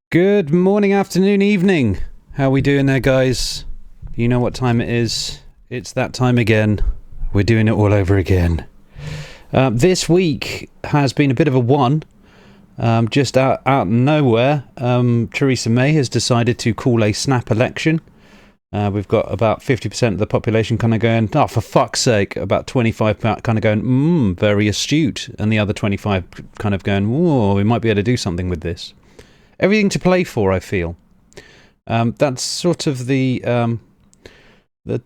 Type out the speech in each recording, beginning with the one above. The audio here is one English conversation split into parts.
Good morning, afternoon, evening. How we doing there, guys? You know what time it is. It's that time again. We're doing it all over again. This week has been a bit of a one. Just out of nowhere, Theresa May has decided to call a snap election. We've got about 50% of the population kind of going, oh, for fuck's sake. About 25 kind of going, very astute. And the other 25 kind of going, whoa, we might be able to do something with this. Everything to play for, I feel. That's sort of the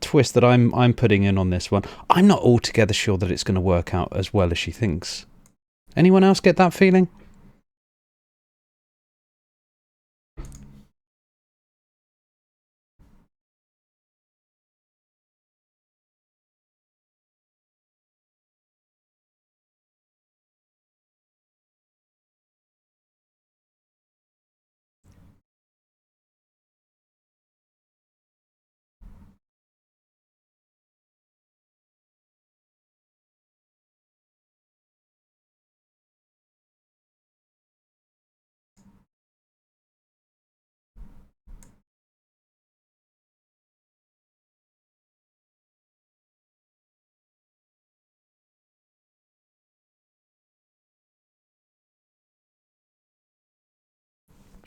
twist that I'm putting in on this one. I'm not altogether sure that it's going to work out as well as she thinks. Anyone else get that feeling?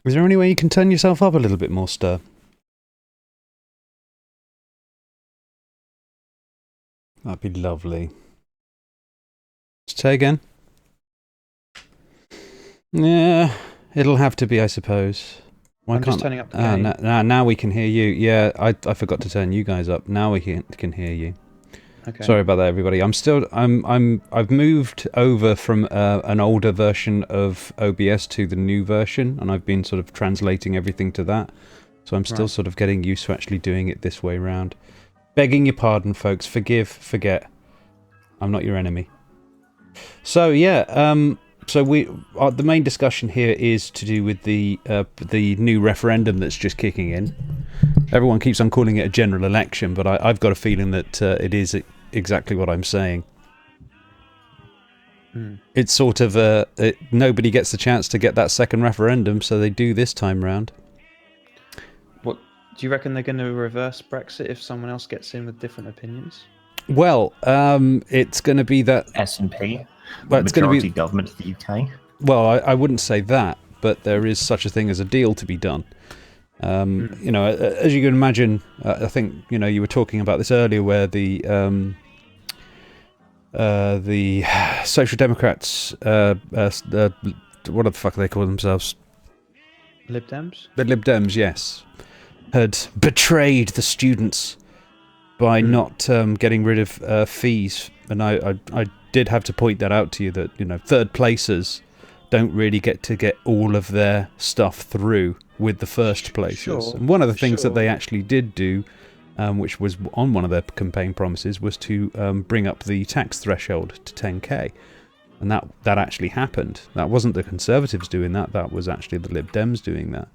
Is there any way you can turn yourself up a little bit more, Stir? That'd be lovely. Say again? Yeah, it'll have to be, I suppose. Why I'm can't just turning up the gain. now we can hear you. Yeah, I forgot to turn you guys up. Now we can hear you. Okay. Sorry about that, everybody. I've moved over from an older version of OBS to the new version, and I've been sort of translating everything to that. So I'm still sort of getting used to actually doing it this way round. Begging your pardon, folks. Forgive, forget. I'm not your enemy. So yeah, the main discussion here is to do with the new referendum that's just kicking in. Everyone keeps on calling it a general election, but I've got a feeling that it is exactly what I'm saying. It's sort of nobody gets the chance to get that second referendum, so they do this time round. What do you reckon they're going to reverse Brexit if someone else gets in with different opinions? Well, it's going to be that S&P, well, it's going to be government of the UK. Well, I wouldn't say that, but there is such a thing as a deal to be done. You know, as you can imagine, I think you were talking about this earlier, where the Social Democrats, what the fuck do they call themselves? Lib Dems? The Lib Dems, yes, had betrayed the students by not getting rid of fees, and I did have to point that out to you, that third placers don't really get all of their stuff through with the first places. Sure, and one of the things that they actually did do, which was on one of their campaign promises, was to bring up the tax threshold to 10k. And that actually happened. That wasn't the Conservatives doing that, that was actually the Lib Dems doing that.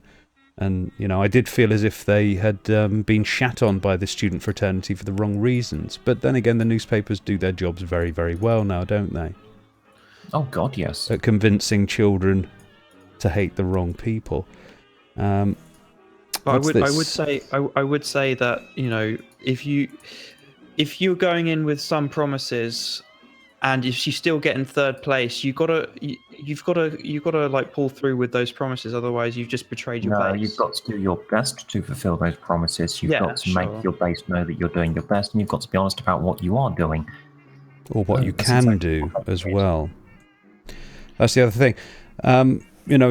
And, I did feel as if they had been shat on by the student fraternity for the wrong reasons. But then again, the newspapers do their jobs very, very well now, don't they? Oh, God, yes. At convincing children to hate the wrong people. I would say that if you're going in with some promises, and if you still get in third place, you've got to like pull through with those promises. Otherwise, you've just betrayed your base. No, you've got to do your best to fulfil those promises. You've got to make your base know that you're doing your best, and you've got to be honest about what you are doing, or what you can do as well. That's the other thing.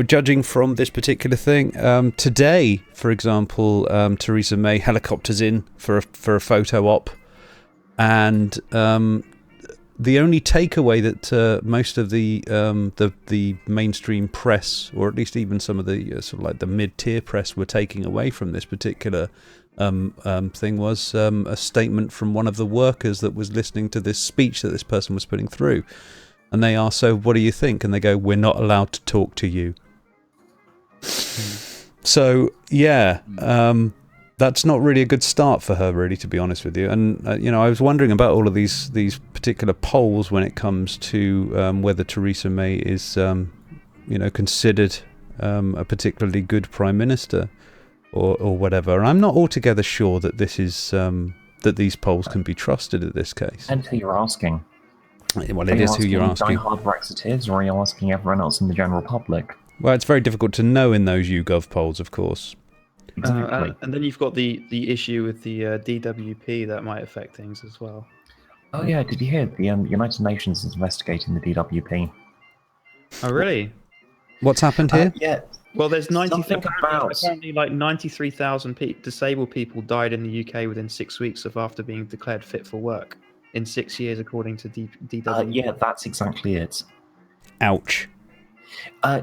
Judging from this particular thing, today, for example, Theresa May helicopters in for a photo op, and the only takeaway that most of the mainstream press, or at least even some of the sort of like the mid-tier press, were taking away from this particular thing was a statement from one of the workers that was listening to this speech that this person was putting through. And they ask, so what do you think? And they go, we're not allowed to talk to you. So, yeah, that's not really a good start for her, really, to be honest with you. And, I was wondering about all of these particular polls when it comes to whether Theresa May is, considered a particularly good prime minister or whatever. And I'm not altogether sure that this is that these polls can be trusted in this case. And who you're asking. Well, it is who you're asking. Die-hard Brexiteers, or are you asking everyone else in the general public? Well, it's very difficult to know in those YouGov polls, of course. Exactly. And then you've got the issue with the DWP that might affect things as well. Oh yeah, did you hear the United Nations is investigating the DWP? Oh really? What's happened here? Yeah. Well, there's about apparently like 93,000 disabled people died in the UK within 6 weeks of after being declared fit for work in 6 years, according to DWP. Yeah, that's exactly it. Ouch.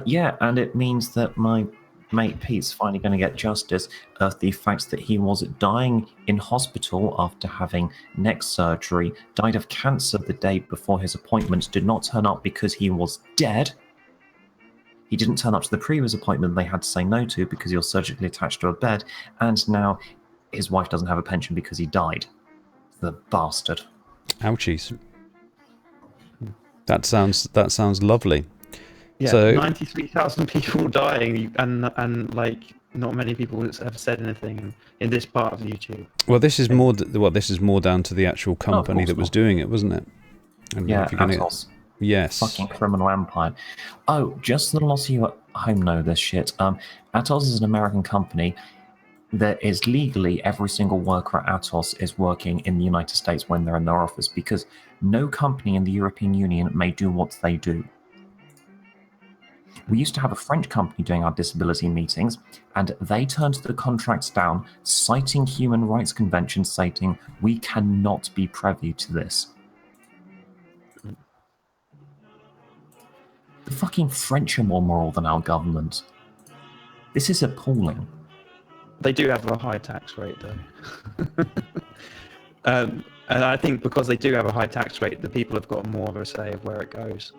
Yeah, and it means that my mate Pete's finally going to get justice of the fact that he was dying in hospital after having neck surgery, died of cancer the day before his appointment, did not turn up because he was dead. He didn't turn up to the previous appointment they had to say no to because he was surgically attached to a bed, and now his wife doesn't have a pension because he died. The bastard. Ouchies. That sounds lovely. Yeah, so 93,000 people dying, and like not many people have said anything in this part of YouTube. Well, this is more down to the actual company that was doing it, wasn't it? And yeah, if you're gonna, Atos. yes. Fucking criminal empire. Oh, just so that a lot of you at home know this shit. Atos is an American company that is legally every single worker at Atos is working in the United States when they're in their office, because no company in the European Union may do what they do. We used to have a French company doing our disability meetings, and they turned the contracts down, citing human rights conventions, stating we cannot be privy to this. The fucking French are more moral than our government. This is appalling. They do have a high tax rate, though. And I think because they do have a high tax rate, the people have got more of a say of where it goes.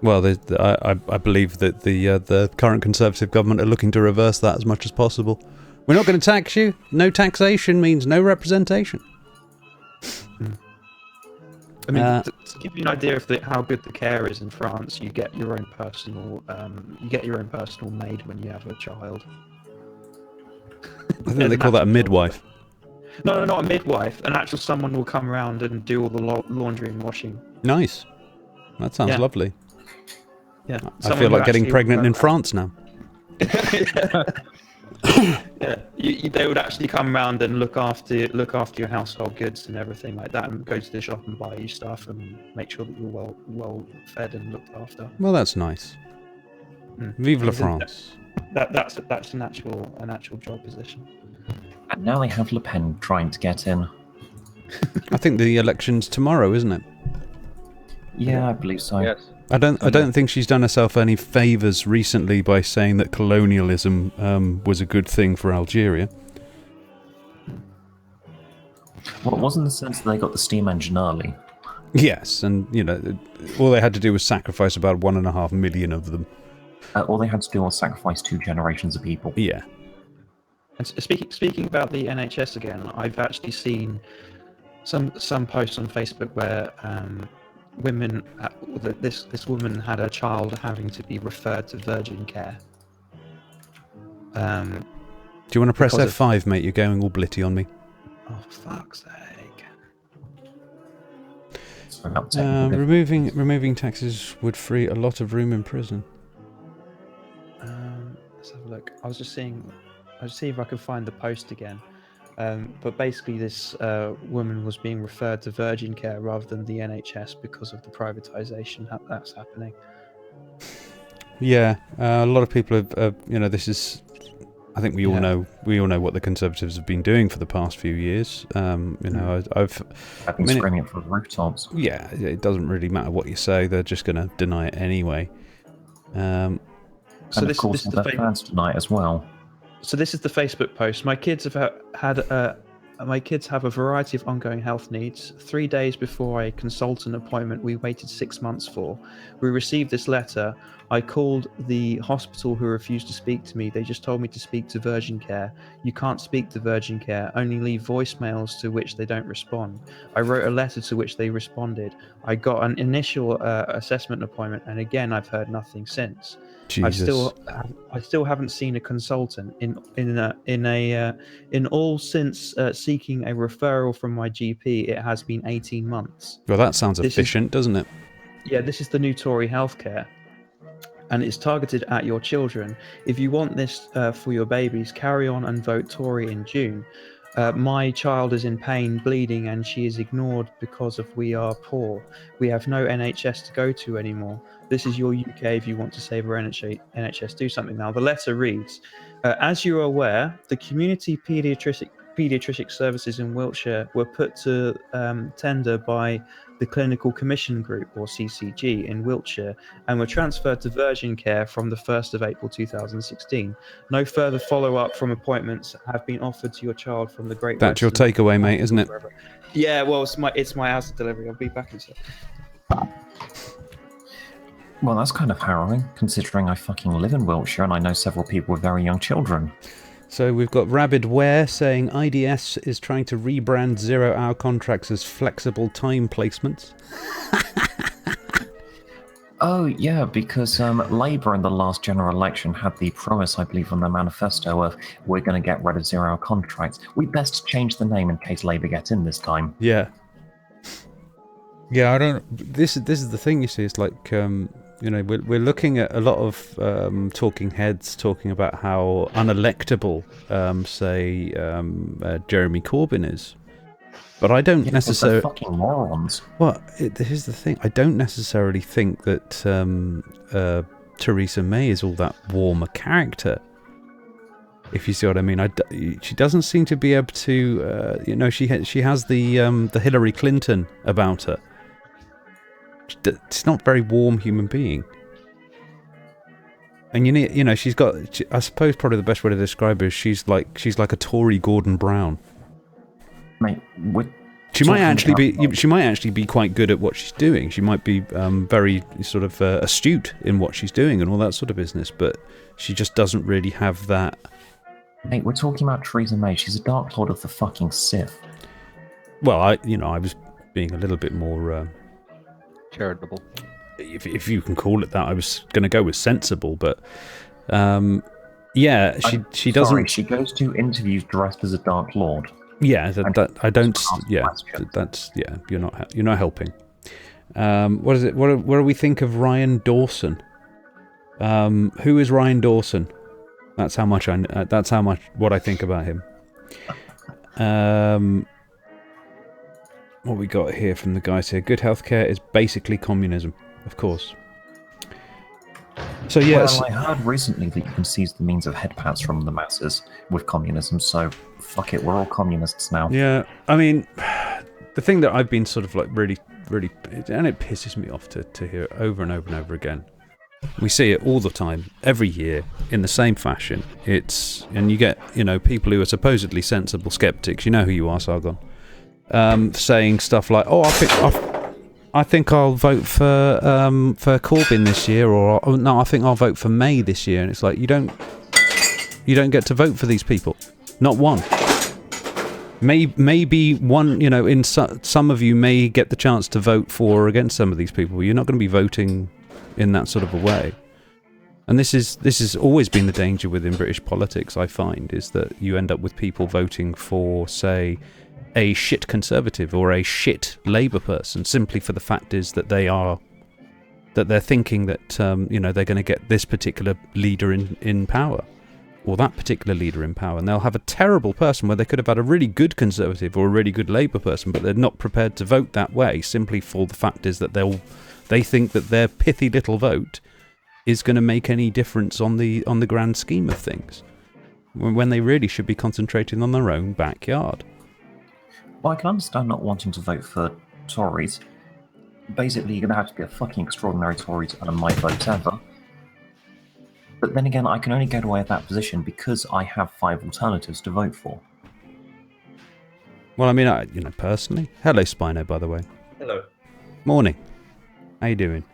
Well, I believe that the current Conservative government are looking to reverse that as much as possible. We're not going to tax you. No taxation means no representation. I mean, to give you an idea of how good the care is in France, you get your own personal maid when you have a child. I think they call that a midwife. No, not a midwife. An actual someone will come around and do all the laundry and washing. Nice. That sounds lovely. Yeah. I feel like getting pregnant in France now. Yeah, they would actually come around and look after your household goods and everything like that, and go to the shop and buy you stuff and make sure that you're well fed and looked after. Well, that's nice. Vive la France. That's an actual job position. And now they have Le Pen trying to get in. I think the election's tomorrow, isn't it? Yeah, I believe so. Yes. I don't think she's done herself any favours recently by saying that colonialism was a good thing for Algeria. Well, it wasn't the sense that they got the steam engine early. Yes, and all they had to do was sacrifice about 1.5 million of them. All they had to do was sacrifice 2 generations of people. Yeah. And speaking about the NHS again, I've actually seen some posts on Facebook where women, this woman had a child having to be referred to Virgin Care. Do you want to press F5, mate? You're going all blitty on me. Oh, fuck's sake! Removing taxes would free a lot of room in prison. Let's have a look. I'll see if I can find the post again. But basically, this woman was being referred to Virgin Care rather than the NHS because of the privatisation that's happening. Yeah, a lot of people have. This is. I think we all know. We all know what the Conservatives have been doing for the past few years. I've been screaming it from the rooftops. Yeah, it doesn't really matter what you say; they're just going to deny it anyway. So of course, their fans tonight as well. So this is the Facebook post. My kids have had My kids have a variety of ongoing health needs. 3 days before a consultant appointment we waited 6 months for, we received this letter. I called the hospital who refused to speak to me. They just told me to speak to Virgin Care. You can't speak to Virgin Care, only leave voicemails to which they don't respond. I wrote a letter to which they responded. I got an initial assessment appointment, and again I've heard nothing since. Jesus. I still haven't seen a consultant in all since seeking a referral from my GP. It has been 18 months. Well, that sounds This is- efficient, doesn't it? Yeah, this is the new Tory healthcare, and it's targeted at your children. If you want this for your babies, carry on and vote Tory in June. My child is in pain, bleeding, and she is ignored because of we are poor. We have no NHS to go to anymore. This is your UK if you want to save our NHS. Do something now. The letter reads, as you are aware, the community paediatric services in Wiltshire were put to tender by the Clinical Commission Group, or CCG, in Wiltshire, and were transferred to Virgin Care from the 1st of April 2016. No further follow-up from appointments have been offered to your child from the Great That's your Western- takeaway, mate, isn't it? Yeah, well, it's my house delivery. I'll be back in a sec. Well, that's kind of harrowing, considering I fucking live in Wiltshire and I know several people with very young children. So we've got Rabid Ware saying IDS is trying to rebrand 0-hour contracts as flexible time placements. Oh, yeah, because Labour in the last general election had the promise, I believe, on their manifesto of we're going to get rid of 0-hour contracts. We best change the name in case Labour gets in this time. Yeah. Yeah, I don't... This is the thing, you see. It's like, we're looking at a lot of talking heads talking about how unelectable, Jeremy Corbyn is. But I don't necessarily... They're fucking morons. Well, here's the thing. I don't necessarily think that Theresa May is all that warm a character, if you see what I mean. She doesn't seem to be able to... she has the Hillary Clinton about her. She's not a very warm human being. And she's got... I suppose probably the best way to describe her is she's like a Tory Gordon Brown. Mate, she might actually be quite good at what she's doing. She might be very sort of astute in what she's doing and all that sort of business, but she just doesn't really have that. Mate, we're talking about Theresa May. She's a Dark Lord of the fucking Sith. Well, I was being a little bit more charitable, if you can call it that. I was going to go with sensible, but yeah, she doesn't. Sorry, she goes to interviews dressed as a Dark Lord. Yeah, I don't. Yeah, that's You're not helping. What is it? What do we think of Ryan Dawson? Who is Ryan Dawson? That's how much what I think about him. What we got here from the guys here? Good healthcare is basically communism, of course. So yes. Well, I heard recently that you can seize the means of head pads from the masses with communism. So fuck it, we're all communists now. Yeah, I mean, the thing that I've been sort of like really, and it pisses me off to hear it over and over and over again. We see it all the time, every year, in the same fashion. And you get people who are supposedly sensible skeptics. You know who you are, Sargon. Saying stuff like, "Oh, I think I'll vote for Corbyn this year," or "Oh, no, I think I'll vote for May this year." And it's like you don't get to vote for these people, not one. Maybe one. In some of you may get the chance to vote for or against some of these people. You're not going to be voting in that sort of a way. And this has always been the danger within British politics. I find is that you end up with people voting for, say, a shit Conservative or a shit Labour person simply for the fact is that they're thinking that they're going to get this particular leader in power or that particular leader in power, and they'll have a terrible person where they could have had a really good Conservative or a really good Labour person, but they're not prepared to vote that way simply for the fact is that they think that their pithy little vote is going to make any difference on the grand scheme of things, when they really should be concentrating on their own backyard. Well, I can understand not wanting to vote for Tories. Basically, you're going to have to be a fucking extraordinary Tory to earn my vote ever. But then again, I can only get away with that position because I have 5 alternatives to vote for. Well, I mean, personally. Hello, Spino, by the way. Hello. Morning. How you doing?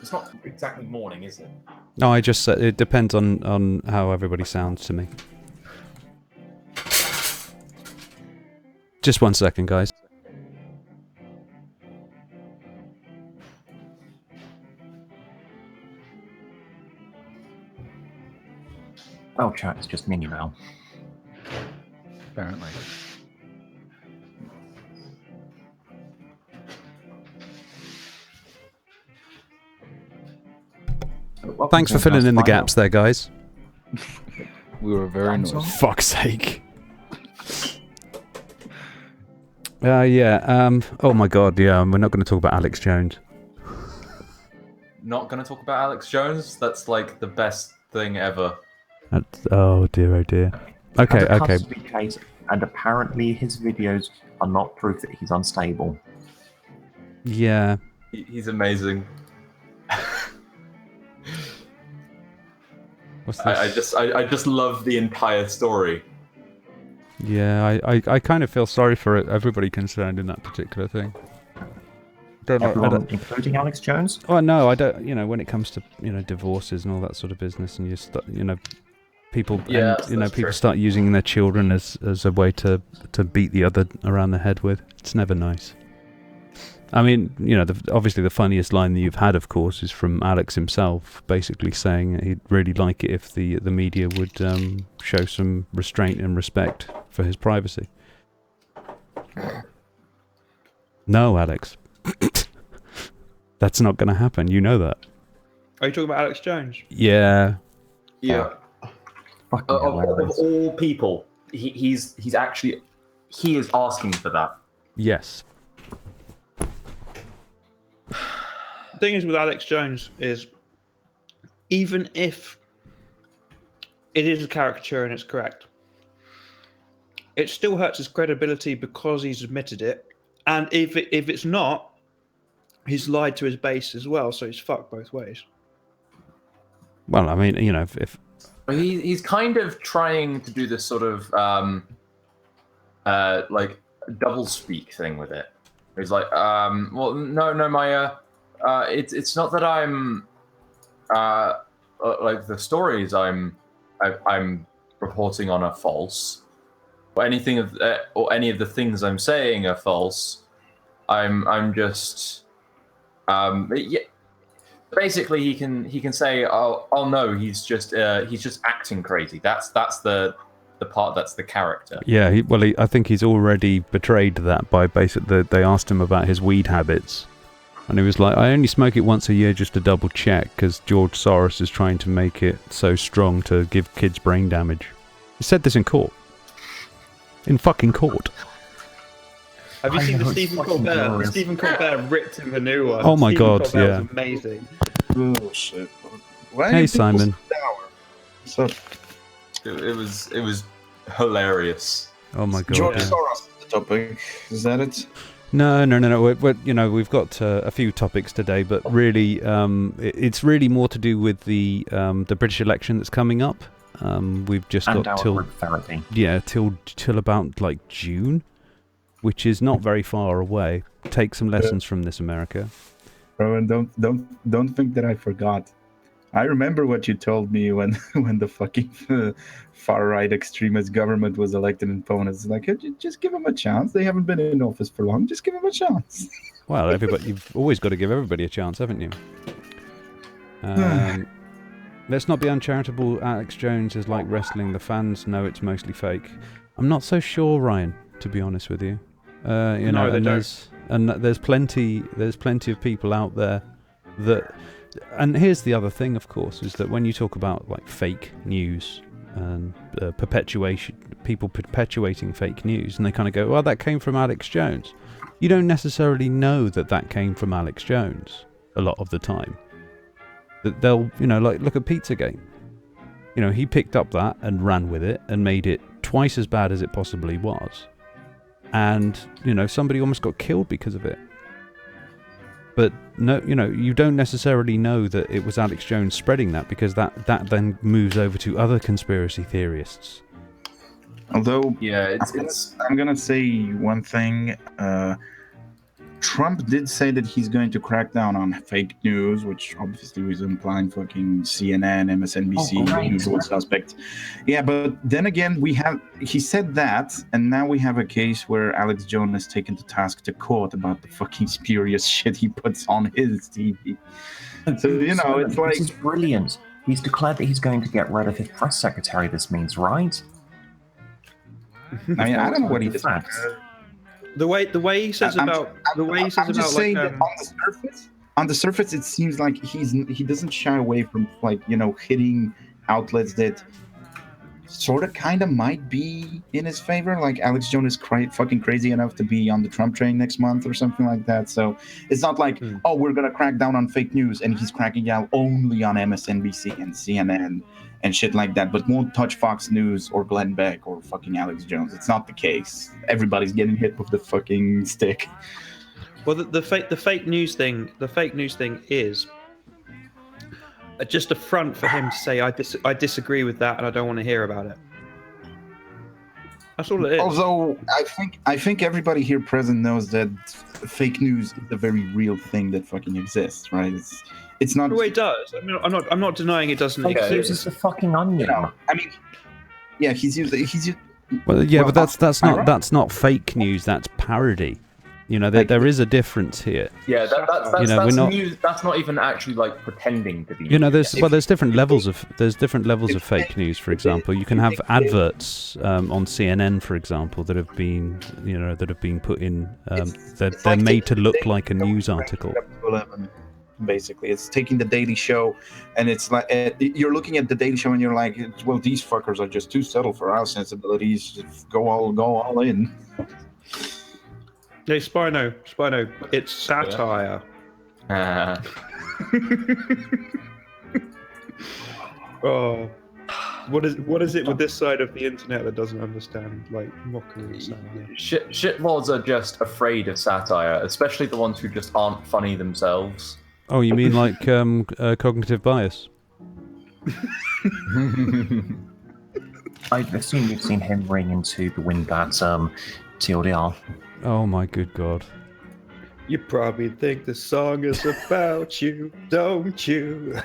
It's not exactly morning, is it? No, I just said it depends on how everybody sounds to me. Just 1 second, guys. Oh, chat, it's just me now. Apparently. Thanks for filling in the gaps there, guys. We were very noisy. Fuck's sake. Yeah. Oh my God. Yeah. We're not going to talk about Alex Jones. Not going to talk about Alex Jones? That's like the best thing ever. Oh dear. Oh dear. Okay. Has a Okay. custody case, and apparently his videos are not proof that he's unstable. Yeah. He's amazing. What's this? I just love the entire story. Yeah. I kind of feel sorry for everybody concerned in that particular thing. Everyone, including Alex Jones? Oh no, I don't. When it comes to divorces and all that sort of business, and people, Yeah, and, that's people true. start using their children as a way to beat the other around the head with. It's never nice. I mean, obviously the funniest line that you've had, of course, is from Alex himself, basically saying he'd really like it if the media would show some restraint and respect for his privacy. No, Alex. That's not going to happen. You know that. Are you talking about Alex Jones? Yeah. Yeah. Fucking Of hilarious. all people, he is asking for that. Yes. The thing is with Alex Jones is, even if it is a caricature and it's correct, it still hurts his credibility because he's admitted it. And if it's not, he's lied to his base as well, so he's fucked both ways. Well, I mean, if He's kind of trying to do this sort of like double speak thing with it. He's like, well, no, my it's not that I'm like the stories I'm reporting on are false, or anything of or any of the things I'm saying are false. I'm just yeah. Basically, he can say, oh no, he's just acting crazy. That's the part that's the character. yeah, I think he's already betrayed that by basically they asked him about his weed habits, and he was like, I only smoke it once a year just to double check because George Soros is trying to make it so strong to give kids brain damage. He said this in court. In fucking court. Have you I seen the know, Stephen it's fucking Colbert? glorious. Stephen Colbert ripped him a new one. Oh my Stephen God, Colbert yeah. was amazing. Oh shit. Why Hey, are people Simon. so sour? So, It was hilarious. Oh my God. George yeah. Soros is the topic. Is that it? No. We've got a few topics today, but really, it's really more to do with the British election that's coming up. We've just And got our till group therapy. till about like June, which is not very far away. Take some lessons from this, America. Bro, and don't think that I forgot. I remember what you told me when the fucking far right extremist government was elected in Poland. It's like, just give them a chance. They haven't been in office for long. Just give them a chance. Well, you've always got to give everybody a chance, haven't you? Let's not be uncharitable. Alex Jones is like wrestling. The fans know it's mostly fake. I'm not so sure, Ryan, to be honest with you. You know, they and don't. there's plenty of people out there that. And here's the other thing, of course, is that when you talk about like fake news and people perpetuating fake news, and they kind of go, well, that came from Alex Jones. You don't necessarily know that came from Alex Jones a lot of the time. That they'll, like, look at Pizzagate. He picked up that and ran with it and made it twice as bad as it possibly was. And, somebody almost got killed because of it. But no, you don't necessarily know that it was Alex Jones spreading that, because that then moves over to other conspiracy theorists. Although, Yeah, it's I'm gonna say one thing. Trump did say that he's going to crack down on fake news, which obviously was implying fucking CNN, MSNBC, usual suspects. Yeah, but then again, he said that, and now we have a case where Alex Jones is taken to task to court about the fucking spurious shit he puts on his TV. So, it's like... This is brilliant. He's declared that he's going to get rid of his press secretary, this means, right? I mean, I don't know what he does. The way he says about on the surface, it seems like he doesn't shy away from hitting outlets that sort of kind of might be in his favor. Like Alex Jones is fucking crazy enough to be on the Trump train next month or something like that. So it's not like we're gonna crack down on fake news and he's cracking down only on MSNBC and CNN and shit like that, but won't touch Fox News or Glenn Beck or fucking Alex Jones. It's not the case. Everybody's getting hit with the fucking stick. Well, the fake news thing is just a front for him to say I disagree with that and I don't want to hear about it. That's all it is. Although I think everybody here present knows that fake news is a very real thing that fucking exists, right? It's not. The way it does. I mean, I'm not denying it doesn't exist. He uses the fucking onion. I mean, yeah, he's used. Well, yeah, but that's not fake news. That's parody. There is a difference here. Yeah, that's news. That's not even actually like pretending to be. There's different levels of fake news. For example, you can have adverts on CNN, for example, that have been put in. They're made to look like a news article. Basically, it's taking the Daily Show, and it's like you're looking at the Daily Show, and you're like, well, these fuckers are just too subtle for our sensibilities. Just go all in. Hey, Spino, it's satire. Oh, what is it with this side of the internet that doesn't understand mockery and satire? Shitwads are just afraid of satire, especially the ones who just aren't funny themselves. Oh, you mean like cognitive bias? I assume you've seen him ring into the wind that TLDR. Oh my good God. You probably think the song is about you, don't you?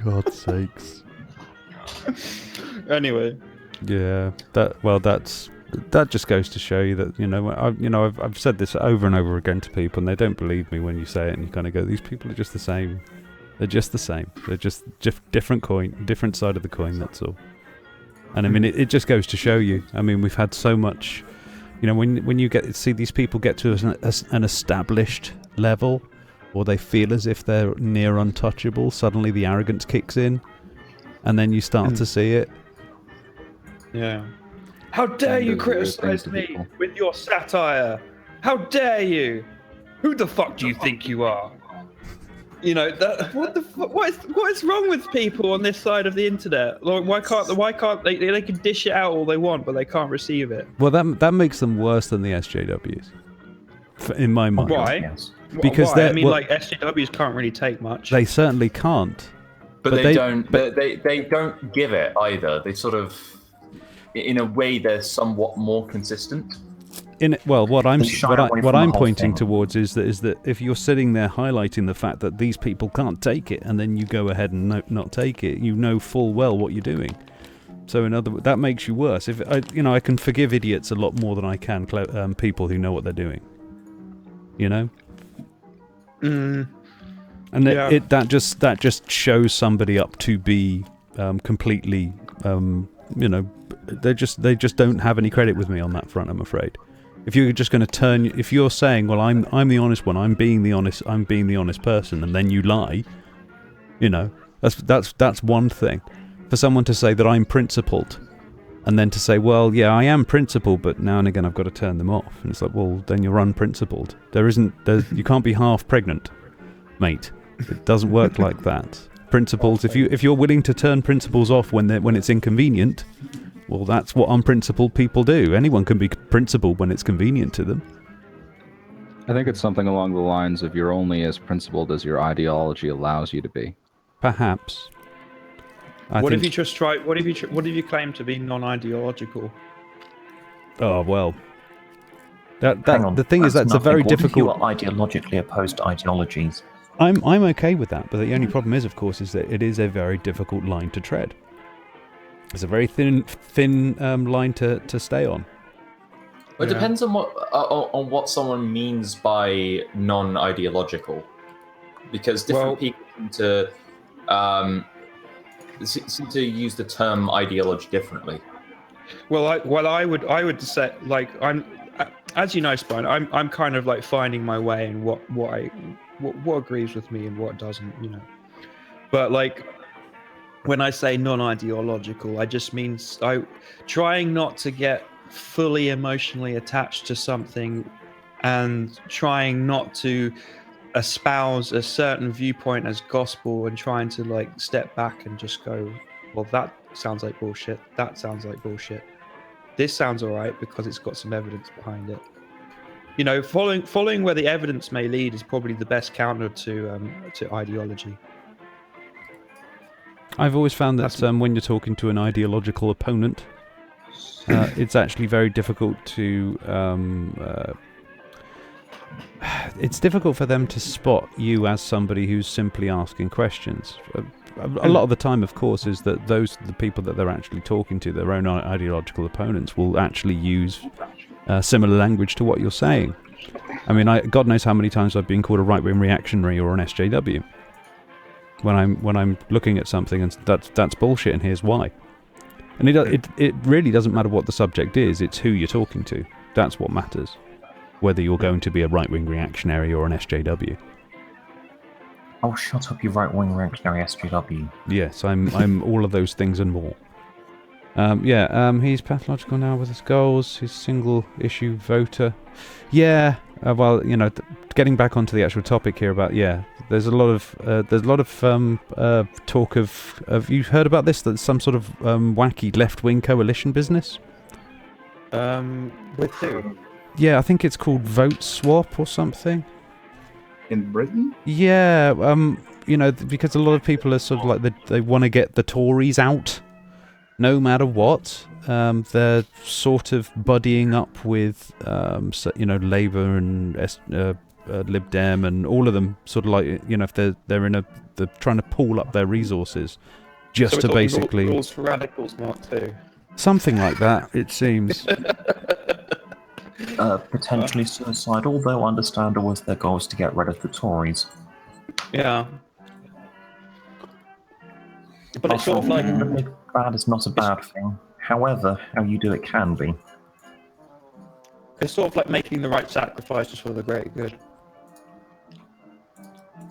God's sakes. Anyway. Yeah, that just goes to show you that I've said this over and over again to people, and they don't believe me when you say it, and you kind of go, these people are just the same. They're just the same. They're just different coin, different side of the coin. That's all. And I mean, it just goes to show you. I mean, we've had so much. When you see these people get to an established level, or they feel as if they're near untouchable, suddenly the arrogance kicks in, and then you start to see it. Yeah. How dare you criticize me with your satire? How dare you? Who the fuck do you think you are? What is wrong with people on this side of the internet? Like, why can't they can dish it out all they want, but they can't receive it? Well, that makes them worse than the SJWs, in my mind. Why? Yes. Because SJWs can't really take much. They certainly can't. But they don't. They don't give it either. They sort of, in a way, they're somewhat more consistent. What I'm pointing towards is that if you're sitting there highlighting the fact that these people can't take it, and then you go ahead and not take it, you know full well what you're doing. So that makes you worse. If I can forgive idiots a lot more than I can people who know what they're doing. And that just shows somebody up to be completely they just don't have any credit with me on that front, I'm afraid. If you're just going to if you're saying, well, I'm the honest one, I'm being the honest person, and then you lie, that's one thing. For someone to say that I'm principled, and then to say, well, yeah, I am principled, but now and again I've got to turn them off, and it's like, well, then you're unprincipled. You can't be half pregnant, mate. It doesn't work like that. Principles. If you're willing to turn principles off when it's inconvenient. Well, that's what unprincipled people do. Anyone can be principled when it's convenient to them. I think it's something along the lines of you're only as principled as your ideology allows you to be. Perhaps. What if you just try? What if you claim to be non-ideological? Oh well. Hang on, The thing is, that's a nothing. very What if difficult. you are ideologically opposed to ideologies? I'm okay with that, but the only problem is, of course, is that it is a very difficult line to tread. It's a very thin line to stay on. Well, it depends on what someone means by non-ideological, because different people seem to use the term ideology differently. Well, I would say, like, I'm, as you know, Spine, I'm kind of like finding my way in what agrees with me and what doesn't, you know. But like, when I say non-ideological, I just mean trying not to get fully emotionally attached to something, and trying not to espouse a certain viewpoint as gospel, and trying to like step back and just go, well, that sounds like bullshit. That sounds like bullshit. This sounds all right because it's got some evidence behind it. You know, following where the evidence may lead is probably the best counter to ideology. I've always found that when you're talking to an ideological opponent, it's actually very difficult to. It's difficult for them to spot you as somebody who's simply asking questions. A lot of the time, of course, is that the people that they're actually talking to, their own ideological opponents, will actually use similar language to what you're saying. I mean, God knows how many times I've been called a right-wing reactionary or an SJW when I'm looking at something and that's bullshit and here's why. And it really doesn't matter what the subject is; it's who you're talking to. That's what matters. Whether you're going to be a right-wing reactionary or an SJW. Oh, shut up, you right-wing reactionary SJW. Yes, I'm all of those things and more. He's pathological now with his goals. He's single-issue voter. Yeah, well, you know, getting back onto the actual topic here about there's a lot of talk of. Have you heard about this? That's some sort of wacky left-wing coalition business. With who? Yeah, I think it's called Vote Swap or something. In Britain? Yeah, you know, because a lot of people are sort of like they want to get the Tories out, no matter what. They're sort of buddying up with, you know, Labour and Lib Dem and all of them. Sort of like, you know, if they're trying to pool up their resources, just to basically rules for radicals, Mark too. Something like that, it seems. Potentially suicidal, though understandable as their goal is to get rid of the Tories. Yeah. But it's sort of like... Bad is not a bad thing. However, how you do it can be. It's sort of like making the right sacrifices for the greater good.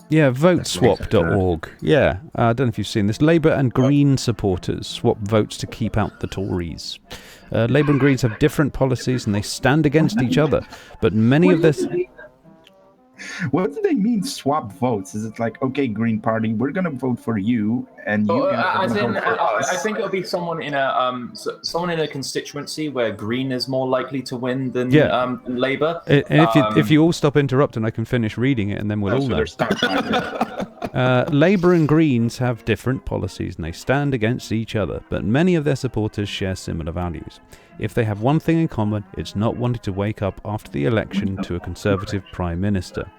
Yeah, voteswap.org. Yeah, I don't know if you've seen this. Labour and Green supporters swap votes to keep out the Tories. Labour and Greens have different policies and they stand against each other, but many of this... What do they mean, swap votes? Is it like, okay, Green Party, we're going to vote for you, and you guys are going to vote for us? I think it'll be someone in a constituency where Green is more likely to win than Labour. And if you all stop interrupting, I can finish reading it, and then we'll all know. Labour and Greens have different policies, and they stand against each other, but many of their supporters share similar values. If they have one thing in common, it's not wanting to wake up after the election to a Conservative Prime Minister.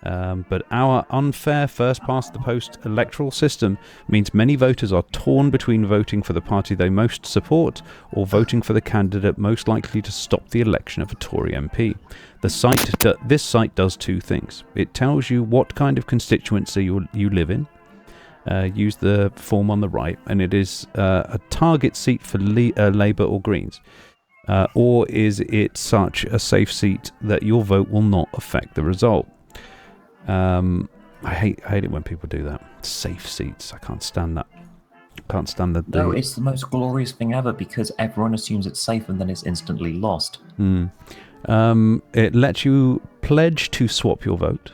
But our unfair first-past-the-post electoral system means many voters are torn between voting for the party they most support or voting for the candidate most likely to stop the election of a Tory MP. This site does two things. It tells you what kind of constituency you live in. Use the form on the right, and it is a target seat for Labour or Greens. Or is it such a safe seat that your vote will not affect the result? I hate it when people do that. Safe seats. I can't stand that. Can't stand the... No, it's the most glorious thing ever because everyone assumes it's safe and then it's instantly lost. It lets you pledge to swap your vote.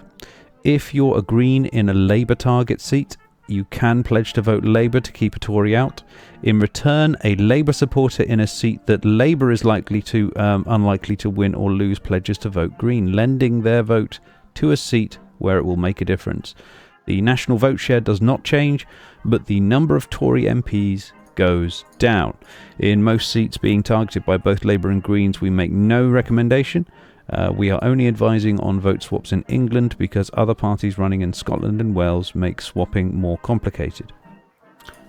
If you're a Green in a Labour target seat, you can pledge to vote Labour to keep a Tory out. In return, a Labour supporter in a seat that Labour is unlikely to win or lose pledges to vote Green, lending their vote to a seat where it will make a difference. The national vote share does not change, but the number of Tory MPs goes down. In most seats being targeted by both Labour and Greens, we make no recommendation. We are only advising on vote swaps in England because other parties running in Scotland and Wales make swapping more complicated.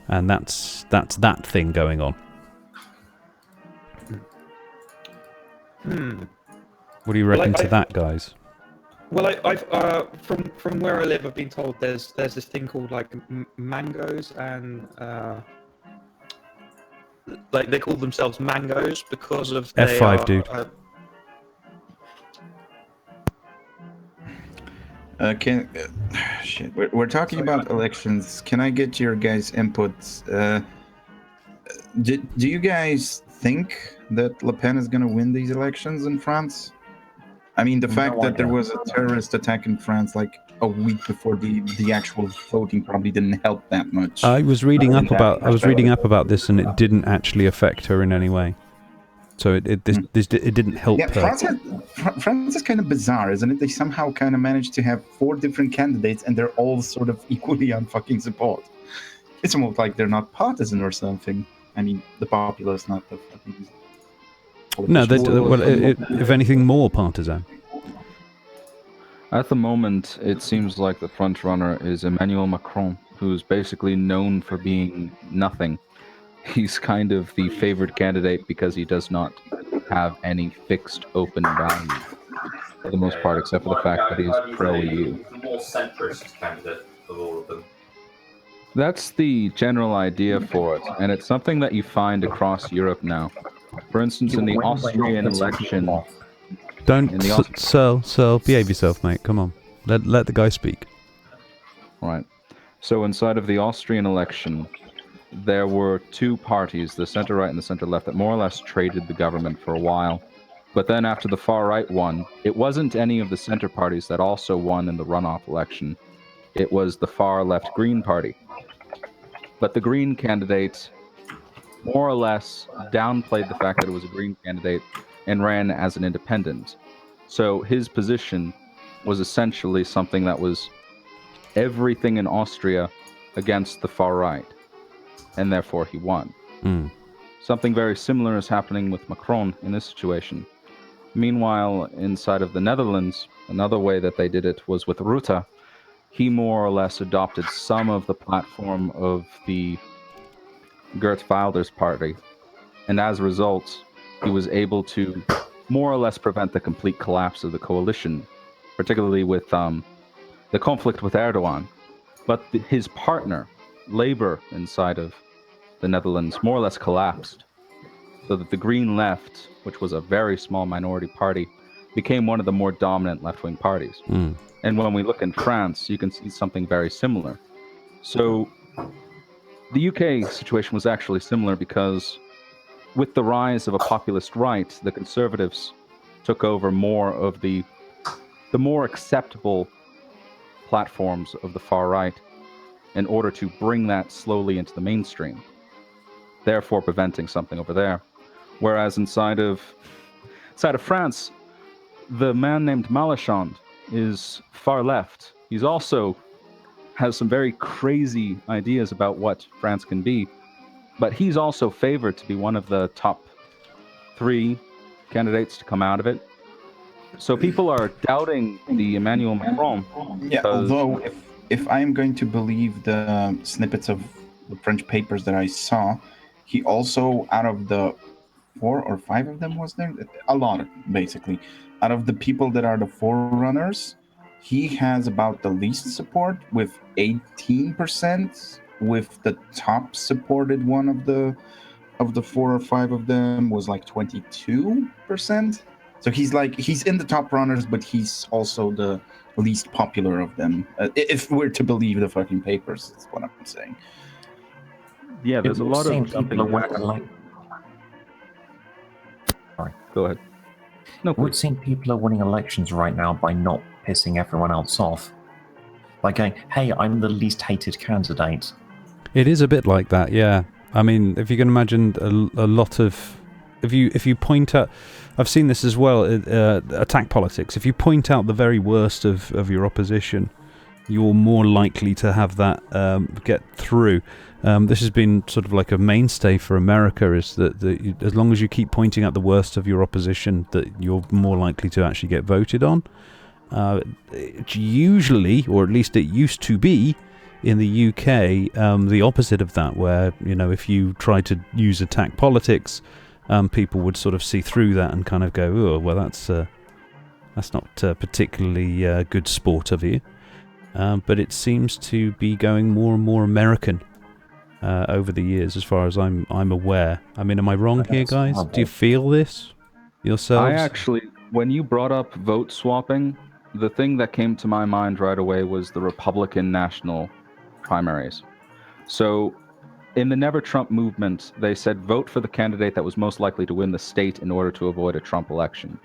And that's that thing going on. What do you reckon to that, guys? Well, I've from where I live, I've been told there's this thing called like mangoes, and like they call themselves mangoes because of F5, dude. Shit. We're talking about elections. Can I get your guys' inputs? Do you guys think that Le Pen is going to win these elections in France? I mean, the fact that there was a terrorist attack in France like a week before the actual voting probably didn't help that much. I was reading up about this, and it didn't actually affect her in any way. So it didn't help her. France is kind of bizarre, isn't it? They somehow kind of managed to have 4 different candidates, and they're all sort of equally on fucking support. It's almost like they're not partisan or something. I mean, the populace, not the fucking... No, if anything, more partisan. At the moment, it seems like the front runner is Emmanuel Macron, who's basically known for being nothing. He's kind of the favored candidate because he does not have any fixed open value, for the most part, except for the fact that he's pro-EU. The more centrist candidate of all of them. That's the general idea for it, and it's something that you find across Europe now. For instance, in the Austrian election... Searle, behave yourself, mate. Come on. Let the guy speak. Right. So inside of the Austrian election, there were 2 parties, the center-right and the center-left, that more or less traded the government for a while. But then after the far-right won, it wasn't any of the center parties that also won in the runoff election. It was the far-left Green Party. But the Green candidate more or less downplayed the fact that it was a Green candidate and ran as an independent. So his position was essentially something that was everything in Austria against the far right, and therefore he won. Something very similar is happening with Macron in this situation. Meanwhile, inside of the Netherlands, another way that they did it was with Rutte. He more or less adopted some of the platform of the Geert Wilders party, and as a result, he was able to more or less prevent the complete collapse of the coalition, particularly with the conflict with Erdogan. But his partner, Labour, inside of the Netherlands, more or less collapsed, so that the Green Left, which was a very small minority party, became one of the more dominant left-wing parties. And when we look in France, you can see something very similar. So the UK situation was actually similar because with the rise of a populist right, the Conservatives took over more of the more acceptable platforms of the far right in order to bring that slowly into the mainstream, therefore preventing something over there. Whereas inside of France, the man named Mélenchon is far left. He's also has some very crazy ideas about what France can be, but he's also favored to be one of the top 3 candidates to come out of it. So people are doubting the Emmanuel Macron. Yeah, although if I'm going to believe the snippets of the French papers that I saw, he also, out of the 4 or 5 of them, was there? A lot, basically. Out of the people that are the forerunners, he has about the least support with 18%, with the top supported one of the 4 or 5 of them was like 22%. So he's in the top runners, but he's also the least popular of them. If we're to believe the fucking papers, that's what I'm saying. Yeah, there's a lot of people Go ahead. No, it would seem people are winning elections right now by not pissing everyone else off. By going, hey, I'm the least hated candidate. It is a bit like that, yeah. I mean, if you can imagine a lot of... If you point out... I've seen this as well, attack politics. If you point out the very worst of your opposition, you're more likely to have that get through. This has been sort of like a mainstay for America, is that as long as you keep pointing out the worst of your opposition, that you're more likely to actually get voted on. It's usually, or at least it used to be, in the UK, the opposite of that, where, if you try to use attack politics, people would sort of see through that and kind of go, oh, well, that's not particularly good sport of you. But it seems to be going more and more American over the years, as far as I'm aware. I mean, am I wrong here, guys? Do you feel this yourselves? I actually, when you brought up vote swapping, the thing that came to my mind right away was the Republican national primaries. So in the Never Trump movement, they said vote for the candidate that was most likely to win the state in order to avoid a Trump election.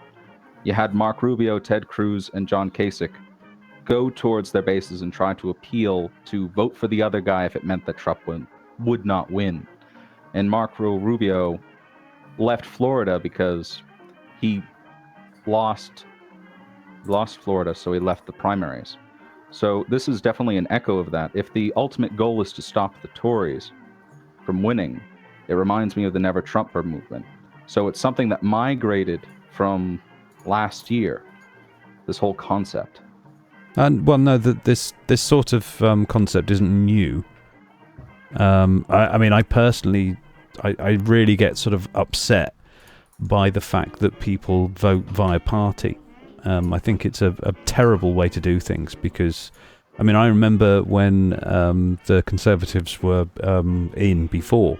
You had Mark Rubio, Ted Cruz, and John Kasich go towards their bases and try to appeal to vote for the other guy if it meant that Trump would not win. And Marco Rubio left Florida because he lost Florida, so he left the primaries. So this is definitely an echo of that. If the ultimate goal is to stop the Tories from winning, it reminds me of the Never Trump movement. So it's something that migrated from last year, this whole concept. And well, no, this sort of concept isn't new. I mean, I personally, I really get sort of upset by the fact that people vote via party. I think it's a terrible way to do things, because, I mean, I remember when the Conservatives were in before,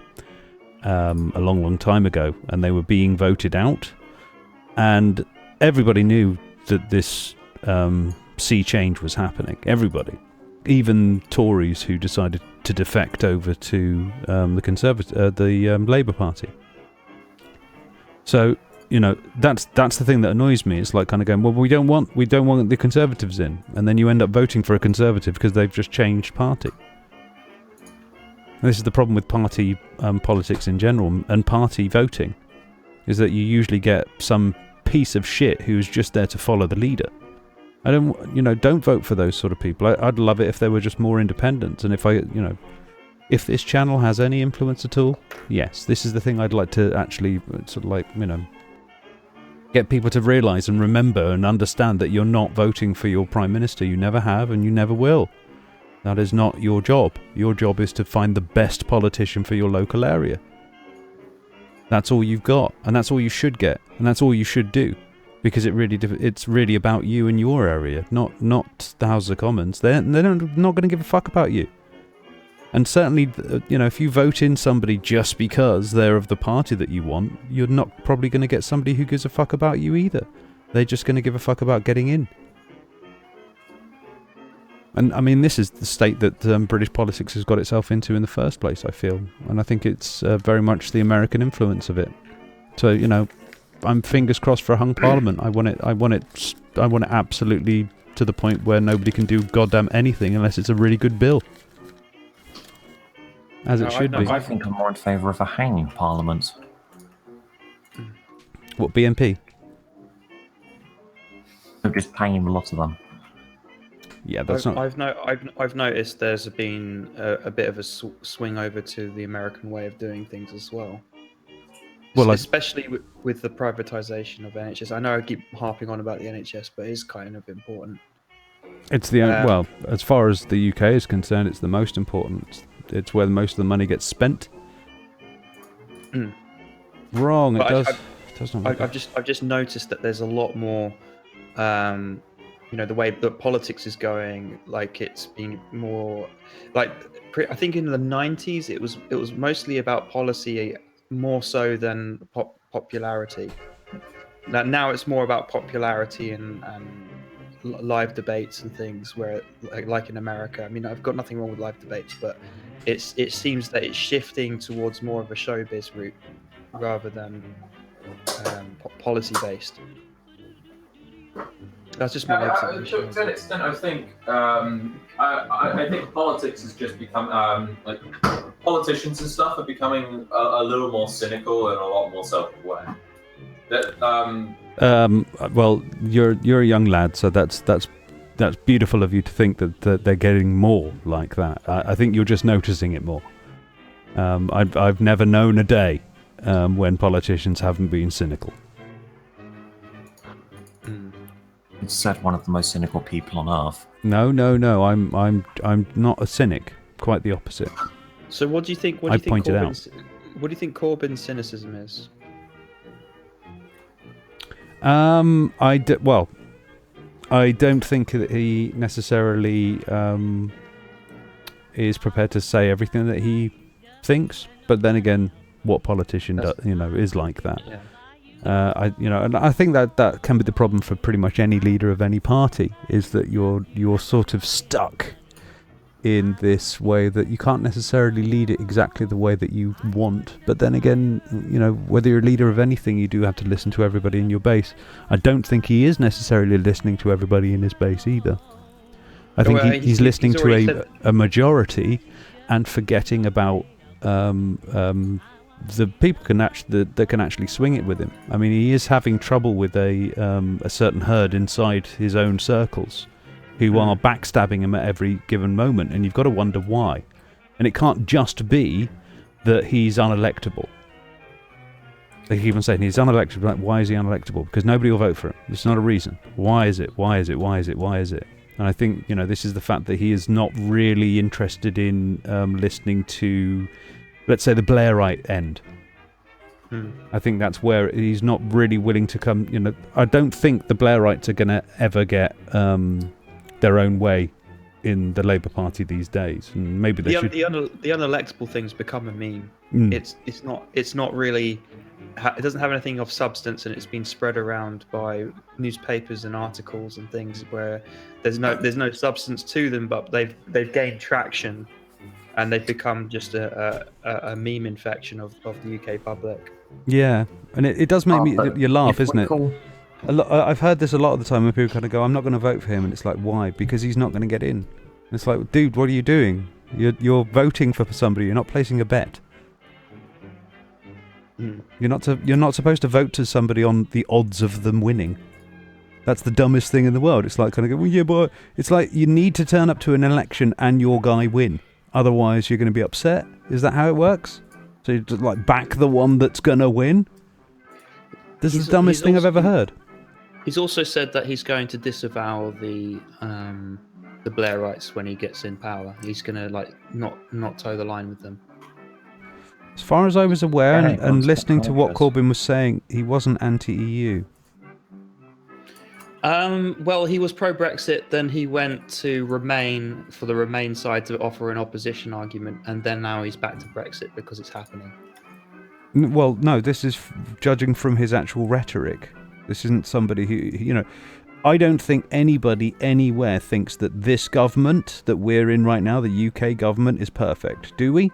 a long time ago, and they were being voted out, and everybody knew that this sea change was happening. Everybody, even Tories who decided to defect over to the Labour Party. So, that's the thing that annoys me. It's like kind of going, well, we don't want the Conservatives in, and then you end up voting for a Conservative because they've just changed party. And this is the problem with party politics in general, and party voting, is that you usually get some piece of shit who's just there to follow the leader. Don't vote for those sort of people. I'd love it if they were just more independent, and if this channel has any influence at all, yes, this is the thing I'd like to actually sort of like, get people to realise and remember and understand that you're not voting for your Prime Minister. You never have and you never will. That is not your job. Your job is to find the best politician for your local area. That's all you've got, and that's all you should get, and that's all you should do, because it's really about you and your area, not the House of Commons. They're not going to give a fuck about you. And certainly, if you vote in somebody just because they're of the party that you want, you're not probably going to get somebody who gives a fuck about you either. They're just going to give a fuck about getting in. And I mean, this is the state that British politics has got itself into in the first place, I feel. And I think it's very much the American influence of it. So, I'm fingers crossed for a hung parliament. I want it absolutely to the point where nobody can do goddamn anything unless it's a really good bill. As it should be. I think I'm more in favour of a hanging parliament. What, BNP? They're just paying a lot of them. Yeah, that's not. I've noticed there's been a bit of a swing over to the American way of doing things as well. Well, especially with the privatisation of NHS. I know I keep harping on about the NHS, but it is kind of important. It's well, as far as the UK is concerned, it's the most important. It's where most of the money gets spent. Wrong. But I've just noticed that there's a lot more. The way that politics is going, like it's been more like I think in the 90s it was mostly about policy more so than popularity. Now it's more about popularity and live debates and things, where like in America, I mean, I've got nothing wrong with live debates, but it seems that it's shifting towards more of a showbiz route rather than policy based. That's just my observation. To an extent, I think I think politics has just become like politicians and stuff are becoming a little more cynical and a lot more self-aware. That well, you're a young lad, so that's that's beautiful of you to think that they're getting more like that. I think you're just noticing it more. I've never known a day when politicians haven't been cynical. It's said one of the most cynical people on earth. No. I'm not a cynic. Quite the opposite. So what do you think? What do you think Corbyn's cynicism is? I don't think that he necessarily is prepared to say everything that he thinks. But then again, what politician is like that? Yeah. And I think that can be the problem for pretty much any leader of any party, is that you're sort of stuck in this way that you can't necessarily lead it exactly the way that you want. But then again, whether you're a leader of anything, you do have to listen to everybody in your base. I don't think he is necessarily listening to everybody in his base either. I think he's listening to a majority and forgetting about the people that can actually swing it with him. I mean, he is having trouble with a certain herd inside his own circles who are backstabbing him at every given moment, and you've got to wonder why. And it can't just be that he's unelectable. They keep on saying he's unelectable. Like, why is he unelectable? Because nobody will vote for him. It's not a reason. Why is it? Why is it? Why is it? Why is it? And I think this is the fact that he is not really interested in listening to, let's say, the Blairite end. I think that's where he's not really willing to come. I don't think the Blairites are going to ever get their own way in the Labour Party these days, and maybe they should. The unelectable thing's become a meme. It's not really. It doesn't have anything of substance, and it's been spread around by newspapers and articles and things where there's no substance to them, but they've gained traction, and they've become just a meme infection of the UK public. Yeah, and it does make you laugh, isn't it? I've heard this a lot of the time when people kind of go, "I'm not going to vote for him," and it's like, why? Because he's not going to get in. And it's like, dude, what are you doing? You're voting for somebody. You're not placing a bet. You're not supposed to vote to somebody on the odds of them winning. That's the dumbest thing in the world. It's like kind of go, well, yeah, but it's like you need to turn up to an election and your guy win. Otherwise, you're going to be upset. Is that how it works? So you just like back the one that's going to win? This is the dumbest thing I've ever heard. He's also said that he's going to disavow the Blairites when he gets in power. He's going to not toe the line with them. As far as I was aware, and listening to what Corbyn was saying, he wasn't anti-EU. Well, he was pro-Brexit, then he went to Remain for the Remain side to offer an opposition argument, and then now he's back to Brexit because it's happening. Well, no, this is judging from his actual rhetoric. This isn't somebody who, I don't think anybody anywhere thinks that this government that we're in right now, the UK government, is perfect. Do we?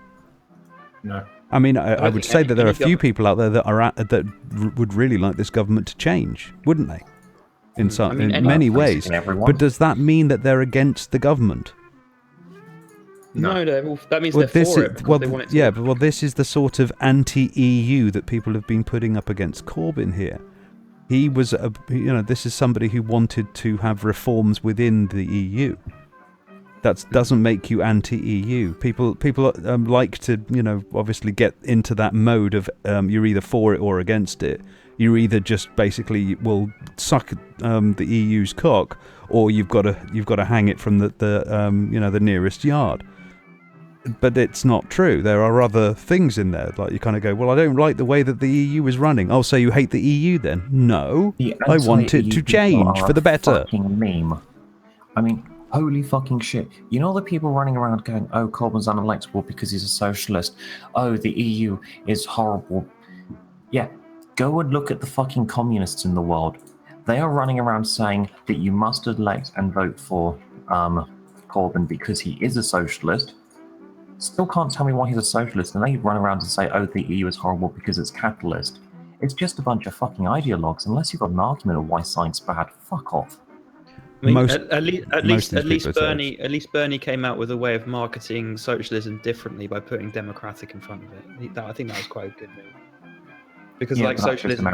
No. I mean, I would say that there are a few people out there that would really like this government to change, wouldn't they? In many ways. But does that mean that they're against the government? No, that means they're for it. But this is the sort of anti-EU that people have been putting up against Corbyn here. He was, this is somebody who wanted to have reforms within the EU. That doesn't make you anti-EU. People like to, obviously get into that mode of you're either for it or against it. You either just basically will suck the EU's cock, or you've got to hang it from the nearest yard. But it's not true. There are other things in there. Like you kind of go, well, I don't like the way that the EU is running. Oh, so you hate the EU then? No, I want it to change for the better. Fucking meme. I mean, holy fucking shit. You know the people running around going, oh, Corbyn's unelectable because he's a socialist. Oh, the EU is horrible. Yeah, go and look at the fucking communists in the world. They are running around saying that you must elect and vote for Corbyn because he is a socialist. Still can't tell me why he's a socialist, and they run around and say, oh, the EU is horrible because it's capitalist. It's just a bunch of fucking ideologues. Unless you've got an argument of why science bad, fuck off. I mean, at least Bernie came out with a way of marketing socialism differently by putting democratic in front of it. I think that was quite a good move. Because socialism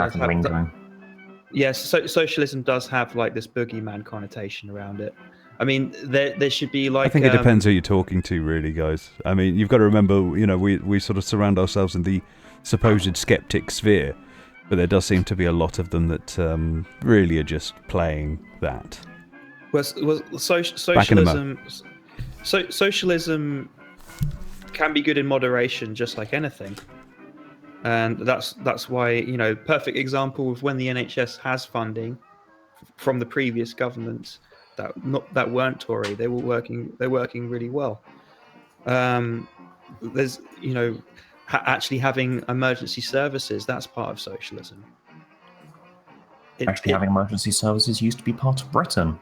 Yes, so socialism does have like this boogeyman connotation around it. I mean, there should be like. I think it depends who you're talking to, really, guys. I mean, you've got to remember, you know, we sort of surround ourselves in the supposed skeptic sphere, but there does seem to be a lot of them that really are just playing that. Socialism. Socialism can be good in moderation, just like anything. And that's why, you know, perfect example of when the NHS has funding from the previous governments that weren't Tory, they're working really well. There's, you know, actually having emergency services, that's part of socialism. Having emergency services used to be part of Britain.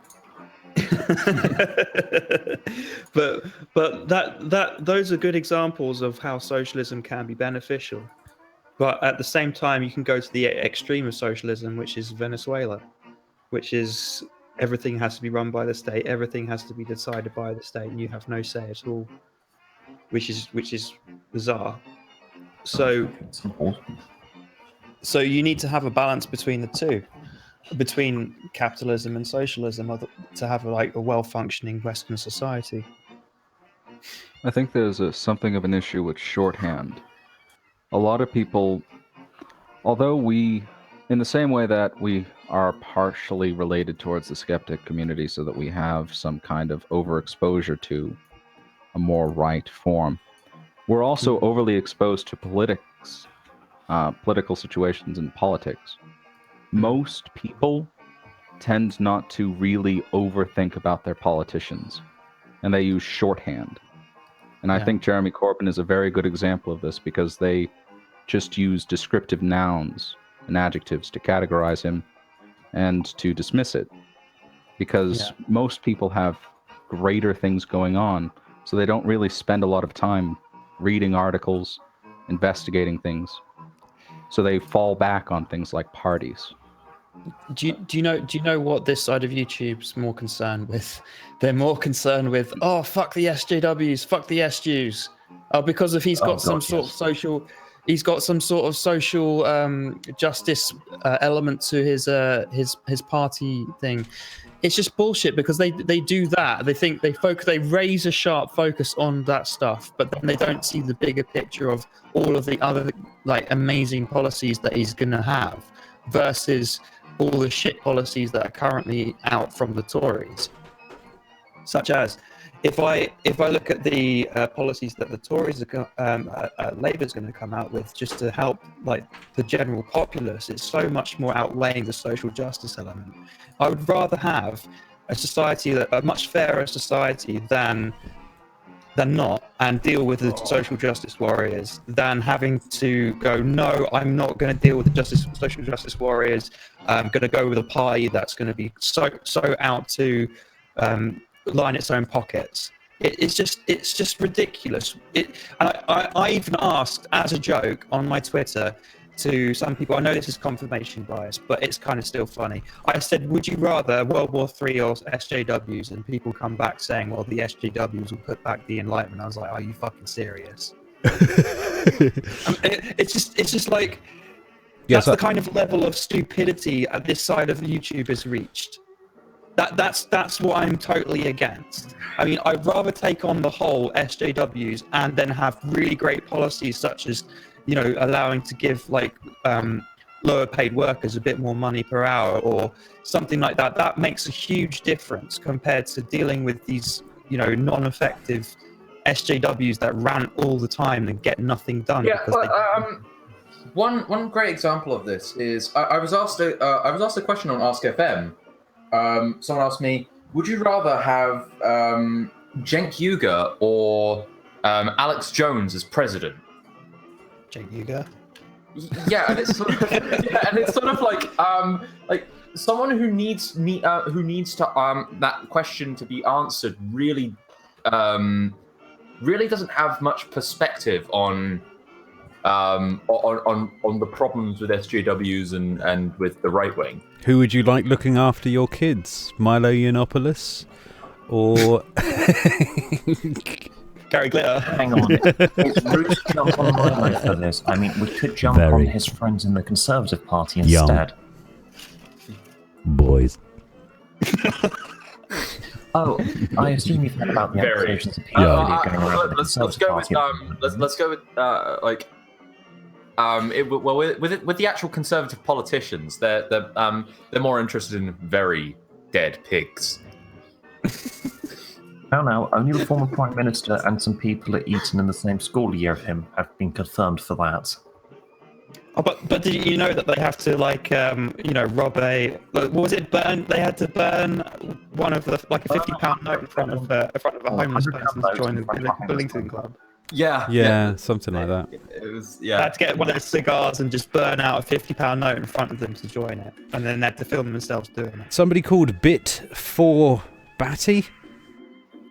but those are good examples of how socialism can be beneficial. But at the same time, you can go to the extreme of socialism, which is Venezuela, which is everything has to be run by the state, everything has to be decided by the state, and you have no say at all, which is bizarre. So you need to have a balance between the two, between capitalism and socialism, to have a well-functioning Western society. I think there's something of an issue with shorthand. A lot of people, although we, in the same way that we are partially related towards the skeptic community so that we have some kind of overexposure to a more right form, we're also overly exposed to political situations and politics. Most people tend not to really overthink about their politicians, and they use shorthand. And I think Jeremy Corbyn is a very good example of this, because they just use descriptive nouns and adjectives to categorize him and to dismiss it. Because most people have greater things going on, so they don't really spend a lot of time reading articles, investigating things. So they fall back on things like parties. Do you know what this side of YouTube's more concerned with? They're more concerned with, oh, fuck the SJWs, fuck the SJs. Oh, because of he's got some sort of social justice element to his party thing. It's just bullshit, because they do that. They think they raise a sharp focus on that stuff, but then they don't see the bigger picture of all of the other like amazing policies that he's gonna have versus all the shit policies that are currently out from the Tories. Such as, if I look at the policies that the Tories Labour's going to come out with, just to help like the general populace, it's so much more outweighing the social justice element. I would rather have a much fairer society than not, and deal with the social justice warriors, than having to go, no, I'm not going to deal with the social justice warriors. I'm going to go with a party that's going to be so out to line its own pockets. It's just ridiculous. I even asked as a joke on my Twitter to some people, I know this is confirmation bias, but it's kind of still funny. I said, would you rather World War III or SJWs? And people come back saying, well, the SJWs will put back the Enlightenment. I was like, are you fucking serious? It's just like, that's the kind of level of stupidity at this side of YouTube has reached. That's what I'm totally against. I mean, I'd rather take on the whole SJWs and then have really great policies such as, you know, allowing to give like lower paid workers a bit more money per hour or something like that. That makes a huge difference compared to dealing with these, you know, non-effective SJWs that rant all the time and get nothing done. Yeah, one great example of this is I was asked a question on Ask FM. Someone asked me, would you rather have Cenk Uygur or Alex Jones as president? Cenk Uygur. Yeah, and it's sort of, like someone who needs to that question to be answered really doesn't have much perspective on the problems with SJWs and with the right wing. Who would you like looking after your kids? Milo Yiannopoulos or Gary Glitter? Hang on. It's rude to jump on Milo for this. I mean, we could jump on his friends in the Conservative Party instead. boys. Oh, I assume you've heard about the Very. accusations of paedophilia going around with the Let's go with Conservative Party. let's go with with the actual Conservative politicians. They're more interested in very dead pigs. Now, only the former Prime Minister and some people at Eton in the same school year of him have been confirmed for that. Oh, but did you know that they have to rob a what was it? Burn? They had to burn one of the like a £50 note in front of a homeless person to join the Billington Club. Yeah, something like that. It was They had to get one of those cigars and just burn out a £50 note in front of them to join it, and then they had to film themselves doing it. Somebody called Bit4 Batty,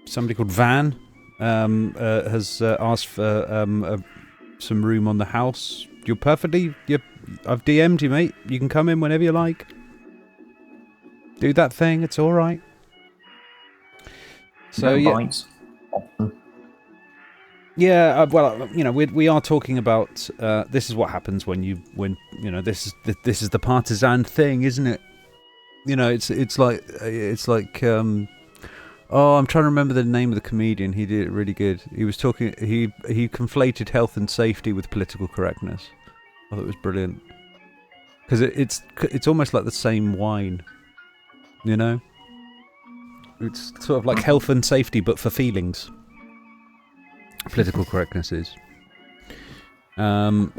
somebody called Van, has asked for some room on the house. I've DM'd you, mate. You can come in whenever you like. Do that thing. It's all right. So bites, often. yeah. Well, we are talking about. This is what happens when this is the partisan thing, isn't it? It's like. Oh, I'm trying to remember the name of the comedian. He did it really good. He was talking. He conflated health and safety with political correctness. I thought it was brilliant because it's almost like the same wine. It's sort of like health and safety, but for feelings. Political correctness is. Well,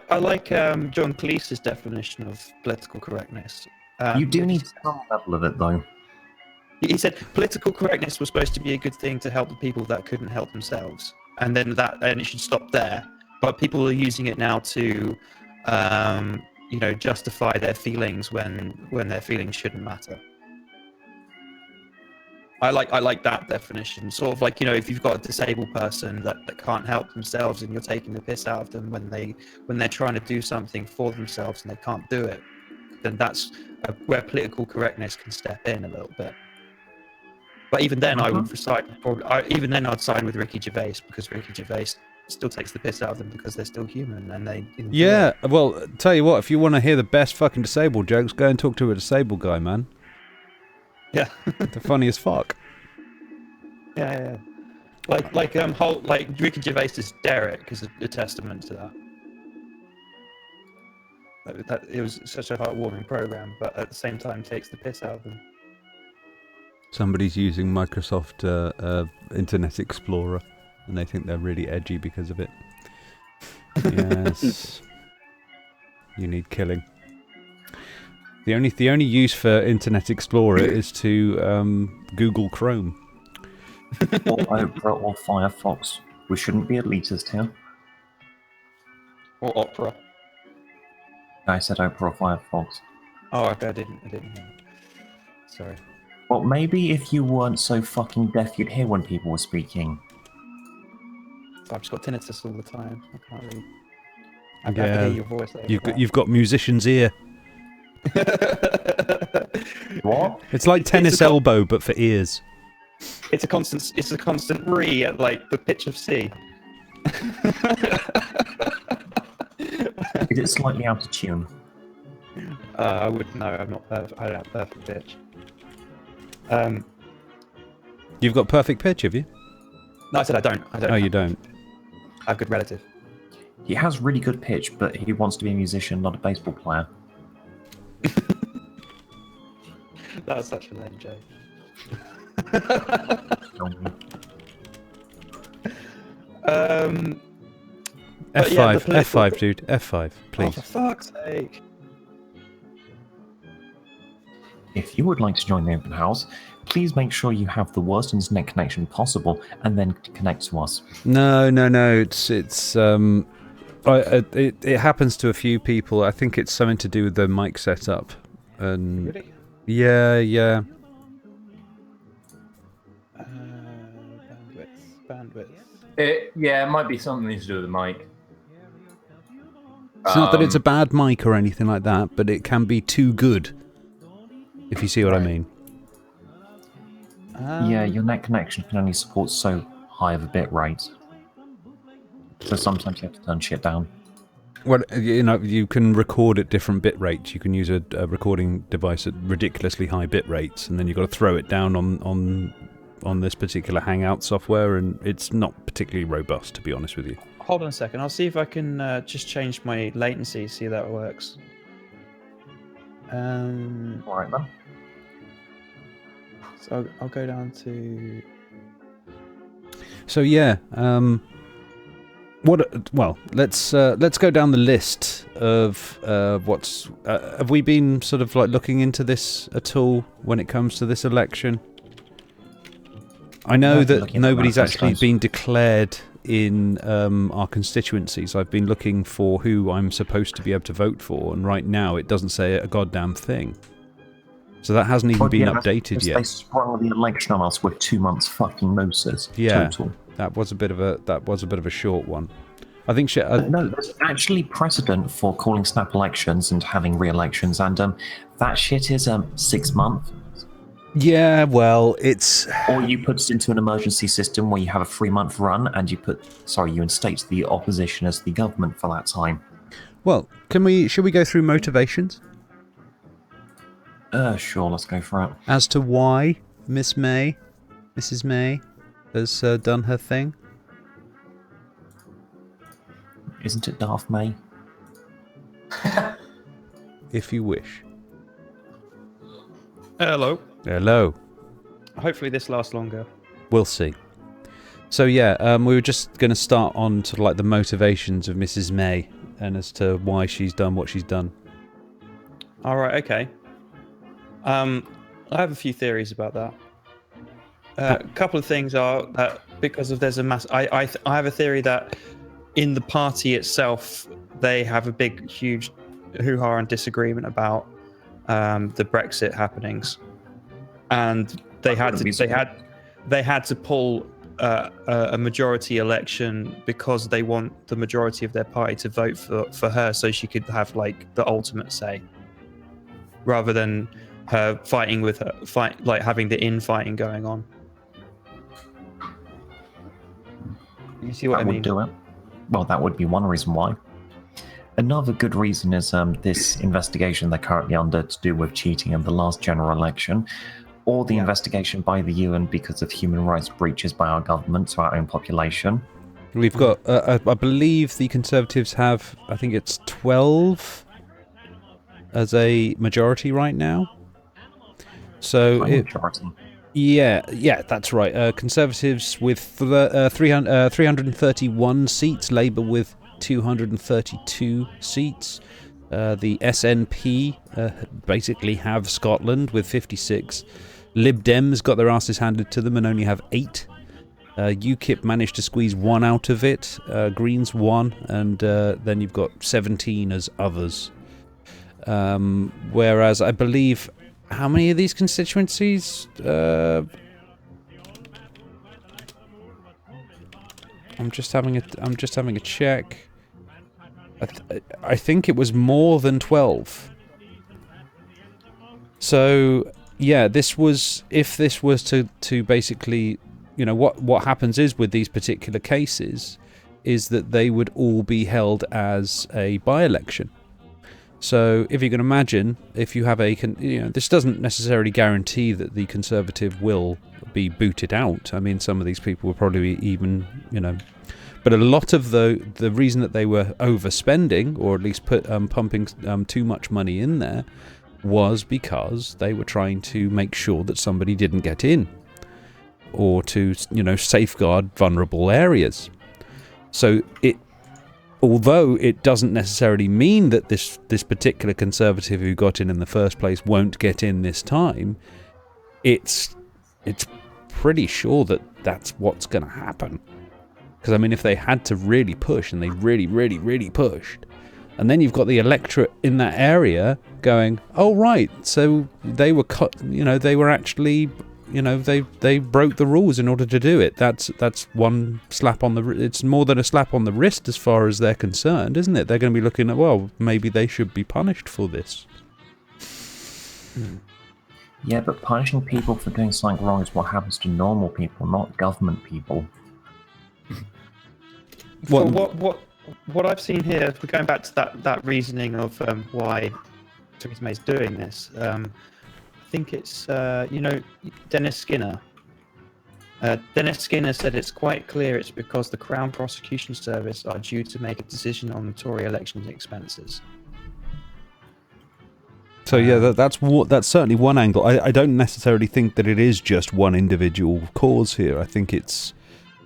I like John Cleese's definition of political correctness. You do need some level of it, though. He said political correctness was supposed to be a good thing to help the people that couldn't help themselves, and it should stop there. But people are using it now to, justify their feelings when their feelings shouldn't matter. I like that definition. Sort of like, if you've got a disabled person that can't help themselves, and you're taking the piss out of them when they're trying to do something for themselves and they can't do it, then that's where political correctness can step in a little bit. But even then, I would side. I'd side with Ricky Gervais, because Ricky Gervais still takes the piss out of them because they're still human and they. Yeah, well, tell you what, if you want to hear the best fucking disabled jokes, go and talk to a disabled guy, man. Yeah, they're funny as fuck. Yeah. Like Ricky Gervais's Derek is a testament to that. It was such a heartwarming program, but at the same time takes the piss out of them. Somebody's using Microsoft Internet Explorer, and they think they're really edgy because of it. Yes. You need killing. The only use for Internet Explorer is to Google Chrome. Or Opera or Firefox. We shouldn't be elitist here. Or Opera. I said Opera or Firefox. Oh, okay, I didn't hear. Sorry. Well, maybe if you weren't so fucking deaf, you'd hear when people were speaking. I've just got tinnitus all the time. I can't really. I can hear your voice. You've got musician's ear. What? It's like tennis elbow, but for ears. It's a constant re at like the pitch of C. Is it slightly out of tune? I wouldn't know. I'm not perfect. I don't have perfect pitch. You've got perfect pitch, have you? No, I said I don't. Oh, you don't. I have good relative. He has really good pitch, but he wants to be a musician, not a baseball player. That was such a lame joke. F5, F5, dude. F5, please. Oh, for fuck's sake. If you would like to join the open house, please make sure you have the worst internet connection possible and then connect to us. No. It happens to a few people. I think it's something to do with the mic setup. And Really? Yeah. Bandwidth. It might be something to do with the mic. It's not that it's a bad mic or anything like that, but it can be too good. If you see what I mean. Yeah, your net connection can only support so high of a bit rate. So sometimes you have to turn shit down. Well, you can record at different bit rates. You can use a recording device at ridiculously high bit rates, and then you've got to throw it down on this particular Hangout software, and it's not particularly robust, to be honest with you. Hold on a second. I'll see if I can just change my latency, see if that works. All right then. So I'll go down to... So yeah, let's go down the list of what's. Have we been sort of like looking into this at all when it comes to this election? I know that nobody's actually been declared in our constituencies. I've been looking for who I'm supposed to be able to vote for, and right now it doesn't say a goddamn thing. So that hasn't even been updated yet. They sprung the election on us with 2 months fucking notice. Yeah, total. that was a bit of a short one. I think no, there's actually precedent for calling snap elections and having re-elections, and that shit is 6 months. Yeah, well, it's... Or you put it into an emergency system where you have a 3-month run, and you instate the opposition as the government for that time. Well, should we go through motivations? Sure, let's go for it. As to why Mrs. May, has done her thing? Isn't it Darth May? If you wish. Hello. Hello. Hopefully this lasts longer. We'll see. So yeah, we were just going to start on sort of like the motivations of Mrs. May and as to why she's done what she's done. All right. Okay. I have a few theories about that. A couple of things are that because of there's a mass. I have a theory that in the party itself they have a big, huge hoo-ha and disagreement about the Brexit happenings, and they had to pull a majority election because they want the majority of their party to vote for her, so she could have like the ultimate say, rather than her fighting with her having the infighting going on. You see what I mean? Would do it. Well, that would be one reason why. Another good reason is this investigation they're currently under to do with cheating in the last general election, or the investigation by the UN because of human rights breaches by our government to our own population. We've got, I believe the Conservatives have, I think it's 12 as a majority right now. So yeah, that's right. Conservatives with 331 seats, Labour with 232 seats. The SNP basically have Scotland with 56. Lib Dems got their asses handed to them and only have 8. UKIP managed to squeeze 1 out of it. Greens 1, and then you've got 17 as others. Whereas I believe, how many of these constituencies? I'm just having a check. I think it was more than 12. So yeah, if this was to basically, what happens is with these particular cases is that they would all be held as a by-election. So if you can imagine, if you have this doesn't necessarily guarantee that the Conservative will be booted out. I mean, some of these people will probably even, but a lot of the reason that they were overspending, or at least pumping too much money in there, was because they were trying to make sure that somebody didn't get in, or to, safeguard vulnerable areas. So although it doesn't necessarily mean that this particular Conservative who got in the first place won't get in this time, it's pretty sure that that's what's going to happen. Because, I mean, if they had to really push, and they really, really, really pushed, and then you've got the electorate in that area going, oh, right, so they were they were actually... they broke the rules in order to do it. That's one slap on the... It's more than a slap on the wrist as far as they're concerned, isn't it? They're going to be looking at, well, maybe they should be punished for this. Yeah, but punishing people for doing something wrong is what happens to normal people, not government people. What what I've seen here, if we're going back to that reasoning of why Theresa May's doing this, I think it's Dennis Skinner. Dennis Skinner said it's quite clear it's because the Crown Prosecution Service are due to make a decision on the Tory election expenses. So yeah, that's certainly one angle. I don't necessarily think that it is just one individual cause here. I think it's,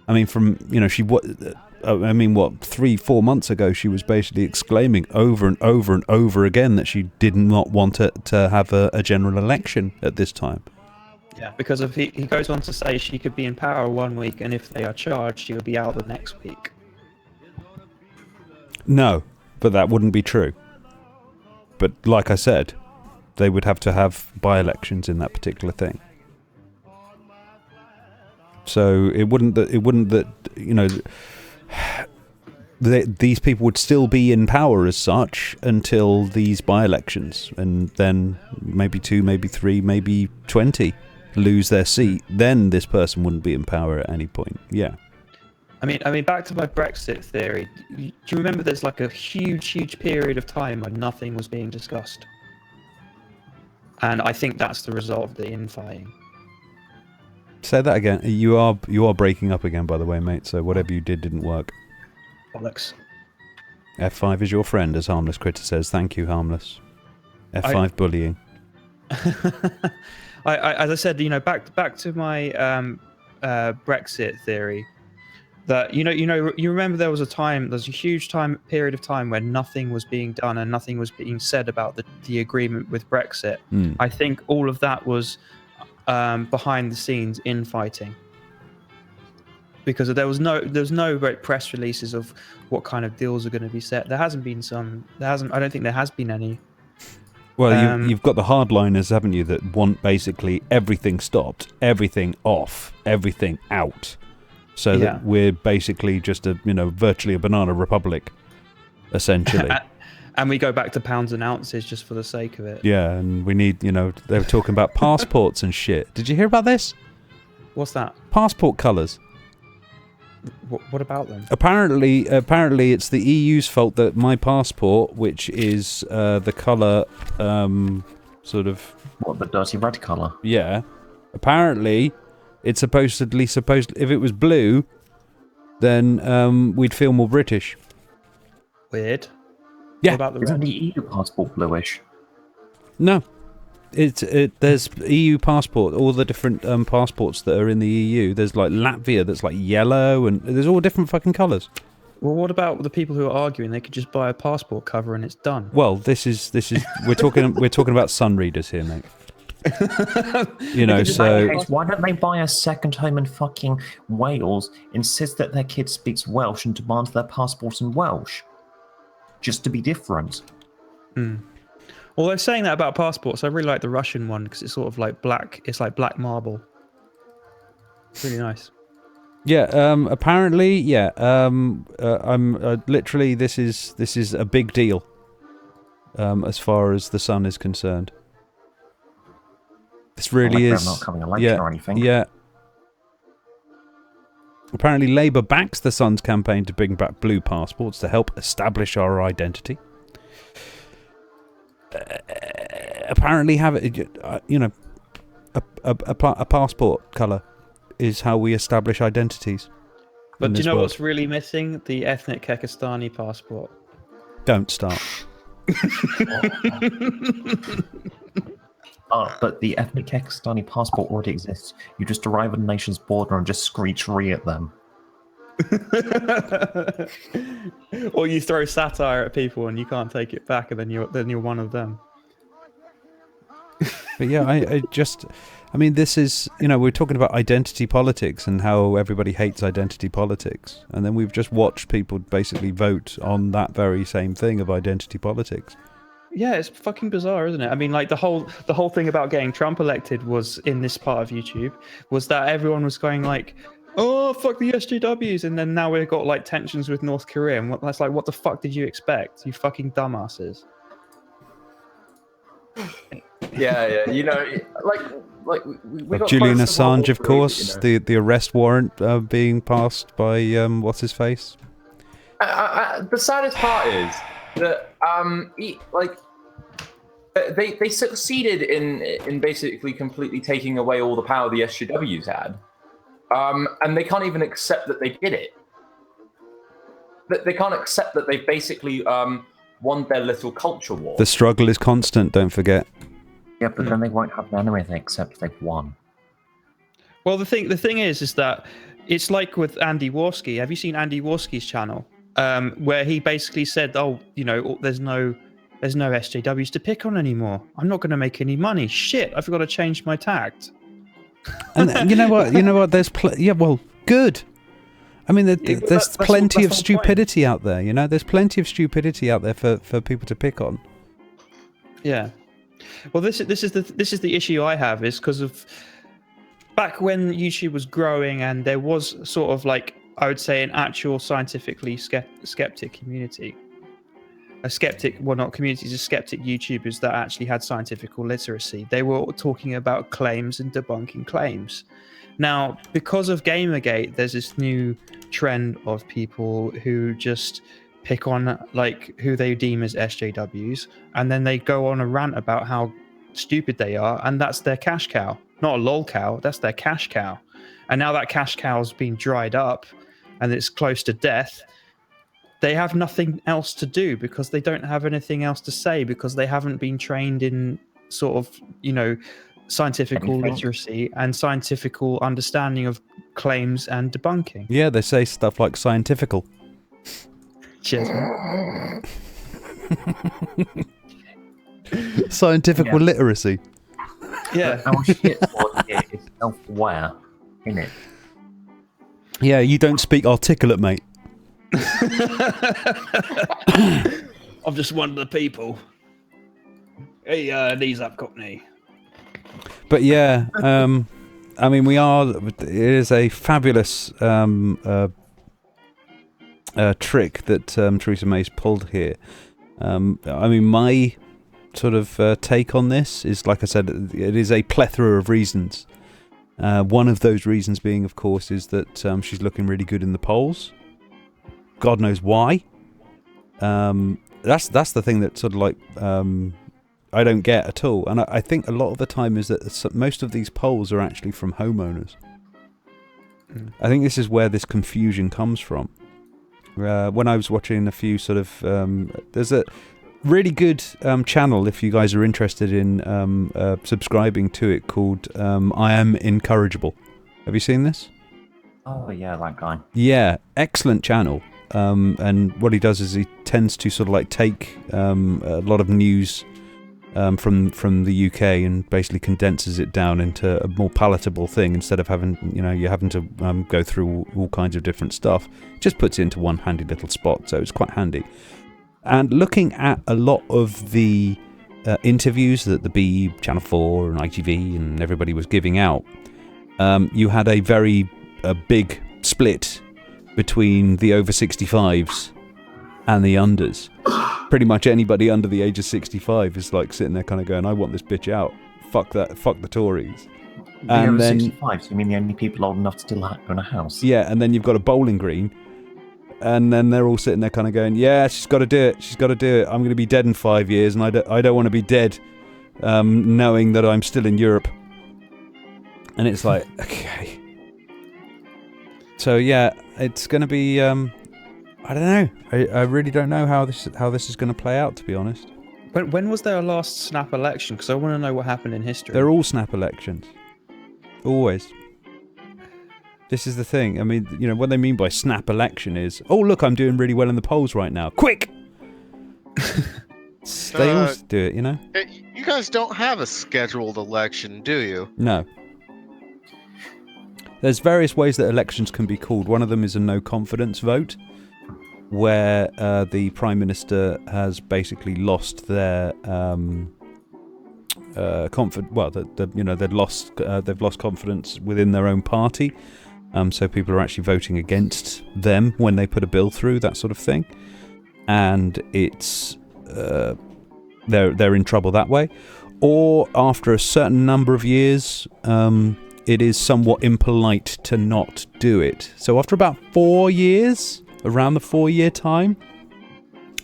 I mean, from she 3-4 months ago she was basically exclaiming over and over and over again that she did not want to have a general election at this time. Yeah, because if he goes on to say she could be in power 1 week, and if they are charged, she will be out the next week. No, but that wouldn't be true. But like I said, they would have to have by-elections in that particular thing. So it wouldn't that these people would still be in power as such until these by-elections, and then maybe 2, maybe 3, maybe 20 lose their seat. Then this person wouldn't be in power at any point. Yeah. I mean, back to my Brexit theory. Do you remember there's like a huge period of time when nothing was being discussed? And I think that's the result of the infighting. Say that again. You are breaking up again, by the way, mate. So whatever you did didn't work. Bollocks. F5 is your friend, as Harmless Critter says. Thank you, Harmless. F5 bullying. As I said, back to my Brexit theory. That you remember there's a huge period of time when nothing was being done and nothing was being said about the agreement with Brexit. I think all of that was behind the scenes infighting, because there was no great press releases of what kind of deals are going to be set. I don't think there has been any. Well, you've got the hardliners, haven't you, that want basically everything stopped, everything off, everything out. So that we're basically just virtually a banana republic, essentially. And we go back to pounds and ounces just for the sake of it. Yeah, and we need, they were talking about passports and shit. Did you hear about this? What's that? Passport colours. What about them? Apparently, it's the EU's fault that my passport, which is the colour, sort of... What, the dirty red colour? Yeah. Apparently... It's supposedly if it was blue, then we'd feel more British. Weird. Yeah. What about the Isn't red? the EU passport bluish? No. There's EU passport, all the different passports that are in the EU. There's like Latvia that's like yellow, and there's all different fucking colours. Well, what about the people who are arguing? They could just buy a passport cover and it's done. Well, this is we're talking about sun readers here, mate. So why don't they buy a second home in fucking Wales, insist that their kid speaks Welsh, and demand their passport in Welsh, just to be different? Well, they're saying that about passports. I really like the Russian one because it's sort of like black. It's like black marble. It's really nice. Yeah. Apparently, yeah. I'm literally. This is a big deal. As far as the Sun is concerned. This really is. Not coming election or anything. Yeah. Apparently, Labour backs the Sun's campaign to bring back blue passports to help establish our identity. Apparently, have it. A passport colour is how we establish identities. But do you know what's really missing? The ethnic Kekistani passport. Don't start. But the ethnic Kekistani passport already exists. You just arrive at a nation's border and just screech "re" at them. Or you throw satire at people and you can't take it back, and then you're one of them. But yeah, I mean, this is, we're talking about identity politics and how everybody hates identity politics, and then we've just watched people basically vote on that very same thing of identity politics. Yeah, it's fucking bizarre, isn't it? I mean, like the whole thing about getting Trump elected was in this part of YouTube was that everyone was going like, "Oh, fuck the SJWs," and then now we've got like tensions with North Korea, and that's like, what the fuck did you expect, you fucking dumbasses? Yeah, we got Julian close to World Assange, of War course, III, the arrest warrant being passed by what's his face, the saddest part is that they succeeded in basically completely taking away all the power the SJWs had, and they can't even accept that they did it. They can't accept that they've basically won their little culture war. The struggle is constant, don't forget. Yeah, but then they won't have anything except they've won. Well, the thing is that it's like with Andy Warski. Have you seen Andy Warski's channel? Where he basically said, "Oh, there's no SJWs to pick on anymore. I'm not going to make any money. Shit, I've got to change my tact." And you know what? There's good. I mean, there's plenty of stupidity out there. There's plenty of stupidity out there for people to pick on. Yeah. Well, this is the issue I have, is because of back when YouTube was growing and there was sort of like, I would say, an actual scientifically skeptic community. A skeptic YouTubers that actually had scientific literacy. They were talking about claims and debunking claims. Now, because of Gamergate, there's this new trend of people who just pick on like who they deem as SJWs, and then they go on a rant about how stupid they are, and that's their cash cow. Not a lol cow, that's their cash cow. And now that cash cow's been dried up and it's close to death, they have nothing else to do because they don't have anything else to say, because they haven't been trained in sort of, scientific literacy and scientific understanding of claims and debunking. Yeah, they say stuff like scientifical. Cheers, man. Scientifical literacy. Yeah. Our shit board here is self-aware, isn't it? Yeah, you don't speak articulate, mate. I'm just one of the people. Hey, knees up, Cockney. But yeah, I mean, it is a fabulous trick that Theresa May's pulled here. I mean, my sort of take on this is, like I said, it is a plethora of reasons. One of those reasons being, of course, is that she's looking really good in the polls. God knows why. That's the thing that sort of like I don't get at all. And I think a lot of the time is that most of these polls are actually from homeowners. I think this is where this confusion comes from. When I was watching a few sort of... there's a really good channel, if you guys are interested in subscribing to it, called I Am Incorrigible. Have you seen this? Oh, yeah, that guy. Yeah, excellent channel. And what he does is he tends to sort of like take a lot of news from the UK and basically condenses it down into a more palatable thing, instead of having you having to go through all kinds of different stuff. Just puts it into one handy little spot, so it's quite handy. And looking at a lot of the interviews that the BE, Channel 4 and ITV and everybody was giving out, you had a very big split between the over 65s and the unders. Pretty much anybody under the age of 65 is like sitting there kind of going, I want this bitch out. Fuck that. Fuck the Tories. The over 65s, you mean the only people old enough to still own a house? Yeah, and then you've got a bowling green, and then they're all sitting there kind of going, yeah, she's got to do it. She's got to do it. I'm going to be dead in 5 years, and I don't want to be dead knowing that I'm still in Europe. And it's like, okay. So yeah, it's going to be... I don't know. I really don't know how this is going to play out, to be honest. When was their last snap election? Because I want to know what happened in history. They're all snap elections. Always. This is the thing. I mean, what they mean by snap election is, oh, look, I'm doing really well in the polls right now. Quick! They always do it, You guys don't have a scheduled election, do you? No. There's various ways that elections can be called. One of them is a no confidence vote, where the Prime Minister has basically lost their they've lost confidence within their own party, so people are actually voting against them when they put a bill through, that sort of thing, and it's they're in trouble that way. Or after a certain number of years, it is somewhat impolite to not do it. So after about 4 years, around the 4-year time.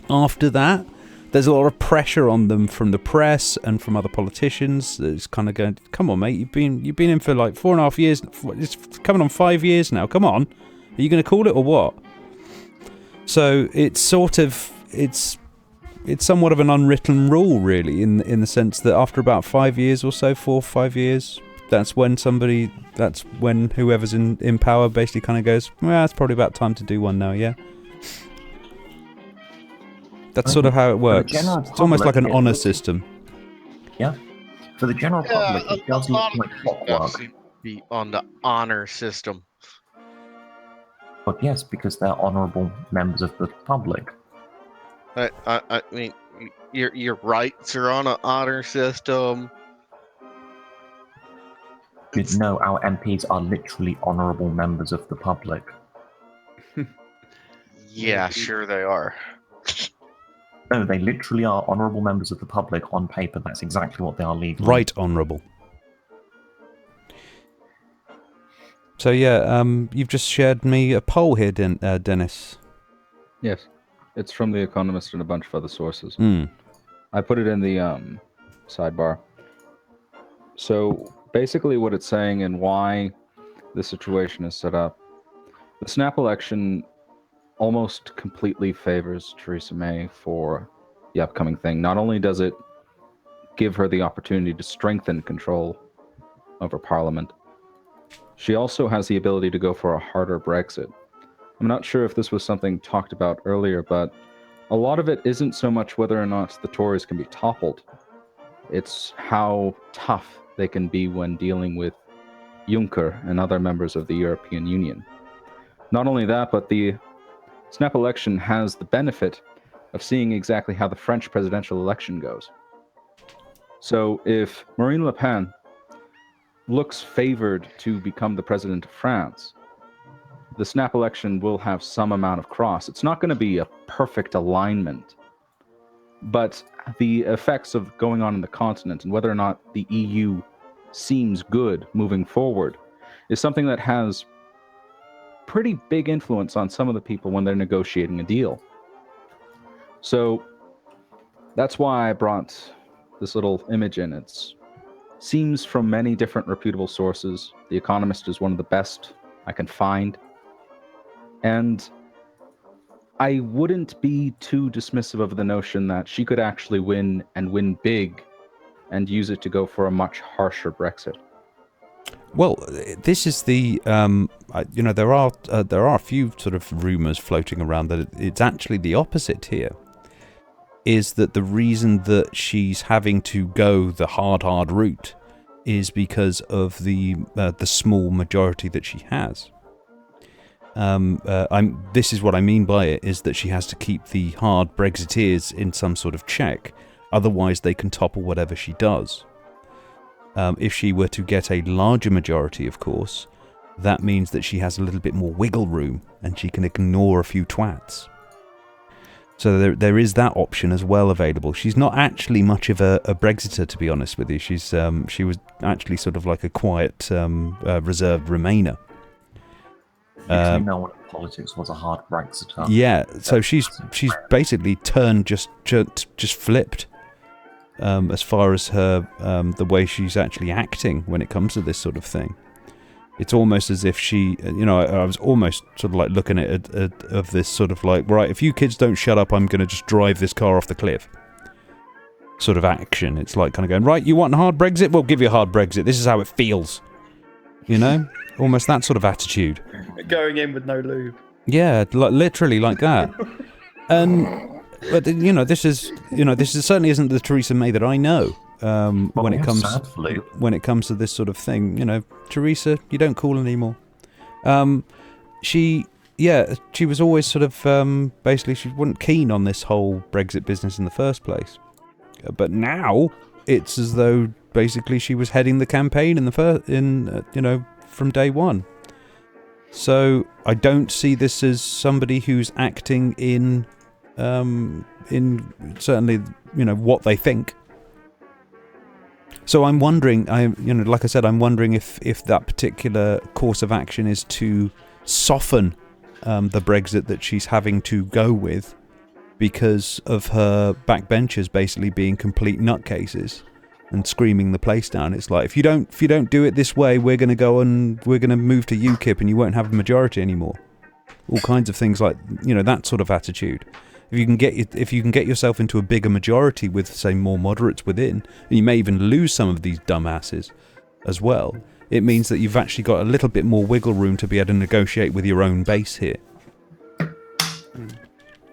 After that, there's a lot of pressure on them from the press and from other politicians. It's kind of going, come on, mate, you've been in for like 4.5 years. It's coming on 5 years now. Come on, are you going to call it or what? So it's sort of it's somewhat of an unwritten rule, really, in the sense that after about 5 years or so, 4 or 5 years, that's when whoever's in power basically kind of goes, well, it's probably about time to do one now, yeah. That's sort of how it works. It's almost like an honour system. Yeah. For the general public, it does look like clockwork. Be on the honor system. But yes, because they're honourable members of the public. I mean, your rights are on an honor system. No, our MPs are literally honourable members of the public. Yeah, sure they are. No, they literally are honourable members of the public on paper. That's exactly what they are legally. Right, honourable. So yeah, you've just shared me a poll here, Dennis. Yes. It's from The Economist and a bunch of other sources. Mm. I put it in the sidebar. So basically what it's saying and why the situation is set up. The snap election almost completely favors Theresa May for the upcoming thing. Not only does it give her the opportunity to strengthen control over Parliament, she also has the ability to go for a harder Brexit. I'm not sure if this was something talked about earlier, but a lot of it isn't so much whether or not the Tories can be toppled. It's how tough they can be when dealing with Juncker and other members of the European Union. Not only that, but the snap election has the benefit of seeing exactly how the French presidential election goes. So if Marine Le Pen looks favored to become the president of France, the snap election will have some amount of cross. It's not going to be a perfect alignment, but the effects of going on in the continent and whether or not the EU seems good moving forward is something that has pretty big influence on some of the people when they're negotiating a deal. So that's why I brought this little image in. It seems from many different reputable sources. The Economist is one of the best I can find. And I wouldn't be too dismissive of the notion that she could actually win and win big and use it to go for a much harsher Brexit. Well, this is the there are a few sort of rumours floating around that it's actually the opposite here. Is that the reason that she's having to go the hard route is because of the small majority that she has. This is what I mean by it, is that she has to keep the hard Brexiteers in some sort of check, otherwise they can topple whatever she does. If she were to get a larger majority, of course, that means that she has a little bit more wiggle room and she can ignore a few twats. So there is that option as well available. She's not actually much of a Brexiter, to be honest with you. She was actually sort of like a quiet, reserved Remainer. No one in politics was a hard Brexiter. Yeah, so she's basically turned just flipped as far as her the way she's actually acting when it comes to this sort of thing. It's almost as if she, I was almost sort of like looking at of this sort of like, right, if you kids don't shut up, I'm going to just drive this car off the cliff sort of action. It's like kind of going, right, you want a hard Brexit? We'll give you a hard Brexit. This is how it feels. Almost that sort of attitude. Going in with no lube. Yeah, literally like that. But this is certainly isn't the Theresa May that I know. When it comes to this sort of thing, Theresa, you don't call anymore. She was always sort of basically she wasn't keen on this whole Brexit business in the first place. But now it's as though basically she was heading the campaign from day one. So I don't see this as somebody who's acting in certainly what they think. So I'm wondering, like I said, I'm wondering if that particular course of action is to soften the Brexit that she's having to go with because of her backbenchers basically being complete nutcases and screaming the place down. It's like, if you don't do it this way, we're going to go and we're going to move to UKIP and you won't have a majority anymore. All kinds of things like, that sort of attitude. If you can get yourself into a bigger majority with, say, more moderates within, and you may even lose some of these dumbasses as well, it means that you've actually got a little bit more wiggle room to be able to negotiate with your own base here.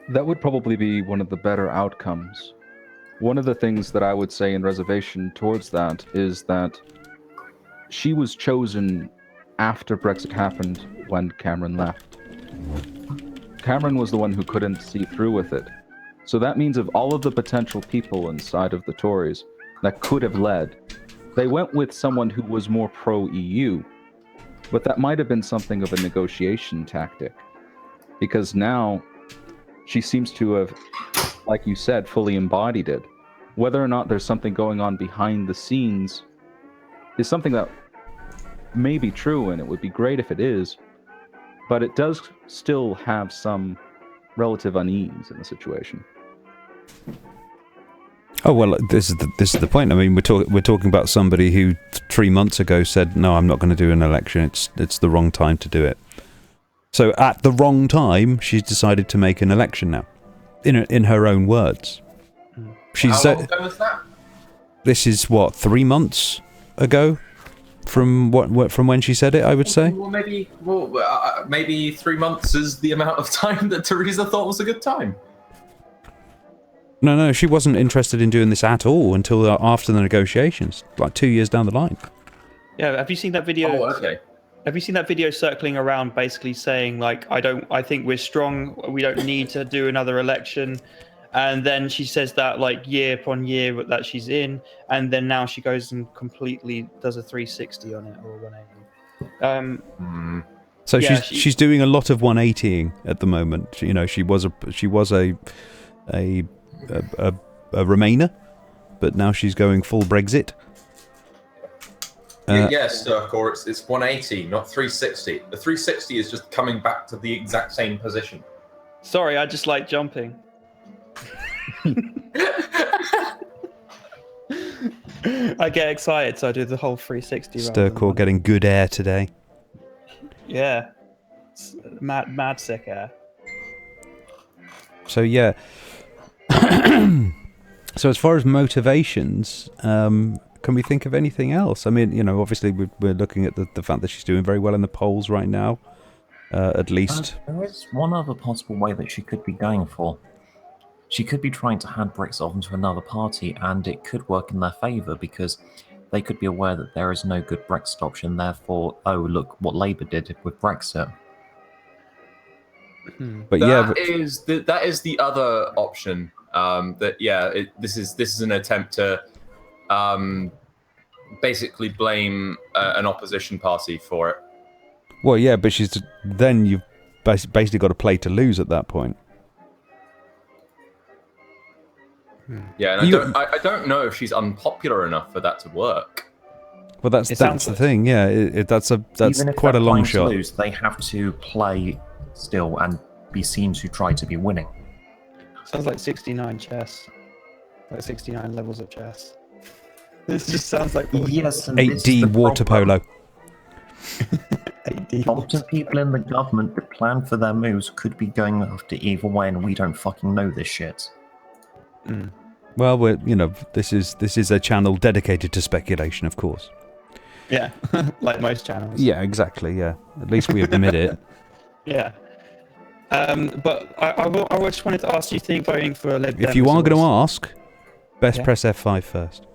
That would probably be one of the better outcomes. One of the things that I would say in reservation towards that is that she was chosen after Brexit happened when Cameron left. Cameron was the one who couldn't see through with it. So that means of all of the potential people inside of the Tories that could have led, they went with someone who was more pro-EU. But that might have been something of a negotiation tactic. Because now she seems to have, like you said, fully embodied it. Whether or not there's something going on behind the scenes is something that may be true, and it would be great if it is. But it does still have some relative unease in the situation. Oh well, this is the point. I mean, we're talking about somebody who 3 months ago said, "No, I'm not going to do an election. It's the wrong time to do it." So at the wrong time, she's decided to make an election now, in her own words. She's How long ago was that? This is 3 months ago. From when she said it, I would say. Well, maybe 3 months is the amount of time that Theresa thought was a good time. No, she wasn't interested in doing this at all until after the negotiations, like 2 years down the line. Yeah, have you seen that video? Oh, okay. Have you seen that video circling around, basically saying like, I think we're strong. We don't need to do another election. And then she says that like year upon year that she's in, and then now she goes and completely does a 360 on it, or 180. So yeah, she's doing a lot of 180ing at the moment. She was a Remainer, but now she's going full Brexit. Yes, Sturkor, it's 180, not 360. The 360 is just coming back to the exact same position. Sorry, I just like jumping. I get excited, so I do the whole 360. Sturkor getting good air today. Yeah, it's mad sick air. So yeah. So as far as motivations, can we think of anything else? I mean, obviously we're looking at the fact that she's doing very well in the polls right now, at least. There is one other possible way that she could be going for. She could be trying to hand Brexit off into another party, and it could work in their favour because they could be aware that there is no good Brexit option. Therefore, oh, look what Labour did with Brexit. But that is the other option. This is an attempt to basically blame an opposition party for it. Well, yeah, but you've basically got to play to lose at that point. Yeah, and I don't know if she's unpopular enough for that to work. Well, that's the thing. Yeah, that's quite a long shot. Lose, they have to play still and be seen to try to be winning. Sounds like 69 chess, like 69 levels of chess. This just sounds like yes, 8D water polo. 8D. Often people in the government that plan for their moves could be going after either way, and we don't fucking know this shit. Well, this is a channel dedicated to speculation, of course. Yeah, like most channels. Yeah, exactly. Yeah, at least we admit it. Yeah. But I just wanted to ask, you think voting for a Lib Dem? If you are going to ask, best press F5 first.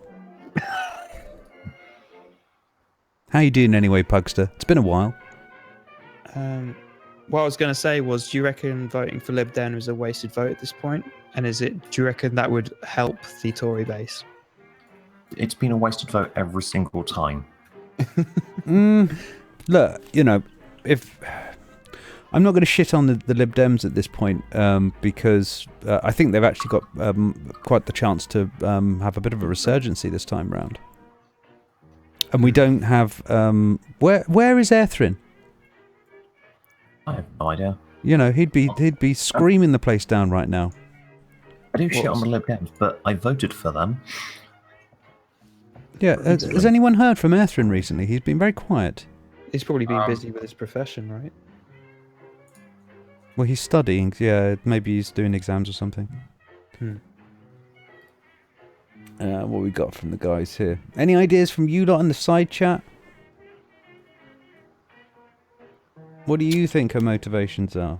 How you doing anyway, Pugster? It's been a while. What I was going to say was, do you reckon voting for Lib Dem is a wasted vote at this point? And do you reckon that would help the Tory base? It's been a wasted vote every single time. Look, if I'm not going to shit on the Lib Dems at this point, because I think they've actually got quite the chance to have a bit of a resurgency this time round. And we don't have where is Airthrin? I have no idea. You know, he'd be screaming the place down right now. I do shit on the Lib Dems, but I voted for them. Yeah, has anyone heard from Earthrin recently? He's been very quiet. He's probably been busy with his profession, right? Well, he's studying. Yeah, maybe he's doing exams or something. What we got from the guys here? Any ideas from you lot in the side chat? What do you think her motivations are?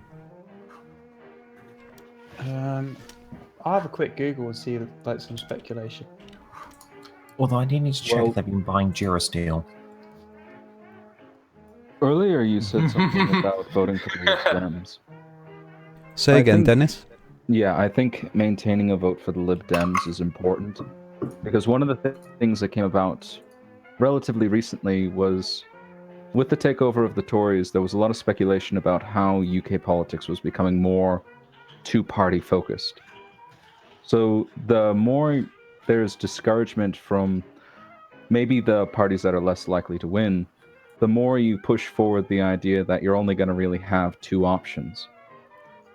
I'll have a quick Google and see like some speculation. Although I do need to check if they've been buying Durasteel. Earlier you said something about voting for the Lib Dems. Say again, Dennis. Yeah, I think maintaining a vote for the Lib Dems is important. Because one of the things that came about relatively recently was, with the takeover of the Tories, there was a lot of speculation about how UK politics was becoming more two-party focused. So the more there's discouragement from maybe the parties that are less likely to win, the more you push forward the idea that you're only going to really have two options.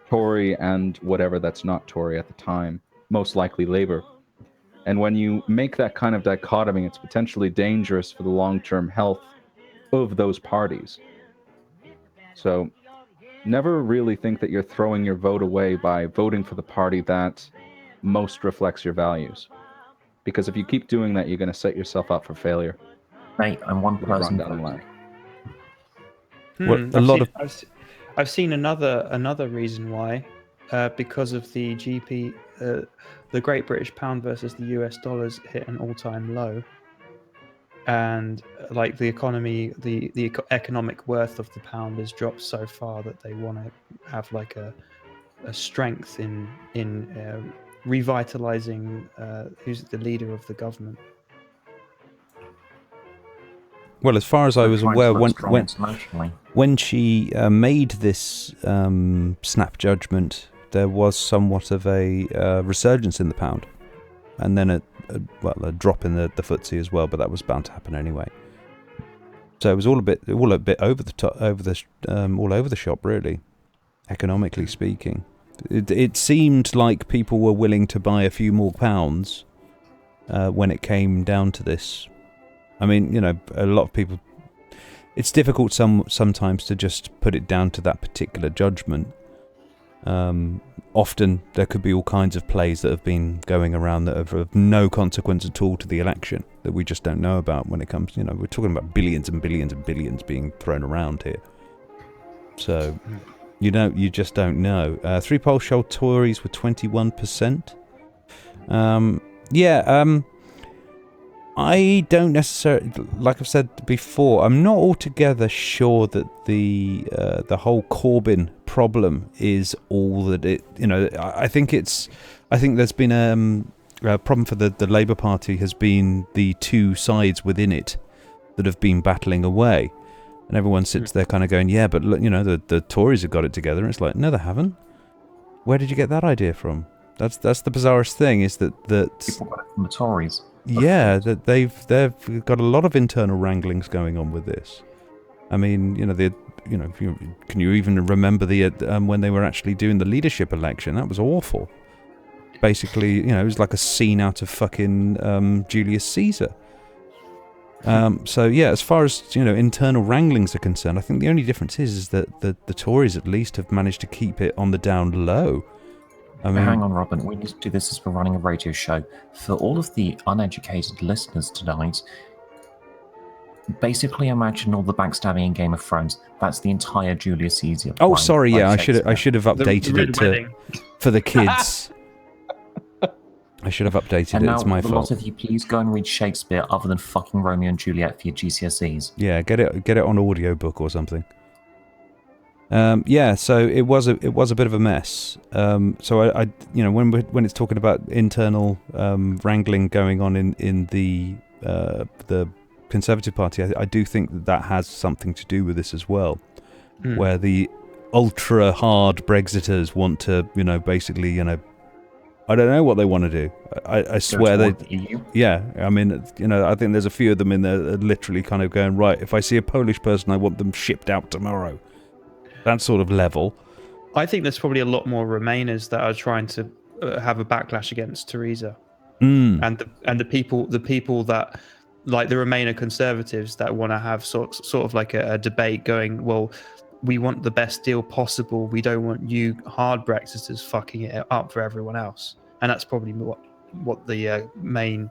Tory and whatever that's not Tory at the time, most likely Labour. And when you make that kind of dichotomy, it's potentially dangerous for the long-term health of those parties. So never really think that you're throwing your vote away by voting for the party that most reflects your values. Because if you keep doing that, you're going to set yourself up for failure. Mate, I'm one person down the line. I've seen another reason why, because of the GP, the Great British Pound versus the US dollars hit an all-time low, and like the economy, the economic worth of the pound has dropped so far that they want to have like a strength in revitalizing who's the leader of the government. Well, as far as I was aware, when she made this snap judgment, there was somewhat of a resurgence in the pound, and then a drop in the FTSE as well. But that was bound to happen anyway. So it was all a bit over the top, all over the shop, really, economically speaking. It seemed like people were willing to buy a few more pounds when it came down to this. I mean, you know, a lot of people. It's difficult sometimes to just put it down to that particular judgment. Often there could be all kinds of plays that have been going around that are of no consequence at all to the election that we just don't know about when it comes. You know, we're talking about billions and billions and billions being thrown around here. So you just don't know. 3 polls showed Tories were 21%. I don't necessarily, like I've said before, I'm not altogether sure that the whole Corbyn problem is all that it. You know, I think there's been a problem for the Labour Party has been the two sides within it that have been battling away, and everyone sits there kind of going, yeah, but look, you know, the Tories have got it together, and it's like, no, they haven't. Where did you get that idea from? That's the bizarrest thing is that people got it from the Tories. Yeah, that they've got a lot of internal wranglings going on with this. I mean, you know, can you even remember the when they were actually doing the leadership election? That was awful. Basically, you know, it was like a scene out of fucking Julius Caesar. So yeah, as far as, you know, internal wranglings are concerned, I think the only difference is that the Tories at least have managed to keep it on the down low. I mean, hang on, Robin. We need to do this as we're running a radio show. For all of the uneducated listeners tonight, basically imagine all the backstabbing in Game of Thrones. That's the entire Julius Caesar. Oh, sorry. Yeah, I should have updated it for the kids. I should have updated it. It's my fault. A lot of you, please go and read Shakespeare other than fucking Romeo and Juliet for your GCSEs. Yeah, get it on audiobook or something. So it was a bit of a mess. So I you know, when it's talking about internal wrangling going on in the Conservative Party, I do think that has something to do with this as well, where the ultra hard Brexiters want to, you know, basically, you know, I don't know what they want to do. I swear they. Yeah, I mean, you know, I think there's a few of them in there that are literally kind of going, right, if I see a Polish person, I want them shipped out tomorrow. That sort of level. I think there's probably a lot more Remainers that are trying to have a backlash against Theresa, Mm. and the people that, like the Remainer conservatives, that want to have sort of like a debate going, well, we want the best deal possible. We don't want you hard Brexiters fucking it up for everyone else, and that's probably what the main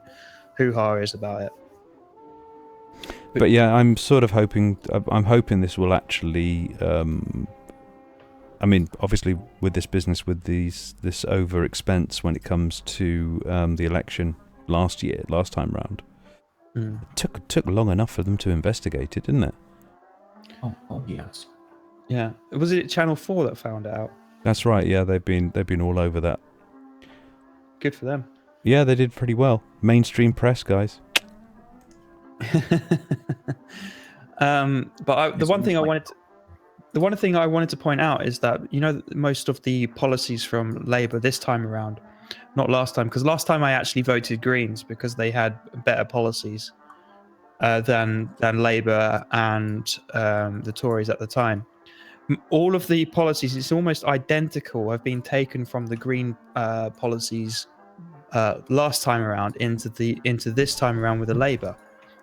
hoo-ha is about it. But yeah, I'm sort of hoping. I'm hoping this will actually. I mean, obviously, with this business, with this over expense when it comes to the election last time round, it took long enough for them to investigate it, didn't it? Oh yes. Yeah, was it Channel 4 that found it out? That's right. Yeah, they've been all over that. Good for them. Yeah, they did pretty well. Mainstream press, guys. The one thing I wanted to point out is that, you know, most of the policies from Labour this time around, not last time, because last time I actually voted Greens because they had better policies than Labour and the Tories at the time. All of the policies, it's almost identical, have been taken from the Green policies last time around into this time around with the Labour,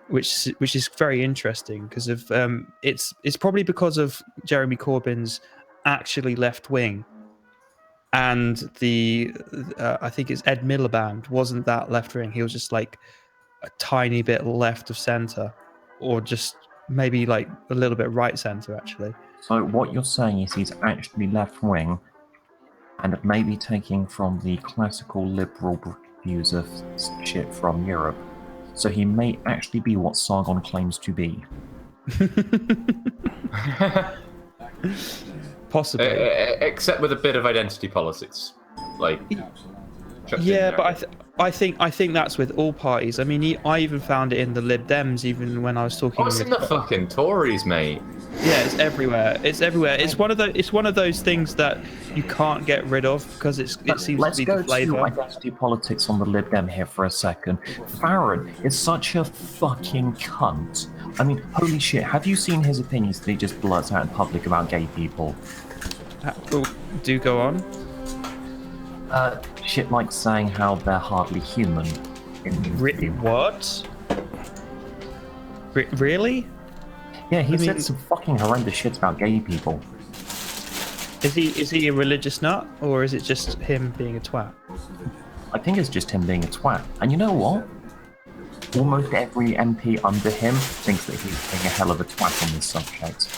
which is very interesting because of it's probably because of Jeremy Corbyn's actually left wing, and the I think it's Ed Miliband wasn't that left wing. He was just like a tiny bit left of centre, or just maybe like a little bit right centre actually. So what you're saying is he's actually left wing, and maybe taking from the classical liberal views of shit from Europe. So he may actually be what Sargon claims to be. Possibly. Except with a bit of identity politics, like. Yeah, but I think that's with all parties. I mean, I even found it in the Lib Dems, even when I was talking. It's in the fucking Tories, mate. Yeah, it's everywhere. It's everywhere. It's one of those things that you can't get rid of because it seems to be the flavour. Let's go to identity politics on the Lib Dem here for a second. Farron is such a fucking cunt. I mean, holy shit! Have you seen his opinions that he just blurts out in public about gay people? Do go on. Shit like saying how they're hardly human. What? Really? Yeah, he said some fucking horrendous shit about gay people. Is he a religious nut, or is it just him being a twat? I think it's just him being a twat. And you know what? Almost every MP under him thinks that he's being a hell of a twat on this subject.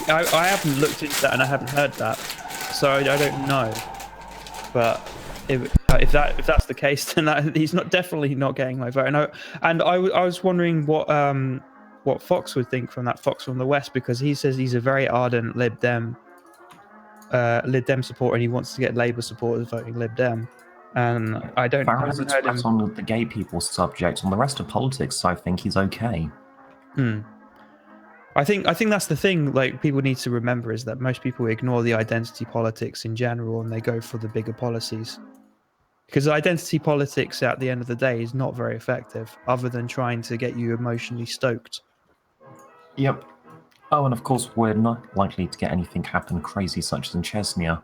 I haven't looked into that and I haven't heard that, so I don't know. But if that's the case, then he's definitely not getting my vote. And I was wondering what Fox would think from that, Fox from the West, because he says he's a very ardent Lib Dem supporter and he wants to get Labour supporters voting Lib Dem. And I Farron's haven't heard him on the gay people subject. On the rest of politics, I think he's okay. I think that's the thing. Like, people need to remember is that most people ignore the identity politics in general and they go for the bigger policies. Because identity politics, at the end of the day, is not very effective, other than trying to get you emotionally stoked. Yep. Oh, and of course, we're not likely to get anything happen crazy such as in Chechnya.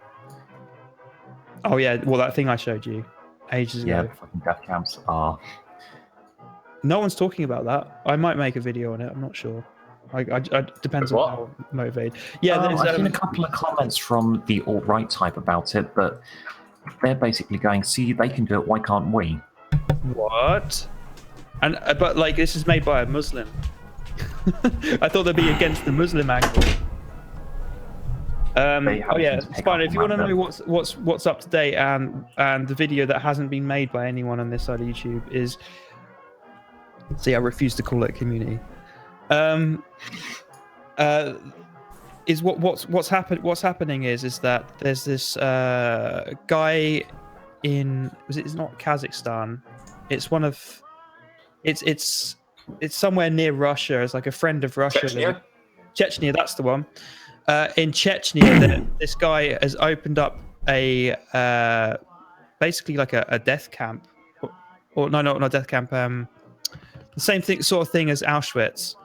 Oh yeah, well, that thing I showed you ages ago. Yeah, fucking death camps are. No one's talking about that. I might make a video on it. I'm not sure. I depends on how motivated. Yeah, I've seen a couple of comments from the alt-right type about it, but they're basically going, "See, they can do it. Why can't we?" What? And but like, this is made by a Muslim. I thought they'd be against the Muslim angle. Oh yeah, it's fine. If you want to know what's up to date and the video that hasn't been made by anyone on this side of YouTube is, see, I refuse to call it community. Is what's happening is that there's this guy in, it's not Kazakhstan, it's one of it's somewhere near Russia. It's like a friend of Russia. Chechnya, that's the one. In Chechnya, this guy has opened up a basically like a death camp, or no, not death camp. The same thing, sort of thing as Auschwitz,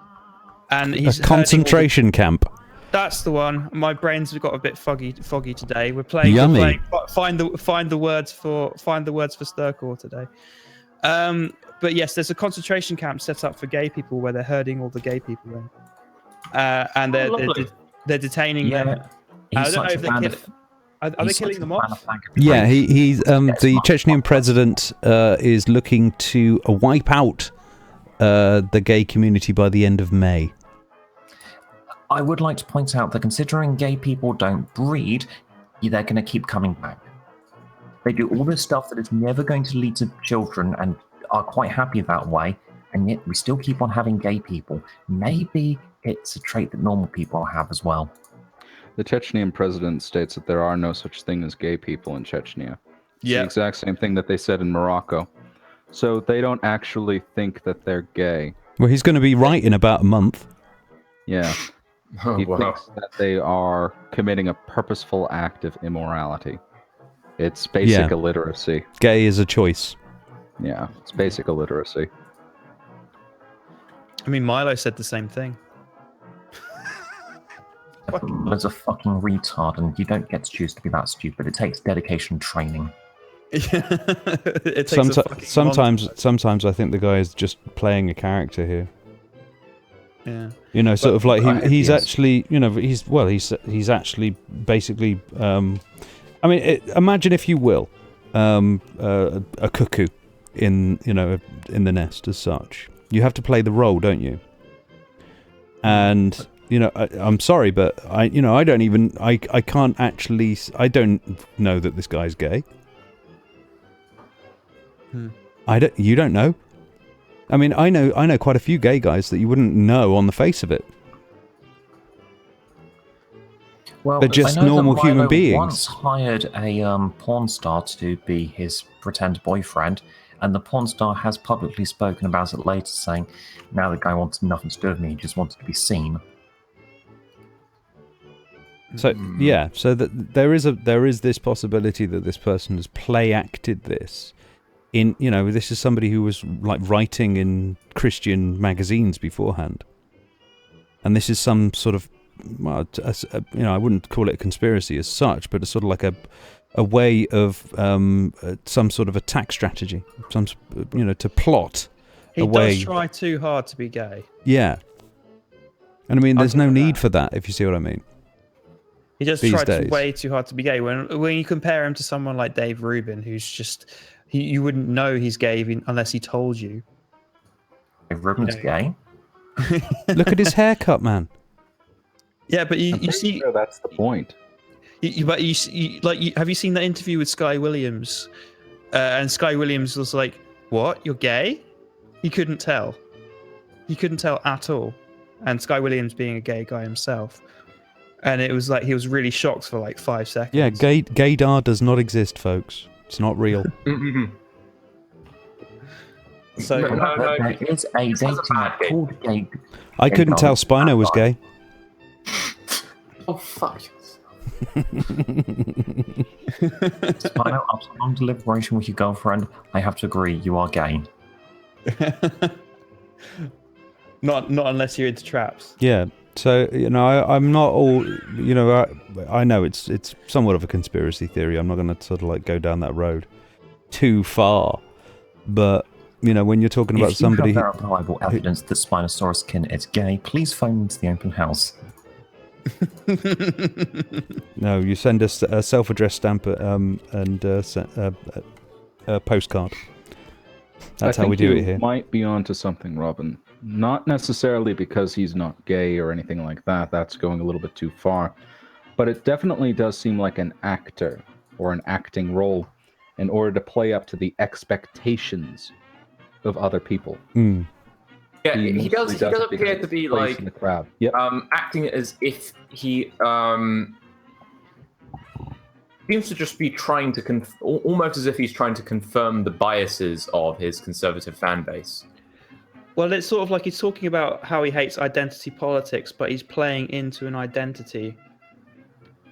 and he's a concentration camp. That's the one. My brains have got a bit foggy today. We're playing. Yummy. We're playing find the words for Stircore today. But yes, there's a concentration camp set up for gay people where they're herding all the gay people in, and they're detaining them. I don't know if are they killing them off? Yeah, he's the Chechnyan president is looking to wipe out the gay community by the end of May. I would like to point out that considering gay people don't breed, they're going to keep coming back. They do all this stuff that is never going to lead to children and are quite happy that way, and yet we still keep on having gay people. Maybe it's a trait that normal people have as well. The Chechnyan president states that there are no such thing as gay people in Chechnya. It's the exact same thing that they said in Morocco. So they don't actually think that they're gay. Well, he's going to be right in about a month. Yeah. He thinks that they are committing a purposeful act of immorality. It's basic illiteracy. Gay is a choice. Yeah, it's basic illiteracy. I mean, Milo said the same thing. There's a fucking retard, and you don't get to choose to be that stupid. It takes dedication and training. It takes sometimes I think the guy is just playing a character here. Yeah. You know, sort of like he's actually, you know, he's actually basically. I mean, imagine if you will, a cuckoo in the nest as such. You have to play the role, don't you? And you know, I'm sorry, but I can't actually. I don't know that this guy's gay. You don't know. I mean, I know quite a few gay guys that you wouldn't know on the face of it. Well, they're just I know normal that Milo human beings. Once hired a porn star to be his pretend boyfriend, and the porn star has publicly spoken about it later, saying, "Now the guy wanted nothing to do with me; he just wanted to be seen." So yeah, so that there is this possibility that this person has play acted this. This is somebody who was like writing in Christian magazines beforehand, and this is some sort of, I wouldn't call it a conspiracy as such, but it's sort of like a way of some sort of attack strategy, to plot. He does try too hard to be gay. Yeah, and I mean, there's no need for that, if you see what I mean. He just tried way too hard to be gay. When you compare him to someone like Dave Rubin, who's just. You wouldn't know he's gay unless he told you. Dave Rubin's gay? Look at his haircut, man. Yeah, but you see... Sure that's the point. Have you seen that interview with Sky Williams? And Sky Williams was like, "What? You're gay?" He couldn't tell. He couldn't tell at all. And Sky Williams being a gay guy himself. And it was like he was really shocked for like 5 seconds. Yeah, gaydar does not exist, folks. It's not real. So there is a dating app called Gay. I couldn't tell Spino was gay. Oh fuck! Spino, after long deliberation with your girlfriend, I have to agree, you are gay. Not unless you're into traps. Yeah. So I'm not all. I know it's somewhat of a conspiracy theory. I'm not going to sort of like go down that road too far, but when you're talking about somebody, if you have verifiable evidence that Spinosaurus kin is gay, please phone into the open house. No, you send us a self-addressed stamp and a postcard. That's how we do it here. Might be onto something, Robin. Not necessarily because he's not gay or anything like that. That's going a little bit too far. But it definitely does seem like an actor or an acting role in order to play up to the expectations of other people. Mm. Yeah, he does appear to be like in the crowd. Yep. Acting as if he seems to just be trying to almost as if he's trying to confirm the biases of his conservative fan base. Well, it's sort of like he's talking about how he hates identity politics, but he's playing into an identity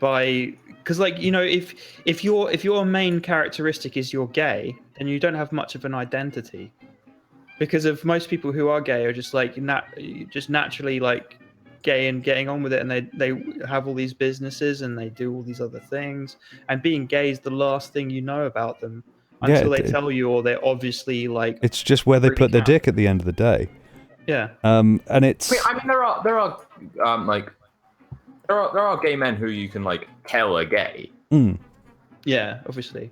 because if your main characteristic is you're gay, then you don't have much of an identity. Because of most people who are gay are just like just naturally like gay and getting on with it, and they have all these businesses and they do all these other things, and being gay is the last thing you know about them until they tell you, or they're obviously like. It's just where they put their dick at the end of the day. Yeah. And it's. I mean, there are gay men who you can like tell are gay. Mm. Yeah, obviously.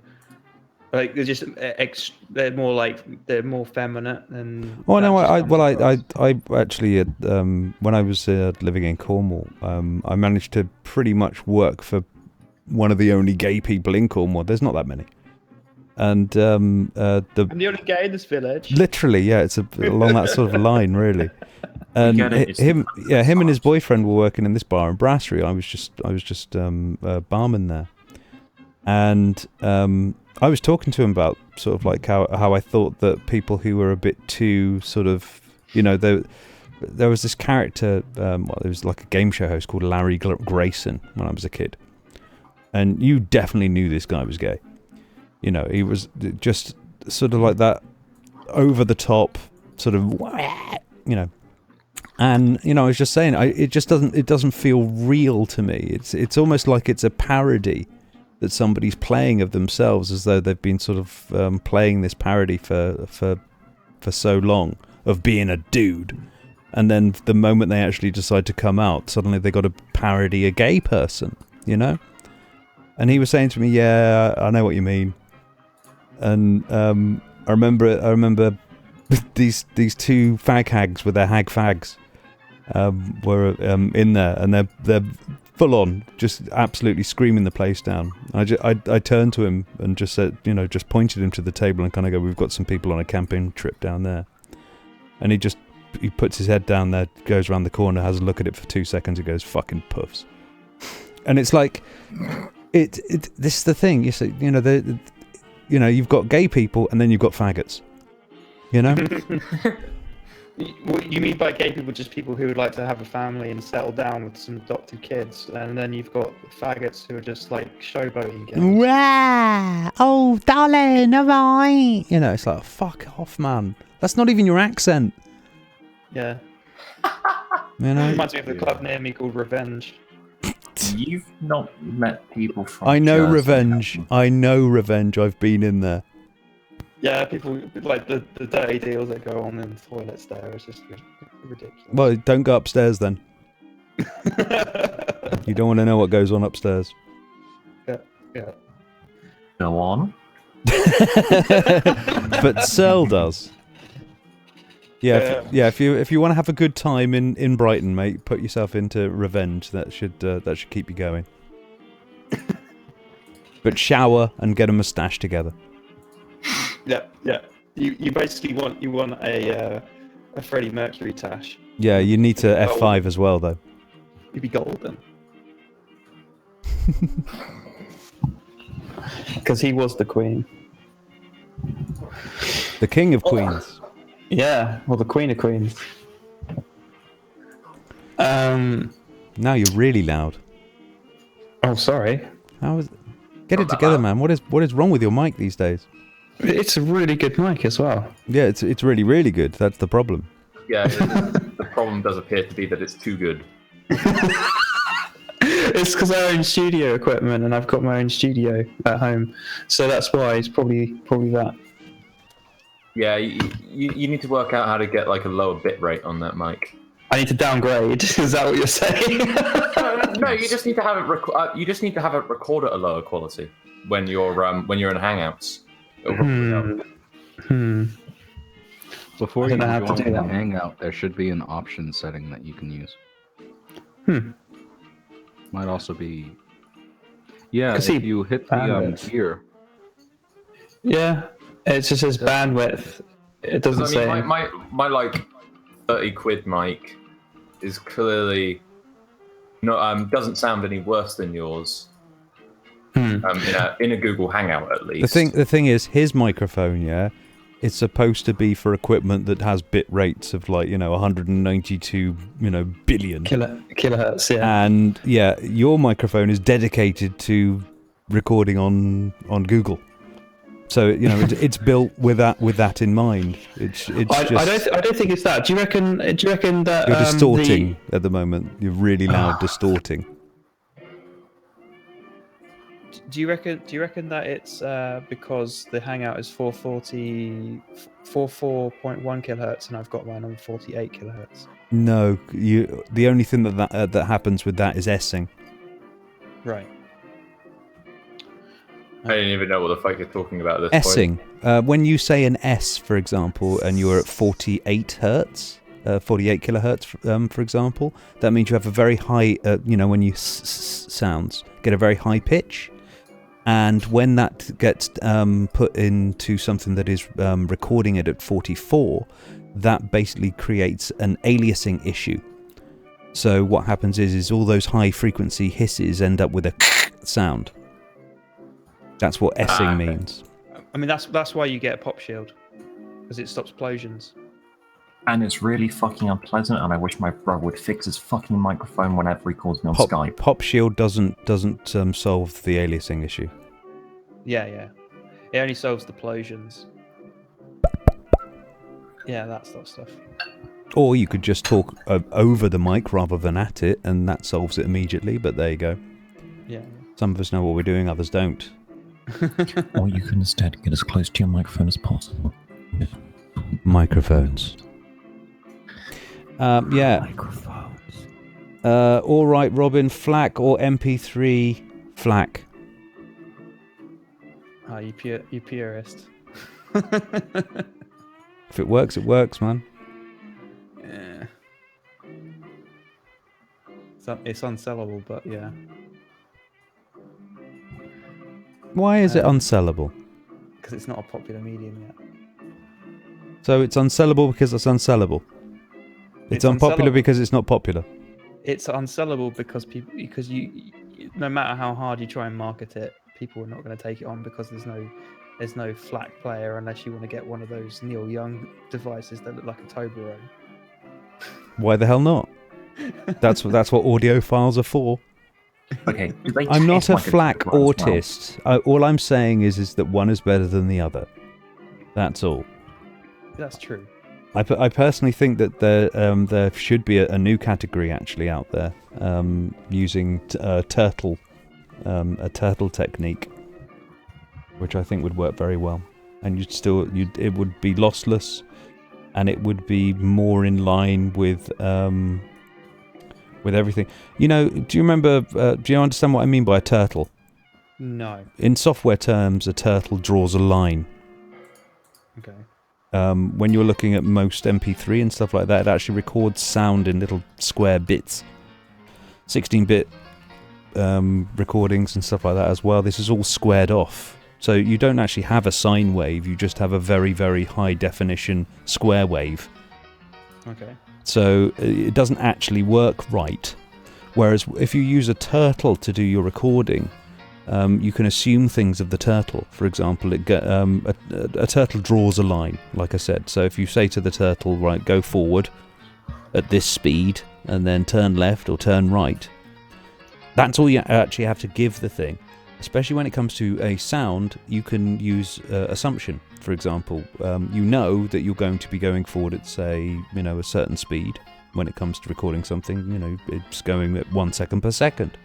Like they're just they're more feminine than. Oh no! I actually when I was living in Cornwall, I managed to pretty much work for one of the only gay people in Cornwall. There's not that many, and I'm the only gay in this village. Literally, yeah, it's along that sort of line, really. And him and his boyfriend were working in this bar and brasserie. I was just barman there, and I was talking to him about sort of like how I thought that people who were a bit too sort of, there was this character, there was like a game show host called Larry Grayson when I was a kid, and you definitely knew this guy was gay. He was just sort of like that over the top sort of, and I was just saying, it doesn't feel real to me. It's almost like it's a parody that somebody's playing of themselves, as though they've been sort of playing this parody for so long of being a dude, and then the moment they actually decide to come out, suddenly they got to parody a gay person, And he was saying to me, "Yeah, I know what you mean." And I remember these two fag hags with their hag fags were in there, and they're full on, just absolutely screaming the place down. I turned to him and just said, just pointed him to the table and kind of go, "We've got some people on a camping trip down there." And he puts his head down there, goes around the corner, has a look at it for 2 seconds, and goes, "Fucking puffs." And it's like, this is the thing. You say, you've got gay people and then you've got faggots. What you mean by gay people? Just people who would like to have a family and settle down with some adopted kids, and then you've got faggots who are just like showboating gays. Rah! Oh, darling, alright. It's like, fuck off, man. That's not even your accent. Yeah. Reminds me of the club near me called Revenge. You've not met people from. I know Jersey, Revenge. I know Revenge. I've been in there. Yeah, people like the dirty deals that go on in the toilets there. It's just ridiculous. Well, don't go upstairs then. You don't want to know what goes on upstairs. Yeah. Go on. But Searle does. Yeah. If you want to have a good time in Brighton, mate, put yourself into Revenge. That should keep you going. But shower and get a moustache together. Yeah. You basically want a Freddie Mercury tash. Yeah, you need to F5 as well, though. You'd be golden. Because he was the queen. The king of queens. Yeah, well, the queen of queens. Now you're really loud. Oh, sorry. Get it together, man. What is wrong with your mic these days? It's a really good mic as well. Yeah, it's really, really good. That's the problem. Yeah, the problem does appear to be that it's too good. It's because I own studio equipment and I've got my own studio at home, so that's why it's probably that. Yeah, you need to work out how to get like a lower bit rate on that mic. I need to downgrade. Is that what you're saying? No, you just need to have it. You just need to have it record at a lower quality when you're in Hangouts. Before you join the Hangout, there should be an option setting that you can use. Might also be. Yeah, if you hit the gear. Yeah, it just says bandwidth. It doesn't say. My like 30 quid mic is clearly doesn't sound any worse than yours. In a Google Hangout, at least. The thing is, his microphone, it's supposed to be for equipment that has bit rates of 192, billion kilohertz. Yeah. And your microphone is dedicated to recording on Google. So it's built with that in mind. It's I don't think it's that. Do you reckon that you're distorting at the moment? You're really loud, distorting. Do you reckon that it's because the Hangout is 44.1 kilohertz and I've got mine on 48 kilohertz? No, the only thing that happens with that is S-ing. Right. I don't even know what the fuck you're talking about at this S-ing. When you say an S, for example, and you're at 48 hertz, 48 kilohertz, for example, that means you have a very high, when you sounds, get a very high pitch. And when that gets put into something that is recording it at 44, that basically creates an aliasing issue. So what happens is all those high frequency hisses end up with a sound. That's what S-ing means. I mean, that's why you get a pop shield, because it stops explosions. And it's really fucking unpleasant, and I wish my brother would fix his fucking microphone whenever he calls me on Skype. Pop shield doesn't solve the aliasing issue. Yeah. It only solves the explosions. Yeah, that sort of stuff. Or you could just talk over the mic rather than at it, and that solves it immediately, but there you go. Yeah. Some of us know what we're doing, others don't. Or you can instead get as close to your microphone as possible. Microphones. Yeah. Microphones. All right, Robin, FLAC or MP3? FLAC. Oh, you purist. If it works, man. Yeah. It's unsellable, but yeah. Why is it unsellable? Because it's not a popular medium yet. So it's unsellable because it's unsellable. It's unpopular because it's not popular. It's unsellable because you no matter how hard you try and market it, people are not going to take it on because there's no FLAC player unless you want to get one of those Neil Young devices that look like a Toblerone. Why the hell not? That's what audiophiles are for. Okay. I'm not a FLAC autist. All I'm saying is that one is better than the other. That's all. That's true. I personally think that there should be a new category actually out there using a turtle technique, which I think would work very well, and it would be lossless, and it would be more in line with everything. Do you remember? Do you understand what I mean by a turtle? No. In software terms, a turtle draws a line. Okay. When you're looking at most MP3 and stuff like that, it actually records sound in little square bits. 16-bit recordings and stuff like that as well. This is all squared off. So you don't actually have a sine wave, you just have a very, very high definition square wave. Okay. So it doesn't actually work right. Whereas if you use a turtle to do your recording, you can assume things of the turtle. For example, a turtle draws a line, like I said. So if you say to the turtle, right, go forward at this speed, and then turn left or turn right, that's all you actually have to give the thing. Especially when it comes to a sound, you can use assumption. For example, you know that you're going to be going forward at, say, a certain speed. When it comes to recording something, it's going at 1 second per second.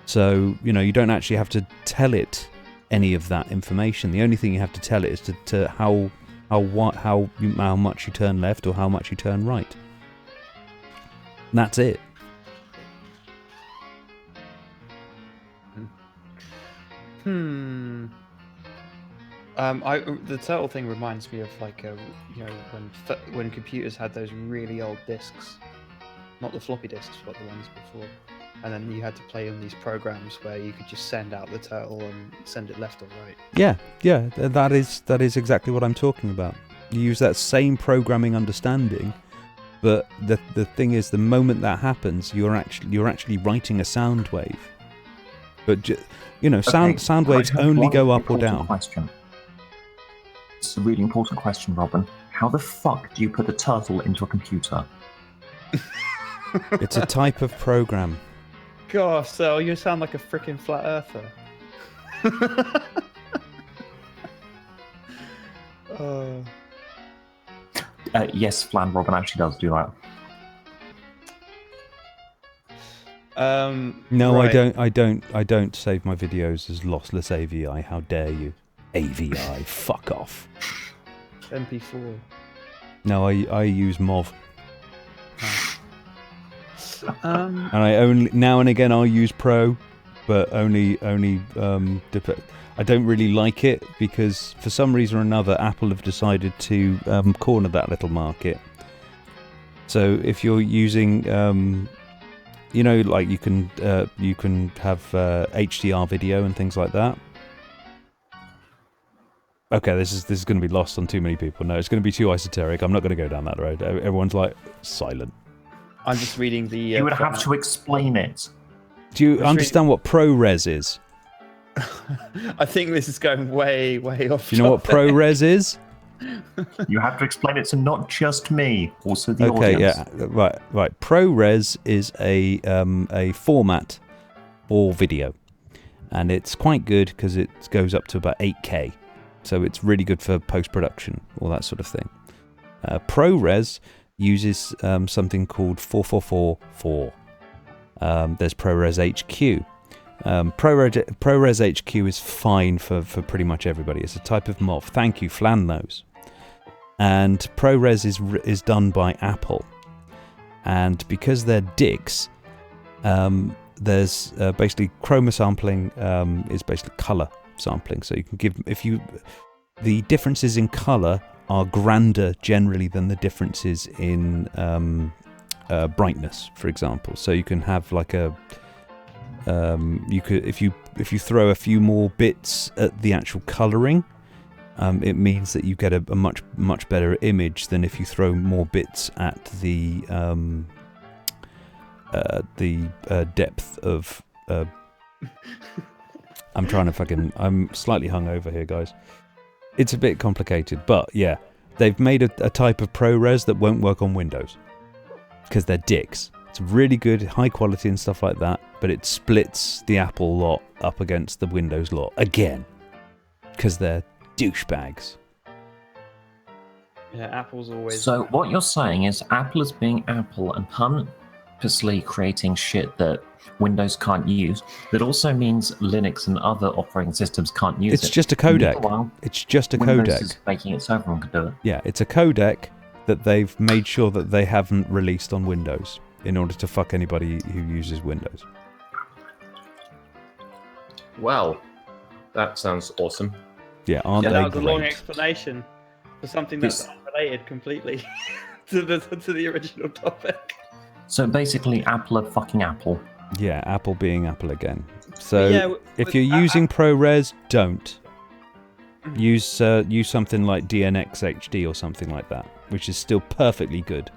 So, you don't actually have to tell it any of that information. The only thing you have to tell it is to how much you turn left or how much you turn right. And that's it. The turtle thing reminds me of when computers had those really old discs, not the floppy disks, but the ones before. And then you had to play on these programs where you could just send out the turtle and send it left or right. Yeah, that is exactly what I'm talking about. You use that same programming understanding, but the thing is, the moment that happens, you're actually writing a sound wave. But sound waves only go up or down. Question. It's a really important question, Robin. How the fuck do you put a turtle into a computer? It's a type of program. Gosh, so you sound like a freaking flat earther. Yes, Flan Robin actually does do that. No, right. I don't save my videos as lossless AVI. How dare you? AVI, fuck off. MP4. No, I use MOV. Um, And I only now and again I'll use Pro, but only I don't really like it because for some reason or another Apple have decided to corner that little market. So if you're using like you can have HDR video and things like that. Okay, this is going to be lost on too many people. No, it's going to be too esoteric. I'm not going to go down that road. Everyone's like silent. I'm just reading the. You would have to explain it. Do you understand what ProRes is? I think this is going way off. Do you know what ProRes is? You have to explain it to not just me, also the Okay, audience. yeah, right. ProRes is a format for video, and it's quite good because it goes up to about 8K, so it's really good for post-production, all that sort of thing. ProRes uses something called 4444. There's ProRes HQ. ProRes HQ is fine for pretty much everybody. It's a type of MOV. Thank you, Flan knows. And ProRes is done by Apple. And because they're dicks, there's basically chroma sampling is basically color sampling. So you can give the differences in color are grander generally than the differences in brightness, for example. So you can have like a you could if you throw a few more bits at the actual coloring, it means that you get a much better image than if you throw more bits at the depth of. I'm slightly hungover here, guys. It's a bit complicated, but yeah, they've made a type of ProRes that won't work on Windows because they're dicks. It's really good, high quality and stuff like that, but it splits the Apple lot up against the Windows lot again because they're douchebags. Yeah, Apple's always. So what you're saying is Apple is being Apple and purposely creating shit that Windows can't use. That also means Linux and other operating systems can't use it. It's just a codec. Meanwhile, It's just a Windows codec. is making it so everyone can do it. Yeah, it's a codec that they've made sure that they haven't released on Windows in order to fuck anybody who uses Windows. Well, that sounds awesome. Yeah, aren't Yeah, they that was a long great? explanation for something that's unrelated completely to the original topic. So basically, Apple are fucking Apple. Yeah, Apple being Apple again. So Yeah, if with you're using ProRes, don't. Use something like DNX HD or something like that, which is still perfectly good.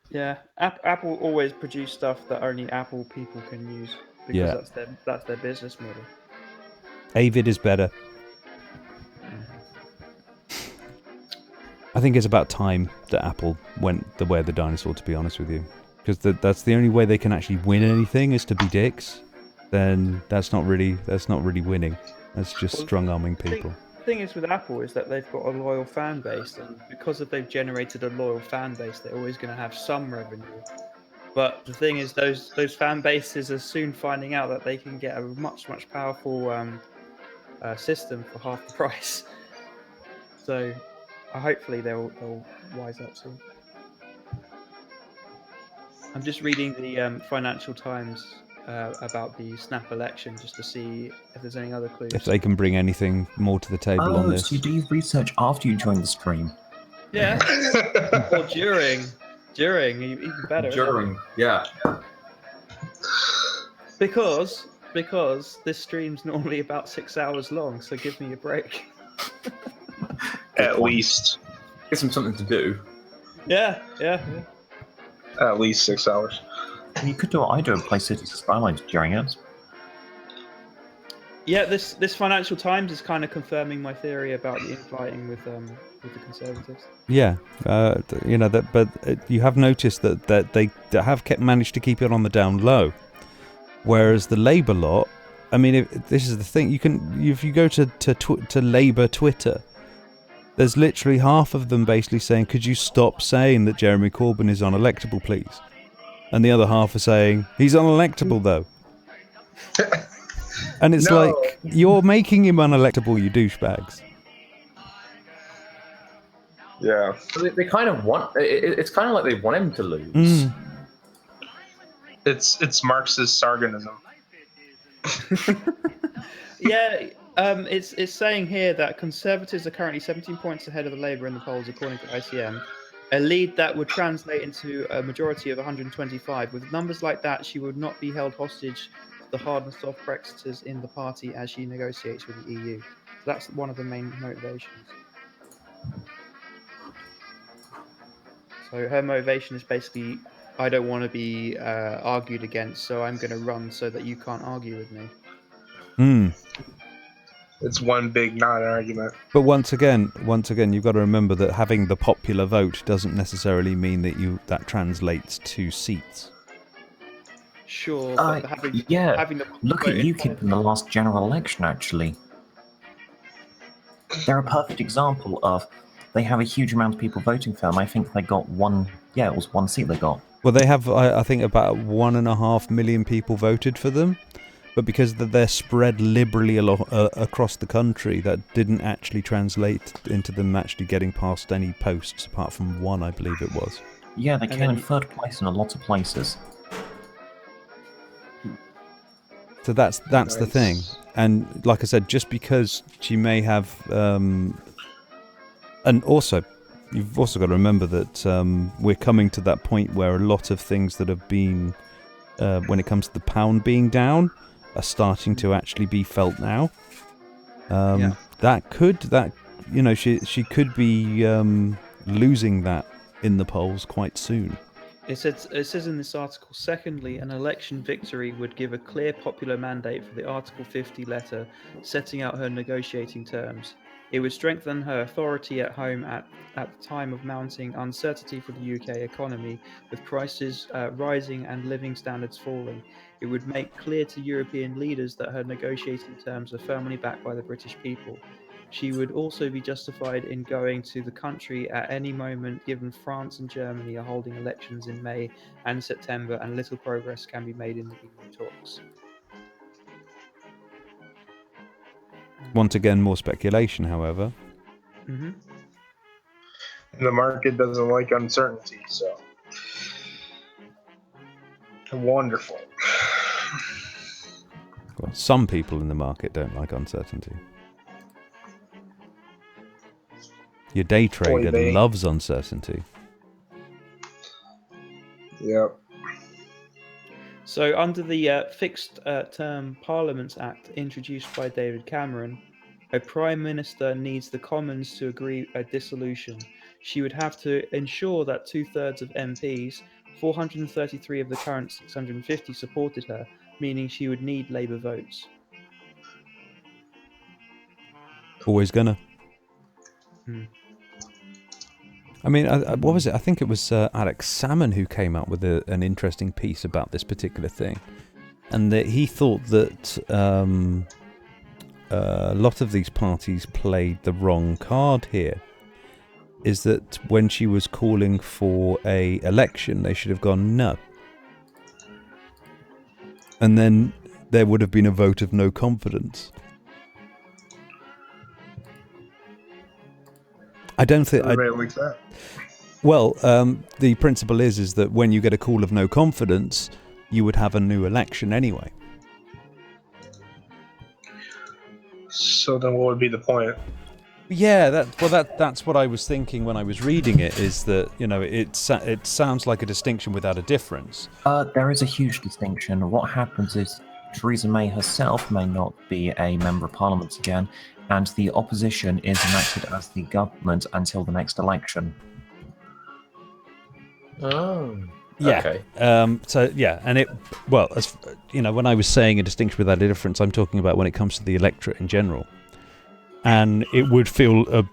Yeah, Apple always produce stuff that only Apple people can use because Yeah. that's their business model. Avid is better. I think it's about time that Apple went the way of the dinosaur, to be honest with you. Because that's the only way they can actually win anything is to be dicks. Then that's not really winning. That's just strong-arming people. The thing is with Apple is that they've got a loyal fan base, and because they've generated a loyal fan base, they're always going to have some revenue. But the thing is, those fan bases are soon finding out that they can get a much powerful system for half the price. So hopefully they'll wise up soon. I'm just reading the Financial Times about the snap election just to see if there's any other clues. If they can bring anything more to the table on this. So you do your research after you join the stream. Yeah. Or during, even better. During, yeah. Because this stream's normally about 6 hours long, so give me a break. At least. Gives them something to do. Yeah. At least 6 hours. You could do what I do and play Cities Skylines during it. Yeah, this Financial Times is kind of confirming my theory about the infighting with the Conservatives. Yeah, but you have noticed that they have managed to keep it on the down low, whereas the Labour lot I mean, this is the thing. If you go to Labour Twitter, there's literally half of them basically saying, "Could you stop saying that Jeremy Corbyn is unelectable, please?" And the other half are saying, "He's unelectable, though." And it's No. like, you're making him unelectable, you douchebags. Yeah. They kind of want. It's kind of like they want him to lose. Mm. It's Marxist sargonism. Yeah, it's saying here that Conservatives are currently 17 points ahead of the Labour in the polls, according to ICM. A lead that would translate into a majority of 125. With numbers like that, she would not be held hostage to the hard and soft Brexiters in the party as she negotiates with the EU. So that's one of the main motivations. So her motivation is basically, I don't want to be argued against, so I'm going to run so that you can't argue with me. It's one big non-argument. But once again, you've got to remember that having the popular vote doesn't necessarily mean that translates to seats. Sure, but having the Look at UKIP in the last general election, actually. They're a perfect example of, they have a huge amount of people voting for them. I think they got it was one seat they got. Well, they have, I think, about 1.5 million people voted for them. But because they're spread liberally across the country, that didn't actually translate into them actually getting past any posts, apart from one, I believe it was. Yeah, they came in third place in a lot of places. So that's the thing. And like I said, just because she may have... and also, you've also got to remember that we're coming to that point where a lot of things that have been, when it comes to the pound being down, are starting to actually be felt now. She could be losing that in the polls quite soon. It says in this article, secondly, an election victory would give a clear popular mandate for the Article 50 letter setting out her negotiating terms. It would strengthen her authority at home at the time of mounting uncertainty for the UK economy, with prices rising and living standards falling. It would make clear to European leaders that her negotiating terms are firmly backed by the British people. She would also be justified in going to the country at any moment, given France and Germany are holding elections in May and September, and little progress can be made in the EU talks. Once again, more speculation, however. Mm-hmm. The market doesn't like uncertainty, so wonderful. Well, some people in the market don't like uncertainty. Your day trader loves uncertainty. Yep. So under the Fixed Term Parliaments Act introduced by David Cameron, a Prime Minister needs the Commons to agree a dissolution. She would have to ensure that 2/3 of MPs, 433 of the current 650, supported her, meaning she would need Labour votes. Always gonna. I mean, what was it? I think it was Alex Salmon who came up with an interesting piece about this particular thing. And that he thought that a lot of these parties played the wrong card here. Is that when she was calling for a election, they should have gone no. And then there would have been a vote of no confidence. I don't think... like that. Well, the principle is that when you get a call of no confidence, you would have a new election anyway. So then what would be the point? Yeah, that's what I was thinking when I was reading it, is that, you know, it sounds like a distinction without a difference. There is a huge distinction. What happens is Theresa May herself may not be a member of Parliament again, and the opposition is enacted as the government until the next election. Oh. Yeah. Okay. And it, well, as you know, when I was saying a distinction without a difference, I'm talking about when it comes to the electorate in general. And it would feel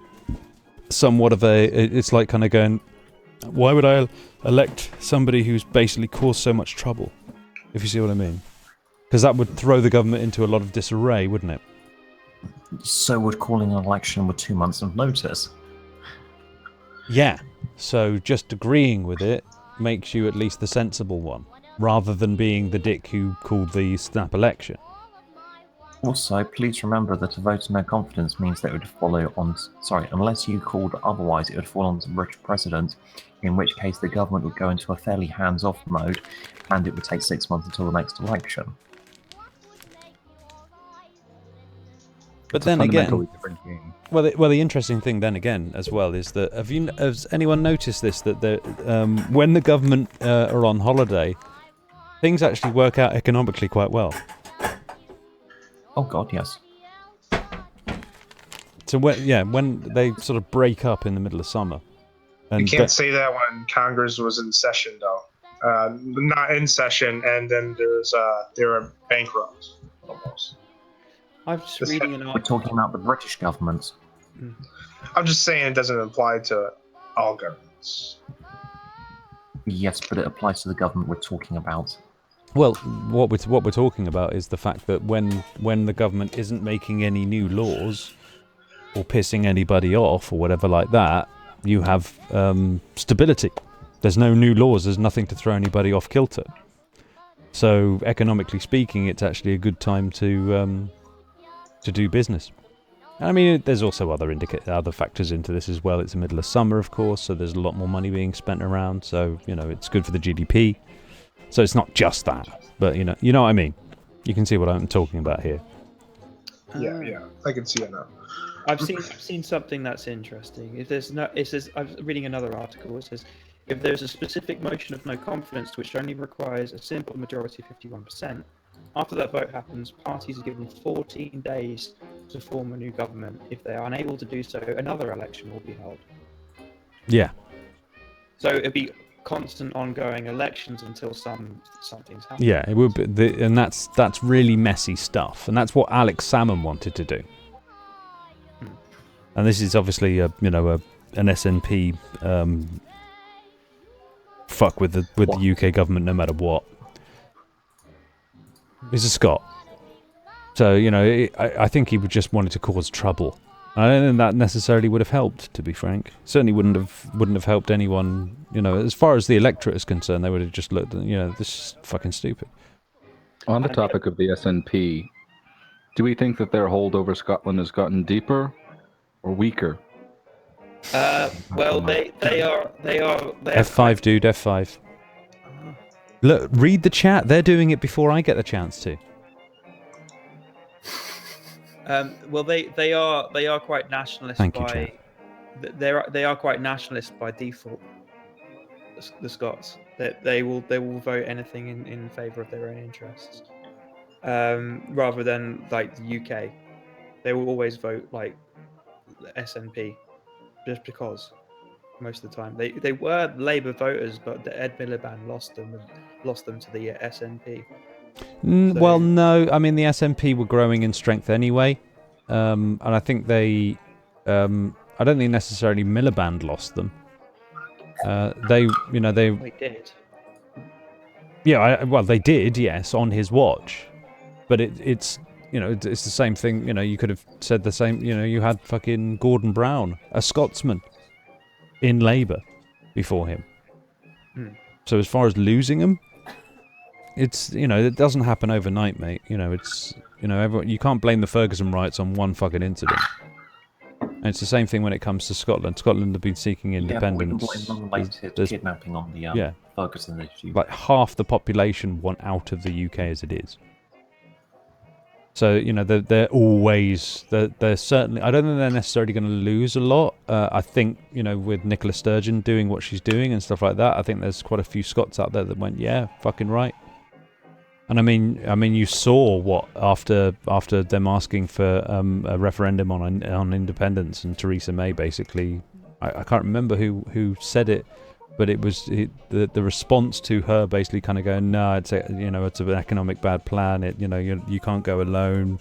somewhat of it's like kind of going, why would I elect somebody who's basically caused so much trouble? If you see what I mean. Because that would throw the government into a lot of disarray, wouldn't it? So would calling an election with 2 months of notice. Yeah. So just agreeing with it makes you at least the sensible one, rather than being the dick who called the snap election. Also, please remember that a vote of no confidence means that it would follow on... Sorry, unless you called otherwise, it would fall on the British president, in which case the government would go into a fairly hands-off mode, and it would take 6 months until the next election. But It's a then again, fundamentally different game. well, the interesting thing then again as well is that has anyone noticed this, that when the government are on holiday, things actually work out economically quite well. Oh god, yes. So when they sort of break up in the middle of summer, and You can't say that when Congress was in session, though. Not in session, and then they're bankrupt almost. I'm just reading an We're article. talking about the British government. I'm just saying it doesn't apply to all governments. Yes, but it applies to the government we're talking about. well, what we're talking about is the fact that when the government isn't making any new laws or pissing anybody off or whatever like that, you have stability. There's no new laws. There's nothing to throw anybody off kilter. So economically speaking, it's actually a good time to do business. I mean, there's also other factors into this as well. It's the middle of summer, of course, so there's a lot more money being spent around. So it's good for the GDP. So it's not just that, but you know what I mean. You can see what I'm talking about here. Yeah, I can see it now. I've seen something that's interesting. It says I'm reading another article. It says if there's a specific motion of no confidence which only requires a simple majority of 51%, after that vote happens, parties are given 14 days to form a new government. If they are unable to do so, another election will be held. Yeah. So it'd be constant, ongoing elections until something's happened. Yeah, it would be, and that's really messy stuff, and that's what Alex Salmon wanted to do. And this is obviously an SNP fuck with the UK government no matter what. He's a Scot, so I think he would just wanted to cause trouble. I don't think that necessarily would have helped, to be frank. Certainly wouldn't have helped anyone. As far as the electorate is concerned, they would have just looked. This is fucking stupid. On the topic of the SNP, do we think that their hold over Scotland has gotten deeper or weaker? Well, they are F5, dude, F5. Look, read the chat. They're doing it before I get the chance to. Well, they are quite nationalist. Thank you, chat. They are quite nationalist by default. The Scots, they will vote anything in favour of their own interests, rather than like the UK. They will always vote like the SNP, just because. Most of the time, they were Labour voters, but Ed Miliband lost them to the SNP. Well, no, I mean the SNP were growing in strength anyway, and I think I don't think necessarily Miliband lost them. They did. Yeah, they did, yes, on his watch, but it's the same thing. You could have said the same. You had fucking Gordon Brown, a Scotsman, in Labour before him. So as far as losing them, it's it doesn't happen overnight, mate. It's everyone, you can't blame the Ferguson riots on one fucking incident. And it's the same thing when it comes to Scotland. Scotland have been seeking independence. Yeah, we can blame unrelated kidnapping on the Ferguson issue. Like half the population want out of the UK as it is. So they're certainly. I don't think they're necessarily going to lose a lot. I think with Nicola Sturgeon doing what she's doing and stuff like that, I think there's quite a few Scots out there that went, yeah, fucking right. And I mean, you saw what after them asking for a referendum on independence, and Theresa May basically, I can't remember who said it, but it was the response to her basically kind of going, no, it's an economic bad plan. You can't go alone.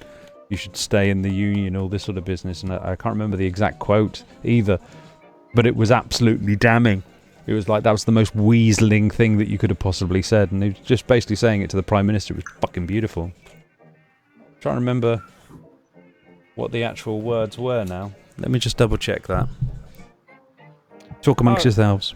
You should stay in the union, all this sort of business. And I can't remember the exact quote either, but it was absolutely damning It was like that was the most weaseling thing that you could have possibly said, and he was just basically saying it to the Prime Minister. It was fucking beautiful. I'm trying to remember what the actual words were now. Let me just double check that. Talk amongst yourselves.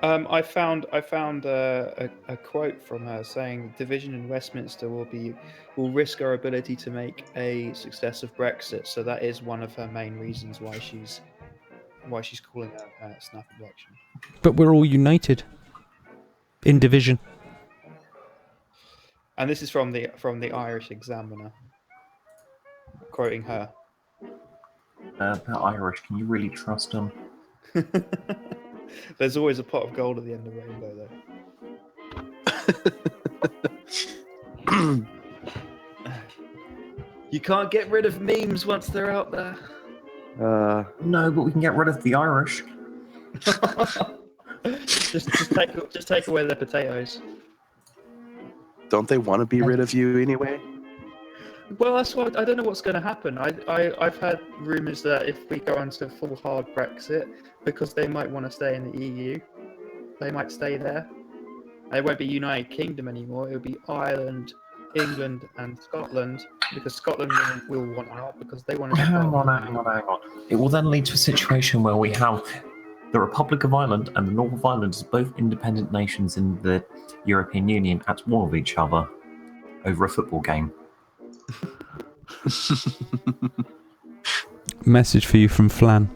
I found a quote from her saying division in Westminster will risk our ability to make a success of Brexit. So that is one of her main reasons why she's calling a snap election. But we're all united in division. And this is from the Irish Examiner, quoting her. They're Irish. Can you really trust them? There's always a pot of gold at the end of the rainbow, though. You can't get rid of memes once they're out there. No, but we can get rid of the Irish. just take away their potatoes. Don't they want to be rid of you anyway? Well, that's what I don't know what's going to happen. I've had rumours that if we go into full hard Brexit, because they might want to stay in the EU, they might stay there. It won't be United Kingdom anymore. It'll be Ireland, England, and Scotland, because Scotland will want out because they want to. Hang on. It will then lead to a situation where we have the Republic of Ireland and the North of Ireland as both independent nations in the European Union at war with each other over a football game. Message for you from Flan.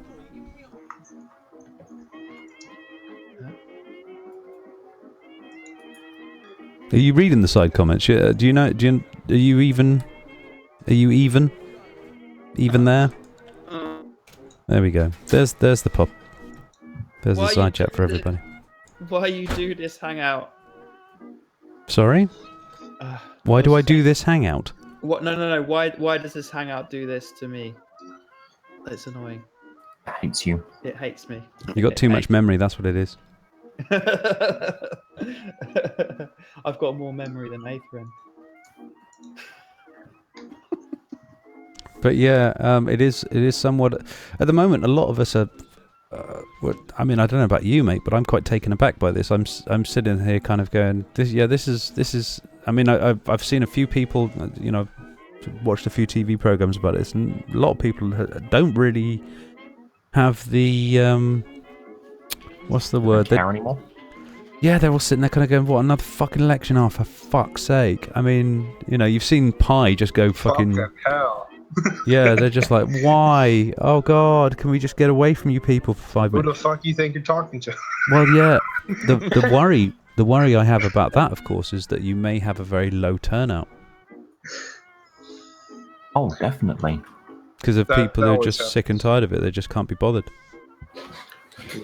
Are you reading the side comments? Do you know? Are you even there? There we go. There's the pop. There's the side chat for everybody. Why you do this hangout? Sorry? Why do I do this hangout? What? No. Why does this hangout do this to me? It's annoying. It hates you. It hates me. You got too much memory. That's what it is. I've got more memory than Atherin. But yeah, it is somewhat. At the moment, a lot of us are. I mean, I don't know about you, mate, but I'm quite taken aback by this. I'm sitting here, kind of going, this is. I mean, I've seen a few people, watched a few TV programs about this, and a lot of people don't really have the what's the word? They don't care anymore. Yeah, they're all sitting there kind of going, what, another fucking election? Oh, for fuck's sake. I mean, you've seen Pi just go fucking hell. Yeah, they're just like, why? Oh God, can we just get away from you people for 5 minutes? Who the fuck you think you're talking to? Well, yeah, the worry I have about that, of course, is that you may have a very low turnout. Oh, definitely. Because of people who are just sick and tired of it, they just can't be bothered.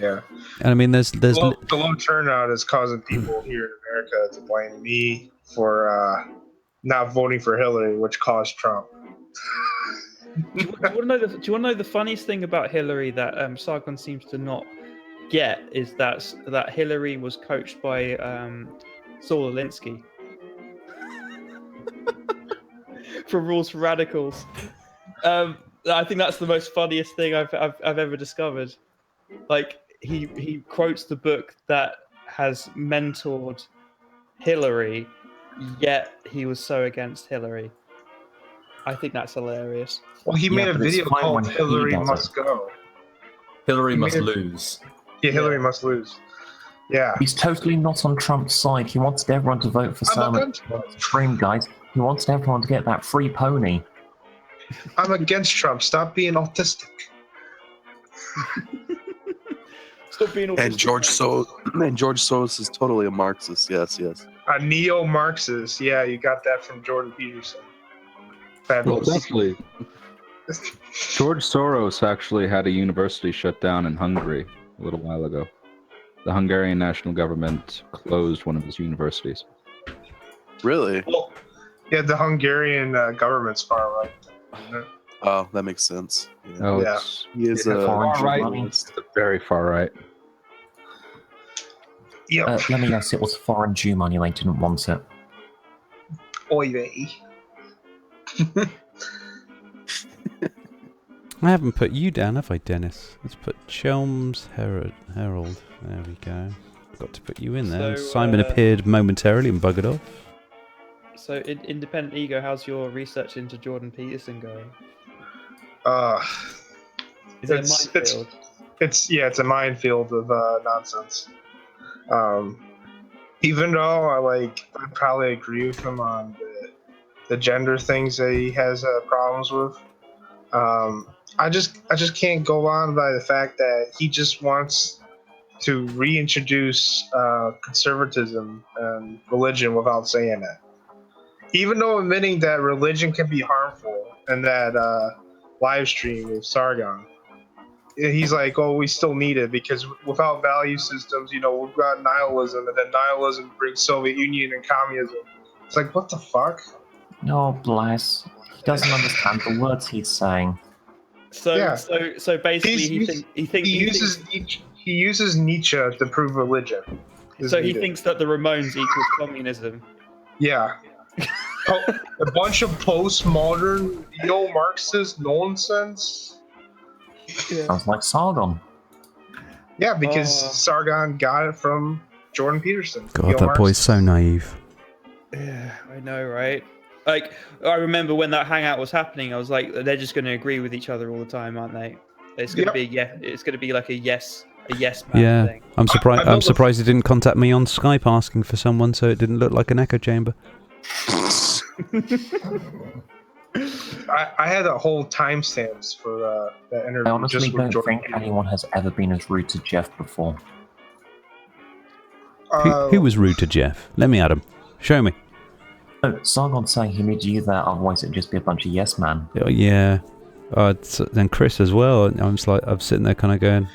Yeah. And I mean, there's the low turnout is causing people here in America to blame me for not voting for Hillary, which caused Trump. Do you want to know the funniest thing about Hillary that Sargon seems to not get is that Hillary was coached by Saul Alinsky from Rules for Radicals. I think that's the most funniest thing I've ever discovered. Like he quotes the book that has mentored Hillary, yet he was so against Hillary. I think that's hilarious. Well, he made a video called Hillary Must Go. Hillary must lose. Yeah, Hillary must lose. Yeah. He's totally not on Trump's side. He wanted everyone to vote for Salmon. Stream, guys. He wanted everyone to get that free pony. I'm against Trump. Stop being autistic. Stop being autistic. And George Soros is totally a Marxist. Yes. A neo-Marxist. Yeah, you got that from Jordan Peterson. Fabulous. Well, actually, George Soros actually had a university shut down in Hungary a little while ago. The Hungarian national government closed one of his universities. Really? Well, yeah, the Hungarian government's far right. Oh, that makes sense. Yeah. Oh, Yeah. He is far right. Marxist. Very far right. Yep. Let me guess, it was foreign Jew money. They didn't want it. Oy vey. I haven't put you down, have I, Dennis? Let's put Chelm's Herald. There we go. Got to put you in there. So, Simon appeared momentarily and buggered off. So, Independent Ego, how's your research into Jordan Peterson going? Is it a minefield? It's a minefield of nonsense. Even though I probably agree with him on the gender things that he has problems with. I just can't go on by the fact that he just wants to reintroduce conservatism and religion without saying it. Even though admitting that religion can be harmful and that live stream with Sargon, he's like, oh, we still need it because without value systems, we've got nihilism, and then nihilism brings Soviet Union and communism. It's like, what the fuck? No, bless. He doesn't understand the words he's saying. So basically, he uses Nietzsche to prove religion. So he thinks that the Ramones equals communism. Yeah. A bunch of postmodern neo-Marxist nonsense. Sounds like Sargon. Yeah, because Sargon got it from Jordan Peterson. God, that boy's so naive. Yeah, I know, right? Like, I remember when that hangout was happening, I was like, they're just going to agree with each other all the time, aren't they? It's going to be it's going to be like a yes man thing. I'm surprised he didn't contact me on Skype asking for someone, so it didn't look like an echo chamber. I had a whole timestamps for that interview. I honestly don't think anyone has ever been as rude to Jeff before. Who was rude to Jeff? Let me at him. Show me. Oh, Sargon's saying he needs you there, otherwise it'd just be a bunch of yes man. Yeah. Then Chris as well. I'm sitting there kind of going,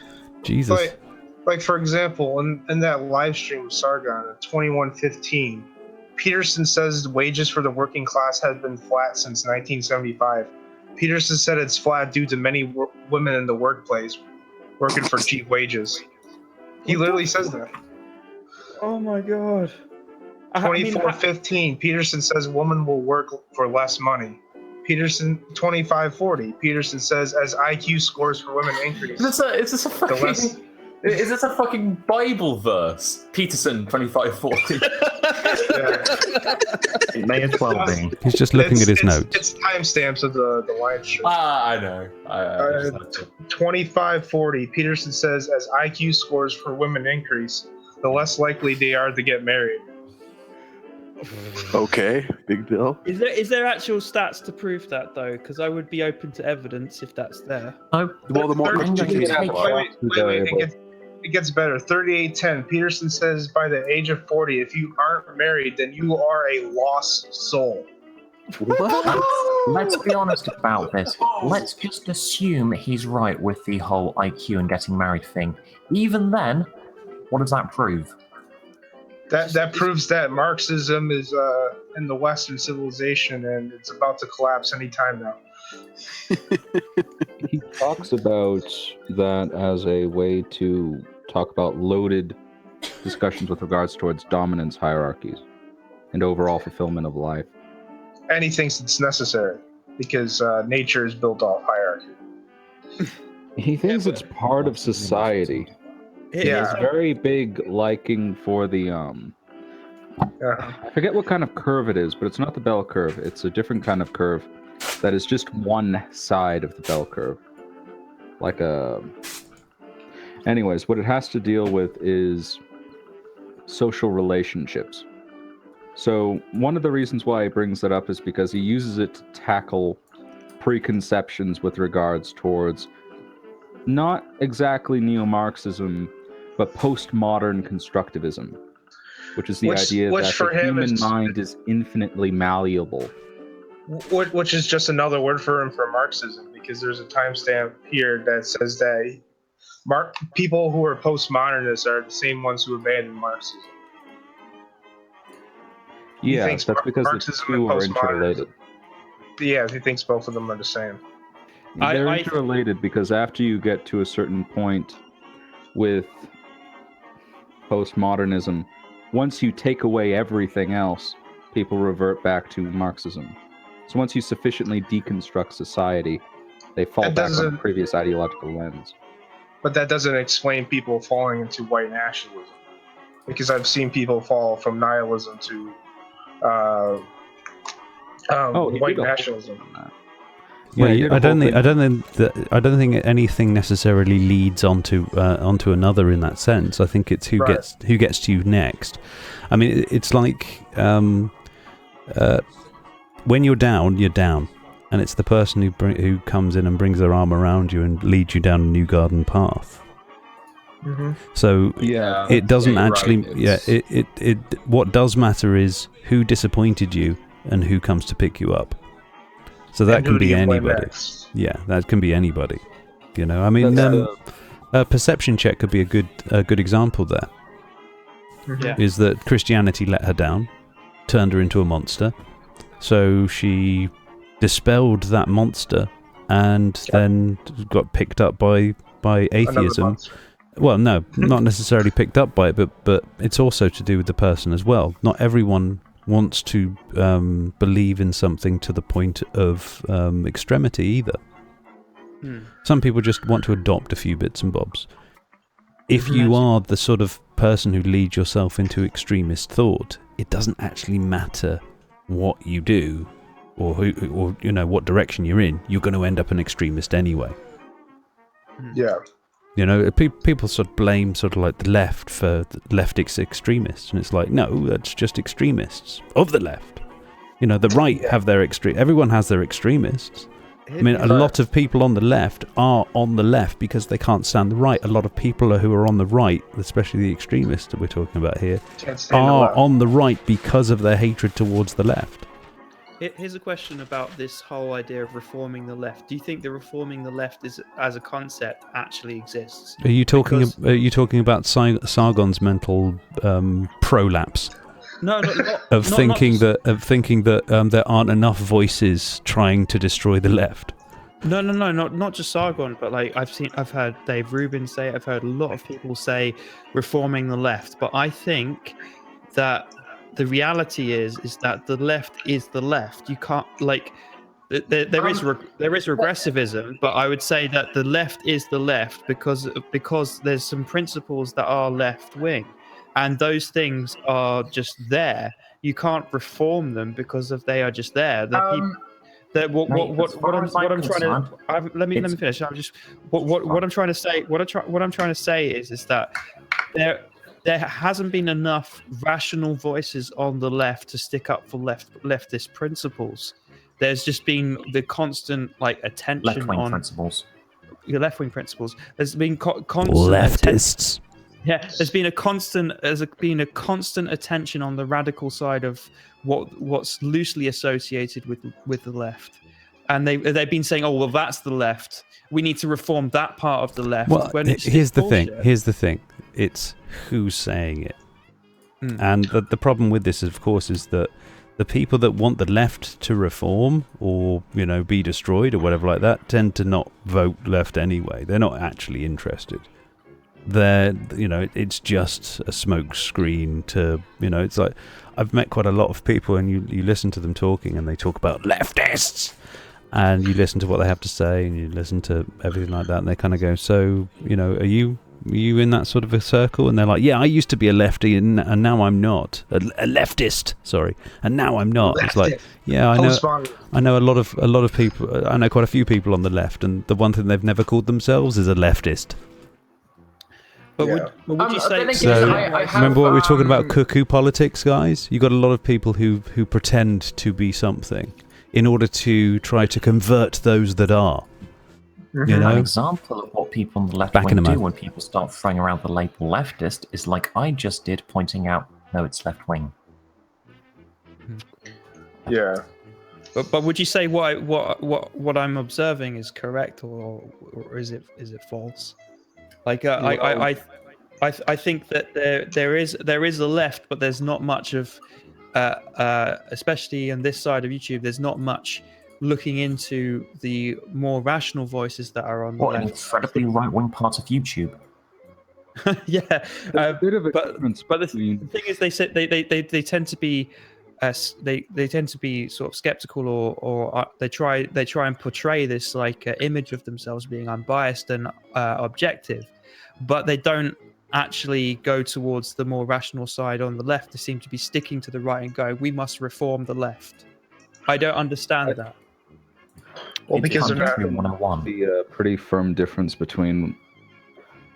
Jesus. Like for example, in that live stream with Sargon at 21:15, Peterson says wages for the working class have been flat since 1975. Peterson said it's flat due to many women in the workplace working for cheap wages. He literally says that. Oh my god. 24:15, Peterson says women will work for less money. Peterson 25:40. Peterson says as IQ scores for women increase. Is this a fucking Bible verse? Peterson 25:40. It may as well be. He's just looking at his notes. It's timestamps of the live stream. I know. 25:40. Peterson says as IQ scores for women increase, the less likely they are to get married. Okay, big deal. Is there actual stats to prove that though? Because I would be open to evidence if that's there. Oh, well, the more it gets better. 38:10. Peterson says by the age of 40, if you aren't married, then you are a lost soul. Let's be honest about this. Let's just assume he's right with the whole IQ and getting married thing. Even then, what does that prove? That proves that Marxism is in the Western civilization and it's about to collapse anytime now. He talks about that as a way to talk about loaded discussions with regards towards dominance hierarchies and overall fulfillment of life. And he thinks it's necessary because nature is built off hierarchy. He thinks it's part of society. He has very big liking for the I forget what kind of curve it is, but it's not the bell curve. It's a different kind of curve that is just one side of the bell curve. Anyways, what it has to deal with is social relationships. So one of the reasons why he brings that up is because he uses it to tackle preconceptions with regards towards not exactly neo-Marxism, but postmodern constructivism, which is the idea that the human mind is infinitely malleable. Which is just another word for Marxism, because there's a timestamp here that says that people who are postmodernists are the same ones who abandoned Marxism. Yeah, that's because the two are interrelated. Yeah, he thinks both of them are the same. They're interrelated because after you get to a certain point with postmodernism, once you take away everything else, people revert back to Marxism. So once you sufficiently deconstruct society, They fall That back on a doesn't- previous ideological lens. But that doesn't explain people falling into white nationalism, because I've seen people fall from nihilism to white nationalism. Well, Yeah, I don't think anything necessarily leads onto another in that sense. I think it's who gets to you next. I mean, it's like when you're down, and it's the person who comes in and brings their arm around you and leads you down a new garden path. Mm-hmm. So Yeah, it doesn't actually. Right, Yeah, it. What does matter is who disappointed you and who comes to pick you up. So that can be anybody. Yeah, that can be anybody. You know, I mean, a perception check could be a good example there. Yeah. Is that Christianity let her down, turned her into a monster, so she dispelled that monster and then got picked up by atheism. Well, no, not necessarily picked up by it, but it's also to do with the person as well. Not everyone wants to believe in something to the point of extremity either. Some people just want to adopt a few bits and bobs. If you are the sort of person who leads yourself into extremist thought, it doesn't actually matter what you do or what direction you're in. You're going to end up an extremist anyway. Yeah. You know, people sort of blame sort of like the left for leftist extremists, and it's like, no, that's just extremists of the left. You know, the right have their everyone has their extremists. I mean, a lot of people on the left are on the left because they can't stand the right. A lot of people who are on the right, especially the extremists that we're talking about here, are on the right because of their hatred towards the left. Here's a question about this whole idea of reforming the left. Do you think the reforming the left as a concept actually exists? Are you talking? Are you talking about Sargon's mental prolapse? No, of thinking that there aren't enough voices trying to destroy the left. No, not just Sargon, but like I've heard Dave Rubin say it. I've heard a lot of people say reforming the left, but I think that the reality is that the left is the left. You can't there is regressivism, but I would say that the left is the left because there's some principles that are left wing, and those things are just there. You can't reform them because they are just there. What I'm trying to let me finish. What I'm trying to say. What I'm trying to say is that there hasn't been enough rational voices on the left to stick up for leftist principles. There's just been the constant attention left-wing principles. Your left-wing principles. There's been constant leftists. Yeah, there's been a constant attention on the radical side of what's loosely associated with the left, and they've been saying, oh well, that's the left. We need to reform that part of the left. Well, here's the thing. It's who's saying it, and the problem with this, of course, is that the people that want the left to reform or be destroyed or whatever like that tend to not vote left anyway. They're not actually interested. It's just a smoke screen to, it's like, I've met quite a lot of people and you listen to them talking and they talk about leftists and you listen to what they have to say and you listen to everything like that and they kind of go, so, are you in that sort of a circle? And they're like, yeah, I used to be a lefty and now I'm not. A leftist, sorry. And now I'm not. It's like, yeah, I know a lot of people, I know quite a few people on the left, and the one thing they've never called themselves is a leftist. But would you say? So, remember what we were talking about, cuckoo politics, guys? You got a lot of people who pretend to be something in order to try to convert those that are. An example of what people on the left wing do when people start throwing around the label leftist is like I just did, pointing out, no, it's left wing. Yeah. But would you say what I'm observing is correct or is it false? Like I think that there is a left, but there's not much of, especially on this side of YouTube, there's not much looking into the more rational voices that are on the left. An incredibly right-wing part of YouTube. Yeah, a bit of a difference. But the thing is, they tend to be they tend to be sort of skeptical, or they try and portray this like image of themselves being unbiased and objective, but they don't actually go towards the more rational side on the left. They seem to be sticking to the right and going, we must reform the left. I don't understand that. Well, It's because they're not. country 101. be a pretty firm difference between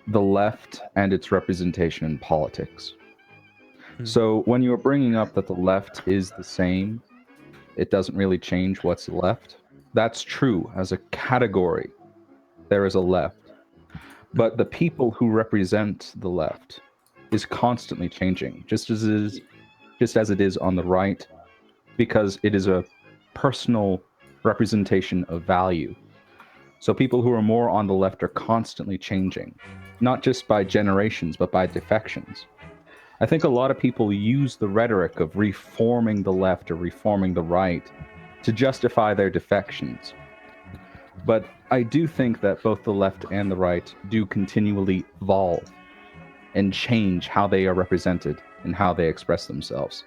the left and its representation in politics. So when you were bringing up that the left is the same, it doesn't really change what's left. That's true. As a category, there is a left. But the people who represent the left is constantly changing, just as it is on the right, because it is a personal representation of value. So people who are more on the left are constantly changing, not just by generations, but by defections. I think a lot of people use the rhetoric of reforming the left or reforming the right to justify their defections. But I do think that both the left and the right do continually evolve and change how they are represented and how they express themselves.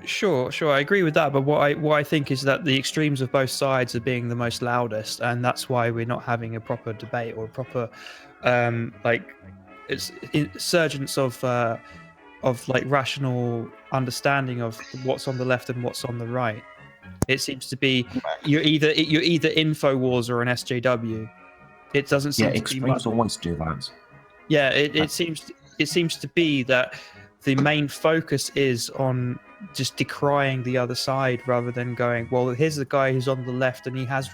Sure, I agree with that. But what I think is that the extremes of both sides are being the most loudest, and that's why we're not having a proper debate or a proper it's insurgence of like rational understanding of what's on the left and what's on the right. It seems to be you're either InfoWars or an SJW. It doesn't seem to be extremes always do that. Yeah, it seems to be that the main focus is on just decrying the other side rather than going, well, here's the guy who's on the left and he has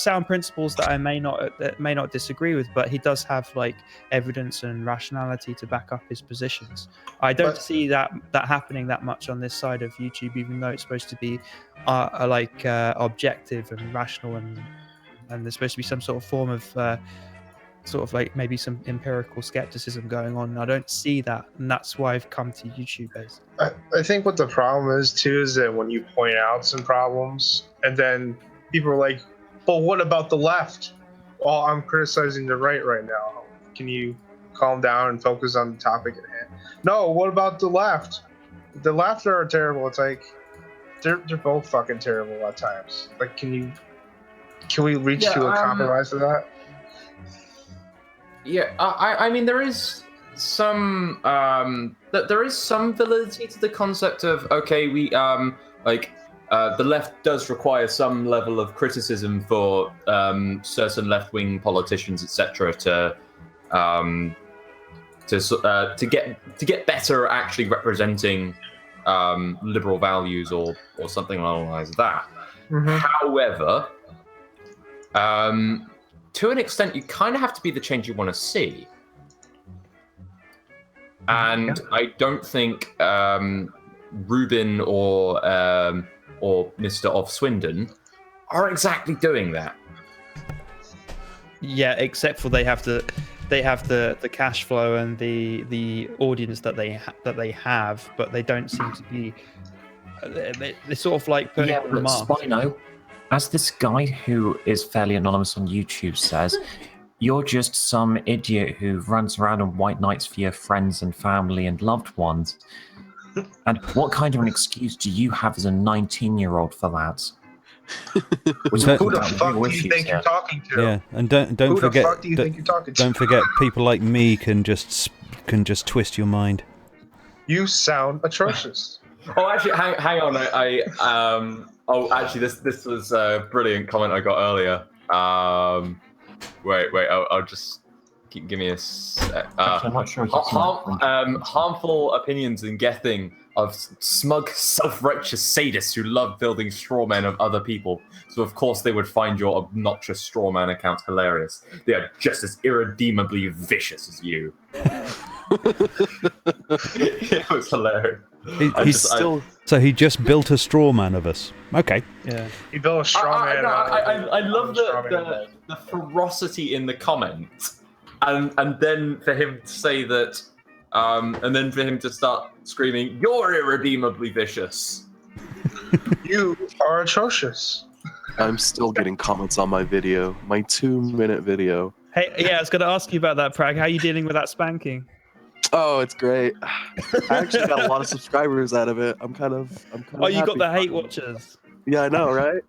sound principles that I may not disagree with, but he does have like evidence and rationality to back up his positions. I don't see that happening that much on this side of YouTube, even though it's supposed to be objective and rational, and there's supposed to be some sort of form of sort of like maybe some empirical skepticism going on. And I don't see that, and that's why I've come to YouTube basically. I think what the problem is too is that when you point out some problems and then people are like, well, what about the left? Well, I'm criticizing the right now. Can you calm down and focus on the topic at hand? No, what about the left? The left are terrible. It's like they're both fucking terrible at times. Like, can we reach to a compromise to that? Yeah, I mean, there is some validity to the concept of, okay, we the left does require some level of criticism for certain left-wing politicians, etc., to get better at actually representing liberal values or something along the lines of that. Mm-hmm. However, to an extent, you kind of have to be the change you want to see. And I don't think Rubin or Mr. of Swindon are exactly doing that. Yeah, except for they have the cash flow and the audience that they have, but they don't seem to be. They're sort of like putting on the mask. Spino, as this guy who is fairly anonymous on YouTube says, you're just some idiot who runs around on white nights for your friends and family and loved ones. And what kind of an excuse do you have as a 19-year-old for that? Who the fuck do you think you're talking to? Yeah, and don't forget. Who the fuck do you think you're talking to? Don't forget, people like me can just twist your mind. You sound atrocious. Oh, actually, hang on. Actually, this was a brilliant comment I got earlier. Wait. I'll just give me a sec. I'm not sure. Harmful opinions and gething of smug, self-righteous sadists who love building straw men of other people. So of course they would find your obnoxious straw man account hilarious. They are just as irredeemably vicious as you. It was hilarious. So he just built a straw man of us. Okay. Yeah. He built a straw man. I love the ferocity in the comment, and then for him to say that, and then for him to start screaming, "You're irredeemably vicious." You are atrocious. I'm still getting comments on my video, my 2-minute video. Hey, yeah, I was going to ask you about that, Prag. How are you dealing with that spanking? Oh, it's great. I actually got a lot of subscribers out of it. I'm kind of Oh, you got happy. the hate watchers. Yeah, I know, right?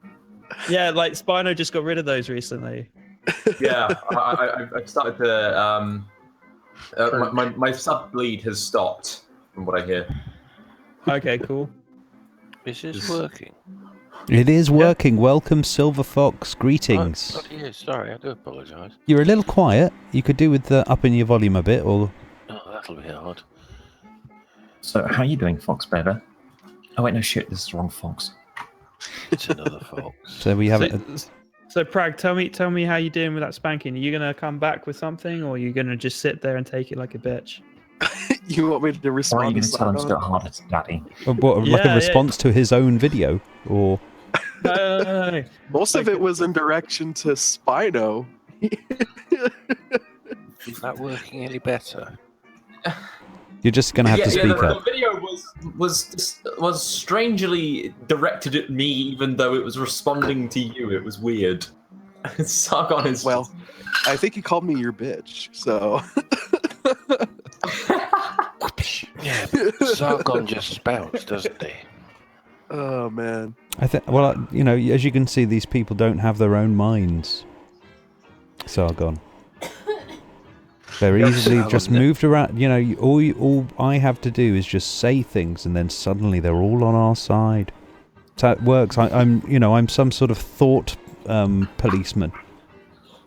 Yeah, like Spino just got rid of those recently. Yeah, I've started to. My sub bleed has stopped, from what I hear. Okay, cool. Is this working? It is working. Welcome, Silver Fox. Greetings. Oh, yeah, sorry, I do apologise. You're a little quiet. You could do with upping your volume a bit, or... Oh, that'll be hard. So, how are you doing, Fox Beaver? Oh, wait, no, shit, this is the wrong Fox. It's another fox. So we have... So Prag, tell me how you're doing with that spanking. Are you gonna come back with something, or are you gonna just sit there and take it like a bitch? You want me to Or are respond you to going to tell him to Sargon? do it harder to Daddy? What, like Yeah, a response to his own video, or... No. Most of it was in direction to Spino. Is that working any better? You're just going to have to speak the up. video was strangely directed at me, even though it was responding to you. It was weird. Sargon is Well, I think he called me your bitch, so... Yeah, but Sargon just spouts, doesn't he? Oh, man. I think, well, you know, as you can see, these people don't have their own minds. Sargon. They're easily just moved around. You know, all I have to do is just say things, and then suddenly they're all on our side. That's how it works. I'm some sort of thought policeman.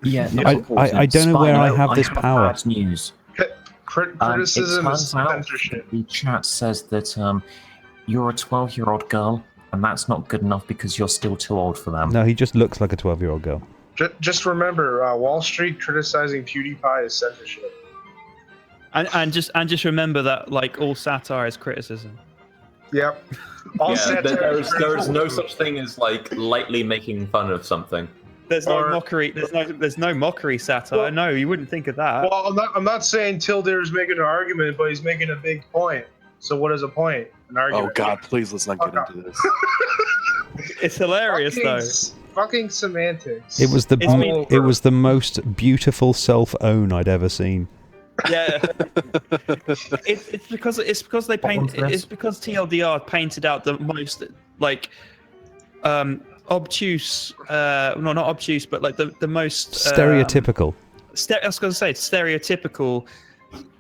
Yeah, I don't know where I have this power. Bad news. Criticism is censorship. The chat says that you're a 12-year-old girl, and that's not good enough because you're still too old for them. No, he just looks like a 12-year-old girl. Just remember, Wall Street criticizing PewDiePie is censorship. And just remember that like all satire is criticism. Yep. All satire there is no such thing as like lightly making fun of something. There's no mockery. There's no mockery satire. Well, No, you wouldn't think of that. Well, I'm not saying Tildir is making an argument, but he's making a big point. So what is a point? An argument. Oh, God, please, let's not get into this. It's hilarious though. Fucking semantics. It was the most beautiful self-own I'd ever seen. Yeah. it's because they paint. It's because TLDR painted out the most like obtuse. Not obtuse, but like the most stereotypical. I was going to say stereotypical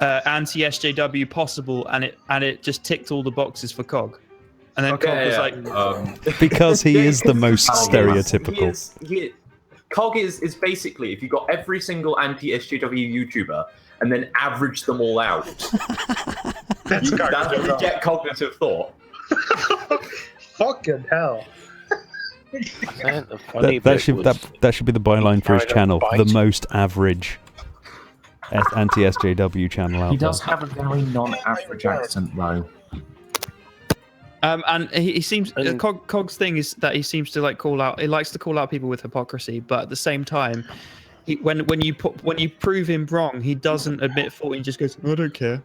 anti-SJW possible, and it just ticked all the boxes for Cog. And then Cog was like, because he is the most stereotypical. Cog is basically if you got every single anti-SJW YouTuber and then average them all out. That's how you get cognitive thought. Fucking hell. That should be the byline for his channel. The most average anti-SJW channel out He does have a very non-average accent, though. And he seems Cog's thing is that he seems to like call out. He likes to call out people with hypocrisy, but at the same time, when you prove him wrong, he doesn't admit fault. He just goes, "I don't care."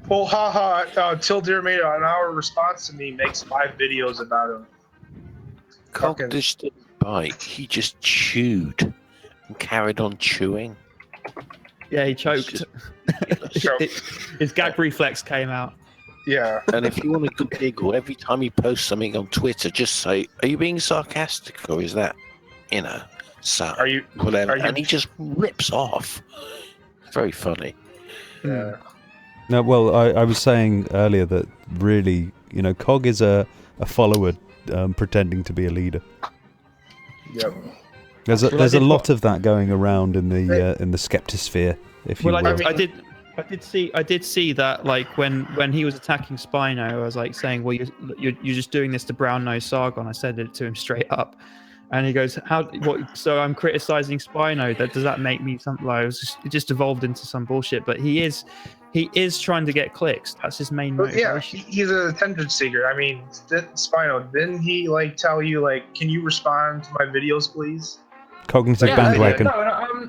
Well, haha. Tildir made an hour response to me. Makes 5 videos about him. Cog just didn't bite. He just chewed and carried on chewing. Yeah, he choked. His gag reflex came out. Yeah. And if you want a good giggle, every time he posts something on Twitter, just say, "Are you being sarcastic, or is that, so whatever?" And he just rips off. Very funny. Yeah. No, well, I was saying earlier that really, Cog is a follower pretending to be a leader. Yep. There's a lot of that going around in the skeptosphere, if you will. I did see that like when he was attacking Spino, I was like saying, "Well, you're just doing this to brown nose Sargon." I said it to him straight up, and he goes, What? So I'm criticizing Spino. Does that make me something? Like, it just evolved into some bullshit. But he is trying to get clicks. That's his main motivation. Yeah, he's an attention seeker. I mean, Spino, didn't he like tell you like, "Can you respond to my videos, please?" Cognitive bandwagon.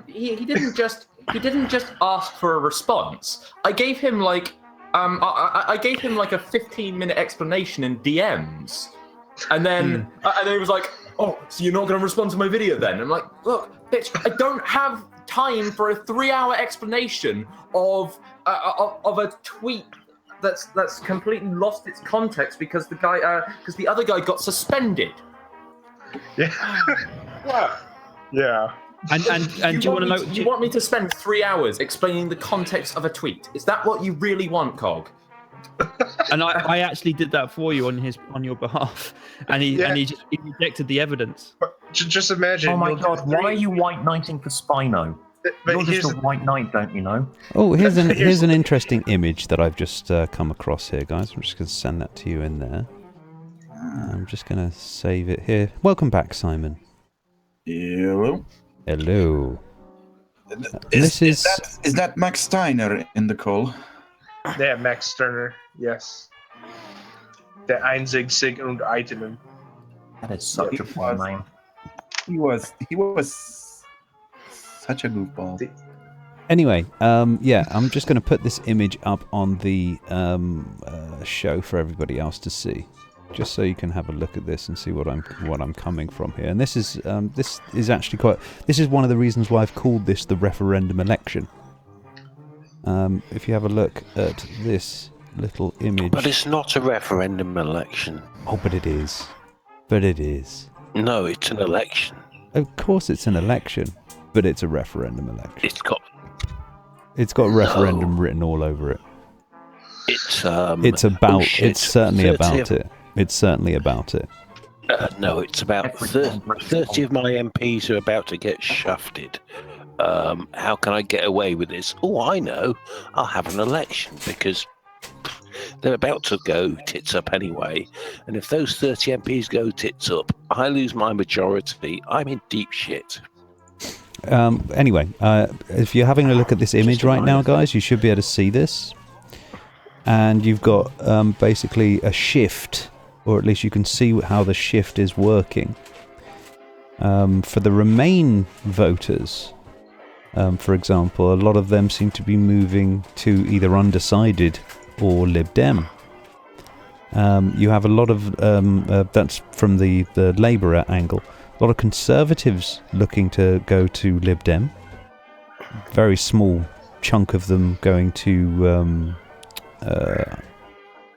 He didn't just ask for a response. I gave him like I gave him like a 15-minute explanation in DMs, and then he was like, "Oh, so you're not going to respond to my video then?" I'm like, "Look, bitch, I don't have time for a 3-hour explanation of a tweet that's completely lost its context because the other guy got suspended. Yeah. And do you want to know? Do you want me to spend 3 hours explaining the context of a tweet? Is that what you really want, Cog? And I actually did that for you on your behalf, and he rejected the evidence. But just imagine. Oh my god! Why are you white knighting for Spino? You're just a white knight, don't you know? Oh, here's an interesting image that I've just come across here, guys. I'm just going to send that to you in there. I'm just going to save it here. Welcome back, Simon. Hello. Hello. Is that Max Steiner in the call? Yeah, Max Sterner. Yes. Der Einzig, Sig und Eitenen. That is such a fun name. He was such a goofball. Anyway, yeah, I'm just going to put this image up on the show for everybody else to see, just so you can have a look at this and see what I'm coming from here. And this is actually this is one of the reasons why I've called this the referendum election. If you have a look at this little image, but it's not a referendum election. Oh, but it is. But it is. No, it's an election. Of course, it's an election, but it's a referendum election. It's got referendum written all over it. It's about. It's certainly about it. It's certainly about it. No, it's about 30 of my MPs are about to get shafted. How can I get away with this? Oh, I know. I'll have an election because they're about to go tits up anyway. And if those 30 MPs go tits up, I lose my majority. I'm in deep shit. Anyway, if you're having a look at this image right now, guys, you should be able to see this. And you've got basically a shift, or at least you can see how the shift is working. For the Remain voters, for example, a lot of them seem to be moving to either undecided or Lib Dem. You have a lot of, that's from the Labour angle, a lot of Conservatives looking to go to Lib Dem. Very small chunk of them going to,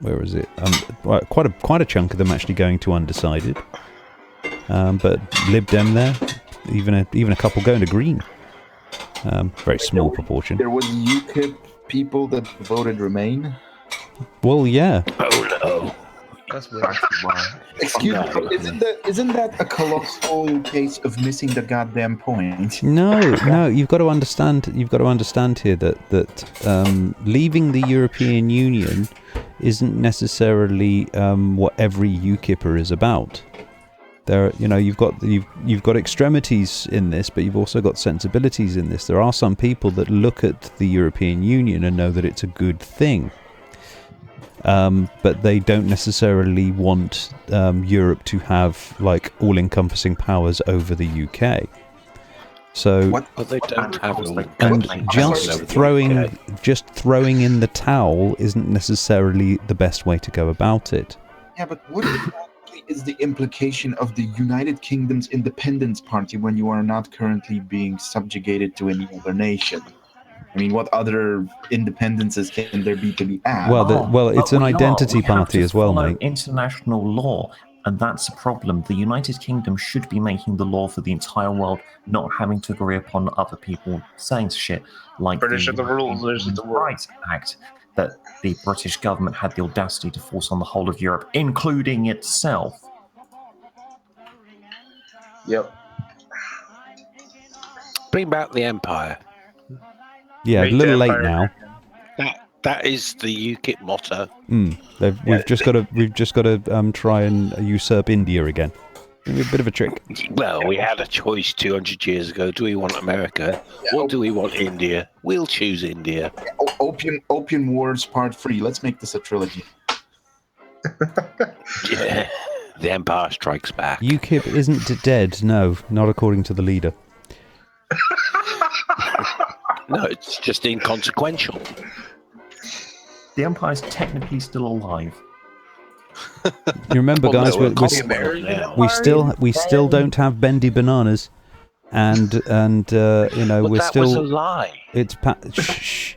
where is it? Quite a chunk of them actually going to undecided. But Lib Dem there, even a couple going to Green. Very small proportion. There was UKIP people that voted Remain. Well, yeah. Oh no. That's weird. Excuse me, isn't that a colossal case of missing the goddamn point? No. You've got to understand here that leaving the European Union isn't necessarily what every UKIPper is about. You've got extremities in this, but you've also got sensibilities in this. There are some people that look at the European Union and know that it's a good thing. But they don't necessarily want Europe to have like all-encompassing powers over the UK. So, but they don't have and just throwing in the towel isn't necessarily the best way to go about it. Yeah, but what exactly is the implication of the United Kingdom's Independence Party when you are not currently being subjugated to any other nation? I mean, what other independences can there be to be had? Well, it's an identity party as well, mate. International law, and that's a problem. The United Kingdom should be making the law for the entire world, not having to agree upon other people saying shit like British are the rules, there's the Rights Act that the British government had the audacity to force on the whole of Europe, including itself. Yep. Bring back the Empire. Yeah, a little late now. That is the UKIP motto. We've just got to try and usurp India again. A bit of a trick. Well, we had a choice 200 years ago. Do we want America or do we want India? We'll choose India. Opium Wars Part 3. Let's make this a trilogy. Yeah, the Empire Strikes Back. UKIP isn't dead. No, not according to the leader. No, it's just inconsequential. The Empire's technically still alive. You remember, guys, we still don't have bendy bananas. and you know, But we're that still. was a lie. It's shh.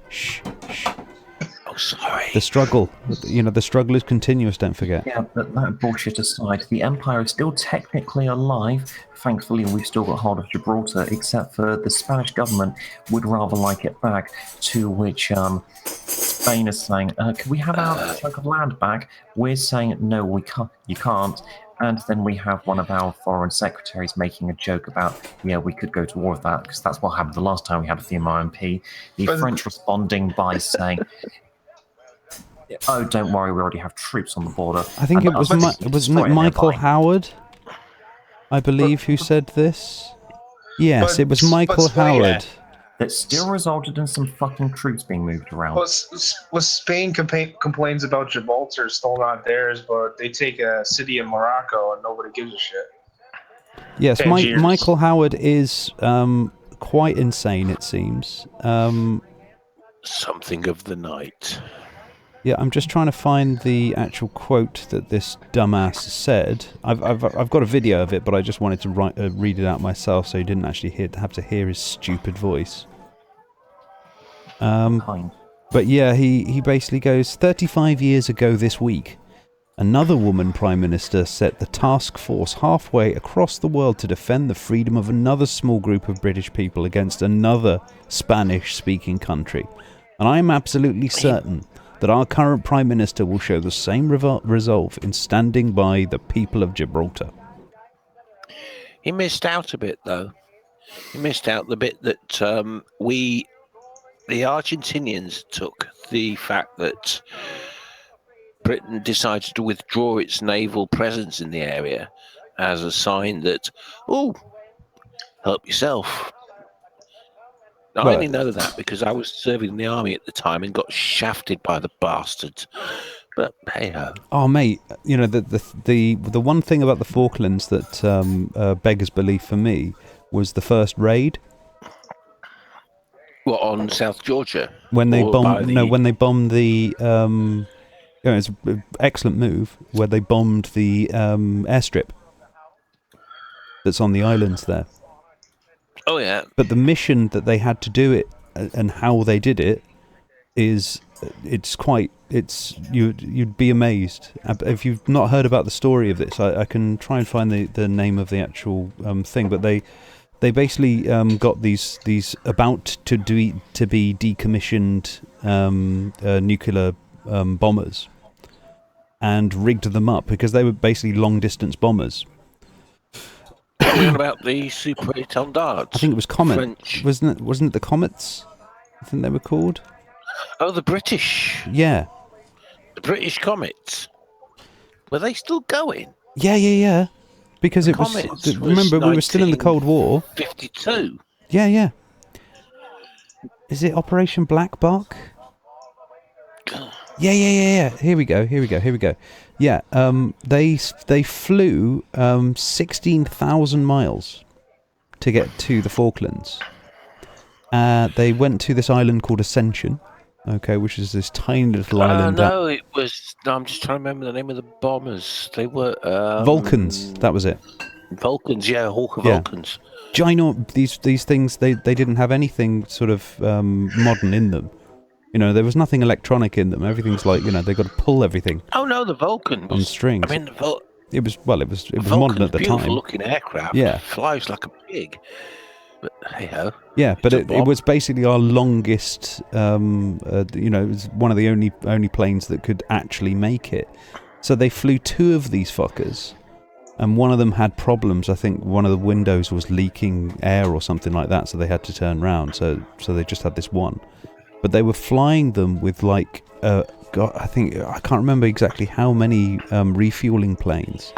Oh, sorry. The struggle, you know, the struggle is continuous. Don't forget. Yeah, but that bullshit aside, the Empire is still technically alive. Thankfully, we've still got hold of Gibraltar, except for the Spanish government would rather like it back, to which Spain is saying, can we have our chunk of land back? We're saying, no, we can't. You can't. And then we have one of our foreign secretaries making a joke about, yeah, we could go to war with that, because that's what happened the last time we had a female MP. The French responding by saying, oh, don't worry, we already have troops on the border. I think wasn't it Michael Howard, I believe, who said this? Yes, it was Michael Howard. That still resulted in some fucking troops being moved around. Well, Spain complains about Gibraltar still not theirs, but they take a city in Morocco and nobody gives a shit. Yes, Michael Howard is quite insane, it seems. Something of the night. Yeah, I'm just trying to find the actual quote that this dumbass said. I've got a video of it, but I just wanted to read it out myself, so you didn't actually have to hear his stupid voice. But yeah, he basically goes, 35 years ago this week, another woman Prime Minister set the task force halfway across the world to defend the freedom of another small group of British people against another Spanish-speaking country. And I am absolutely certain that our current Prime Minister will show the same resolve in standing by the people of Gibraltar. He missed out a bit, though. He missed out the bit that the Argentinians took the fact that Britain decided to withdraw its naval presence in the area as a sign that, help yourself. I only know that because I was serving in the army at the time and got shafted by the bastards. But hey ho. Oh mate, you know the one thing about the Falklands that beggars belief for me was the first raid. What, on South Georgia? When they bombed the it's an excellent move where they bombed the airstrip that's on the islands there. Oh yeah. But the mission that they had to do it and how they did it is you'd be amazed. If you've not heard about the story of this, I can try and find the name of the actual thing, but they basically got these about to be decommissioned nuclear bombers and rigged them up because they were basically long distance bombers. About the Super Étendards. I think it was Comet. French. Wasn't it the Comets? I think they were called. Oh, the British. Yeah. The British Comets. Were they still going? Yeah. Because it was. Remember, we were still in the Cold War. 52. Yeah. Is it Operation Black Buck? Yeah. Here we go. Yeah, they flew 16,000 miles to get to the Falklands. They went to this island called Ascension, which is this tiny little island. No, it was. No, I'm just trying to remember the name of the bombers. They were Vulcans. That was it. Vulcans, yeah, Hawker Vulcans. These things they didn't have anything sort of modern in them. You know, there was nothing electronic in them. Everything's like, they got to pull everything. Oh no, the Vulcan on strings. I mean, it was modern at the time. Beautiful looking aircraft. Yeah, flies like a pig. But hey ho. Yeah, but it was basically our longest. It was one of the only planes that could actually make it. So they flew two of these fuckers, and one of them had problems. I think one of the windows was leaking air or something like that, so they had to turn round. So they just had this one. But they were flying them with I can't remember exactly how many refueling planes,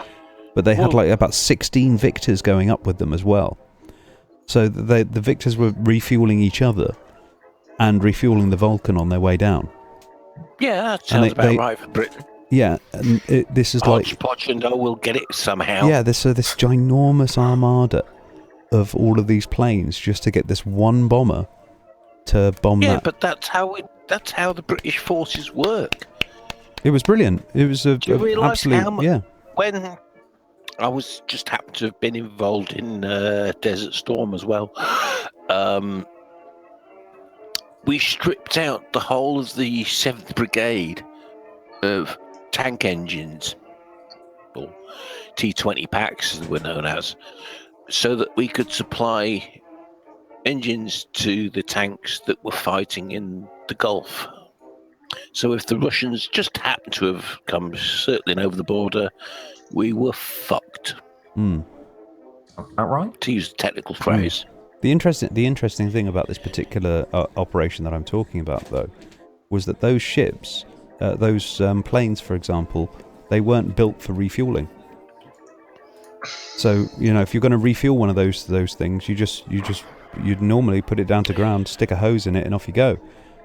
but they had about 16 Victors going up with them as well. So the Victors were refueling each other and refueling the Vulcan on their way down. Yeah, that sounds about right for Britain. Yeah, and this is Podge and we'll get it somehow. Yeah, this ginormous armada of all of these planes just to get this one bomber to bomb that. Yeah, but that's how the British forces work. It was brilliant. It was Do you realise absolute. when I was just happened to have been involved in Desert Storm as well. We stripped out the whole of the 7th Brigade of tank engines, or T20 packs as we're known as, so that we could supply engines to the tanks that were fighting in the Gulf. So if the Russians just happened to have come circling over the border, we were fucked. That right? To use the technical phrase. The interesting thing about this particular operation that I'm talking about, though, was that those ships, those planes, for example, they weren't built for refueling. So if you're going to refuel one of those things, you'd normally put it down to ground, stick a hose in it, and off you go.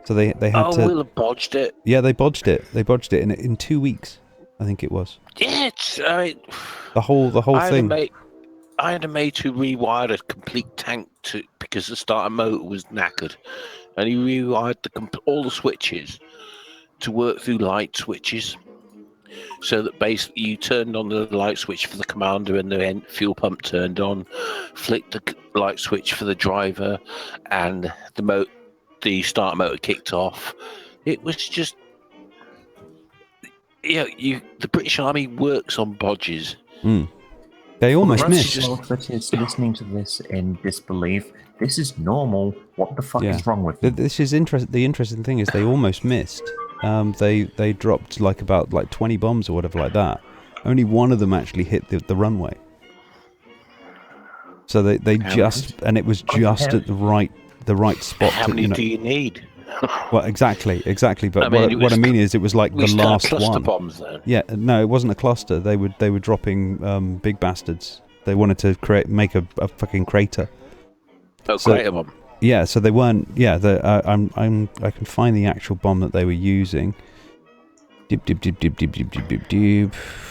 So they had to. We'll have bodged it. Yeah, they bodged it. They bodged it in 2 weeks, I think it was. Yeah, the whole thing. I had a mate who rewired a complete tank because the starter motor was knackered, and he rewired all the switches to work through light switches, so that basically you turned on the light switch for the commander and the fuel pump turned on, flicked the light switch for the driver, and the starter motor kicked off. It was just, the British Army works on bodges. They almost missed. That is listening to this in disbelief. This is normal. What the fuck is wrong with you? This is The interesting thing is they almost missed. They dropped about 20 bombs or whatever like that. Only one of them actually hit the runway. So they just, and it was just at the right spot. How many do you need? Well, exactly. But what I mean is, it was like the last cluster one. Bombs, then. Yeah, no, it wasn't a cluster. They were dropping big bastards. They wanted to make a fucking crater. Crater bomb. Yeah, so they weren't. Yeah, I can find the actual bomb that they were using.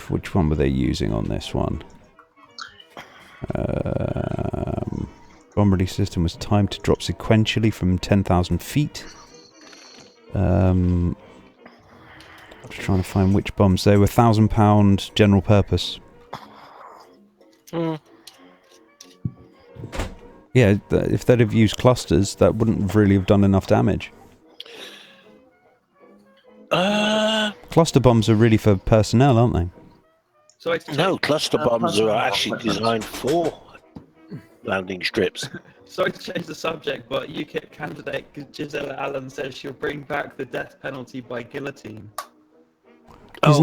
Which one were they using on this one? Bomb release system was timed to drop sequentially from 10,000 feet. I'm just trying to find which bombs. They were 1,000-pound general purpose. Yeah, if they'd have used clusters, that wouldn't really have done enough damage. Cluster bombs are really for personnel, aren't they? No, cluster bombs are actually designed for landing strips. Sorry to change the subject, but UKIP candidate Gisela Allen says she'll bring back the death penalty by guillotine.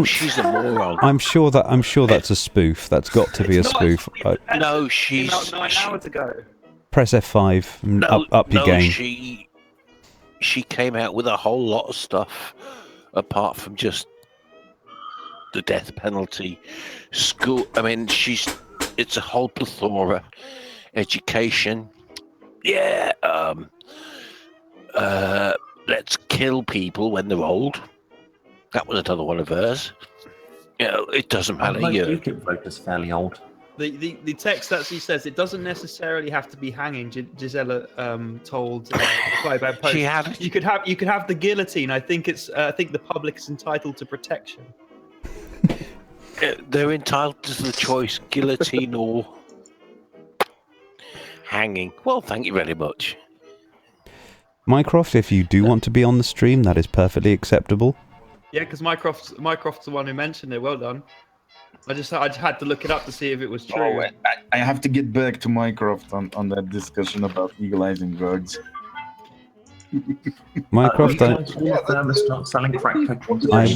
She's a moron. I'm sure that's a spoof. That's got to be a spoof. No, she's 9 hours ago. Press F5 and up your game. She came out with a whole lot of stuff apart from just the death penalty. School. I mean, it's a whole plethora. Education. Yeah. Let's kill people when they're old. That was another one of hers. It doesn't matter. UKIP voters fairly old. The text actually says it doesn't necessarily have to be hanging. Gisela told the Flybound Post. You could have the guillotine. I think the public is entitled to protection. They're entitled to the choice: guillotine or hanging. Well, thank you very much. Mycroft, if you do want to be on the stream, that is perfectly acceptable. Yeah, because Mycroft's the one who mentioned it. Well done. I just had to look it up to see if it was true. I have to get back to Mycroft on that discussion about legalizing drugs. Mycroft, I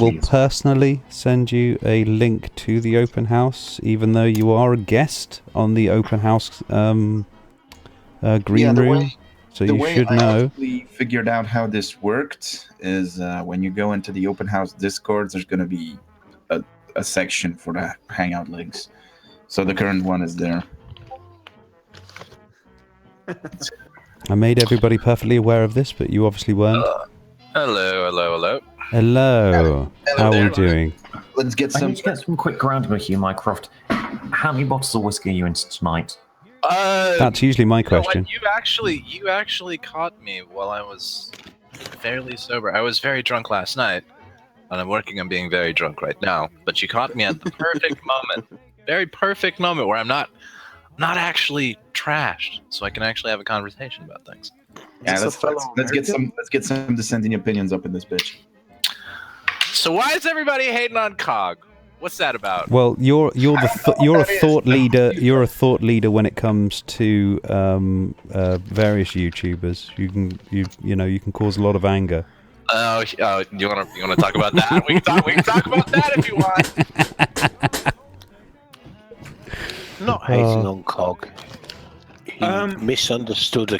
will personally send you a link to the open house, even though you are a guest on the open house green room. So you should know. The way I figured out how this worked is when you go into the open house Discord, there's going to be a section for the hangout links. So the current one is there. I made everybody perfectly aware of this, but you obviously weren't. Hello. How are we doing? Let's get some quick ground with you, Mycroft. How many bottles of whiskey are you into tonight? That's usually my question. You actually caught me while I was fairly sober. I was very drunk last night, and I'm working on being very drunk right now. But you caught me at the perfect moment very perfect moment where I'm not actually trashed, so I can actually have a conversation about things. Yeah, let's get some dissenting opinions up in this bitch. So why is everybody hating on Cog? What's that about? Well, you're a thought leader. You're a thought leader when it comes to various YouTubers. You can cause a lot of anger. Oh, you want to talk about that? We can talk about that if you want. Not hating on Cog. He misunderstood a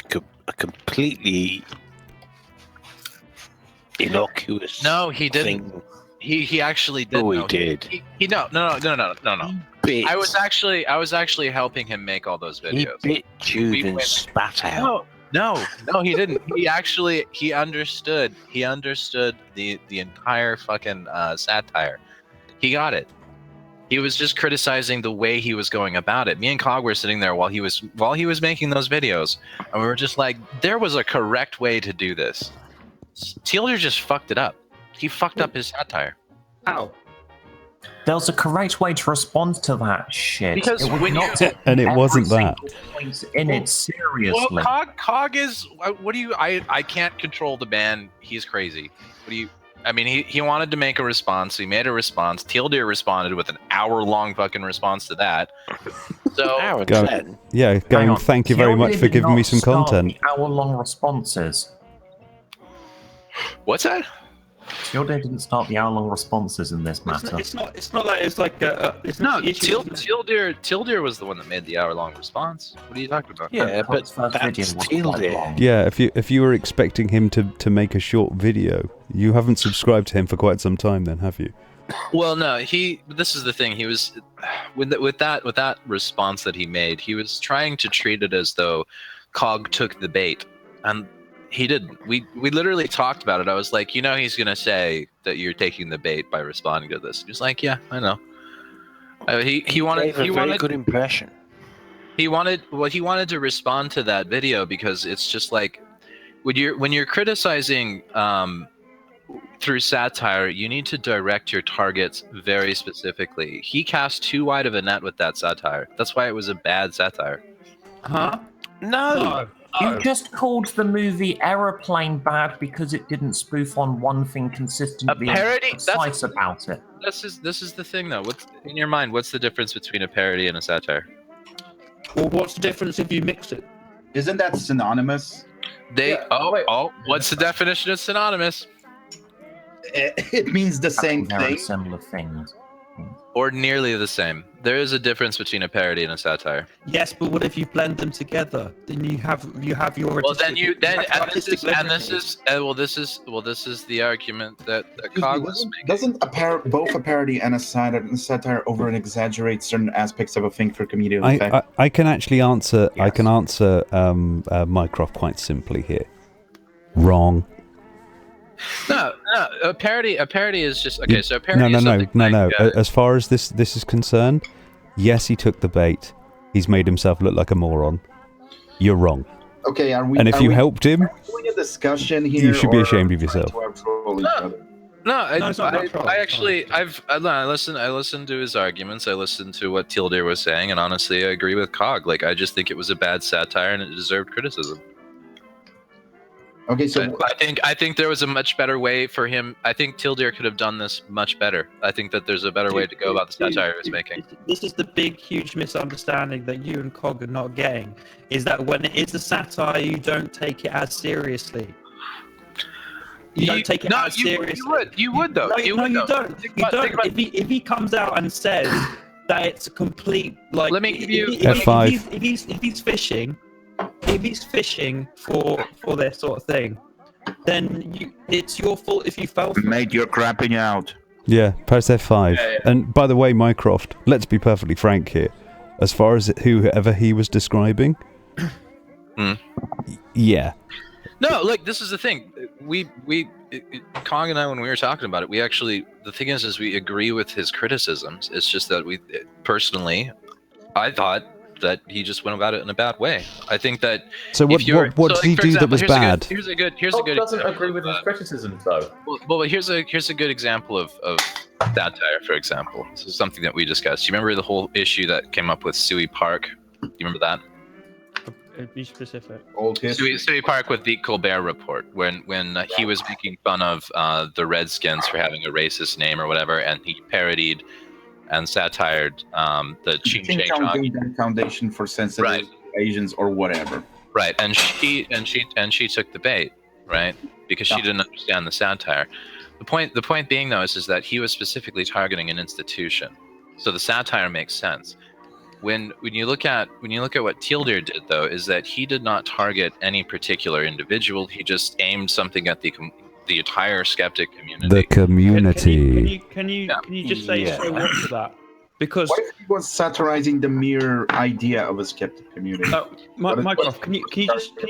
completely innocuous. No, he didn't. Thing. He actually did. Oh, he did. He no. I was actually helping him make all those videos. He bit Jude and spat out. No, he didn't. He understood the entire fucking satire. He got it. He was just criticizing the way he was going about it. Me and Cog were sitting there while he was making those videos, and we were just like, there was a correct way to do this. Teal'c just fucked it up. He fucked up his satire. How? There was a correct way to respond to that shit. Because it when and it wasn't that. In it seriously. Well, Cog is. What do you? I can't control the ban. He's crazy. What do you? I mean, he wanted to make a response. He made a response. Teal'c responded with an hour-long fucking response to that. So going. Thank you very much for giving me some content. Hour-long responses. What's that? Teal'c didn't start the hour-long responses in this matter. It's not like it's like Teal'c was the one that made the hour-long response. What are you talking about? Yeah, but that's Teal'c. Yeah, if you were expecting him to make a short video, you haven't subscribed to him for quite some time, then, have you? Well, no. This is the thing. He was with that response that he made. He was trying to treat it as though Cog took the bait, and he didn't. We literally talked about it. I was like, he's gonna say that you're taking the bait by responding to this. He was like, yeah, I know. He wanted a very good impression. He wanted to respond to that video because it's just like when you're criticizing through satire, you need to direct your targets very specifically. He cast too wide of a net with that satire. That's why it was a bad satire. Huh? No. You just called the movie Aeroplane bad because it didn't spoof on one thing consistently. A parody. And precise about it. This is the thing, though. What's in your mind? What's the difference between a parody and a satire? Well, what's the difference if you mix it? Isn't that synonymous? What's the definition of synonymous? It means the same thing. Similar things. Or nearly the same. There is a difference between a parody and a satire. Yes, but what if you blend them together? Then you have your. Well, this is the argument that Cog was making. Doesn't both a parody and a satire over and exaggerate certain aspects of a thing for comedic effect? I can actually answer. Yes. I can answer Mycroft quite simply here. Wrong. No. A parody is just okay. So a parody is no. As far as this is concerned, yes, he took the bait. He's made himself look like a moron. You're wrong. Okay, and if you helped him, doing a discussion here, you should be ashamed of yourself. I listened to his arguments. I listened to what Teal'c was saying, and honestly, I agree with Cog. Like, I just think it was a bad satire and it deserved criticism. Okay, so I think there was a much better way for him. I think Teal'c could have done this much better. I think that there's a better way to go about the satire he was making. This is the big, huge misunderstanding that you and Cog are not getting. Is that when it is a satire, you don't take it as seriously. You don't take it as seriously. You would though. No, you don't. If he comes out and says that it's a complete like. Let me give you F5. If he's fishing. If he's fishing for this sort of thing, then it's your fault if you fell for Mate, you're crapping out. Yeah, press F5. Yeah. And by the way, Mycroft, let's be perfectly frank here. As far as whoever he was describing, yeah. No, like, this is the thing. Kong and I, when we were talking about it, the thing is we agree with his criticisms. It's just that personally, I thought that he just went about it in a bad way. I think that. So what did he do that was bad? Here's a good. doesn't agree with his criticisms though. Well, here's a good example of satire. For example, this is something that we discussed. You remember the whole issue that came up with Suey Park? You remember that? Be specific. Suey Park with the Colbert Report, when he was making fun of the Redskins for having a racist name or whatever, and he parodied and satired the Cheech Foundation for Sensitive Asians or whatever. Right, and she took the bait, right, because she didn't understand the satire. The point being though is that he was specifically targeting an institution, so the satire makes sense. When you look at what Teal'dir did though, is that he did not target any particular individual. He just aimed something at the entire skeptic community. The community. Can you just say so what to that? Because what if he was satirizing the mere idea of a skeptic community? Mycroft, can you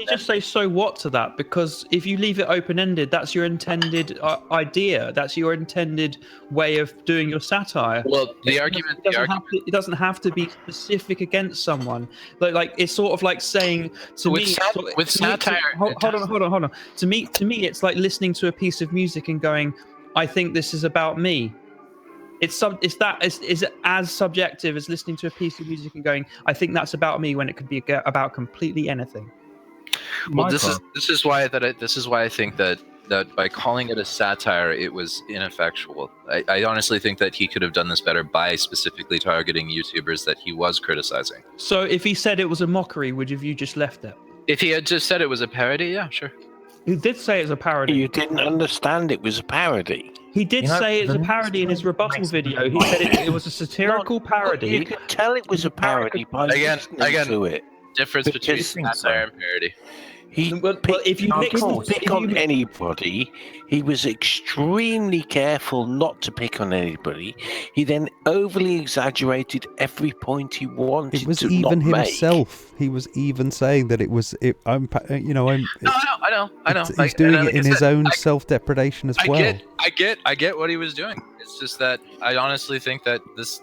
just say so what to that? Because if you leave it open-ended, that's your intended idea. That's your intended way of doing your satire. Well, it doesn't have to be specific against someone. Like it's sort of like saying to me satire. Hold on. To me, it's like listening to a piece of music and going, "I think this is about me." It's as subjective as listening to a piece of music and going, "I think that's about me," when it could be about completely anything. Well, this is why I think that by calling it a satire, it was ineffectual. I honestly think that he could have done this better by specifically targeting YouTubers that he was criticizing. So, if he said it was a mockery, would you just left it? If he had just said it was a parody, yeah, sure. He did say it was a parody. You didn't understand it was a parody. He did say it's a parody in his rebuttal video. He said it was a satirical parody. You could tell it was a parody by listening to it. Difference between satire and parody. If you pick on anybody, he was extremely careful not to pick on anybody. He then overly exaggerated every point he wanted to It was not even make. himself. He was even saying that it was. I know. He's doing it in his own self-depredation as well. I get what he was doing. It's just that I honestly think that this.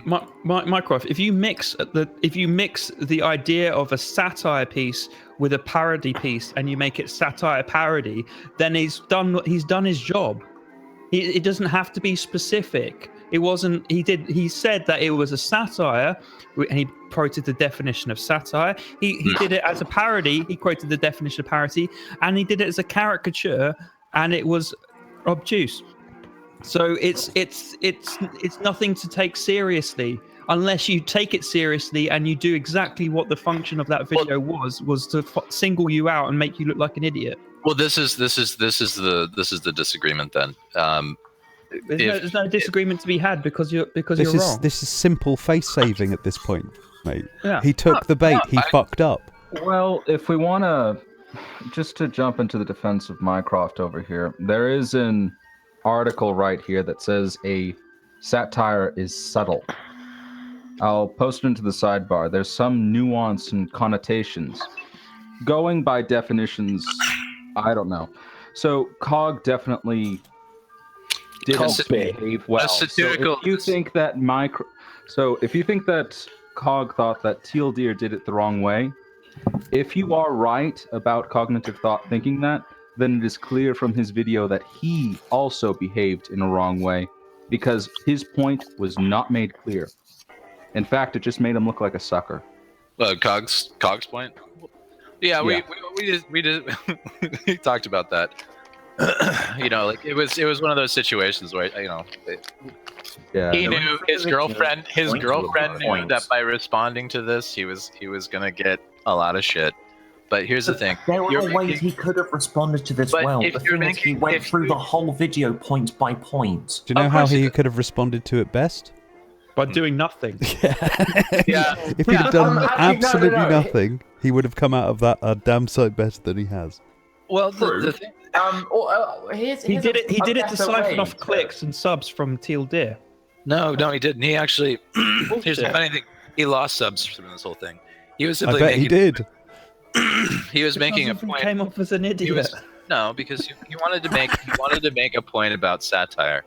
Mycroft, if you mix the idea of a satire piece with a parody piece and you make it satire parody, then he's done his job. It doesn't have to be specific. It wasn't. He said that it was a satire, and he quoted the definition of satire. He did it as a parody. He quoted the definition of parody, and he did it as a caricature, and it was obtuse. So it's nothing to take seriously unless you take it seriously and you do exactly what the function of that video was to single you out and make you look like an idiot. Well, this is the disagreement then. There's no disagreement to be had because you're wrong. This is simple face saving at this point, mate. Yeah. He took the bait. He fucked up. Well, if we want to, just to jump into the defense of Mycroft over here, there is an article right here that says a satire is subtle. I'll post it into the sidebar. There's some nuance and connotations. Going by definitions, I don't know. So Cog definitely didn't behave well. So if you think that Cog thought that Teal'dir did it the wrong way, if you are right about cognitive thought thinking that, then it is clear from his video that he also behaved in a wrong way because his point was not made clear. In fact, it just made him look like a sucker. Cog's point? Yeah, we did we talked about that. Like it was one of those situations where he knew his girlfriend knew that by responding to this he was gonna get a lot of shit. But here's the thing. There are ways he could have responded to this well. The thing is, he went through the whole video point by point. Do you know how he could have responded to it best? By doing nothing. Yeah. If he'd done absolutely nothing, he would have come out of that a damn sight better than he has. Well, the thing. He did it to siphon off clicks and subs from Teal'dir. No, he didn't. He actually. Here's the funny thing. He lost subs from this whole thing. He was simply. I bet he did. He was making a point. He came off as an idiot. Because he wanted to make a point about satire,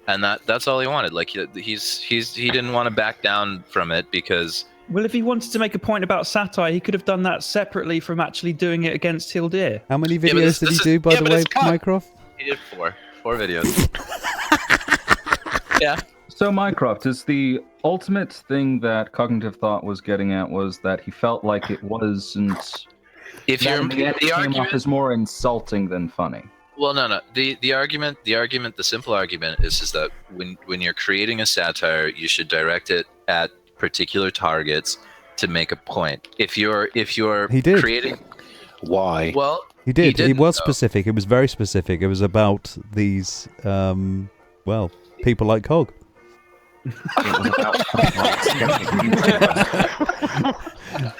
and that's all he wanted. Like he didn't want to back down from it because Well, if he wanted to make a point about satire, he could have done that separately from actually doing it against Hildir. How many videos did he do, by the way, Mycroft? He did four videos. Yeah. So, Mycroft, is the ultimate thing that Cognitive Thought was getting at was that he felt like it wasn't... If you're it came off as more insulting than funny. Well, no. The simple argument is that when you're creating a satire, you should direct it at particular targets to make a point. If you're He did. creating, why? well, He did. It was though. specific. It was very specific. It was about these, people like Cog.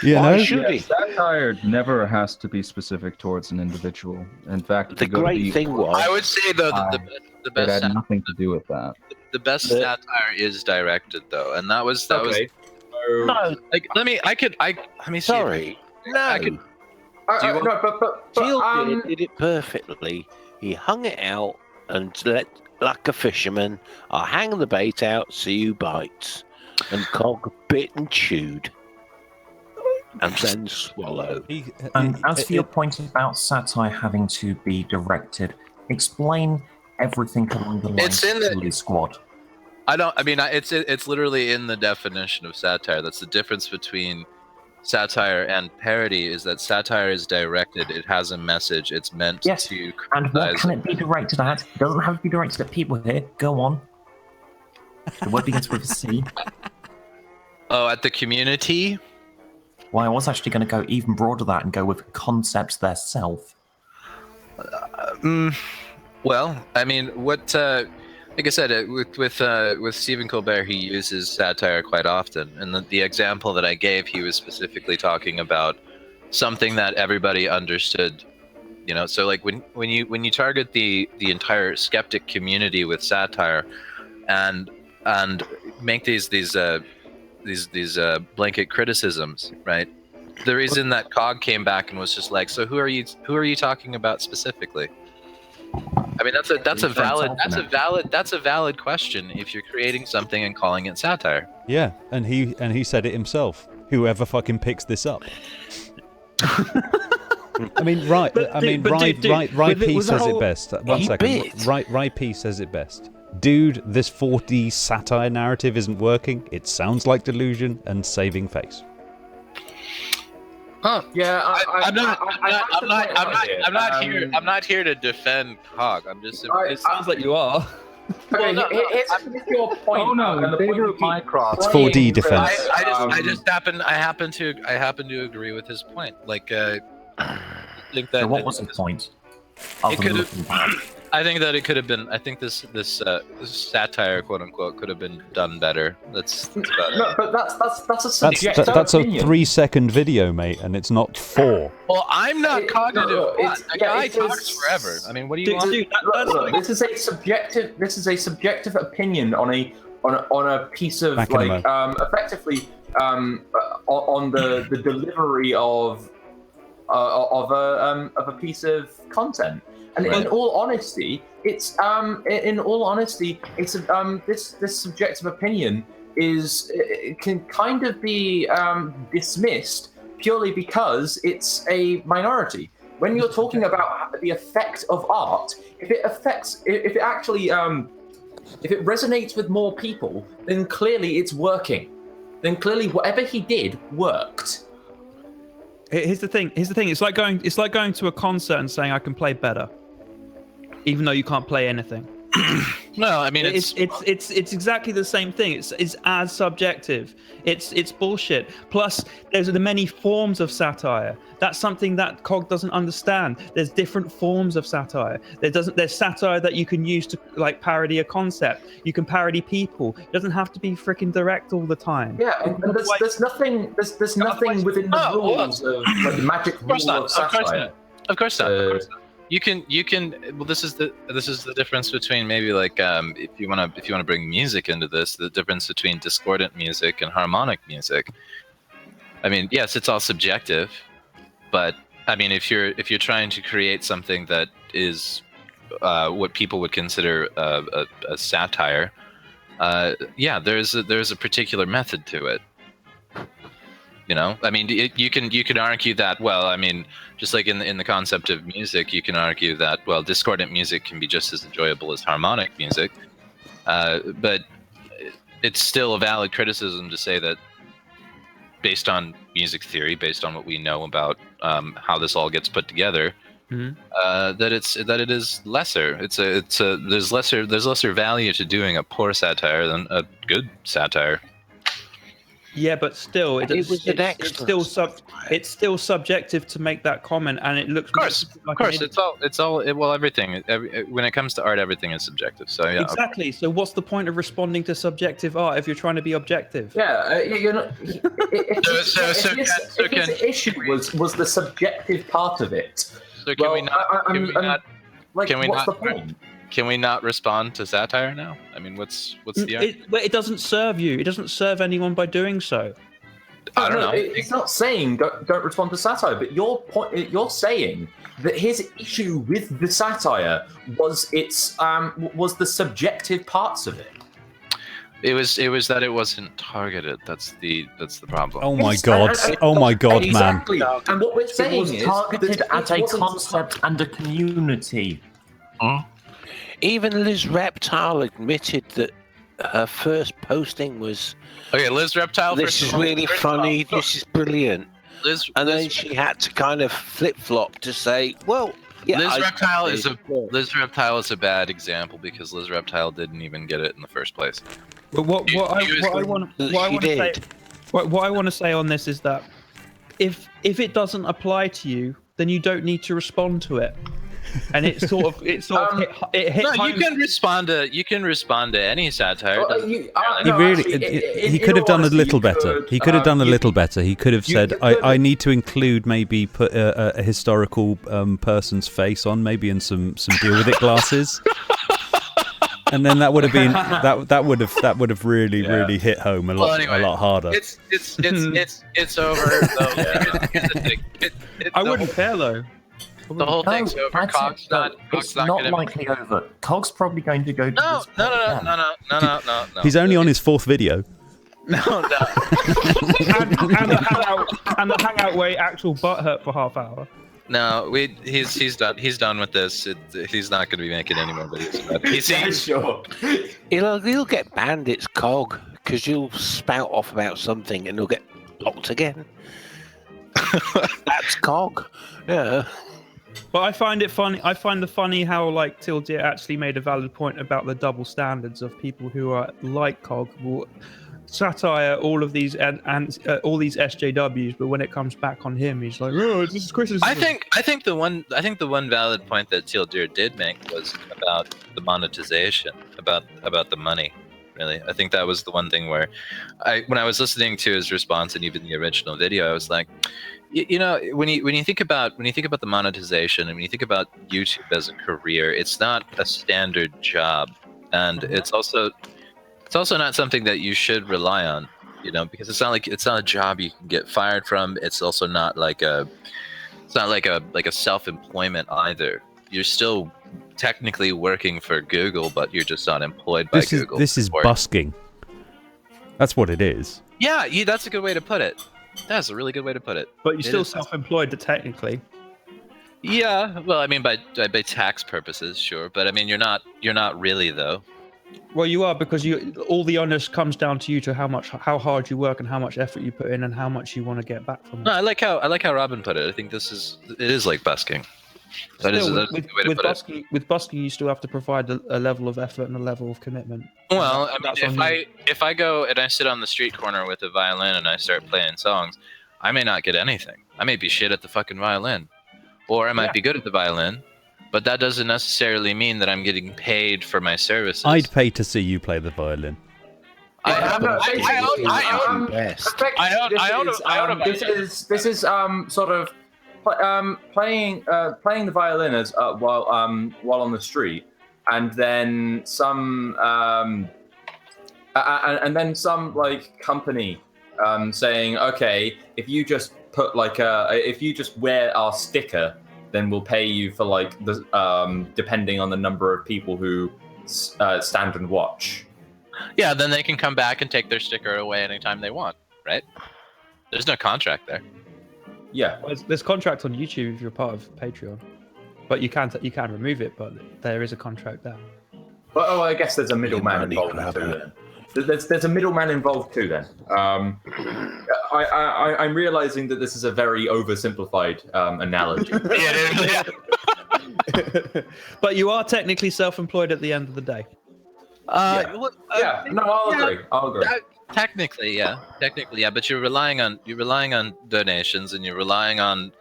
Why should he? Satire never has to be specific towards an individual. In fact, The great thing was, I would say though the it best had nothing to do with that. the best satire is directed though, and that was no. like let me see. Sorry, no. Do you Jill did it perfectly. He hung it out and let, like a fisherman, I hang the bait out, see who bites. And Cog bit and chewed. And then swallowed. And as for your point about satire having to be directed, explain everything along the lines It's in the- of the squad. It's literally in the definition of satire. That's the difference between satire and parody, is that satire is directed, it has a message, it's meant to And what can it be directed at? It doesn't have to be directed at people here. Go on. The word begins with a C. Oh, at the community? Well, I was actually going to go even broader than that and go with concepts theirself. Well, I mean, what? Like I said, with Stephen Colbert, he uses satire quite often, and the example that I gave, he was specifically talking about something that everybody understood. You know, so like when you target the entire skeptic community with satire, and make these blanket criticisms, right? The reason that Cog came back and was just like, so who are you talking about specifically? I mean, that's a valid question if you're creating something and calling it satire. Yeah, and he said it himself. Whoever fucking picks this up. I mean, Rai P says it best. 1 second. Rai P says it best. Dude, this 4D satire narrative isn't working. It sounds like delusion and saving face. Huh? Yeah, I'm not here to defend Cog. I'm just. It sounds like you are. Okay, here's your point. Oh no, they were Mycroft. It's 4D defense. I happen to agree with his point. Like, I think that. So what was the point? I think that it could have been. I think this satire, quote unquote, could have been done better. That's about it. No, but that's a subjective That's a opinion. 3-second video, mate, and it's not 4. Well, I'm not cognitive. A guy talks forever. I mean, what do you want? Look, this is a subjective opinion on a piece of effectively on the delivery of a piece of content. And in all honesty, this subjective opinion can kind of be dismissed purely because it's a minority. When you're talking about the effect of art, if it resonates with more people, then clearly it's working. Then clearly whatever he did worked. Here's the thing. It's like going to a concert and saying I can play better, even though you can't play anything. No, I mean it's exactly the same thing. It's as subjective. It's bullshit. Plus, there's the many forms of satire. That's something that Cog doesn't understand. There's different forms of satire. There's satire that you can use to like parody a concept. You can parody people. It doesn't have to be freaking direct all the time. Yeah, and there's nothing within the rules of like the magic rule of satire. Of course not. You can. Well, this is the difference between maybe like if you want to bring music into this, the difference between discordant music and harmonic music. I mean, yes, it's all subjective, but I mean, if you're trying to create something that is what people would consider a satire, yeah, there's a particular method to it. You know, I mean, you can argue that. Well, I mean, just like in the concept of music, you can argue that discordant music can be just as enjoyable as harmonic music. But it's still a valid criticism to say that, based on music theory, based on what we know about how this all gets put together, that it is lesser. There's lesser value to doing a poor satire than a good satire. Yeah, but still, it's still subjective to make that comment, and it looks. Of course, everything. When it comes to art, everything is subjective. So yeah. Exactly. So what's the point of responding to subjective art if you're trying to be objective? Yeah, you're not. If the issue was the subjective part of it. So can we not? What's the point? Can we not respond to satire now? I mean, what's the argument? It doesn't serve you. It doesn't serve anyone by doing so. I don't know. It's not saying don't respond to satire, but you're saying that his issue with the satire was was the subjective parts of it. It was that it wasn't targeted. That's the problem. Oh my god! Oh my god, exactly. man! And what we're saying is targeted at a concept and a community. Even lizzreptile admitted that her first posting was, okay, lizzreptile. This is really funny. This is brilliant. And then she had to kind of flip-flop to say, well, yeah. Lizzreptile is a bad example because lizzreptile didn't even get it in the first place. But what I want to say on this is that if it doesn't apply to you, then you don't need to respond to it. And it hits No, home. you can respond to any satire. He could have done a little better. He could have done a little better. He could have said, "I need to include maybe put a historical person's face on, maybe in some deal with it glasses." And then that would have been that would have really hit home a lot harder. It's over. I wouldn't care though. The whole thing's over. Cog's not likely over. Cog's probably going to go. No. He's only on his 4th video. And the hangout where he actual butt hurt for half hour. No, he's done. He's done with this. He's not going to be making any more videos. Sure. He'll get banned. It's Cog because you'll spout off about something and he'll get blocked again. That's Cog. Yeah. But I find it funny. I find it funny how like Tilde actually made a valid point about the double standards of people who are like Cog will satire all of these and all these SJWs, but when it comes back on him, he's like, "Oh, this is criticism." I think the one valid point that Tilde did make was about the monetization, about the money. Really, I think that was the one thing where, when I was listening to his response and even the original video, I was like, you know, when you think about the monetization and when you think about YouTube as a career, it's not a standard job, and it's also not something that you should rely on, you know, because it's not a job you can get fired from. It's also not like a self-employment either. You're still technically working for Google, but you're just not employed by Google. This is busking. That's what it is. Yeah, that's a good way to put it. That's a really good way to put it. But you're still self-employed technically. Yeah, well, I mean, by tax purposes, sure, but I mean, you're not really though. Well, you are, because all the onus comes down to you, to how hard you work and how much effort you put in and how much you want to get back from it. No, I like how Robin put it. I think it is like busking. With busking, you still have to provide a level of effort and a level of commitment. Well, I mean, if I go and I sit on the street corner with a violin and I start playing songs, I may not get anything. I may be shit at the fucking violin, or I might be good at the violin, but that doesn't necessarily mean that I'm getting paid for my services. I'd pay to see you play the violin. This is sort of playing the violin as while on the street, and then some like company saying, okay, if you just put if you just wear our sticker, then we'll pay you for like the depending on the number of people who stand and watch. Yeah, then they can come back and take their sticker away anytime they want, right? There's no contract there. Yeah. Well, there's contract on YouTube if you're part of Patreon, but you can remove it. But there is a contract there. Well, I guess there's a middleman involved too. Then there's a middleman involved too. Then I'm realizing that this is a very oversimplified analogy. But you are technically self-employed at the end of the day. No, I'll agree. Technically, yeah. But you're relying on donations, and you're relying on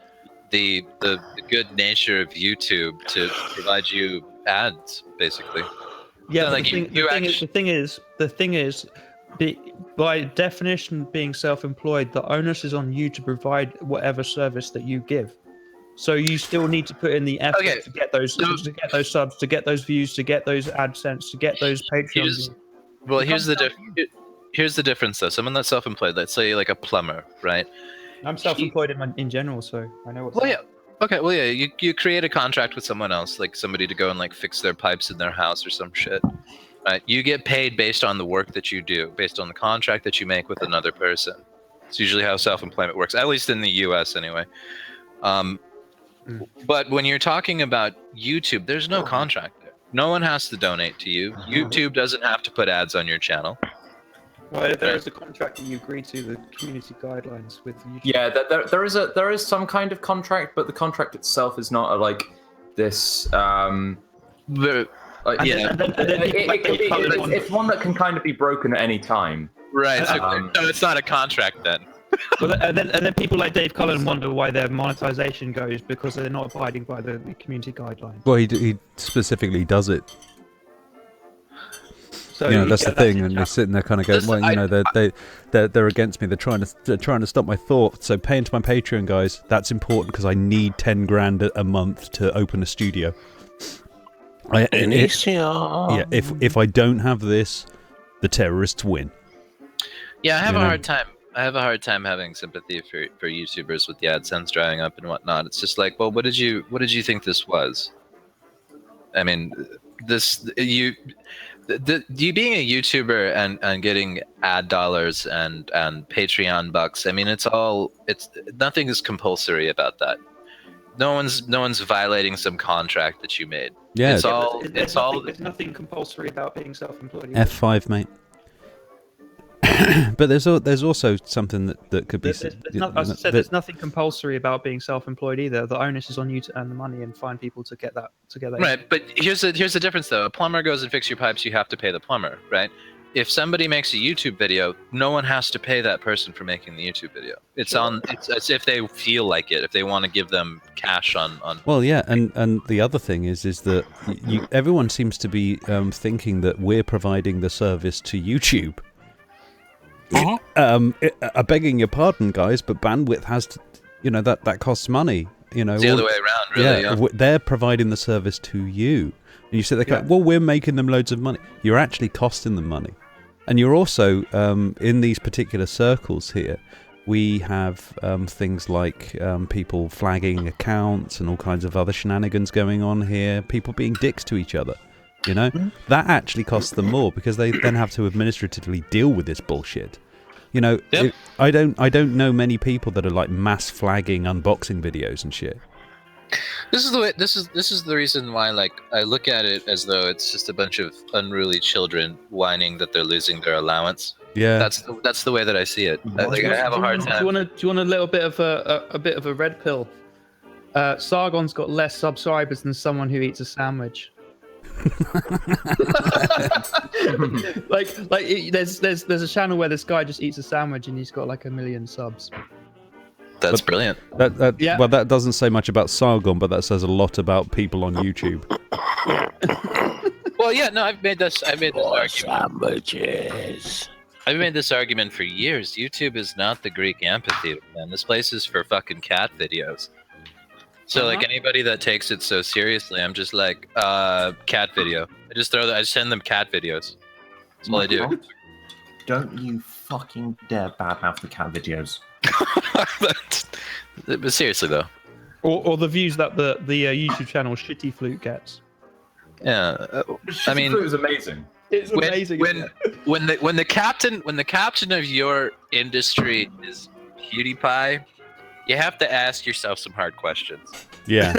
the good nature of YouTube to provide you ads, basically. Yeah, So, like the thing is, by definition, being self-employed, the onus is on you to provide whatever service that you give. So you still need to put in the effort to get those subs, to get those views, to get those AdSense, to get those Patreons. Well, here's the difference though. Someone that's self-employed, let's say like a plumber, right? I'm self-employed in general, so I know what's. Well, yeah. Okay. Well, yeah. You create a contract with someone else, like somebody to go and like fix their pipes in their house or some shit. Right? You get paid based on the work that you do, based on the contract that you make with another person. It's usually how self-employment works, at least in the U.S. anyway. But when you're talking about YouTube, there's no contract there. No one has to donate to you. YouTube doesn't have to put ads on your channel. Well, there is a contract that you agree to, the community guidelines with YouTube. Yeah, there is some kind of contract, but the contract itself is not this. It's one that can kind of be broken at any time. Right. So it's not a contract then. Well, and then people like Dave Cullen wonder why their monetization goes because they're not abiding by the community guidelines. Well, he specifically does it. So that's the thing, and they're sitting there kind of going, they're against me. They're trying to stop my thought. So pay into my Patreon, guys. That's important because I need 10 grand a month to open a studio. If I don't have this, the terrorists win. Yeah, I have a hard time. I have a hard time having sympathy for YouTubers with the AdSense drying up and whatnot. It's just like, well, what did you think this was? I mean, you being a YouTuber and getting ad dollars and Patreon bucks. I mean, nothing is compulsory about that. No one's violating some contract that you made. Yeah, there's nothing compulsory about being self-employed. F5, mate. But there's also something that could be. There's nothing compulsory about being self-employed either. The onus is on you to earn the money and find people to get that. Right, but here's the difference though. A plumber goes and fixes your pipes. You have to pay the plumber, right? If somebody makes a YouTube video, no one has to pay that person for making the YouTube video. It's if they feel like it, if they want to give them cash on. Well, yeah, and the other thing is that everyone seems to be thinking that we're providing the service to YouTube. I'm begging your pardon, guys, but bandwidth has to, that costs money. It's the other way around, really. Yeah. They're providing the service to you. And you sit there, well, we're making them loads of money. You're actually costing them money. And you're also, in these particular circles here, we have things like people flagging accounts and all kinds of other shenanigans going on here, people being dicks to each other. That actually costs them more because they then have to administratively deal with this bullshit. I don't know many people that are like mass flagging unboxing videos and shit. This is the reason why I look at it as though it's just a bunch of unruly children whining that they're losing their allowance. Yeah, that's the way that I see it. I have a hard time. Do you want a little bit of a red pill? Sargon's got less subscribers than someone who eats a sandwich. There's a channel where this guy just eats a sandwich and he's got 1 million subs. That's brilliant. Yeah. Well, that doesn't say much about Sargon, but that says a lot about people on YouTube. Well, yeah, no, I've made this argument. Sandwiches. I've made this argument for years. YouTube is not the Greek amphitheater, man. This place is for fucking cat videos. So anybody that takes it so seriously, I'm just like, cat video. I send them cat videos. That's all I do. Don't you fucking dare badmouth the cat videos. But seriously though. Or the views that the YouTube channel Shitty Flute gets. Yeah, Shitty Flute is amazing. It's amazing. When the captain of your industry is PewDiePie, you have to ask yourself some hard questions. Yeah.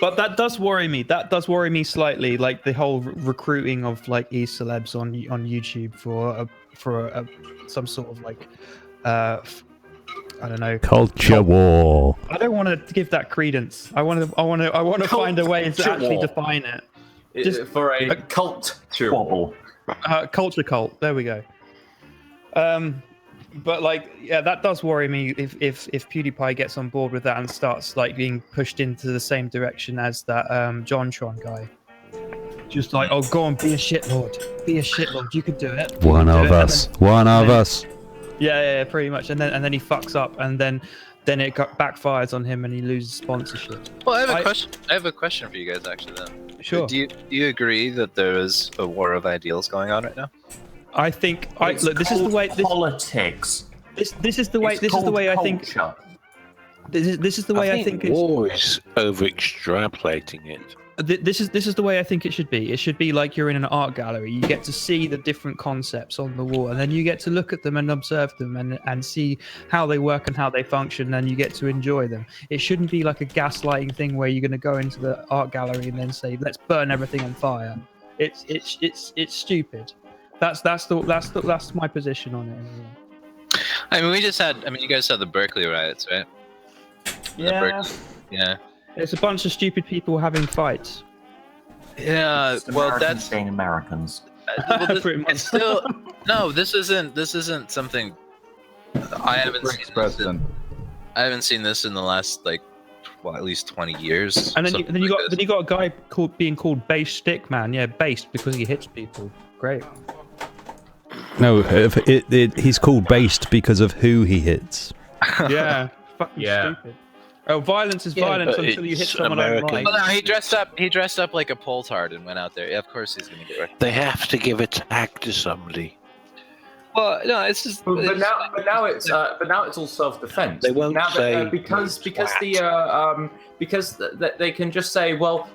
But that does worry me. That does worry me slightly. Like the whole recruiting of like e-celebs on YouTube for some sort of like I don't know, Culture war. I don't want to give that credence. I want to find a way to actually define it. Just for a cult wobble. Culture cult. There we go. But like, yeah, that does worry me if PewDiePie gets on board with that and starts like being pushed into the same direction as that JonTron guy. Just like, oh, go on, be a shitlord. Be a shitlord. You could do it. One of us. Yeah, pretty much. And then he fucks up, and then it backfires on him, and he loses sponsorship. Well, I have a question. I have a question for you guys, actually. Then, sure. Do you agree that there is a war of ideals going on right now? I think. Look, this is the way. Politics. This is the way. This is the way I think. This is the way I think. War is over extrapolating it. This is the way I think it should be. It should be like you're in an art gallery. You get to see the different concepts on the wall, and then you get to look at them and observe them and see how they work and how they function, and you get to enjoy them. It shouldn't be like a gaslighting thing where you're going to go into the art gallery and then say, "Let's burn everything on fire." It's stupid. That's my position on it. I mean, you guys had the Berkeley riots, right? Yeah. Yeah. It's a bunch of stupid people having fights. Yeah, well, that's being Americans. It's still no. This isn't something. I haven't seen this in the last at least 20 years. And then you got a guy being called Based Stick Man. Yeah, based because he hits people. Great. No, he's called based because of who he hits. Yeah, fucking stupid. Oh, violence is violence until you hit someone I don't like. Well, no, he dressed up like a Poltard and went out there. Yeah, of course he's gonna get wrecked. They have to give a tag to somebody. Well, no, it's just. But now it's all self-defense. They won't say because they can just say, well,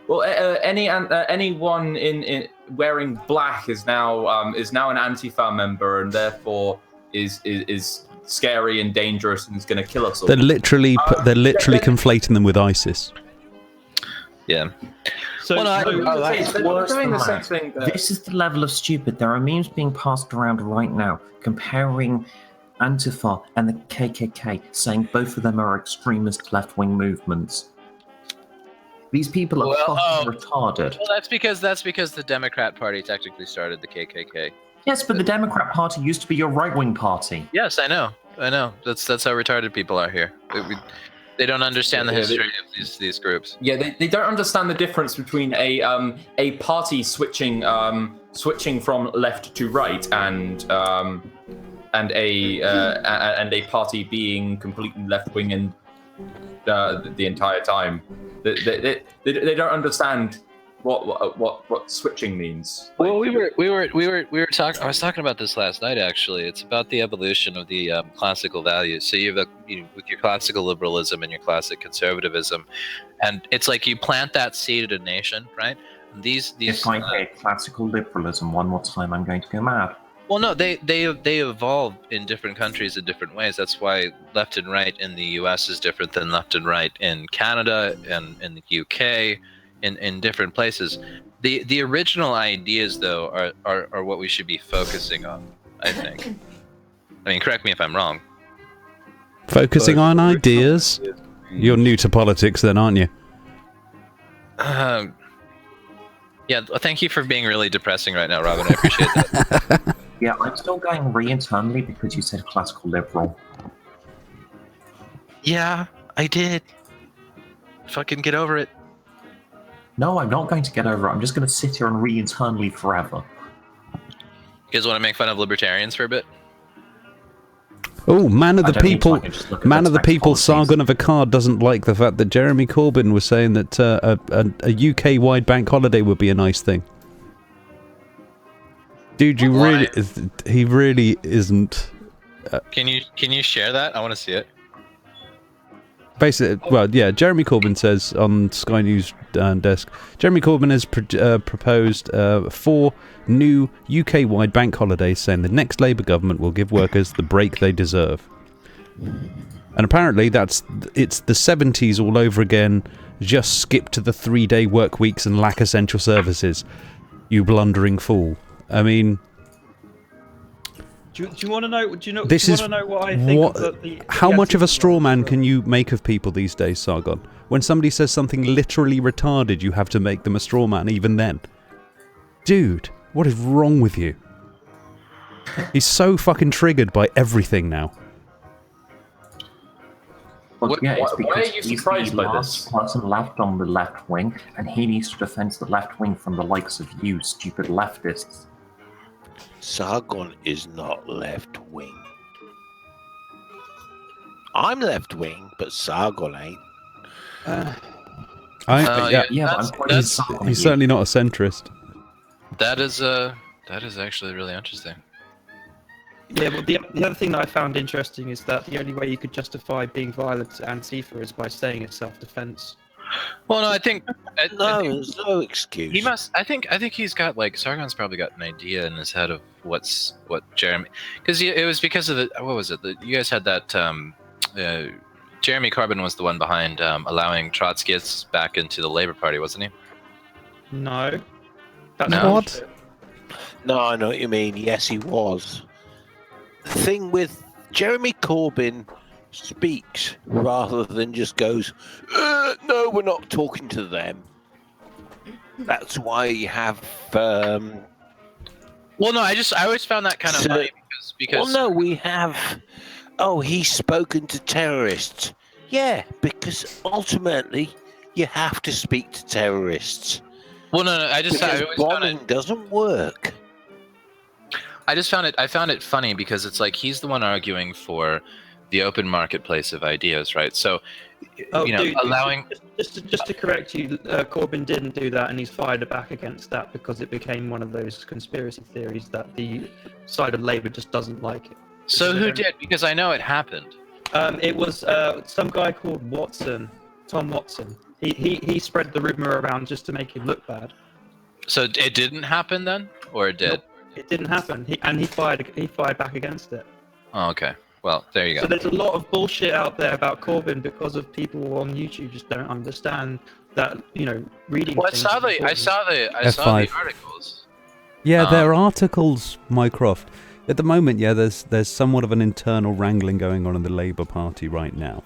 anyone in wearing black is now an Antifa member and therefore is scary and dangerous and is going to kill us all. They're literally conflating them with ISIS. Yeah. This is the level of stupid. There are memes being passed around right now comparing Antifa and the KKK, saying both of them are extremist left-wing movements. These people are fucking retarded. Well, that's because the Democrat Party technically started the KKK. Yes, but the Democrat Party used to be your right-wing party. Yes, I know. That's how retarded people are here. They don't understand the history of these groups. Yeah, they don't understand the difference between a party switching from left to right and a party being completely left-wing and the entire time. They don't understand what switching means. Well, we were talking. I was talking about this last night. Actually, it's about the evolution of the classical values. So you have with your classical liberalism and your classic conservatism, and it's like you plant that seed in a nation, right? And these. If I hear classical liberalism one more time, I'm going to go mad. Well, no, they evolve in different countries in different ways. That's why left and right in the U.S. is different than left and right in Canada and in the UK. In different places, the original ideas though are what we should be focusing on. I think. I mean, correct me if I'm wrong. Focusing on ideas. You're new to politics, then, aren't you? Yeah. Thank you for being really depressing right now, Robin. I appreciate that. Yeah, I'm still going re-internally because you said classical liberal. Yeah, I did. Fucking get over it. No, I'm not going to get over it. I'm just going to sit here and re-internally forever. You guys want to make fun of libertarians for a bit? Oh, man of the people, Sargon of Akkad doesn't like the fact that Jeremy Corbyn was saying that a UK-wide bank holiday would be a nice thing. Dude, he really isn't. Can you share that? I want to see it. Basically, well, yeah, Jeremy Corbyn says on Sky News desk, Jeremy Corbyn has proposed 4 new UK-wide bank holidays, saying the next Labour government will give workers the break they deserve. And apparently it's the 70s all over again. Just skip to the 3-day work weeks and lack essential services. You blundering fool. I mean, do you want to know? Do you want to know what I think? How much of a straw man can you make of people these days, Sargon? When somebody says something literally retarded, you have to make them a straw man. Even then, dude, what is wrong with you? He's so fucking triggered by everything now. Well, yeah, it's why because are you he's surprised the by last this? person left on the left wing, and he needs to defend the left wing from the likes of you, stupid leftists. Sargon is not left wing. I'm left wing, but Sargon ain't. He's certainly not a centrist. That is actually really interesting. Yeah, well, the other thing that I found interesting is that the only way you could justify being violent to Antifa is by saying it's self-defense. Well, no, I think there's no excuse. He must. I think he's got Sargon's probably got an idea in his head of what Jeremy, because it was because of what was it? You guys had that. Jeremy Corbyn was the one behind allowing Trotskyists back into the Labour Party, wasn't he? No. What? No, I know what you mean. Yes, he was. The thing with Jeremy Corbyn speaks rather than just goes, no, we're not talking to them. That's why you have. Well, no, I always found that kind of funny because. Well, no, we have. Oh, he's spoken to terrorists. Yeah, because ultimately you have to speak to terrorists. Well, no, I always bombing doesn't work. I found it funny because it's like he's the one arguing for the open marketplace of ideas, right? So, allowing. Just to correct you, Corbyn didn't do that, and he's fired back against that because it became one of those conspiracy theories that the side of Labour just doesn't like it. So who did? Because I know it happened. It was some guy called Watson, Tom Watson. He spread the rumor around just to make him look bad. So it didn't happen then, or it did? No, it didn't happen. He fired back against it. Oh, okay. Well, there you go. So there's a lot of bullshit out there about Corbyn because of people on YouTube just don't understand that, reading. Well, I saw the articles. Yeah, there are articles, Mycroft. At the moment, there's somewhat of an internal wrangling going on in the Labour Party right now.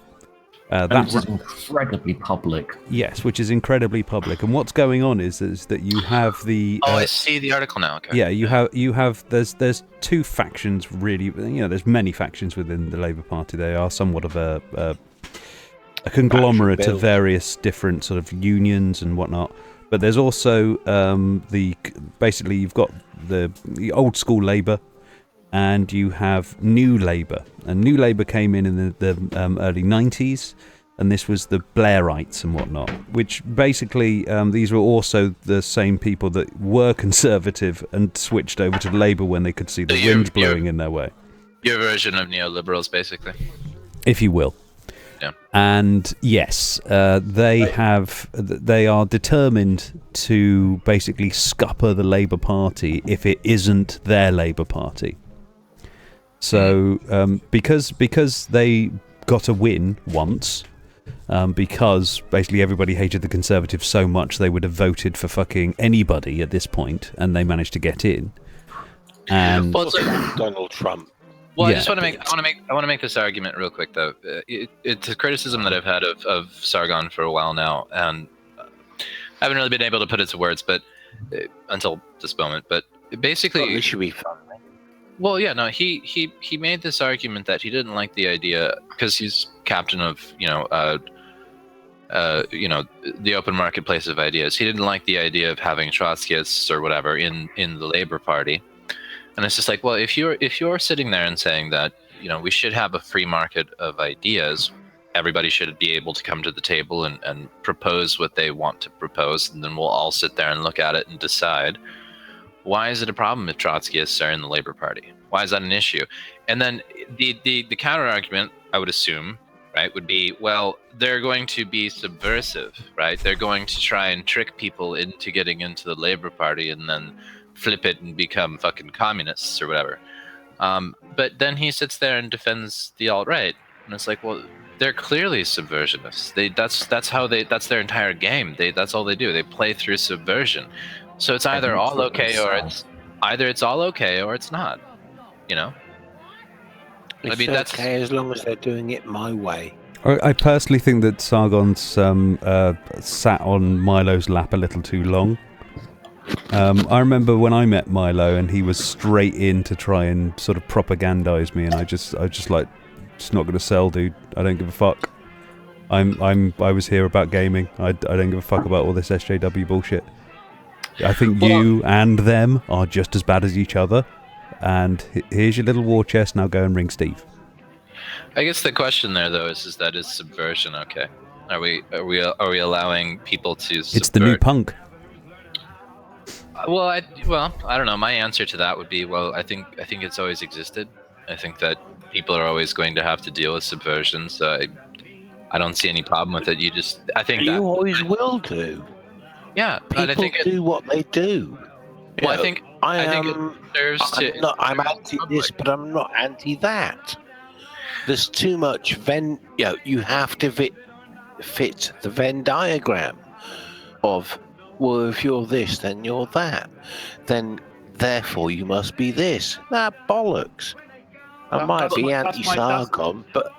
Which is incredibly public. Yes, which is incredibly public. And what's going on is that you have the. I see the article now. Okay. Yeah, you have. There's two factions really. There's many factions within the Labour Party. They are somewhat of a conglomerate of various different sort of unions and whatnot. But there's also basically you've got the old school Labour. And you have New Labour. And New Labour came in the early 90s, and this was the Blairites and whatnot, which basically these were also the same people that were conservative and switched over to Labour when they could see the wind blowing in their way. Your version of neoliberals, basically. If you will. Yeah. And yes, they are determined to basically scupper the Labour Party if it isn't their Labour Party. So, because they got a win once, because basically everybody hated the Conservatives so much they would have voted for fucking anybody at this point, and they managed to get in. And Donald Trump. Well, yeah. I want to make this argument real quick though. It's a criticism that I've had of Sargon for a while now, and I haven't really been able to put it to words, but until this moment. But basically, this should be fun. Well, yeah, no, he made this argument that he didn't like the idea because he's captain of the open marketplace of ideas. He didn't like the idea of having Trotskyists or whatever in the Labour Party, and it's just like, well, if you're sitting there and saying that we should have a free market of ideas, everybody should be able to come to the table and propose what they want to propose, and then we'll all sit there and look at it and decide. Why is it a problem if Trotskyists are in the Labour Party? Why is that an issue? And then the counter argument, I would assume, right, would be, well, they're going to be subversive, right? They're going to try and trick people into getting into the Labour Party and then flip it and become fucking communists or whatever. But then he sits there and defends the alt-right. And it's like, well, they're clearly subversionists. That's their entire game. That's all they do. They play through subversion. So it's either all okay or it's all okay or it's not. You know. It's okay as long as they're doing it my way. I personally think that Sargon's sat on Milo's lap a little too long. I remember when I met Milo and he was straight in to try and sort of propagandize me, and I just like, it's not going to sell, dude. I don't give a fuck. I was here about gaming. I don't give a fuck about all this SJW bullshit. I think you and them are just as bad as each other. And here's your little war chest. Now go and ring Steve. I guess the question there, though, is that is subversion okay? Are we allowing people to? It's the new punk. Well, I don't know. My answer to that would be, well, I think it's always existed. I think that people are always going to have to deal with subversion. So I don't see any problem with it. I think you always will do. Yeah, people but I think do what they do. Well, I think it serves to. I'm anti this, but I'm not anti that. There's too much you have to fit the Venn diagram of, well, if you're this, then you're that. Then, therefore, you must be this. That bollocks. I might be anti-Sargon, but...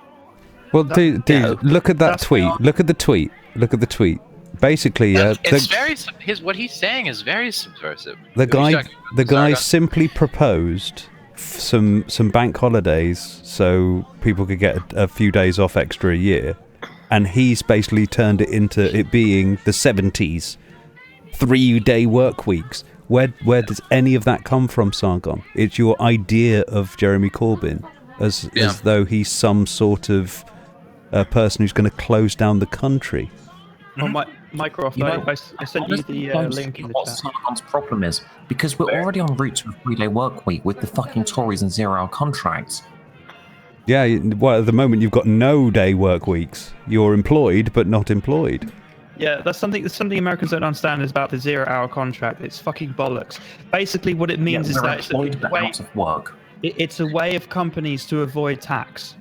Well, dude, look at that tweet. Look at the tweet. Look at the tweet. Basically, what he's saying is very subversive. The guy simply proposed some bank holidays so people could get a few days off extra a year, and he's basically turned it into it being the 70s, 3-day work weeks. Where does any of that come from, Sargon? It's your idea of Jeremy Corbyn as though he's some sort of person who's going to close down the country. Well, Mycroft, I sent you the link in the chat. Sargon's problem is because we're already en route to a 3-day work week with the fucking Tories and 0-hour contracts. Yeah, well, at the moment you've got no day work weeks. You're employed but not employed. Yeah, that's something Americans don't understand is about the 0-hour contract. It's fucking bollocks. Basically, what it means is that it's a way of companies to avoid tax.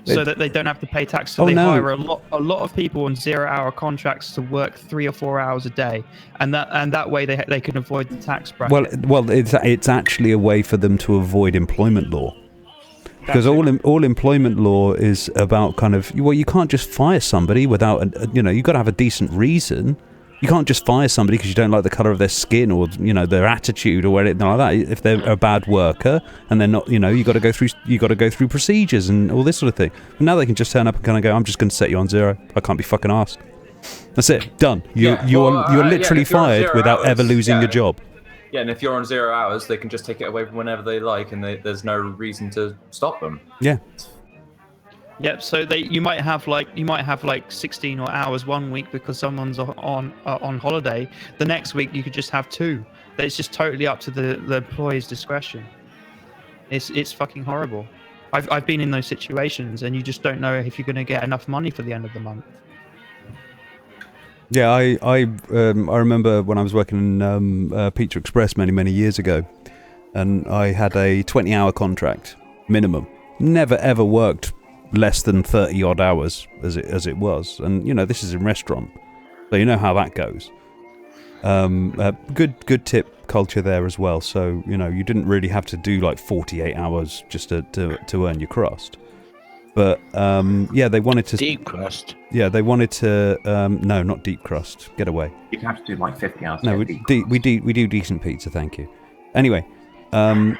So that they don't have to pay tax. So they hire a lot of people on 0-hour contracts to work 3 or 4 hours a day, and that way they can avoid the tax bracket. Well, it's actually a way for them to avoid employment law, because all employment law is about kind of, well, you can't just fire somebody without you've got to have a decent reason. You can't just fire somebody because you don't like the colour of their skin or their attitude or anything like that. If they're a bad worker and they're not, you got to go through procedures and all this sort of thing. But now they can just turn up and kind of go, I'm just going to set you on 0. I can't be fucking asked. That's it, done. You're literally fired without ever losing your job. Yeah, and if you're on 0 hours, they can just take it away whenever they like, and there's no reason to stop them. Yeah. Yep. So you might have like 16 hours one week because someone's on holiday. The next week you could just have 2. It's just totally up to the employee's discretion. It's fucking horrible. I've been in those situations, and you just don't know if you're going to get enough money for the end of the month. Yeah, I remember when I was working in Pizza Express many years ago, and I had a 20-hour contract minimum. Never ever worked less than 30 odd hours as it was, and this is in restaurant, so you know how that goes. Good tip culture there as well, so you didn't really have to do like 48 hours just to earn your crust. But they wanted to deep crust. Yeah, they wanted to no, not deep crust, get away. You have to do like 50 hours. No, we do decent pizza, thank you. Anyway, the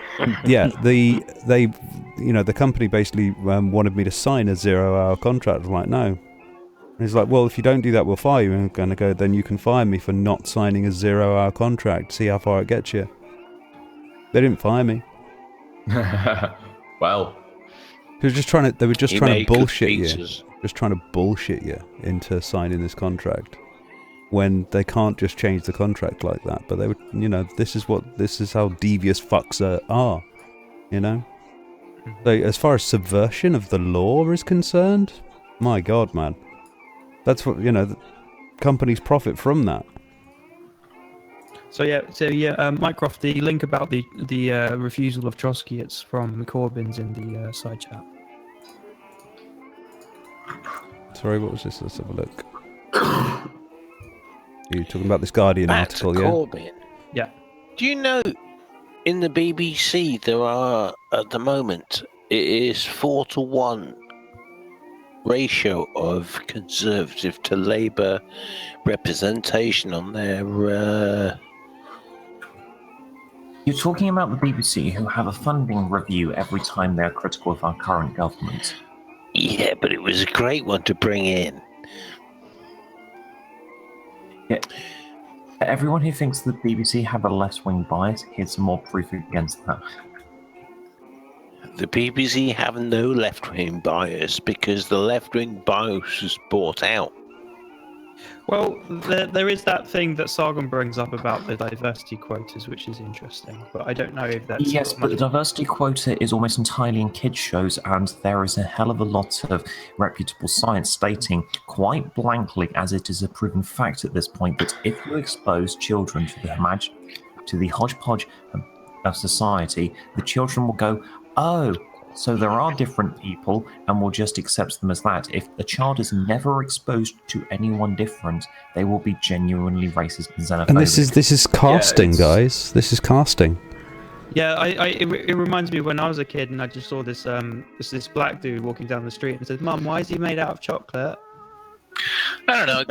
company basically wanted me to sign a 0-hour contract. I'm like, no. And he's like, well, if you don't do that, we'll fire you. And I'm going to go, then you can fire me for not signing a 0-hour contract. See how far it gets you. They didn't fire me. Well, they were just trying to bullshit you. Just trying to bullshit you into signing this contract, when they can't just change the contract like that. But they would, this is how devious fucks are, So as far as subversion of the law is concerned, my God, man, that's what the companies profit from that. So Mycroft, the link about the refusal of Trotsky, it's from Corbyn's in the side chat. Sorry, what was this? Let's have a look. You're talking about this Guardian Back to article, yeah? Corbyn. Yeah. Do you know in the BBC there are at the moment it is 4-to-1 ratio of Conservative to Labour representation on their. You're talking about the BBC, who have a funding review every time they're critical of our current government. Yeah, but it was a great one to bring in. Yeah. Everyone who thinks the BBC have a left-wing bias, here's some more proof against that. The BBC have no left-wing bias because the left-wing bias was bought out. Well, there is that thing that Sargon brings up about the diversity quotas, which is interesting, but I don't know if that's... Yes, but the diversity quota is almost entirely in kids' shows, and there is a hell of a lot of reputable science stating quite blankly, as it is a proven fact at this point, that if you expose children to the hodgepodge of society, the children will go, oh, so there are different people, and we'll just accept them as that. If a child is never exposed to anyone different, they will be genuinely racist and xenophobic. And this is casting, guys. This is casting. Yeah, it reminds me when I was a kid and I just saw this this black dude walking down the street and said, "Mum, why is he made out of chocolate?" I don't know.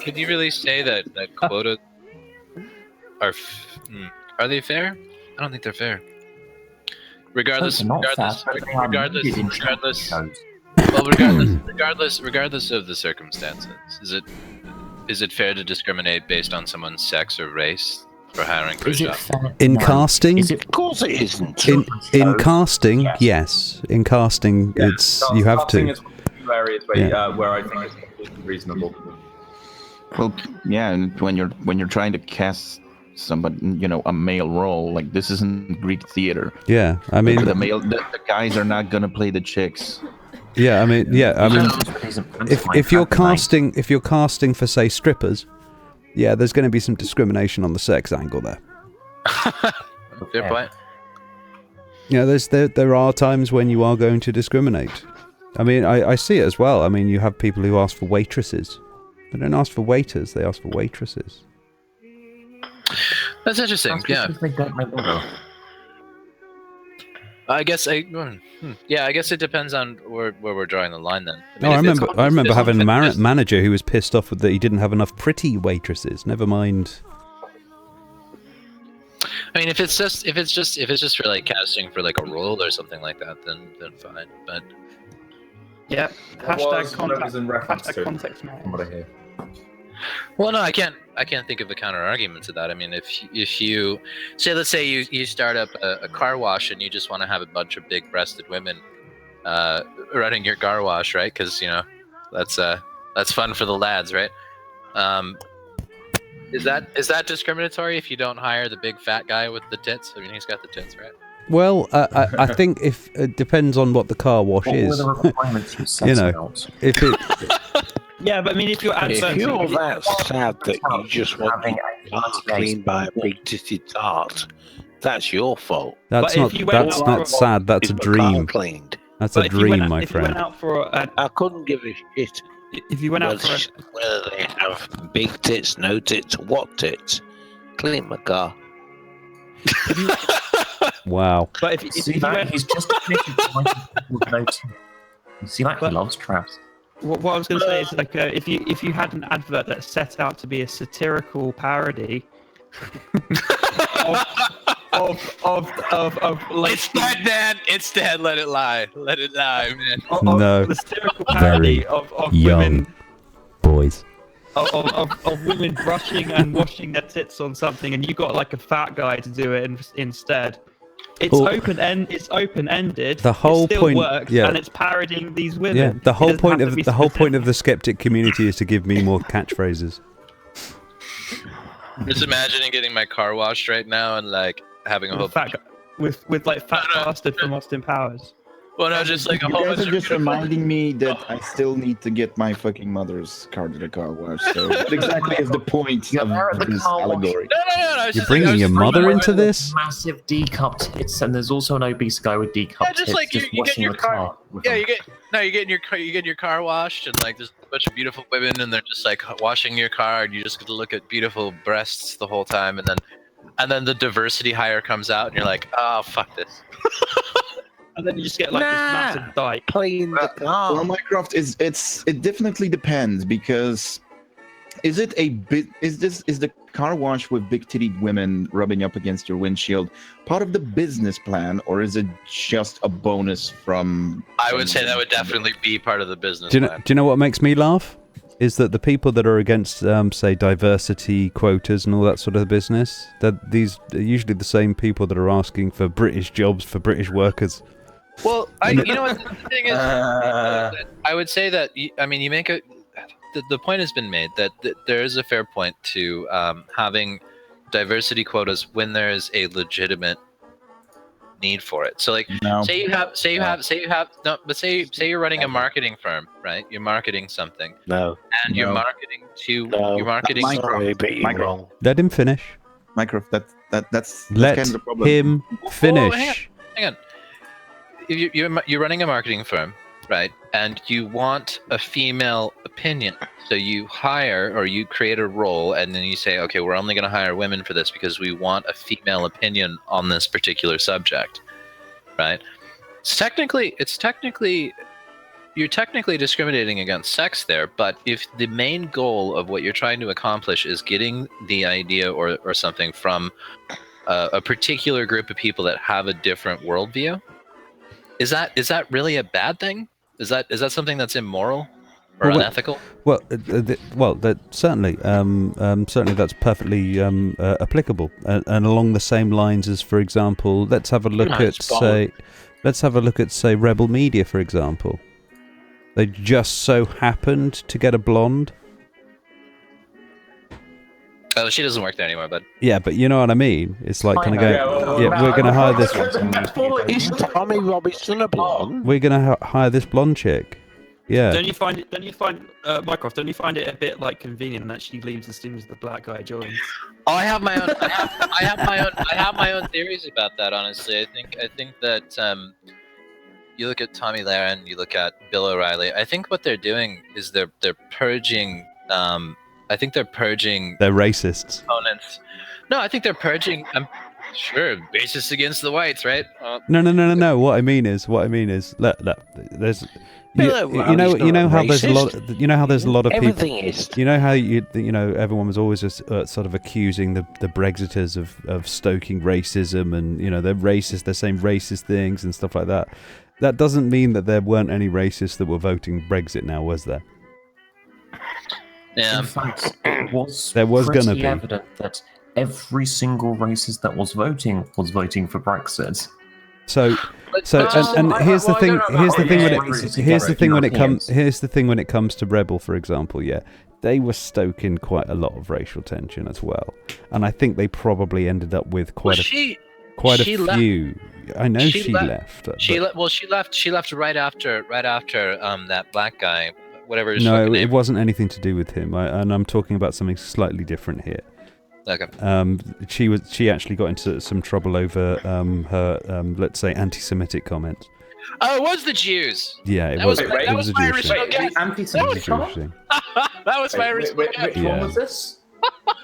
Can you really say that quota are they fair? I don't think they're fair. Regardless of the circumstances, is it fair to discriminate based on someone's sex or race for hiring for a job? In casting, of course it isn't. In casting, yes. In casting, it's you have to. It's one of the few areas where I think it's completely reasonable. Well, yeah, and when you're trying to cast somebody, a male role, like this isn't Greek theater. Yeah, I mean, the guys are not gonna play the chicks. Yeah, I mean, if you're casting for, say, strippers, yeah, there's going to be some discrimination on the sex angle there. Fair point. Yeah, there are times when you are going to discriminate. I mean, I see it as well. I mean, you have people who ask for waitresses. They don't ask for waiters, they ask for waitresses. That's interesting. Yeah. I guess I guess it depends on where we're drawing the line then. I remember having a manager who was pissed off that he didn't have enough pretty waitresses. Never mind. I mean, if it's just for like casting for like a role or something like that, then fine. But yeah, hashtag context matters. Well, no, I can't think of a counter argument to that. I mean, if you say, let's say you start up a car wash and you just want to have a bunch of big-breasted women running your car wash, right? Because that's fun for the lads, right? Is that discriminatory if you don't hire the big fat guy with the tits? I mean, he's got the tits, right? Well, I think if it depends on what the car wash is. What were the requirements you set out? If it. Yeah, but I mean, if you're that sad that you just want to be cleaned by a big-titted tart, that's your fault. That's not sad. That's a dream. That's a dream, my friend. I couldn't give a shit. If you went out for whether they have big tits, no tits, what tits, clean my car. Wow. But if you went, he's just with no tits. You see, he loves traps. What I was going to say is, like, if you had an advert that set out to be a satirical parody of like, it's dead, man. It's dead. Let it lie. Let it lie, man. No. The satirical parody of young women, boys. Of women brushing and washing their tits on something, and you got like a fat guy to do it instead. It's open-ended. The whole it still point, works, yeah, and it's parodying these women. Yeah, the whole point of the skeptic community is to give me more catchphrases. Just imagining getting my car washed right now and like having a whole fat guy, with like fat bastard from Austin Powers. Well, no, just like a You whole guys bunch are of just reminding me that I still need to get my fucking mother's car to the car wash. So what exactly is the point of this allegory? No. You're bringing your mother into this? Massive D-cup tits, and there's also an obese guy with D-cup tits just like you get washing your the car. with Yeah, them. you get your car washed, and like there's a bunch of beautiful women, and they're just like washing your car, and you just get to look at beautiful breasts the whole time, and then the diversity hire comes out, and you're like, oh fuck this. And then you just get like this massive dyke. Clean the car. Well, Mycroft it definitely depends, because is it a bit is the car wash with big titted women rubbing up against your windshield part of the business plan, or is it just a bonus from? I would say that would definitely be part of the business Do plan. you know what makes me laugh? Is that the people that are against, say, diversity quotas and all that sort of business, that these are usually the same people that are asking for British jobs for British workers. Well, you know what the thing is? I would say that you make the point has been made that there is a fair point to having diversity quotas when there is a legitimate need for it. So like, say you're running a marketing firm, right? You're marketing something. You're marketing Micro. Let him finish. Micro. That's Let kind of the problem. him finish. Hang on. You're running a marketing firm, right? And you want a female opinion. So you hire or you create a role, and then you say, okay, we're only going to hire women for this because we want a female opinion on this particular subject, right? You're technically discriminating against sex there, but if the main goal of what you're trying to accomplish is getting the idea or something from a particular group of people that have a different worldview, is that really a bad thing? Is that something that's immoral or unethical? Well, that certainly, certainly that's perfectly applicable, and along the same lines as, for example, let's have a look at say Rebel Media, for example. They just so happened to get a blonde. Oh, she doesn't work there anymore, but yeah, but you know what I mean. It's like kind of go, we're going to hire this. Is Tommy Robinson a blonde? We're going to hire this blonde chick. Yeah. Don't you find Mycroft? Don't you find it a bit like convenient that she leaves as soon as the black guy joins? Oh, I have my own theories about that. Honestly, I think that you look at Tommy Lahren, you look at Bill O'Reilly. I think what they're doing is they're purging. I think they're purging. They're racists. Opponents. No, I think they're purging. I'm sure racist against the whites, right? No. What I mean is, look. There's. You know how there's a lot. You know how there's a lot of people. Everything is. You know how everyone was always just sort of accusing the Brexiters of stoking racism, and they're racist. They're saying racist things and stuff like that. That doesn't mean that there weren't any racists that were voting Brexit now, was there? Yeah. In fact, it was there was going to be evident that every single racist that was voting for Brexit. So here's the thing. Here's the thing when it comes to Rebel, for example. Yeah, they were stoking quite a lot of racial tension as well, and I think they probably ended up with quite a few. I know she left. She left right after that black guy, whatever his No, fucking name. it wasn't anything to do with him, and I'm talking about something slightly different here. Okay. She actually got into some trouble over her let's say anti-Semitic comments. Oh, it was the Jews. Yeah, it was. It was a Jewish thing. Anti-Semitic. That was my original guess. Which one was this?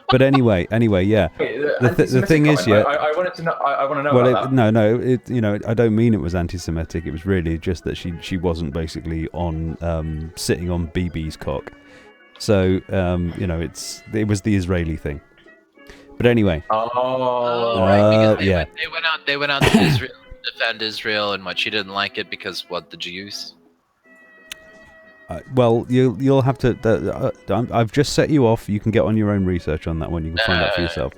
But anyway, yeah. The thing is, yeah. I wanted to know. I want to know. Well, about that. no. I don't mean it was anti-Semitic. It was really just that she wasn't basically on sitting on BB's cock. So it was the Israeli thing. But anyway. Right, because yeah. They went out to Israel to defend Israel, and she didn't like it because the Jews. Well, you'll have to. I've just set you off. You can get on your own research on that one. You can find out for yourself.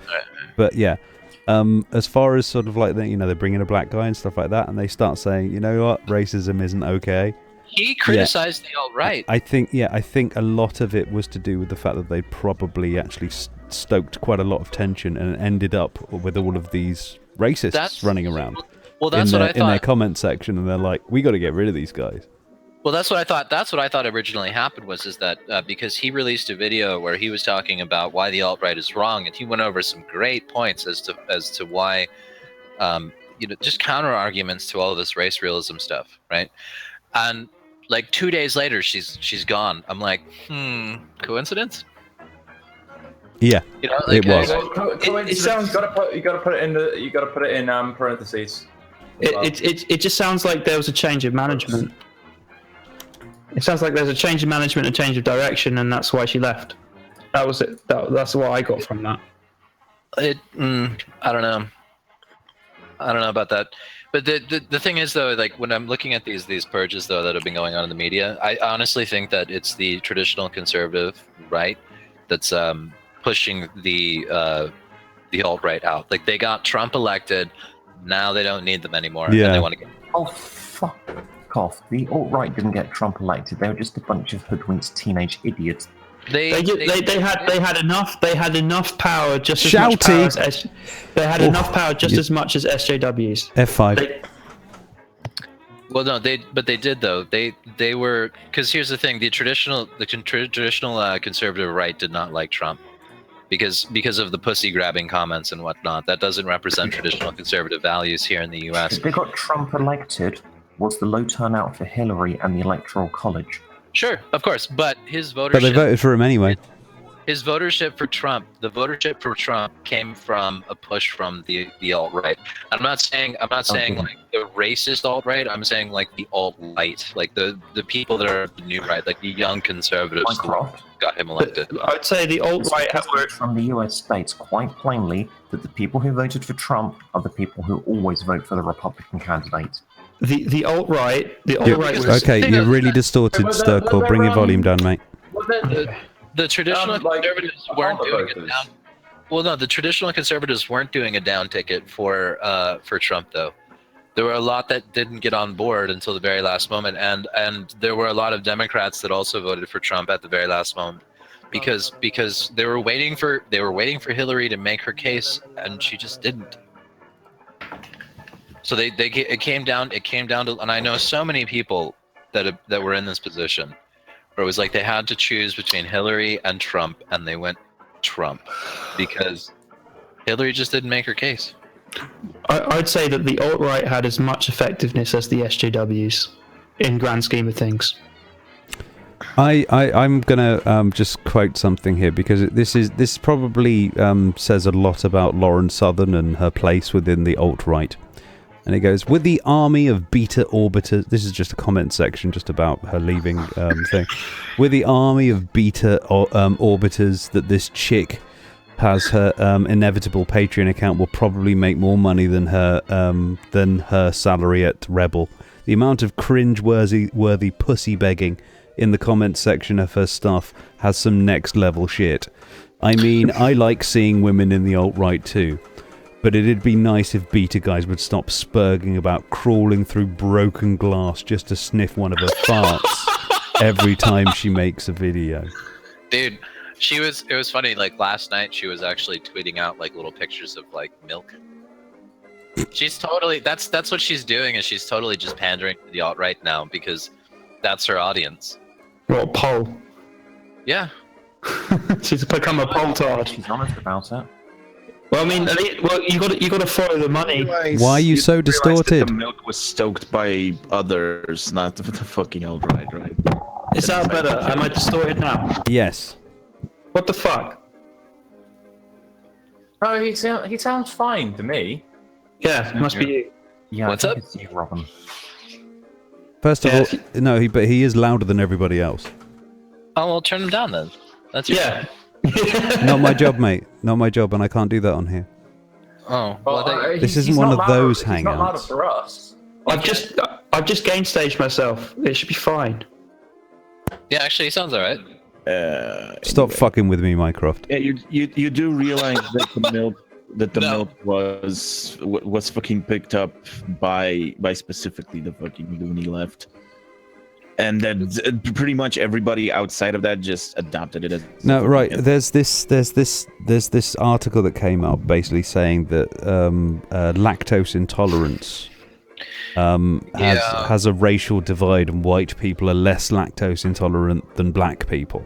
But yeah, as far as sort of like they bring in a black guy and stuff like that, and they start saying, you know what, racism isn't okay. He criticized the alt-right. I think a lot of it was to do with the fact that they probably actually stoked quite a lot of tension and ended up with all of these racists running around. Well, that's in what I their, in their thought. comment section, and they're like, "We got to get rid of these guys." Well, that's what I thought. That's what I thought originally happened was that because he released a video where he was talking about why the alt-right is wrong, and he went over some great points as to why, just counter arguments to all of this race realism stuff, right? And like 2 days later, she's gone. I'm like, coincidence? Yeah, it was. It sounds. You got to put it in parentheses. It just sounds like there was a change of management. It sounds like there's a change of management, a change of direction, and that's why she left. That was it. That's what I got from that. I don't know. I don't know about that. But the thing is, though, like when I'm looking at these purges, though, that have been going on in the media, I honestly think that it's the traditional conservative right that's pushing the alt-right out. Like they got Trump elected, now they don't need them anymore, and they want to get. Oh fuck off! The alt-right didn't get Trump elected. They were just a bunch of hoodwinked teenage idiots. They had enough power just as much power as they had enough power just as much as SJWs. F5. Well, no, they did though. They were, because here's the thing: the traditional conservative right did not like Trump because of the pussy grabbing comments and whatnot. That doesn't represent traditional conservative values here in the U.S. If they got Trump elected, was the low turnout for Hillary and the Electoral College? Sure, of course, but his votership. But they voted for him anyway. His votership for Trump, the votership for Trump came from a push from the alt-right. I'm not saying like the racist alt-right. I'm saying like the alt-right, like the people that are the new right, like the young conservatives that got him elected. I'd say the alt-right have worked from the US states quite plainly that the people who voted for Trump are the people who always vote for the Republican candidate. The alt-right was... Okay, you're really distorted, Sturkle. Bring your volume down, mate. The traditional conservatives weren't doing a down. Well, no, the traditional conservatives weren't doing a down ticket for Trump, though. There were a lot that didn't get on board until the very last moment, and there were a lot of Democrats that also voted for Trump at the very last moment, because they were waiting for Hillary to make her case, and she just didn't. So it came down to, and I know so many people that were in this position, where it was like they had to choose between Hillary and Trump, and they went Trump because Hillary just didn't make her case. I'd say that the alt-right had as much effectiveness as the SJWs in grand scheme of things. I'm gonna just quote something here because this probably says a lot about Lauren Southern and her place within the alt-right. And it goes, with the army of beta orbiters... This is just a comment section just about her leaving thing. With the army of beta orbiters that this chick has, her inevitable Patreon account will probably make more money than her salary at Rebel. The amount of cringe-worthy pussy begging in the comment section of her stuff has some next-level shit. I mean, I like seeing women in the alt-right too. But it'd be nice if beta guys would stop spurging about crawling through broken glass just to sniff one of her farts every time she makes a video. Dude, it was funny, like last night she was actually tweeting out like little pictures of like milk. She's totally, that's what she's doing, is she's totally just pandering to the alt-right now because that's her audience. What, poll? Yeah. She's become a poll-tard. She's honest about it. Well, I mean, you got to follow the money. Why are you so distorted? The milk was stoked by others, not the fucking alt-right, right? Is that better? Am I distorted now? Yes. What the fuck? Oh, he sounds fine to me. Yeah, it must be you. Yeah, what's up? It's you, Robin. First of all, no, but he is louder than everybody else. Oh, well, turn him down then. That's your yeah. Not my job, mate. Not my job, and I can't do that on here. Oh, well, this isn't one of those hangouts. He's not louder for us. I've just gain staged myself. It should be fine. Yeah, actually, he sounds alright. Stop fucking with me, Mycroft. Yeah, you do realize that the milk was fucking picked up by specifically the fucking loony left. And then pretty much everybody outside of that just adopted it as no, right. There's this article that came up basically saying that lactose intolerance has a racial divide, and white people are less lactose intolerant than black people.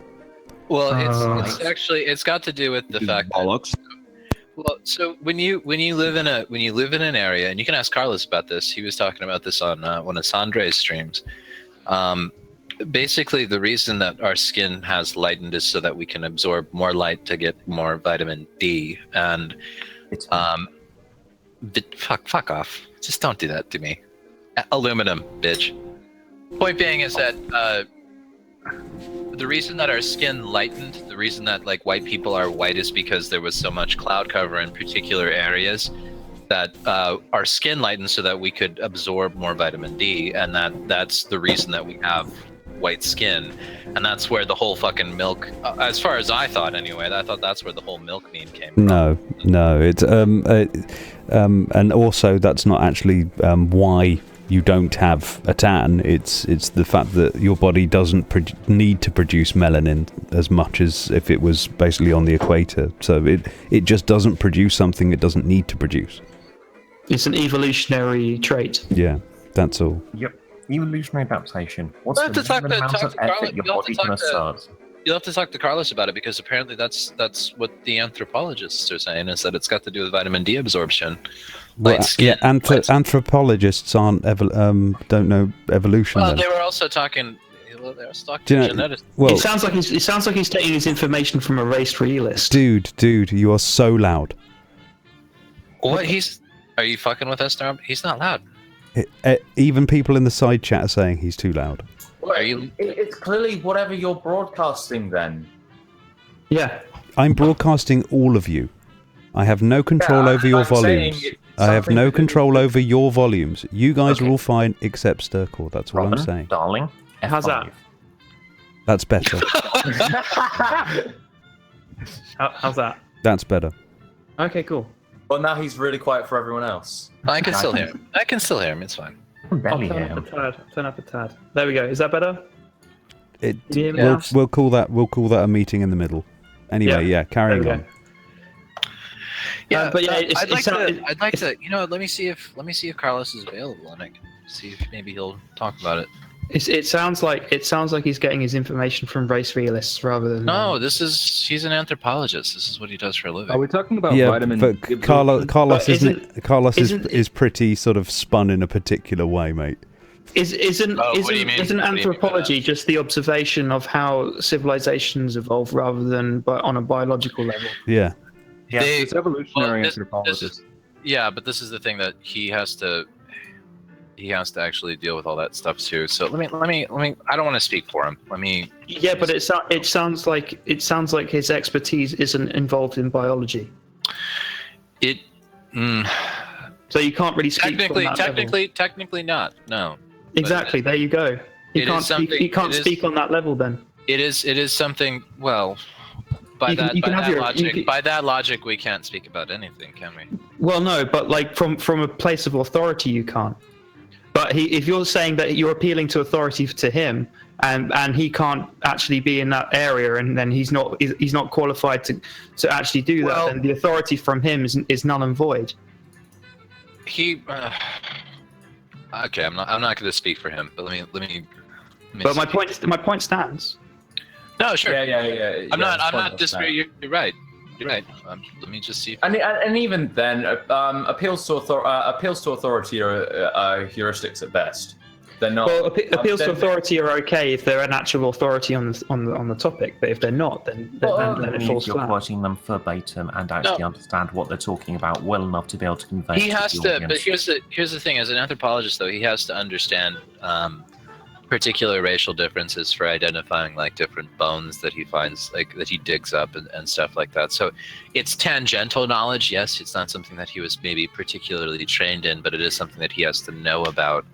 Well, it's got to do with the fact that. Well, so when you live in an area, and you can ask Carlos about this. He was talking about this on one of Sandre's streams. Basically, the reason that our skin has lightened is so that we can absorb more light to get more vitamin D. And fuck off! Just don't do that to me. Aluminum, bitch. Point being is that the reason that our skin lightened, the reason that like white people are white, is because there was so much cloud cover in particular areas that our skin lightened so that we could absorb more vitamin D, and that's the reason that we have white skin. And that's where the whole fucking milk, as far as I thought anyway, I thought that's where the whole milk meme came from. No, it's and also that's not actually why you don't have a tan. It's the fact that your body doesn't need to produce melanin as much as if it was basically on the equator. So it just doesn't produce something it doesn't need to produce. It's an evolutionary trait. Yeah, that's all. Yep, evolutionary adaptation. What's the minimum amount of effort your body can assert? You'll have to talk to Carlos about it, because apparently that's what the anthropologists are saying, is that it's got to do with vitamin D absorption. Well, anthropologists don't know evolution. Well, then. they were also talking. Well, they were talking to geneticists. Well, it sounds like he's taking his information from a race realist. Dude, you are so loud. What? Are you fucking with us, Darb? He's not loud. Even people in the side chat are saying he's too loud. Well, it's clearly whatever you're broadcasting then. Yeah. I'm broadcasting all of you. I have no control over your volumes. I have no control over your volumes. You guys are all fine except Sturkor. That's what I'm saying. Darling. How's that? That's better. How's that? That's better. Okay, cool. Well, now he's really quiet for everyone else. I can still hear him. I can still hear him. It's fine. I'll turn up a tad. There we go. Is that better? We'll call that a meeting in the middle. Anyway, carrying on. Yeah, but yeah, I'd like to. Let me see if Carlos is available, and I can see if maybe he'll talk about it. It sounds like he's getting his information from race realists rather than. No, he's an anthropologist. This is what he does for a living. Are we talking about vitamin? But Carlos is pretty sort of spun in a particular way, mate. Isn't anthropology just the observation of how civilizations evolve rather than on a biological level? Yeah. Yeah, it's evolutionary anthropologist. But this is the thing that he has to actually deal with all that stuff too. So let me. I don't want to speak for him. Yeah, but it sounds like his expertise isn't involved in biology. So you can't really speak. Technically not. No. Exactly. There you go. You can't speak on that level then. It is something. Well, by that logic, we can't speak about anything, can we? Well, no, but like from a place of authority, you can't. But if you're saying that you're appealing to authority to him, and he can't actually be in that area, and then he's not qualified to actually do that, then the authority from him is null and void. Okay, I'm not going to speak for him, but let me. But my point stands. No, sure. Yeah. I'm not disagreeing. You're right. Let me just see. And even then, appeals to authority are heuristics at best. They're not. Well, appeals to authority are okay if they're an actual authority on the topic, but if they're not, then it falls you're flat. quoting them verbatim and actually understand what they're talking about well enough to be able to convey. He has to, but here's the thing: as an anthropologist, though, he has to understand particular racial differences for identifying like different bones that he finds, like that he digs up and stuff like that. So it's tangential knowledge. Yes, it's not something that he was maybe particularly trained in, but it is something that he has to know about.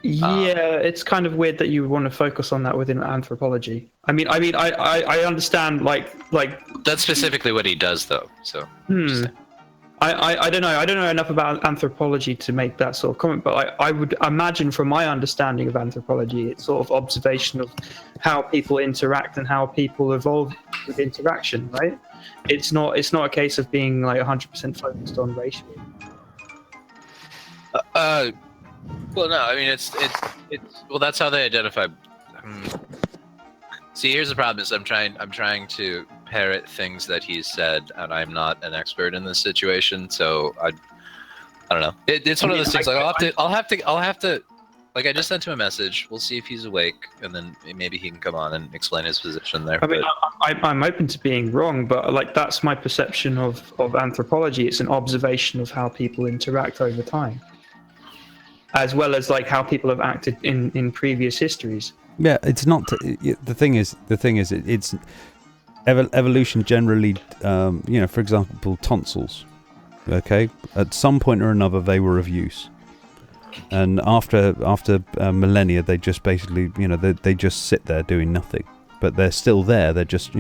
Yeah, it's kind of weird that you would want to focus on that within anthropology. I understand like that's specifically what he does, though. So I don't know. I don't know enough about anthropology to make that sort of comment, but I would imagine from my understanding of anthropology, it's sort of observation of how people interact and how people evolve with interaction, right? It's not a case of being like 100% focused on racial. Well, no, I mean it's well, that's how they identify. See, here's the problem: is I'm trying to parrot things that he's said, and I'm not an expert in this situation, so I don't know. It's one of those things. Like I'll have to. Like I just sent him a message. We'll see if he's awake, and then maybe he can come on and explain his position there. I mean, I'm open to being wrong, but like that's my perception of anthropology. It's an observation of how people interact over time, as well as like how people have acted in previous histories. Yeah, it's not. The thing is, it's evolution generally. For example, tonsils. Okay, at some point or another, they were of use. And after millennia, they just basically, they just sit there doing nothing. But they're still there. They're just,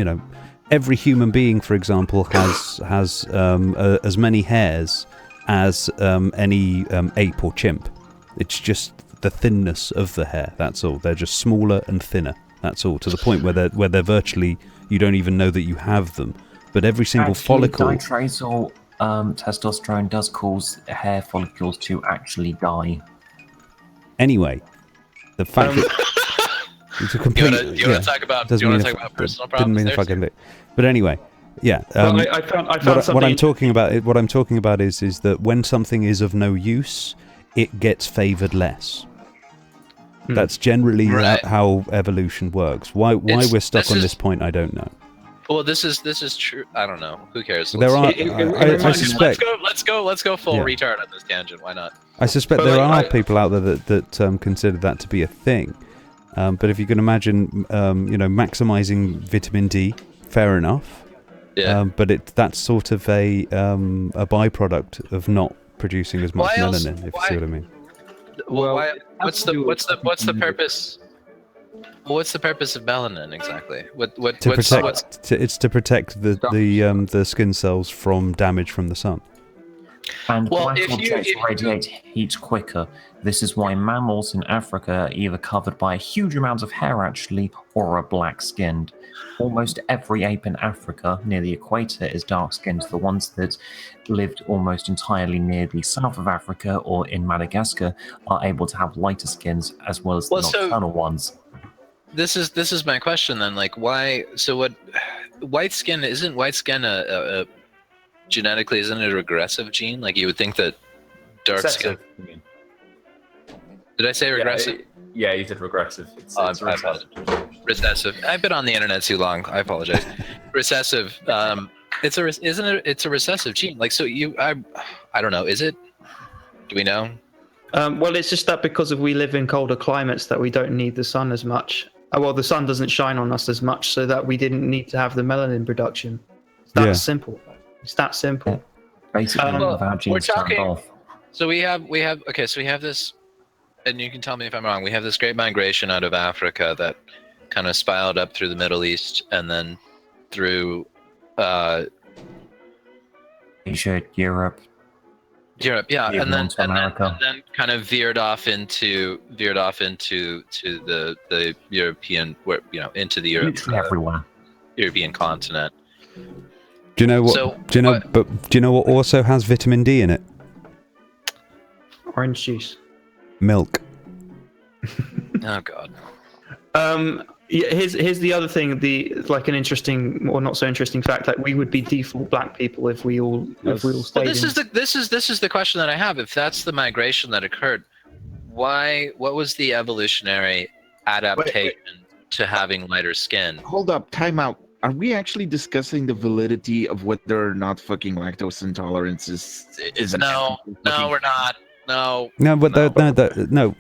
every human being, for example, has as many hairs as any ape or chimp. It's just the thinness of the hair. That's all. They're just smaller and thinner. That's all. To the point where they're virtually, you don't even know that you have them. But every single follicle. Ditrazole testosterone does cause hair follicles to actually die. Anyway, the fact that it's a complete. You want to talk about personal problems? Didn't mean the fucking bit. But anyway, yeah. I found what I'm talking about. What I'm talking about is that when something is of no use, it gets favoured less. That's generally how evolution works. Why we're stuck on this point, I don't know. Well, this is true. I don't know. Who cares? There are. I suspect. Let's go full retard on this tangent. Why not? I suspect there are people out there that consider that to be a thing. But if you can imagine, maximizing vitamin D, fair enough. Yeah. But that's sort of a byproduct of not producing as much melanin. If you see what I mean. Well, what's the purpose? Well, what's the purpose of melanin exactly? It's to protect the skin cells from damage from the sun. And black objects radiate heat quicker. This is why mammals in Africa are either covered by a huge amount of hair actually, or are black-skinned. Almost every ape in Africa near the equator is dark-skinned. The ones that lived almost entirely near the south of Africa or in Madagascar are able to have lighter skins as well as the nocturnal ones. This is my question then. Like, why? So what? White skin isn't white skin a genetically, isn't it a regressive gene? Like you would think that dark skin. Did I say regressive? Yeah, you did regressive. It's recessive. I've been on the internet too long. I apologize. Recessive. It's a recessive gene. Like so, I don't know. Is it? Do we know? Well, it's just that because we live in colder climates that we don't need the sun as much. Well, the sun doesn't shine on us as much, so that we didn't need to have the melanin production. It's that simple. It's that simple. Basically, our genes turned off. So we have okay. So we have this, and you can tell me if I'm wrong. We have this great migration out of Africa that kind of spiraled up through the Middle East and then through Asia, Europe, yeah, and then kind of veered off into the European, into the European continent. Do you know what? Do you know what also has vitamin D in it? Orange juice. Milk. Oh God. Here's the other thing. An interesting or not so interesting fact. Like we would be default black people if we all stayed. Well, this is the question that I have. If that's the migration that occurred, what was the evolutionary adaptation to having lighter skin? Hold up, time out. Are we actually discussing the validity of whether or not fucking lactose intolerance is No, we're not. No. No.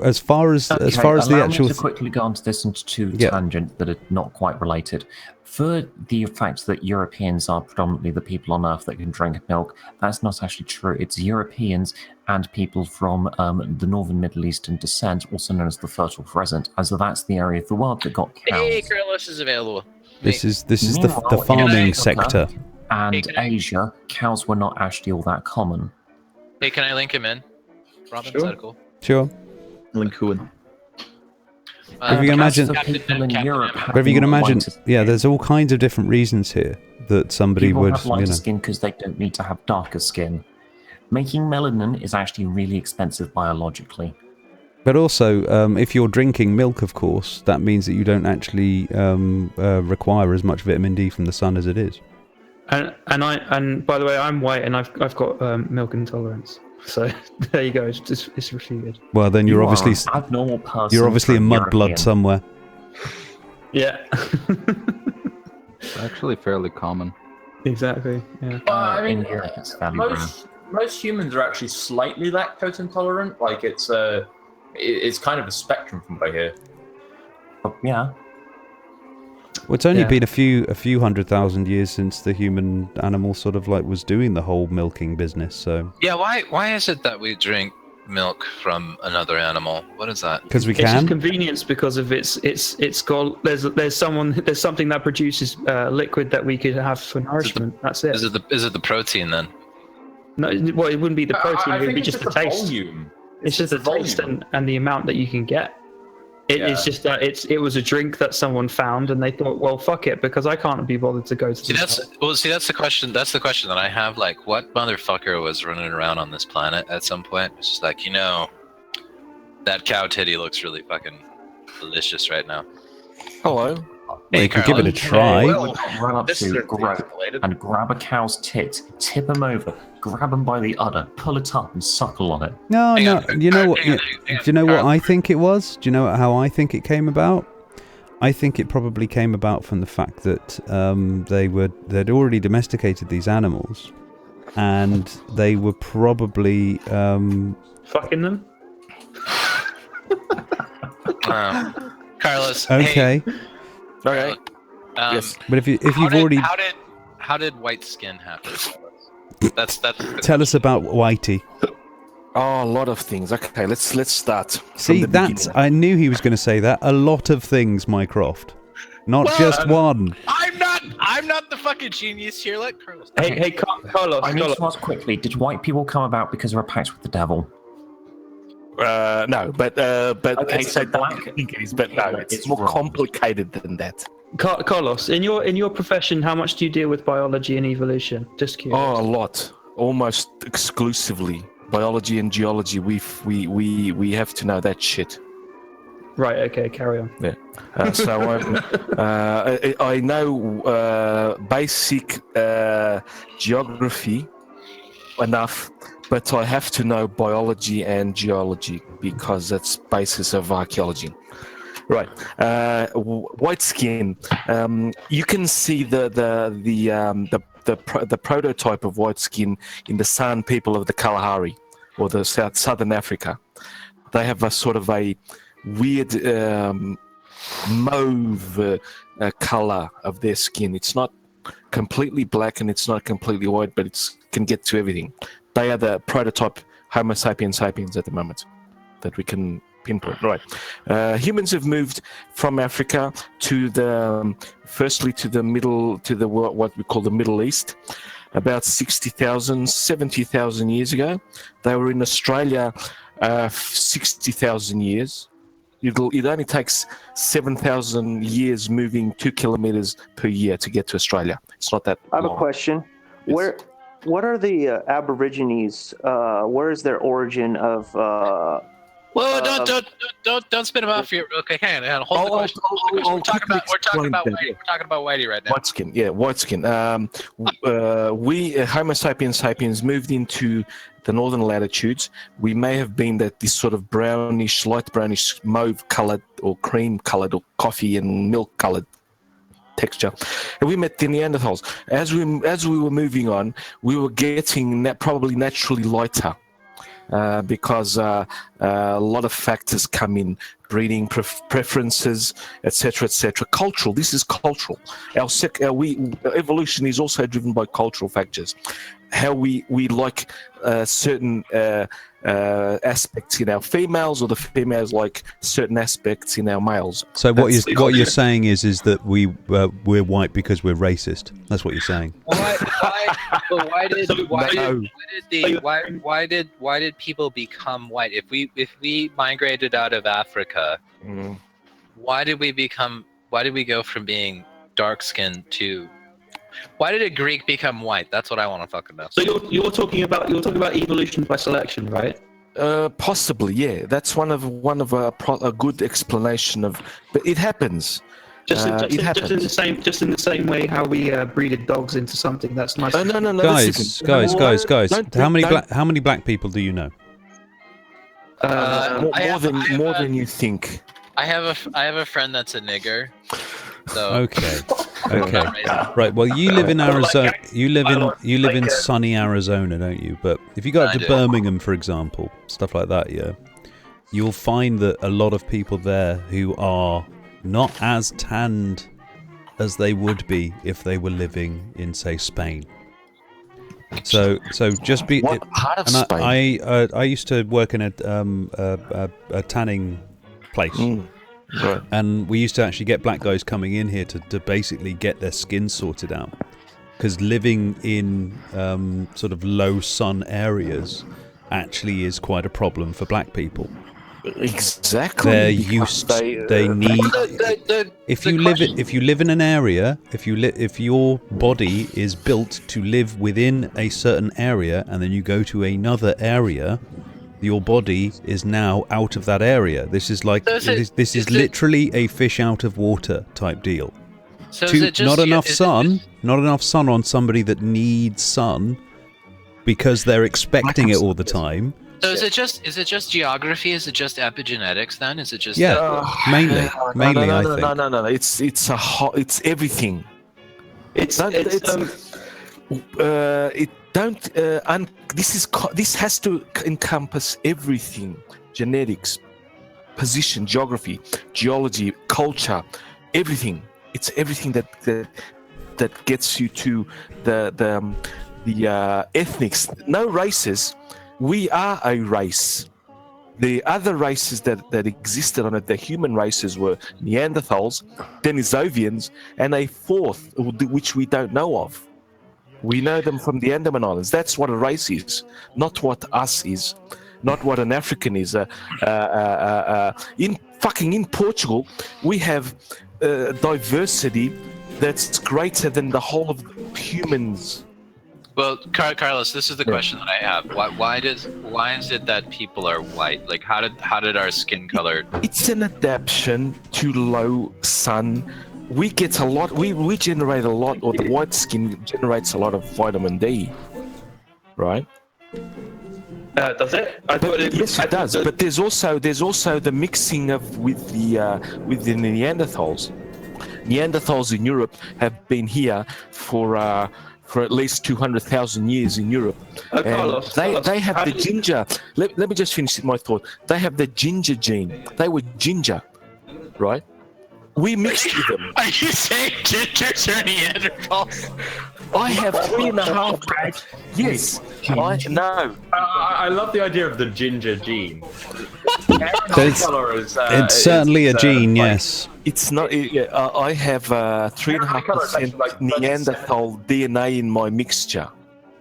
As far as the actual. Me to quickly go onto this into two tangents that are not quite related. For the fact that Europeans are predominantly the people on Earth that can drink milk, that's not actually true. It's Europeans and people from the northern Middle Eastern descent, also known as the Fertile Crescent, as that's the area of the world that got cows. Hey, Carlos is available. This is the farming sector. And Asia, cows were not actually all that common. Hey, can I link him in? Robin, sure. Is that cool? Sure. Link who in? If you can imagine, there's all kinds of different reasons here that somebody People would, have lighter skin because they don't need to have darker skin. Making melanin is actually really expensive biologically. But also, if you're drinking milk, of course, that means that you don't actually require as much vitamin D from the sun as it is. And by the way, I'm white and I've got milk intolerance. So there you go. It's refuted. Well, then you're obviously an abnormal person. you're obviously a mudblood somewhere. Yeah. It's actually fairly common. Exactly. Yeah. I mean, it's fairly rare. most humans are actually slightly lactose intolerant. Like it's kind of a spectrum from what I hear. Yeah. Well, it's only been a few 100,000 years since the human animal sort of like was doing the whole milking business. So Yeah, why is it that we drink milk from another animal? What is that? because we It's just can. convenience because of it's got there's something that produces liquid that we could have for nourishment. That's it. Is it the protein then? No, well, it wouldn't be the protein. It would be just the taste. Volume. It's just the taste and the amount that you can get. It's just that it was a drink that someone found and they thought, well, fuck it, because I can't be bothered to go to. That's the question. That's the question that I have. Like, what motherfucker was running around on this planet at some point? It's just like, that cow titty looks really fucking delicious right now. Hello. Well, you could give it a try. Run up to and grab a cow's tit, tip him over, grab him by the udder, pull it up and suckle on it. No. You know what? Do you know what I think it was? Do you know how I think it came about? I think it probably came about from the fact that they'd already domesticated these animals, and they were probably fucking them. Carlos. Okay. Hey, Okay. yes. But if you've already how did white skin happen? That's tell us about Whitey. Oh, a lot of things. Okay, let's start. See, I knew he was going to say that. A lot of things, Mycroft, not just one. I'm not the fucking genius here. Let Carlos. Hey, Carlos. I need to ask quickly: did white people come about because of a pact with the devil? No, but Okay, so black is, but no, it's more complicated than that. Carlos, in your profession, how much do you deal with biology and evolution? Just curious. Oh, a lot, almost exclusively biology and geology. We have to know that shit. Right. Okay. Carry on. Yeah. So I know basic geography enough. But I have to know biology and geology because that's basis of archaeology. Right. White skin. You can see the prototype of white skin in the San people of the Kalahari or the southern Africa. They have a sort of a weird mauve color of their skin. It's not completely black and it's not completely white, but it can get to everything. They are the prototype Homo sapiens sapiens at the moment that we can pinpoint. Right. Humans have moved from Africa to firstly to what we call the Middle East, about 60,000, 70,000 years ago. They were in Australia 60,000 years. It only takes 7,000 years moving 2 kilometers per year to get to Australia. It's not that I have long. a question. What are the Aborigines? Where is their origin of? Well, don't spin them off here. Okay, hang on. Hold the question. We're talking about Whitey. We're talking about Whitey right now. White skin, yeah, white skin. We Homo sapiens sapiens moved into the northern latitudes. We may have been this sort of brownish, light brownish, mauve-colored or cream-colored or coffee and milk-colored texture, and we met the Neanderthals. As we were moving on, we were getting probably naturally lighter because a lot of factors come in: breeding preferences, etc., cultural. This is cultural. Evolution is also driven by cultural factors. How we like certain aspects in our females, or the females like certain aspects in our males. So what you're saying is that we're white because we're racist. That's what you're saying. Why did people become white? If we migrated out of Africa, why did we go from being dark skinned to? Why did a Greek become white? That's what I want to fucking know. So you're talking about evolution by selection, right? Possibly, yeah. That's one of a good explanation of. But it happens. Just in the same way how we breeded dogs into something that's nice. No. Guys. How many black people do you know? More than you think. I have a friend that's a nigger. So Okay. Right. Well, you live in Arizona. You live in sunny Arizona, don't you? But if you go up to Birmingham, for example, stuff like that, yeah, you'll find that a lot of people there who are not as tanned as they would be if they were living in, say, Spain. So just be. What part of Spain? I used to work in a tanning place. Right. And we used to actually get black guys coming in here to basically get their skin sorted out. Because living in sort of low sun areas actually is quite a problem for black people. Exactly. They're used. They need. If you live in an area, if your body is built to live within a certain area, and then you go to another area, your body is now out of that area. This is like this is literally a fish out of water type deal. So Not enough sun on somebody that needs sun because they're expecting it all the time. So is it just geography? Is it just epigenetics then? Is it just mainly I think. No. It's everything. This has to encompass everything: genetics, position, geography, geology, culture, everything. It's everything that gets you to the ethnics. No races. We are a race. The other races that existed on it, the human races, were Neanderthals, Denisovians, and a fourth, which we don't know of. We know them from the Andaman Islands. That's what a race is, not what us is, not what an African is. In Portugal, we have diversity that's greater than the whole of humans. Well, Carlos, this is the question that I have. Why is it that people are white? Like, how did our skin color? It's an adaptation to low sun. We get a lot. We generate a lot, or the white skin generates a lot of vitamin D, right? Does it? I thought it. Yes, it does. But there's also the mixing of with the Neanderthals. Neanderthals in Europe have been here for at least 200,000 years in Europe. Carlos, they have the ginger. Let me just finish my thought. They have the ginger gene. They were ginger, right? We mixed with them. Are you saying gingers are Neanderthals? I have 3.5. Yes, no. I love the idea of the ginger gene. It's certainly a gene, yes. It's not. I have 3.5% Neanderthal DNA in my mixture.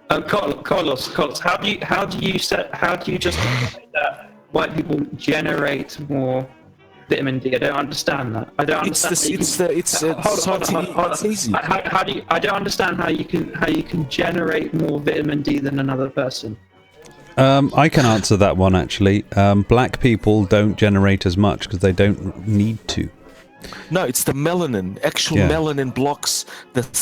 Carlos, how do you justify that white people generate more vitamin D? I don't understand that. I don't understand. It's easy. I don't understand how you can generate more vitamin D than another person. I can answer that one actually. Black people don't generate as much because they don't need to. No, it's the melanin. Melanin blocks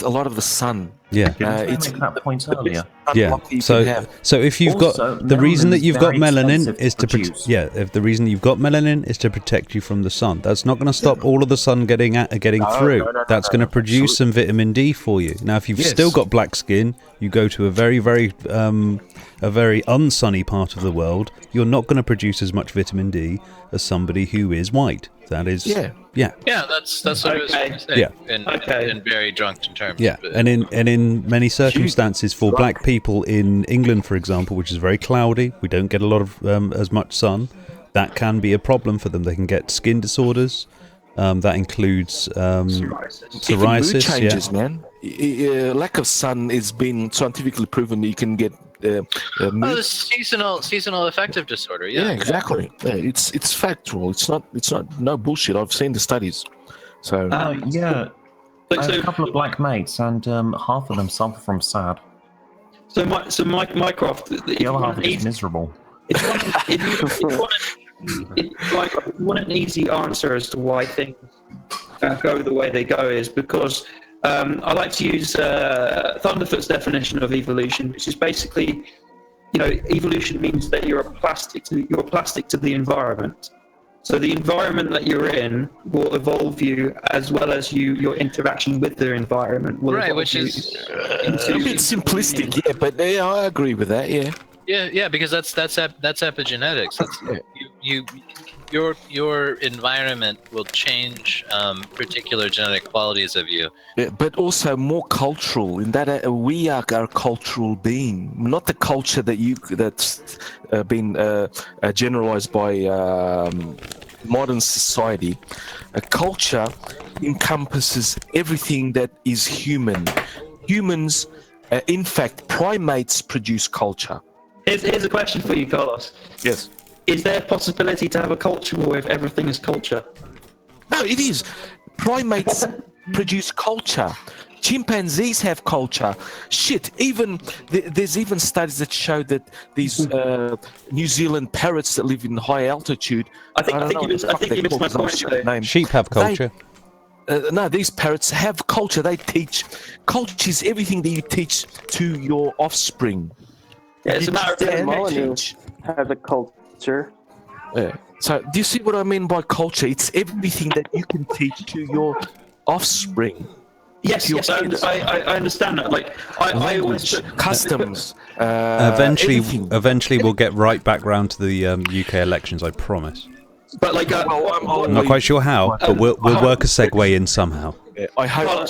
a lot of the sun. Yeah. It's that point earlier. Yeah. So if you've got the reason that you've got melanin is to protect. Yeah. If the reason you've got melanin is to protect you from the sun, that's not going to stop all of the sun getting through. That's going to produce some vitamin D for you. Now, if you've still got black skin, you go to a very unsunny part of the world. You're not going to produce as much vitamin D as somebody who is white. That is. Yeah. Yeah, that's what I was going to say. Yeah. In very drunk terms. Yeah, and in many circumstances for black people in England, for example, which is very cloudy, we don't get a lot of as much sun. That can be a problem for them. They can get skin disorders. That includes psoriasis. Even mood changes, man. Lack of sun has been scientifically proven that you can get. The seasonal affective disorder. Yeah, exactly. Yeah, it's factual. It's not no bullshit. I've seen the studies. So yeah, I have a couple of black mates, and half of them suffer from SAD. So Mycroft, the other half is miserable. If you want an easy answer as to why things go the way they go, is because I like to use Thunderfoot's definition of evolution, which is basically, evolution means that you're plastic to the environment. So the environment that you're in will evolve you, as well as your interaction with the environment will evolve which you is a bit simplistic, yeah, but yeah, I agree with that, yeah. Yeah, because that's epigenetics. Your environment will change particular genetic qualities of you. Yeah, but also more cultural in that we are a cultural being, not the culture that's been generalized by modern society. A culture encompasses everything that is human. Humans, in fact, primates produce culture. Here's a question for you, Carlos. Yes. Is there a possibility to have a culture war if everything is culture? No, it is. Primates produce culture. Chimpanzees have culture. Shit, there's even studies that show that these New Zealand parrots that live in high altitude. I think you missed my point. Sheep have culture. No, these parrots have culture. They teach. Culture is everything that you teach to your offspring. Yeah, it's a matter of has a culture. Yeah. So do you see what I mean by culture? It's everything that you can teach to your offspring. Yes, I understand that. Like, I always customs. Eventually, we'll get right back round to the UK elections. I promise. But like, I'm not quite sure how, but we'll work a segue in somehow. Yeah, I hope.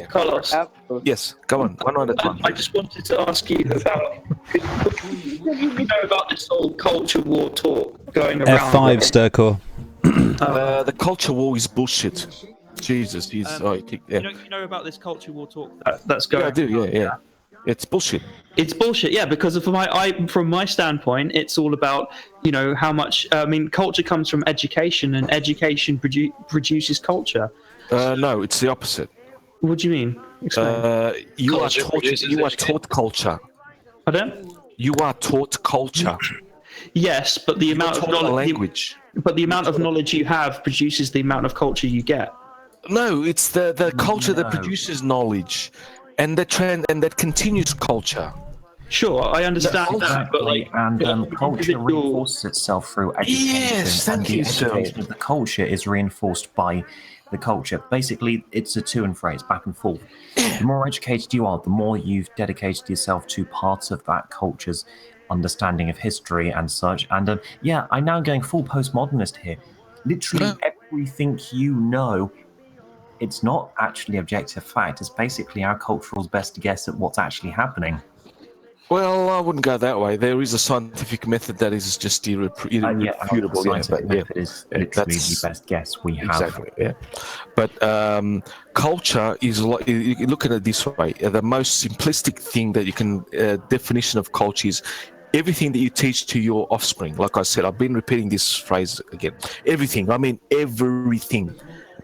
Carlos. Yes, go on. One at a time. I just wanted to ask you about this whole culture war talk going around. F5, Sturcore. The culture war is bullshit. Jesus. You know about this culture war talk that's going. Yeah, I do. Yeah. It's bullshit. It's bullshit. Yeah, because from my standpoint, it's all about how much. Culture comes from education, and education produces culture. No, it's the opposite. What do you mean? Explain. You are taught culture. Pardon? You are taught culture. Yes, but the amount of knowledge. Language. But the amount of knowledge you have produces the amount of culture you get. No, it's the culture that produces knowledge, and that continues culture. Sure, I understand that, but culture reinforces itself through education. Yes, thank you, sir. Education of the culture is reinforced by the culture. Basically, it's a to and fro, it's back and forth. The more educated you are, the more you've dedicated yourself to parts of that culture's understanding of history and such. And I'm now going full postmodernist here. Literally everything you know, it's not actually objective fact. It's basically our cultural's best guess at what's actually happening. Well, I wouldn't go that way. There is a scientific method that is just irrefutable. The scientific method is literally the best guess we have. Exactly, yeah. But culture is, you look at it this way, the most simplistic thing that you can, definition of culture is everything that you teach to your offspring. Like I said, I've been repeating this phrase again. Everything, I mean everything.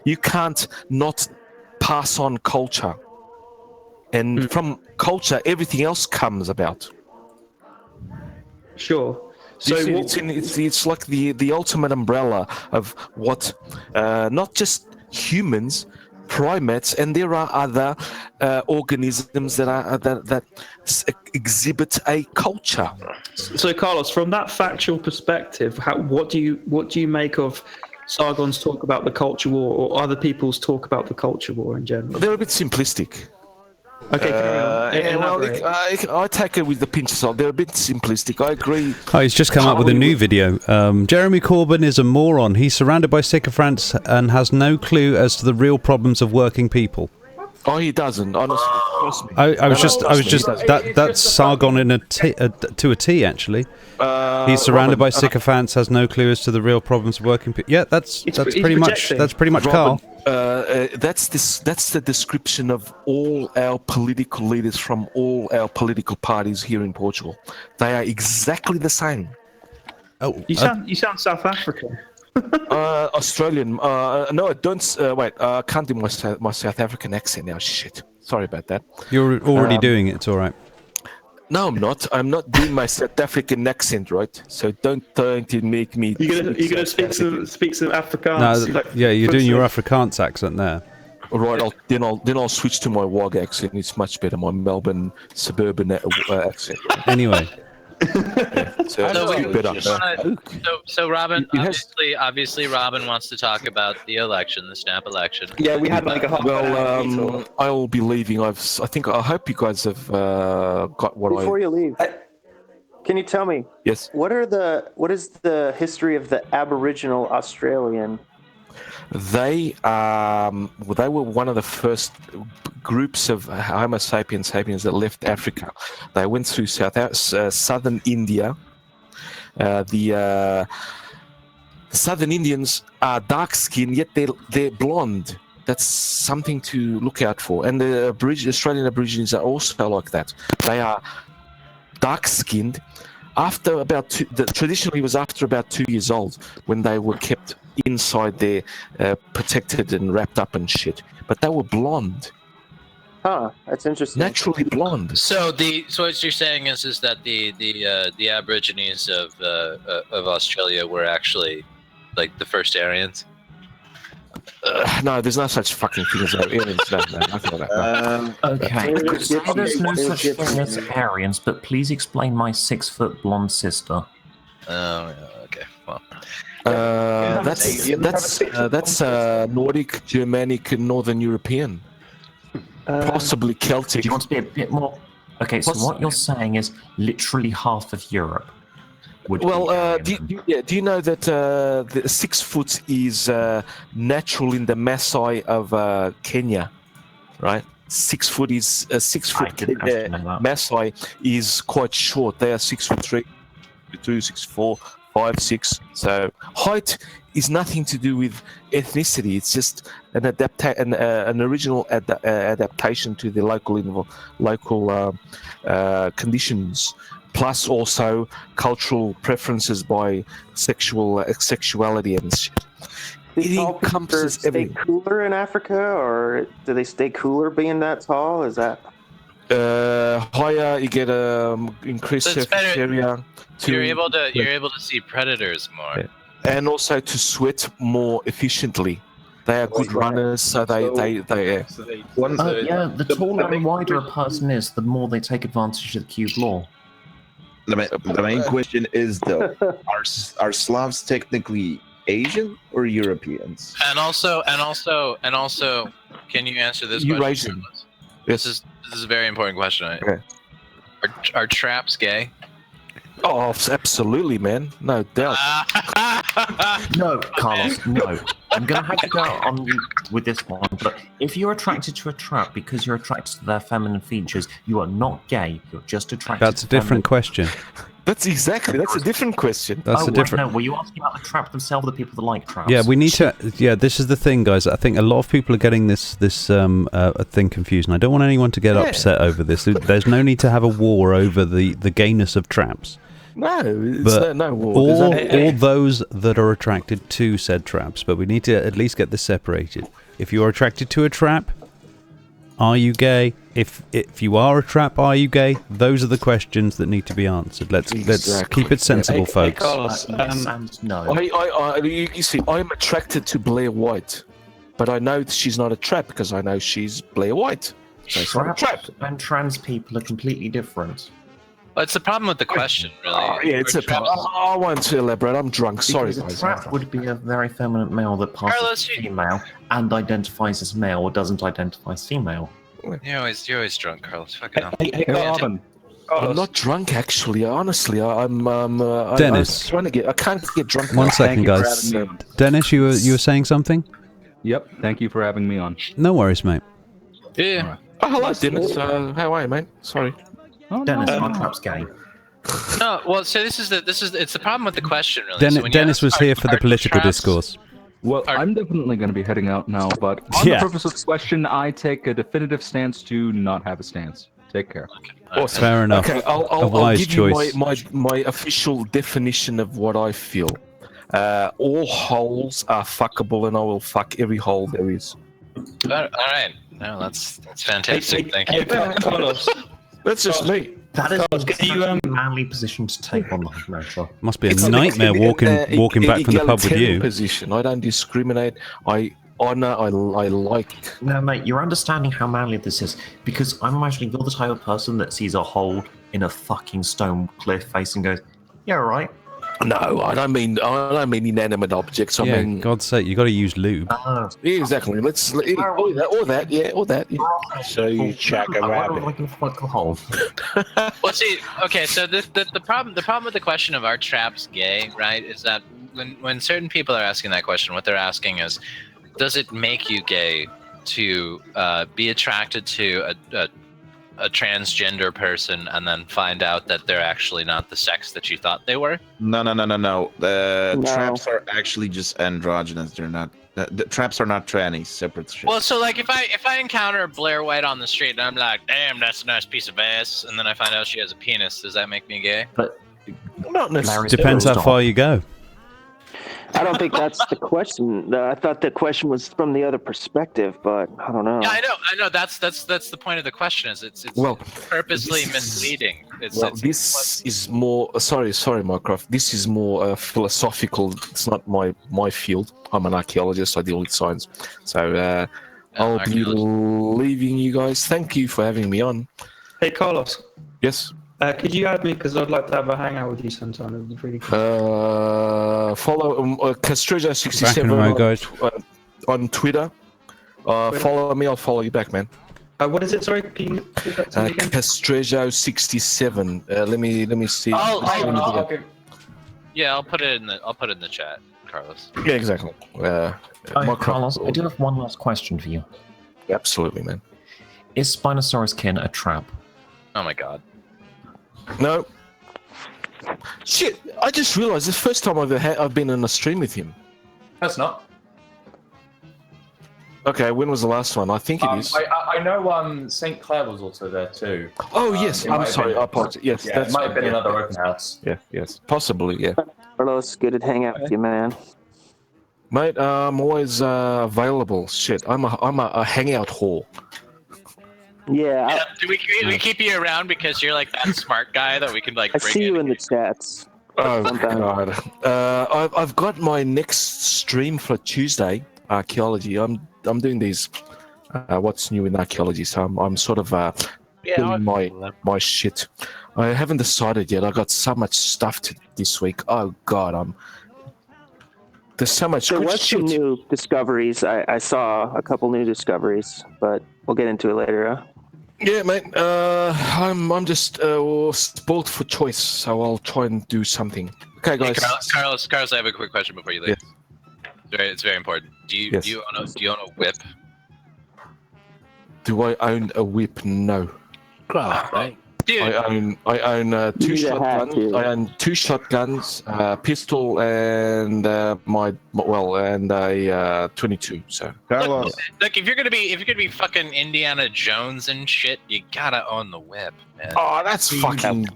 You can't not pass on culture. And from culture, everything else comes about. Sure. So it's like the ultimate umbrella of what, not just humans, primates, and there are other organisms that exhibit a culture. So, Carlos, from that factual perspective, what do you make of Sargon's talk about the culture war, or other people's talk about the culture war in general? They're a bit simplistic. Okay, I take it with the pinch of salt. They're a bit simplistic. I agree. Oh, he's just come up with a new video. Jeremy Corbyn is a moron. He's surrounded by sycophants and has no clue as to the real problems of working people. Oh, he doesn't. Honestly, trust me. I was just that's Sargon to a T actually. He's surrounded by sycophants, has no clue as to the real problems of working people. Yeah, that's pretty much Carl. That's the description of all our political leaders from all our political parties here in Portugal. They are exactly the same. Oh, you sound South African. Australian. No, I don't. Wait, I can't do my South African accent now. Shit. Sorry about that. You're already doing it. It's all right. No, I'm not. I'm not doing my South African accent, right? So don't try to make me. You're gonna speak some Afrikaans. No, like, yeah, you're doing your Afrikaans accent there. All right, I'll switch to my WOG accent. It's much better. My Melbourne suburban accent. Anyway. So Robin, obviously, Robin wants to talk about the election, the snap election. Yeah, we had like a half. Well, I'll be leaving. I hope you guys have got what Before you leave, can you tell me? Yes. What is the history of the Aboriginal Australian? They were one of the first groups of Homo sapiens that left Africa. They went through southern India. The Southern Indians are dark skinned, yet they're blonde. That's something to look out for. And the Australian Aborigines are also like that. They are dark skinned. After traditionally it was after about 2 years old when they were kept inside there, protected and wrapped up and shit. But they were blonde. Huh, that's interesting. Naturally blonde. So what you're saying is that the Aborigines of Australia were actually like the first Aryans? No, there's no such fucking thing as aliens. No, nothing like that. No. Okay, there's no such thing as Aryans, but please explain my 6-foot blonde sister. Oh, okay. Well, that's Nordic, Germanic, and Northern European, possibly Celtic. Do you want to be a bit more? Okay, so what you're saying is literally half of Europe. Do you know that the 6 foot is natural in the Maasai of Kenya, right? 6 foot is 6 foot. Maasai is quite short. They are 6'3", 2, 6'4", 5, 6. So height is nothing to do with ethnicity. It's just an original adaptation to the local conditions. Plus also cultural preferences by sexuality and shit. It encompasses everything. Stay cooler in Africa, or do they stay cooler being that tall? Is that higher? You get increased surface area. You're able to see predators more, and also to sweat more efficiently. They are good runners, so they. The taller and wider a person is, the more they take advantage of the cube law. The main question is though, are Slavs technically Asian or Europeans? And also, can you answer this question? This is a very important question. Okay. Are traps gay? Oh, absolutely, man. No doubt. No, Carlos, no. I'm going to have to go on you with this one, but if you're attracted to a trap because you're attracted to their feminine features, you are not gay. You're just attracted That's a different question. That's a different question. That's a different... No, were you asking about the trap themselves or the people that like traps? Yeah, we need to... Yeah, this is the thing, guys. I think a lot of people are getting this thing confused, and I don't want anyone to get upset over this. There's no need to have a war over the gayness of traps. No, no war. All those that are attracted to said traps, but we need to at least get this separated. If you are attracted to a trap, are you gay? If you are a trap, are you gay? Those are the questions that need to be answered. Let's keep it sensible, folks. No. You see, I'm attracted to Blair White, but I know she's not a trap because I know she's Blair White. So it's not a trap. And trans people are completely different. Well, it's the problem with the question, really. Yeah, it's a problem. I won't elaborate. I'm drunk. Sorry, guys. A trap would be a very feminine male that passes as female and identifies as male or doesn't identify as female. You're always drunk, Carlos. Fucking hell. Hey, Robin. I'm not drunk, actually. Honestly, I'm. Dennis, I can't get drunk. One second, guys. Dennis, you were saying something? Yep. Thank you for having me on. No worries, mate. Yeah. Right. Oh, hello, Dennis. How are you, mate? Sorry. Oh, Dennis, my trap's gay. No, well, so it's the problem with the question, really. Dennis was here for the political discourse. Well, I'm definitely going to be heading out now, but on the purpose of the question, I take a definitive stance to not have a stance. Take care. Okay. Awesome. Fair enough. Okay, I'll give you my official definition of what I feel. All holes are fuckable, and I will fuck every hole there is. All right. No, that's fantastic. Thank you. That's just me. That is Carlos, a manly position to take on the Hydra. Must be a nightmare walking back from the pub with you. Position. I don't discriminate. I honor. I like. No, mate, you're understanding how manly this is because I'm imagining you're the type of person that sees a hole in a fucking stone cliff face and goes, "Yeah, right." No, I don't mean inanimate objects. I Yeah, mean, God's sake, you got to use lube. yeah, exactly. Or that. So you chuck a rabbit. Well, see, okay, so the problem with the question of are traps gay, right, is that when certain people are asking that question, what they're asking is, does it make you gay to be attracted to a transgender person and then find out that they're actually not the sex that you thought they were? No. Traps are actually just androgynous. They're not. The traps are not trannies. Separate shit. Well, so like if I encounter Blair White on the street and I'm like, damn, that's a nice piece of ass, and then I find out she has a penis, does that make me gay? But not necessarily. Depends how far you go. I don't think that's the question. I thought the question was from the other perspective, but I don't know. Yeah, I know. That's the point of the question. Is it's purposely misleading. This is more. Sorry, Minecraft. This is more philosophical. It's not my field. I'm an archaeologist. I deal with science. So I'll be leaving you guys. Thank you for having me on. Hey, Carlos. Yes. Could you add me because I'd like to have a hangout with you sometime. It would be really cool. Follow ChrisW67 on Twitter. Follow me. I'll follow you back, man. What is it? Sorry, can you do that to me again? ChrisW67. Let me see. Okay. Yeah, I'll put it in the chat, Carlos. Yeah, exactly. Carlos, I do have one last question for you. Absolutely, man. Is Spinosaurus kin a trap? Oh my god. No. Shit! I just realised this first time I've been on a stream with him. That's not. Okay, when was the last one? I think it is. I know. St. Clair was also there too. Oh yes, I'm sorry. I apologize. Yes, yeah, it might have been another open house. Yeah. Yes. Possibly. Yeah. Carlos, good to hang out with you, man. Mate, I'm always available. Shit, I'm a hangout whore. Yeah. Do we keep you around because you're like that smart guy that we can like? I see you in the chats. Oh god. I've got my next stream for Tuesday. Archaeology. I'm doing these. What's new in archaeology? So I'm sort of doing my shit. I haven't decided yet. I got so much stuff this week. Oh god, there's so much. There good was some shit. new discoveries. I saw a couple new discoveries, but we'll get into it later. Huh? Yeah, mate. I'm just spoiled for choice, so I'll try and do something. Okay, guys. Hey, Carlos, I have a quick question before you leave. Yeah. It's very important. Do you own a whip? Do I own a whip? No. Dude. I own two shotguns. I own two shotguns, a pistol, and a 22. So Look, if you're gonna be fucking Indiana Jones and shit, you gotta own the whip, man. Oh, that's fucking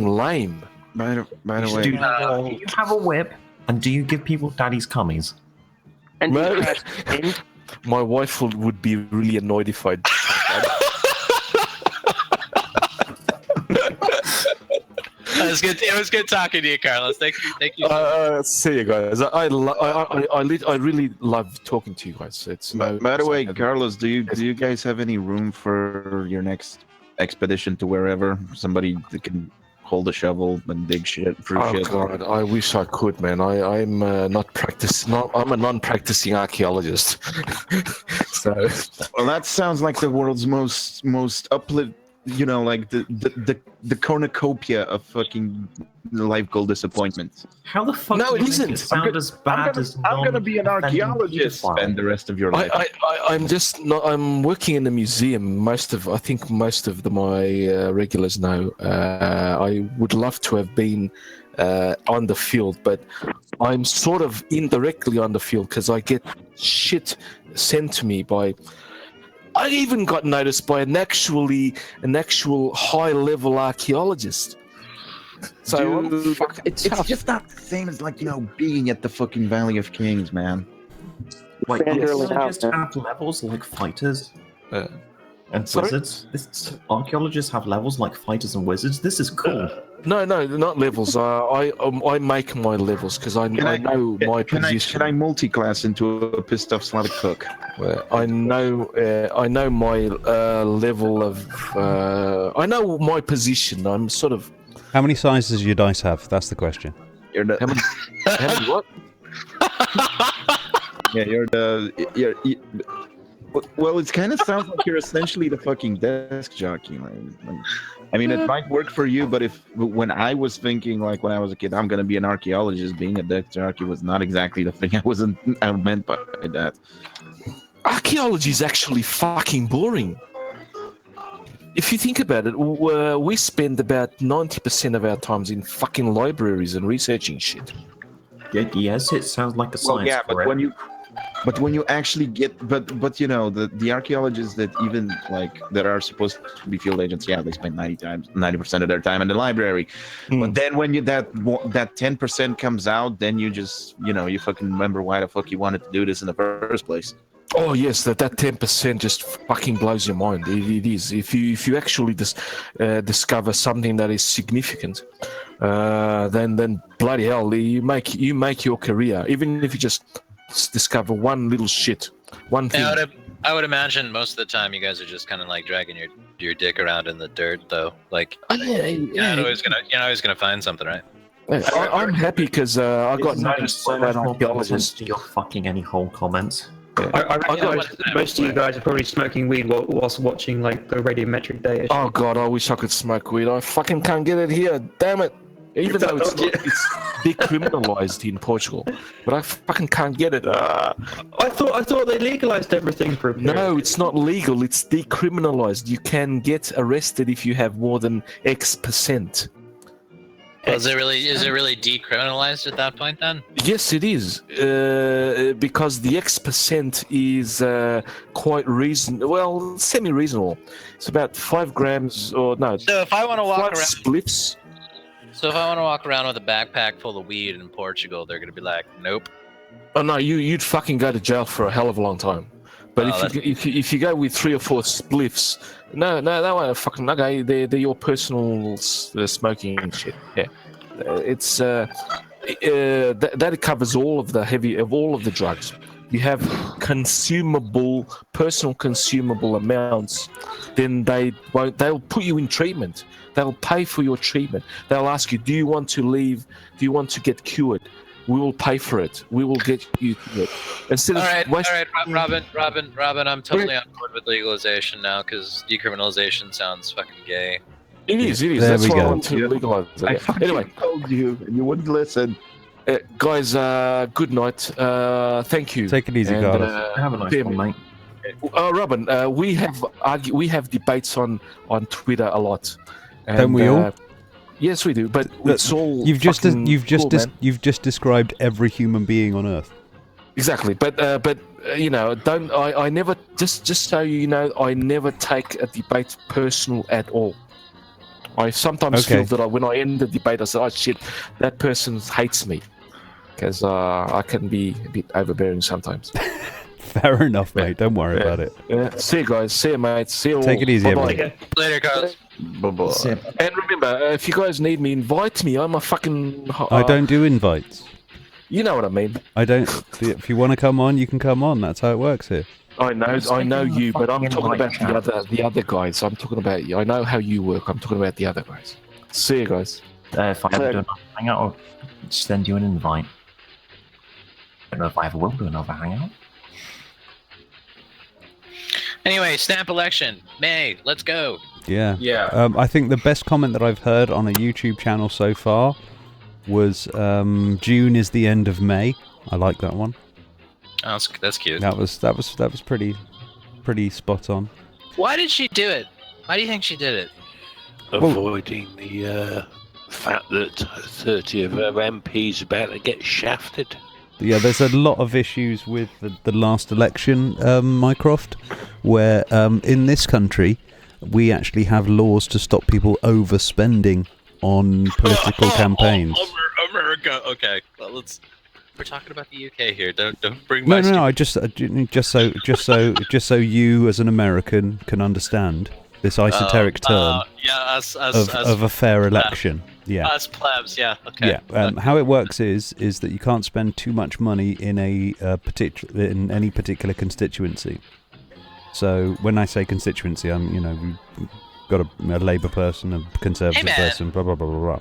lame. By the way, do you have a whip? And do you give people daddy's cummies? And my wife would be really annoyed if I did. It was good talking to you, Carlos. Thank you. See you guys. I really love talking to you guys. By the way, Carlos, do you guys have any room for your next expedition to wherever? Somebody that can hold a shovel and dig shit through shit. Oh god, I wish I could, man. I'm not practicing. I'm a non-practicing archaeologist. So, well, that sounds like the world's most uplift. You know, like the cornucopia of fucking life goal disappointments. How the fuck? No, it isn't. It sound as bad as I'm gonna be an archaeologist. Spend the rest of your life. I'm just not. I'm working in a museum. I think most of my regulars know. I would love to have been on the field, but I'm sort of indirectly on the field because I get shit sent to me by. I even got noticed by an actual high-level archaeologist. So dude, it's just not the same as being at the fucking Valley of Kings, man. Like, just have levels like fighters. And wizards? Archaeologists have levels like fighters and wizards? This is cool. No, not levels. I make my levels because I know my position. Can I multi-class into a pissed off Slavic cook? I know my level of. I know my position. I'm sort of. How many sizes do your dice have? That's the question. You're the. How many what? Yeah, you're. Well, it kind of sounds like you're essentially the fucking desk jockey. I mean, it might work for you, but when I was thinking, like when I was a kid, I'm gonna be an archaeologist, being a desk jockey was not exactly the thing I meant by that. Archaeology is actually fucking boring. If you think about it, we spend about 90% of our times in fucking libraries and researching shit. Yes, it sounds like a science. Well, yeah, but when you actually get, but you know, the archaeologists that even like that are supposed to be field agents, yeah, they spend 90% of their time in the library. But then when that 10% comes out, then you just, you know, you fucking remember why the fuck you wanted to do this in the first place. Oh yes, that 10% just fucking blows your mind. It is. If you actually discover something that is significant, then bloody hell, you make your career. Even if you just discover one little shit, one thing. I would imagine most of the time you guys are just kind of like dragging your dick around in the dirt, though. Like, you're always gonna find something, right? I'm happy because I got noticed by that archaeologist. You're fucking any whole comments. I reckon most of you guys are probably smoking weed whilst watching like the radiometric data. Oh god, I wish I could smoke weed. I fucking can't get it here. Damn it! Even though it's decriminalized in Portugal, but I fucking can't get it. I thought they legalized everything for a period. No, it's not legal. It's decriminalized. You can get arrested if you have more than X%. Well, is it really decriminalized at that point then? Yes, it is, because the X% is quite semi-reasonable. It's about 5 grams or no. So if I want to walk around spliffs. So if I want to walk around with a backpack full of weed in Portugal, they're gonna be like, nope. Oh no, you'd fucking go to jail for a hell of a long time. But if you go with 3 or 4 spliffs, no, that won't fucking okay. They're your personal smoking shit. Yeah, it's that covers all of the drugs. You have personal consumable amounts. Then they'll put you in treatment. They'll pay for your treatment. They'll ask you, do you want to leave? Do you want to get cured? We will pay for it. We will get you to it. All right, Robin, I'm totally on board with legalization now because decriminalization sounds fucking gay. It is. There That's we why I go. want to legalize it. I fucking told you, and you wouldn't listen. Guys, good night. Thank you. Take it easy, Carlos. Have a nice one, mate. Robin, we have debates on Twitter a lot. And, Don't we all? Yes, we do. But it's all you've just described every human being on Earth. Exactly. But you know, I never just so you know, I never take a debate personal at all. I sometimes feel that when I end the debate, I say, "Oh shit, that person hates me," because I can be a bit overbearing sometimes. Fair enough, mate. Don't worry about it. See you guys. See you, mate. See you all. Take it easy, Bye-bye. Later, Carlos. Bye-bye. And remember, if you guys need me, invite me. I'm a fucking. I don't do invites. You know what I mean. I don't. If you want to come on, you can come on. That's how it works here. I know you, but I'm talking about the other guys. I'm talking about you. I know how you work. I'm talking about the other guys. See you guys. If I ever do another hangout, I'll send you an invite. I don't know if I ever will do another hangout. Anyway, snap election. May, let's go. Yeah. Yeah. I think the best comment that I've heard on a YouTube channel so far was June is the end of May. I like that one. Oh, that's cute. That was pretty spot on. Why did she do it? Why do you think she did it? Avoiding the fact that 30 of her MPs about to get shafted. Yeah, there's a lot of issues with the last election, Mycroft, where in this country we actually have laws to stop people overspending on political campaigns. America. Okay, well, let's. We're talking about the UK here. Don't bring No, my. no. I just so you as an American can understand this esoteric term of a fair election. Yeah. Us plebs. Yeah. Okay. Yeah. How it works is that you can't spend too much money in any particular constituency. So when I say constituency, I'm we've got a Labour person, a Conservative person, blah blah blah blah blah.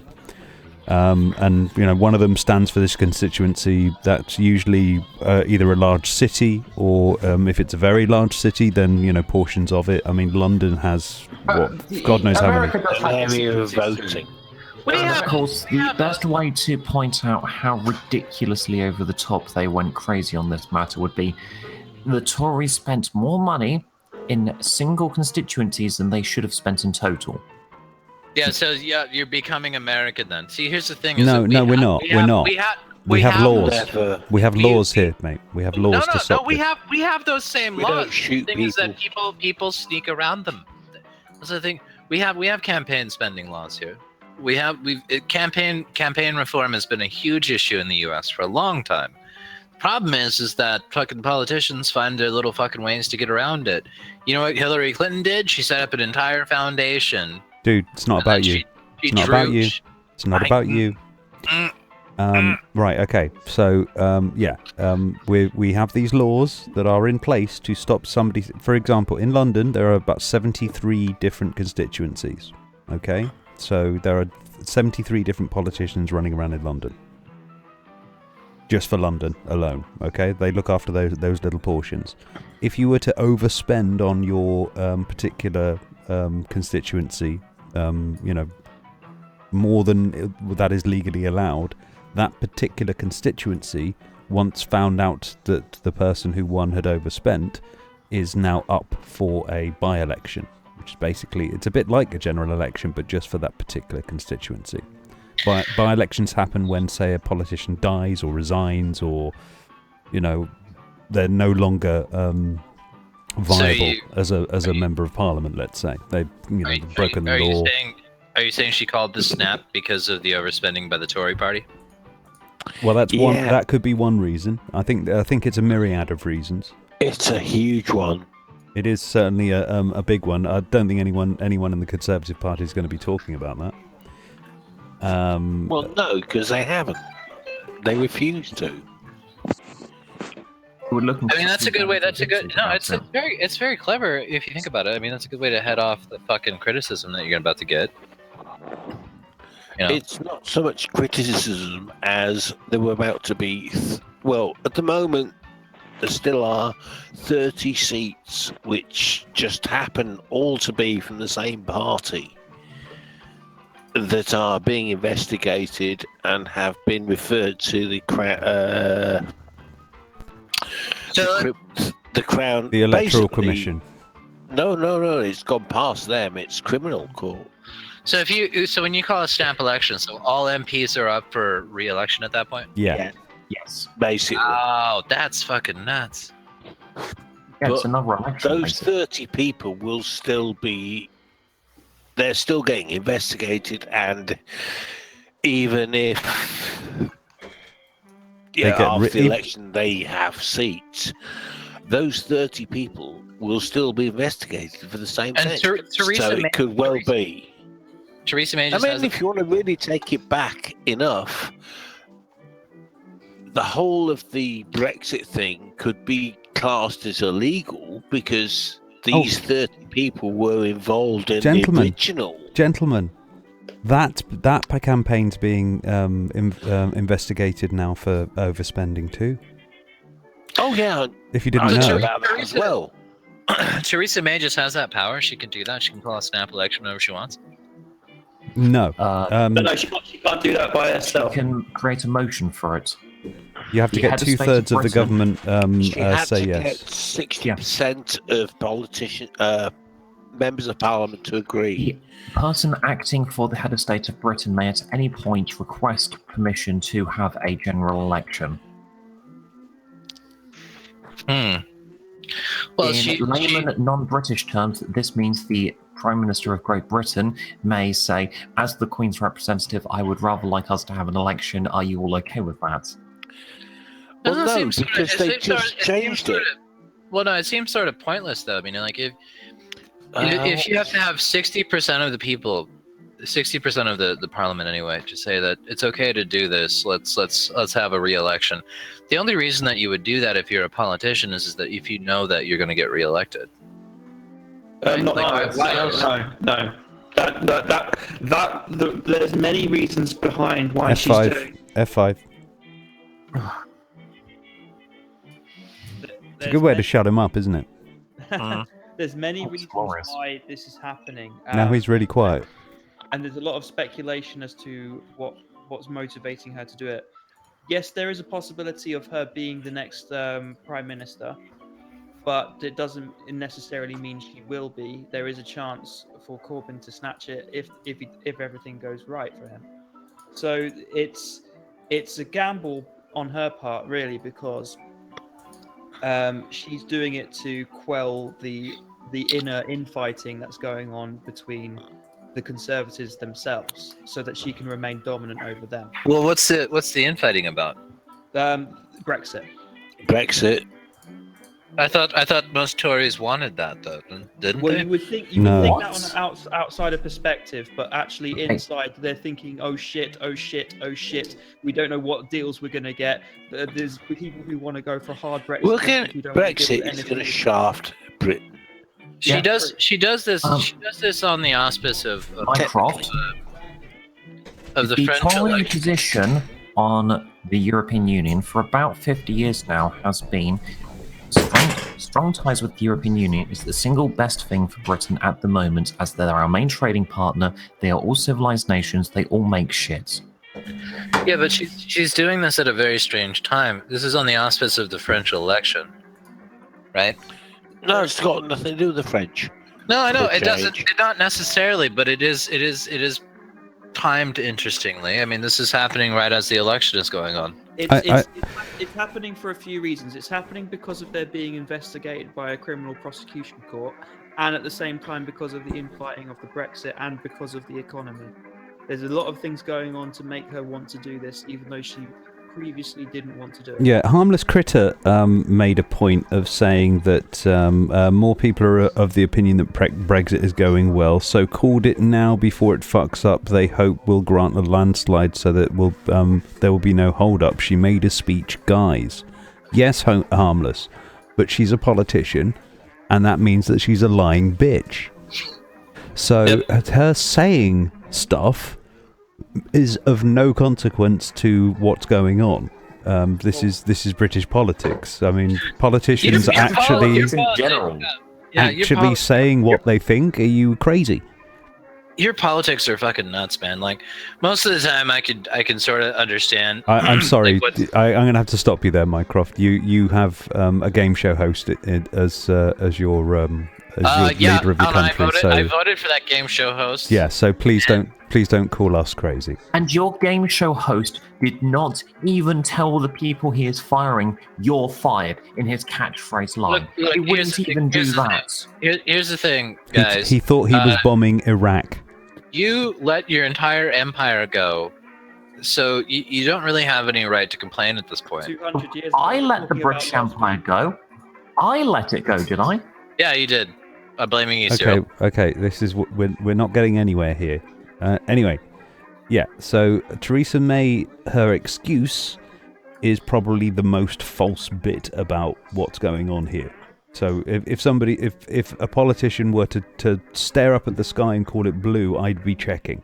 And one of them stands for this constituency. That's usually either a large city, or if it's a very large city, then portions of it. I mean, London has God knows how many. Area of voting. Of course, the best way to point out how ridiculously over the top they went crazy on this matter would be the Tories spent more money in single constituencies than they should have spent in total. Yeah, so you're becoming American then. See, here's the thing. No, we're not. We have laws. We have laws here, mate. We have laws to stop. No, we have those same laws. The thing is that people sneak around them. That's the thing. We have campaign spending laws here. Campaign reform has been a huge issue in the U.S. for a long time. The problem is that fucking politicians find their little fucking ways to get around it. You know what Hillary Clinton did? She set up an entire foundation. Dude, it's not about you. It's not about you. It's not about you. Right. Okay. So, we have these laws that are in place to stop somebody. For example, in London, there are about 73 different constituencies. Okay. So there are 73 different politicians running around in London. Just for London alone, okay? They look after those little portions. If you were to overspend on your particular constituency, more than that is legally allowed, that particular constituency, once found out that the person who won had overspent, is now up for a by-election. Which is basically, it's a bit like a general election, but just for that particular constituency. By-elections happen when, say, a politician dies or resigns, or they're no longer viable as a member of parliament. Let's say they've broken the law. Are you saying she called the snap because of the overspending by the Tory party? Well, that's one. That could be one reason. I think it's a myriad of reasons. It's a huge one. It is certainly a big one. I don't think anyone in the Conservative Party is going to be talking about that. Well, no, because they haven't. They refuse to. I mean, that's a good way. It's very clever if you think about it. I mean, that's a good way to head off the fucking criticism that you're about to get. It's not so much criticism as there were about to be. Well, at the moment, there still are 30 seats which just happen all to be from the same party that are being investigated and have been referred to the Crown. The Electoral Commission. No, it's gone past them. It's criminal court. So when you call a snap election, so all MPs are up for re-election at that point? Yeah. Yes, basically. Oh, that's fucking nuts. Yeah, it's another election. Those 30 people will still be. They're still getting investigated, and even if after the election they have seats, those 30 people will still be investigated for the same thing. So it could well be. Theresa May. If you want to really take it back enough, the whole of the Brexit thing could be classed as illegal because these 30 people were involved in the original. Gentlemen, that campaign's being investigated now for overspending too. Oh yeah. If you didn't know. About that as well. Theresa May just has that power. She can do that. She can call a snap election whenever she wants. No. But no, she can't do that by herself. She can create a motion for it. You have to get 2/3 of the government say yes. 60% of members of parliament to agree. The person acting for the head of state of Britain may at any point request permission to have a general election. Well, in layman, non-British terms, this means the Prime Minister of Great Britain may say, as the Queen's representative, I would rather like us to have an election. Are you all okay with that? Well, Doesn't no, seem because sort of, they just changed it. Well, no, it seems sort of pointless though. I mean, like if you have to have 60% of the people, 60% of the parliament anyway, to say that it's okay to do this, let's have a re-election. The only reason that you would do that if you're a politician is that if you know that you're going to get re-elected. No. There's many reasons behind why she's doing. F5. It's a good way to shut him up, isn't it? There's many reasons why this is happening. Now he's really quiet. And there's a lot of speculation as to what's motivating her to do it. Yes, there is a possibility of her being the next prime minister, but it doesn't necessarily mean she will be. There is a chance for Corbyn to snatch it if everything goes right for him. So it's a gamble on her part, really, because she's doing it to quell the inner infighting that's going on between the Conservatives themselves, so that she can remain dominant over them. Well, what's the infighting about? Brexit. Brexit. I thought most Tories wanted that though, didn't well, they? you would think that on an outsider perspective, but actually inside they're thinking, oh shit, we don't know what deals we're going to get. There's people who want to go for hard Brexit. Look at Brexit is going to shaft Britain. She does this. She does this on the auspice of the French Tory election. position on the European Union for about 50 years now has been strong ties with the European Union is the single best thing for Britain at the moment, as they're our main trading partner. They are all civilized nations. They all make shit. Yeah, but she's doing this at a very strange time. This is on the auspice of the French election, right? No, it's got nothing to do with the French. No, I know it doesn't. Not necessarily, but it is timed interestingly. I mean, this is happening right as the election is going on. It's happening for a few reasons. It's happening because of their being investigated by a criminal prosecution court, and at the same time because of the infighting of the Brexit and because of the economy. There's a lot of things going on to make her want to do this, even though she previously didn't want to do it. Yeah, Harmless Critter made a point of saying that more people are of the opinion that Brexit is going well, so called it now before it fucks up. They hope will grant a landslide so that there will be no hold-up. She made a speech, guys. Yes, Harmless, but she's a politician, and that means that she's a lying bitch. So her saying stuff is of no consequence to what's going on. This is British politics. I mean, politicians actually saying what they think. Are you crazy? Your politics are fucking nuts, man. Like most of the time, I can sort of understand. I'm sorry. Like I'm going to have to stop you there, Mycroft. You have a game show host as your leader of the country. I voted for that game show host. Yeah, so please don't call us crazy. And your game show host did not even tell the people he is firing, "You're fired," in his catchphrase line. He wouldn't even do that. Here's the thing, guys. He thought he was bombing Iraq. You let your entire empire go, so you don't really have any right to complain at this point. 200 years I let the British Empire go. I let it go, did I? Yeah, you did. I'm blaming you, Cyril. Okay. This is we're not getting anywhere here. Anyway, yeah. So Theresa May, her excuse is probably the most false bit about what's going on here. So if a politician were to stare up at the sky and call it blue, I'd be checking.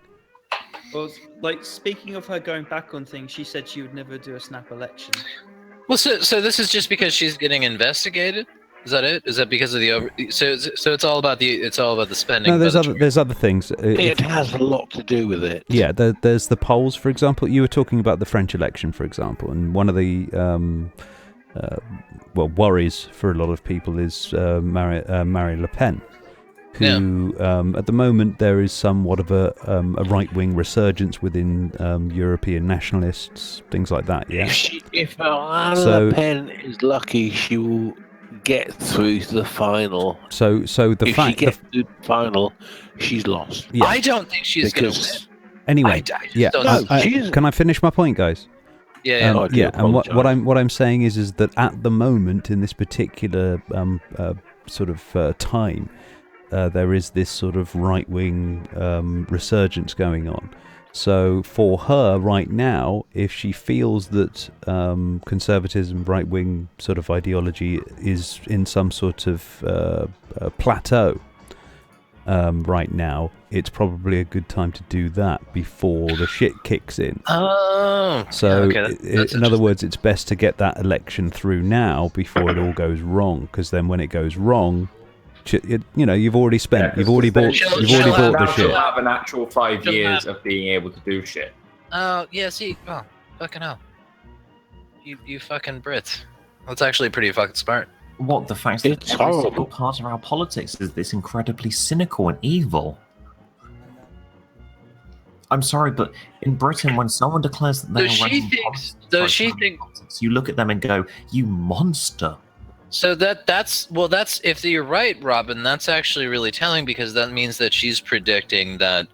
Well, like speaking of her going back on things, she said she would never do a snap election. Well, so this is just because she's getting investigated. Is that it? Is that because of the So it's all about the spending. No, there's other things. It has a lot to do with it. Yeah, there's the polls, for example. You were talking about the French election, for example, and one of the worries for a lot of people is Marine Le Pen, who at the moment there is somewhat of a right-wing resurgence within European nationalists, things like that. Yeah. If Le Pen is lucky, she will get through to the final. So the if fact she gets to the final, she's lost. I don't think she's going to win. Anyway, can I finish my point, guys? Yeah. And what I'm saying is that at the moment in this particular sort of time, there is this sort of right-wing resurgence going on. So for her right now, if she feels that conservatism, right-wing sort of ideology is in some sort of plateau right now, it's probably a good time to do that before the shit kicks in. Oh. So That's in other words, it's best to get that election through now before it all goes wrong, because then when it goes wrong, you've already spent, you've already bought the shit. She'll have an actual 5 years of being able to do shit. Oh, yeah, see, fucking hell. You fucking Brits. That's actually pretty fucking smart. What, the fact that every single part of our politics is this incredibly cynical and evil? I'm sorry, but in Britain, when someone declares that she thinks, you look at them and go, "You monster." So that's if you're right, Robin, that's actually really telling, because that means that she's predicting that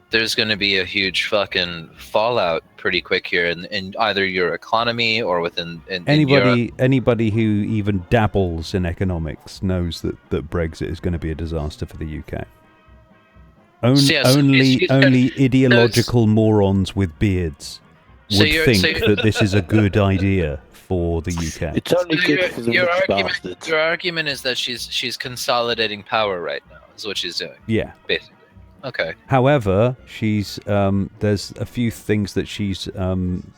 there's going to be a huge fucking fallout pretty quick here in either your economy or within anybody who even dabbles in economics knows that Brexit is going to be a disaster for the UK. Only ideological morons with beards would think that this is a good idea for the UK. It's only good for the rich bastards. Your argument is that she's consolidating power right now, is what she's doing. Yeah. Basically. Okay. However, she's there's a few things that she's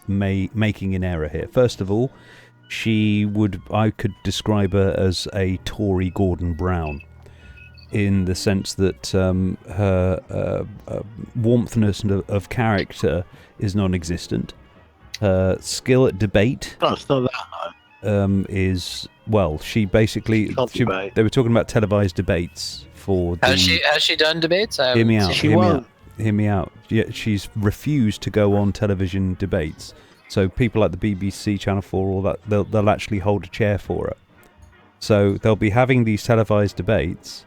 making in error here. First of all, I could describe her as a Tory Gordon Brown, in the sense that her warmthness of character is non-existent. Her skill at debate is, well, she basically they were talking about televised debates for the... Has she done debates? Hear me out. Yeah, she's refused to go on television debates. So people like the BBC, Channel 4, all that, they'll actually hold a chair for her. So they'll be having these televised debates,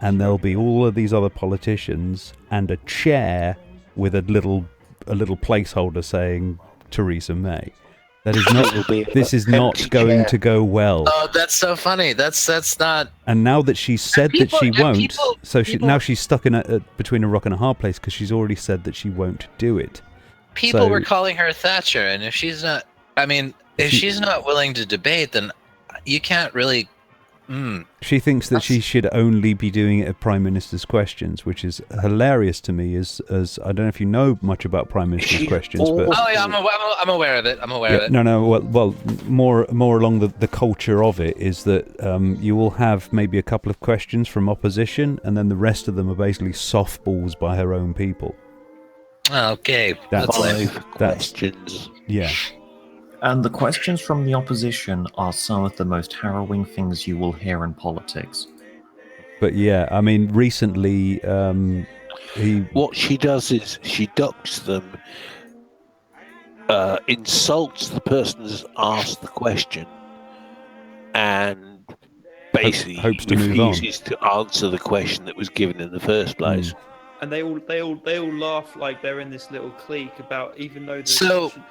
and there'll be all of these other politicians and a chair with a little placeholder saying Theresa May. That is not. This is not going to go well. Oh, that's so funny. That's not. And now that she's said that she won't, now she's stuck in between a rock and a hard place, because she's already said that she won't do it. People were calling her Thatcher, and if she's not, she's not willing to debate, then you can't really. She thinks that she should only be doing it at Prime Minister's questions, which is hilarious to me. As I don't know if you know much about Prime Minister's questions, but I'm aware of it. I'm aware of it. No. Well, more along the culture of it is that you will have maybe a couple of questions from opposition, and then the rest of them are basically softballs by her own people. Okay, that's questions. Yeah. And the questions from the opposition are some of the most harrowing things you will hear in politics. But yeah, I mean, recently, what she does is she ducks them, insults the person who's asked the question, and basically hopes to move on. refuses to answer the question that was given in the first place. And they all laugh like they're in this little clique about, even though the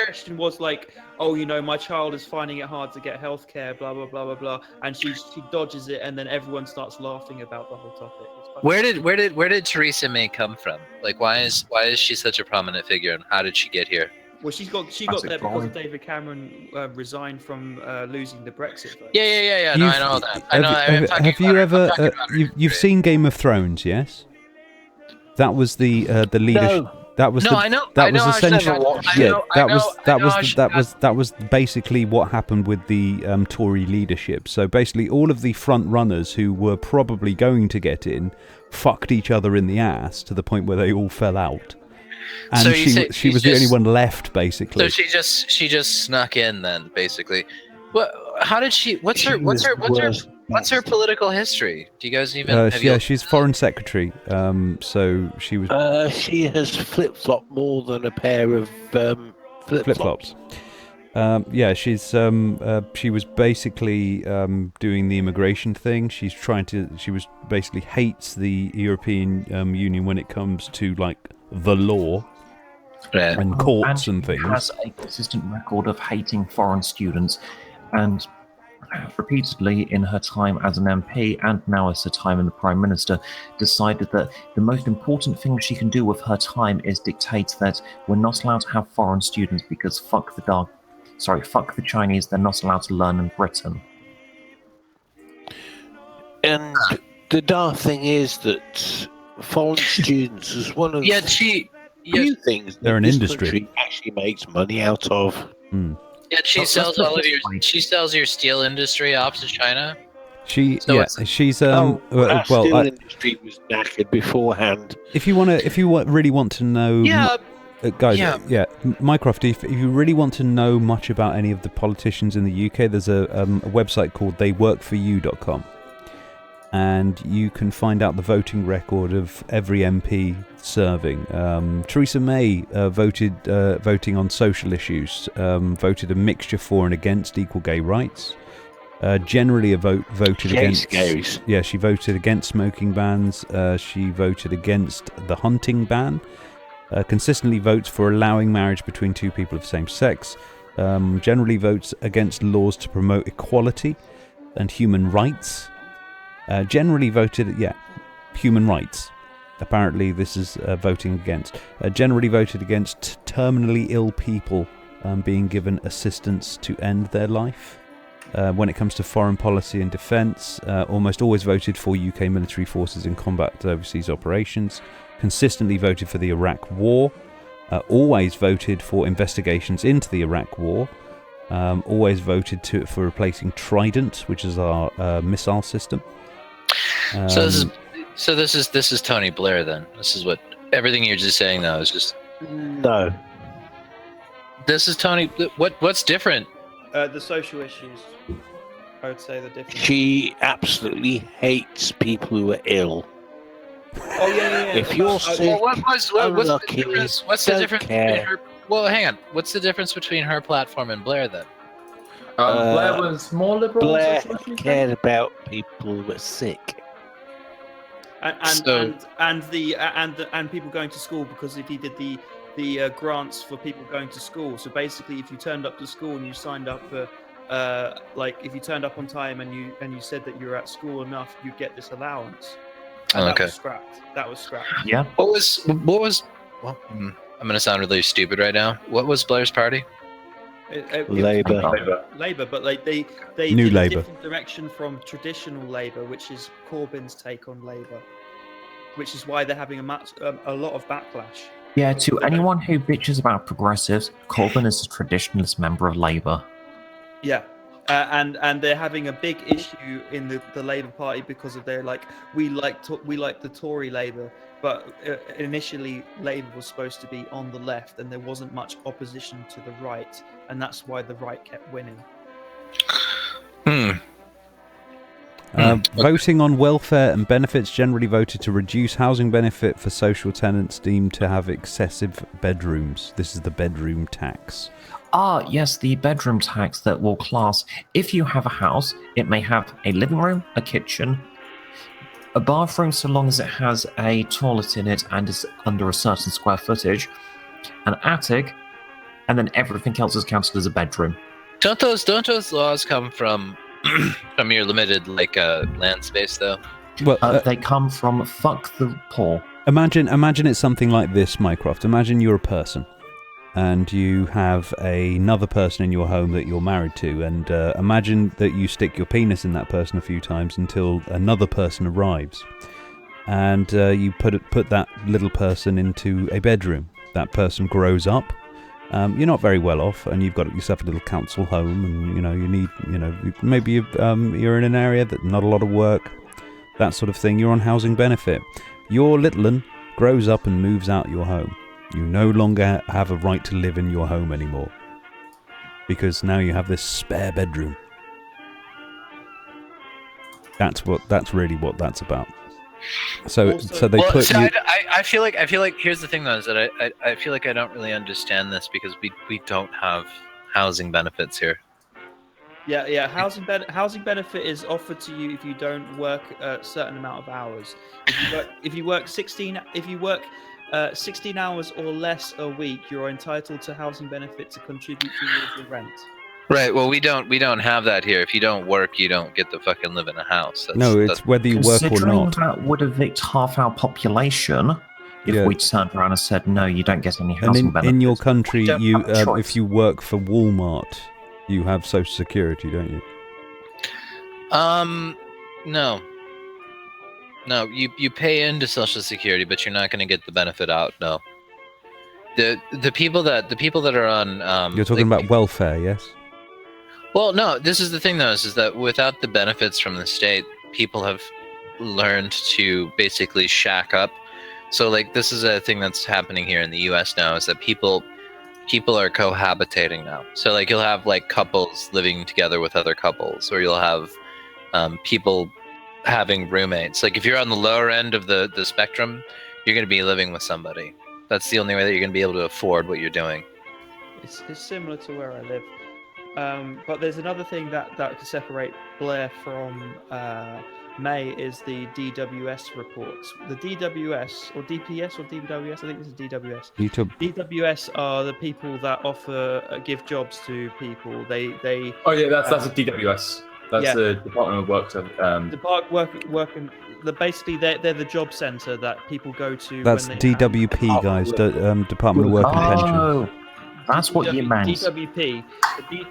question was like, oh, my child is finding it hard to get healthcare, blah blah blah blah blah, and she dodges it, and then everyone starts laughing about the whole topic. Where did Theresa May come from? Like, why is she such a prominent figure, and how did she get here? Well, she got there because David Cameron resigned from losing the Brexit vote. Yeah. No, I know that. Have you ever you've seen Game of Thrones? Yes. That was the leadership. No. That was I know. That was essentially. That was basically what happened with the Tory leadership. So basically, all of the front runners who were probably going to get in fucked each other in the ass to the point where they all fell out. And so she was the only one left, basically. So she just snuck in then, basically. How did she? What's her political history? Do you guys even? She's foreign secretary. So she was. She has flip-flopped more than a pair of flip-flops. She was basically doing the immigration thing. She was basically hates the European Union when it comes to like the law. and courts and things. Has a consistent record of hating foreign students, and repeatedly in her time as an MP and now as her time in the Prime Minister, decided that the most important thing she can do with her time is dictate that we're not allowed to have foreign students because fuck the Chinese, they're not allowed to learn in Britain. And the dark thing is that foreign students is one of the few things they're an this industry country actually makes money out of. Yeah, she sells your steel industry off to China. She's that steel well, industry was knackered beforehand. if you really want to know, guys, Mycroft, if you really want to know much about any of the politicians in the UK, there's a website called theyworkforyou.com, and you can find out the voting record of every MP serving. Theresa May voting on social issues, voted a mixture for and against equal gay rights. Generally voted against. Yeah, she voted against smoking bans. She voted against the hunting ban. Consistently votes for allowing marriage between two people of the same sex. Generally votes against laws to promote equality and human rights. Generally voted, human rights. Apparently this is voting against. Generally voted against terminally ill people being given assistance to end their life. When it comes to foreign policy and defence, almost always voted for UK military forces in combat overseas operations. Consistently voted for the Iraq War. Always voted for investigations into the Iraq War. Always voted for replacing Trident, which is our missile system. So this is Tony Blair then. This is what everything you're just saying now is just no. This is Tony. What's different? The social issues. I would say the difference. She absolutely hates people who are ill. Oh yeah. If you're sick, what's the difference? What's the difference between her? Well, hang on. What's the difference between her platform and Blair then? Blair was more liberal. Blair cared about people who were sick. And people going to school, because if he did the grants for people going to school, so basically if you turned up to school and you signed up for if you turned up on time and you said that you were at school enough, you'd get this allowance. And okay. That was scrapped. Yeah. What was well, I'm gonna sound really stupid right now. What was Blair's party? Labour. Labour, but they New did Labour. a different direction from traditional Labour, which is Corbyn's take on Labour, which is why they're having a lot of backlash. Yeah, to anyone who bitches about progressives, Corbyn is a traditionalist member of Labour. Yeah, and they're having a big issue in the Labour Party because of their we like the Tory Labour, but initially Labour was supposed to be on the left, and there wasn't much opposition to the right, and that's why the right kept winning. Voting on welfare and benefits, generally voted to reduce housing benefit for social tenants deemed to have excessive bedrooms. This is the bedroom tax. Ah, yes, the bedroom tax that will class, if you have a house, it may have a living room, a kitchen, a bathroom so long as it has a toilet in it and is under a certain square footage, an attic, and then everything else is counted as a bedroom. Don't those laws come from your limited land space though? Well, they come from fuck the poor. Imagine it's something like this, Mycroft. Imagine you're a person, and you have another person in your home that you're married to, and imagine that you stick your penis in that person a few times until another person arrives, and you put that little person into a bedroom. That person grows up. You're not very well off, and you've got yourself a little council home, and you need maybe you're in an area that not a lot of work, that sort of thing. You're on housing benefit. Your little one grows up and moves out your home. You no longer have a right to live in your home anymore, because now you have this spare bedroom. That's really what that's about. So they put you. I feel like here's the thing though, is that I feel like I don't really understand this because we don't have housing benefits here. Yeah. Housing benefit is offered to you if you don't work a certain amount of hours. If you work 16 hours or less a week, you're entitled to housing benefit to contribute towards the rent. Right. Well, we don't have that here. If you don't work, you don't get to fucking live in a house. No, it's whether you work or Considering not. that would evict half our population if we turned around and said, no, you don't get any housing And benefits. in your country, don't you have a choice. if you work for Walmart, you have Social Security, don't you? No. No, you pay into Social Security, but you're not going to get the benefit out. No. The people that are on You're talking about welfare, yes? Well, no, this is the thing though, is that without the benefits from the state, people have learned to basically shack up. So like this is a thing that's happening here in the US now, is that people are cohabitating now. So like you'll have like couples living together with other couples, or you'll have people having roommates. Like if you're on the lower end of the spectrum, you're going to be living with somebody. That's the only way that you're going to be able to afford what you're doing. It's similar to where I live. But there's another thing that could separate Blair from May is the DWS reports. The DWS, or DPS, or DWS, I think this is DWS. YouTube. DWS are the people that give jobs to people. They Oh yeah, that's a DWS. That's the Department of Work. Basically, they're the job centre that people go to. That's when they DWP, guys, Department of Work and Pensions. That's what you meant. DWP.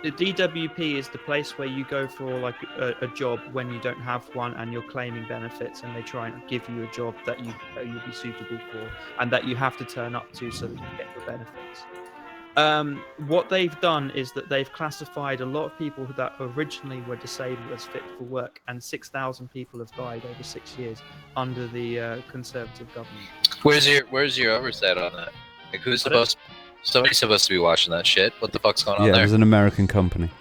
The DWP is the place where you go for like a job when you don't have one and you're claiming benefits, and they try and give you a job that you'll be suitable for and that you have to turn up to so that you get the benefits. What they've done is that they've classified a lot of people that originally were disabled as fit for work, and 6,000 people have died over 6 years under the Conservative government. Where's your oversight on that? Like who's somebody's supposed to be watching that shit? What the fuck's going on Yeah, there? there's an American company.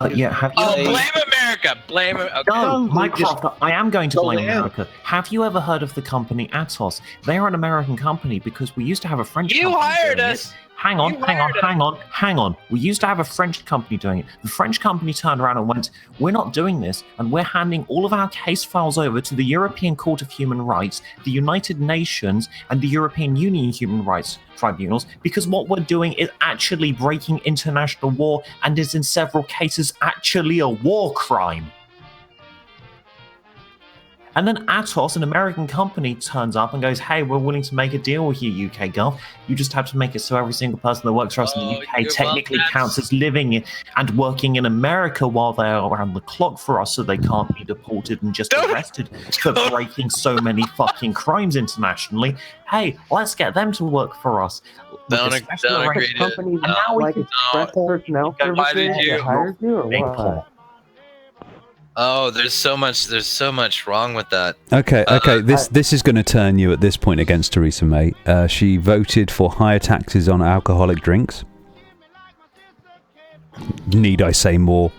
Have you? Blame America! Blame it. Okay. No, Mycroft, I am going to blame America. Have you ever heard of the company Atos? They are an American company because we used to have a French company. You hired doing us! it. Hang on. We used to have a French company doing it. The French company turned around and went, we're not doing this, and we're handing all of our case files over to the European Court of Human Rights, the United Nations, and the European Union Human Rights Tribunals, because what we're doing is actually breaking international law and is in several cases actually a war crime. And then Atos, an American company, turns up and goes, hey, we're willing to make a deal with you, UK Gov. You just have to make it so every single person that works for us in the UK technically counts as living and working in America while they're around the clock for us, so they can't be deported and just arrested for breaking so many fucking crimes internationally. Hey, let's get them to work for us. Don't agree to companies it. now like Express Personnel Why did Services you? that hired you, or what? Oh, there's so much wrong with that. Okay. This is going to turn you at this point against Theresa May. She voted for higher taxes on alcoholic drinks. Need I say more?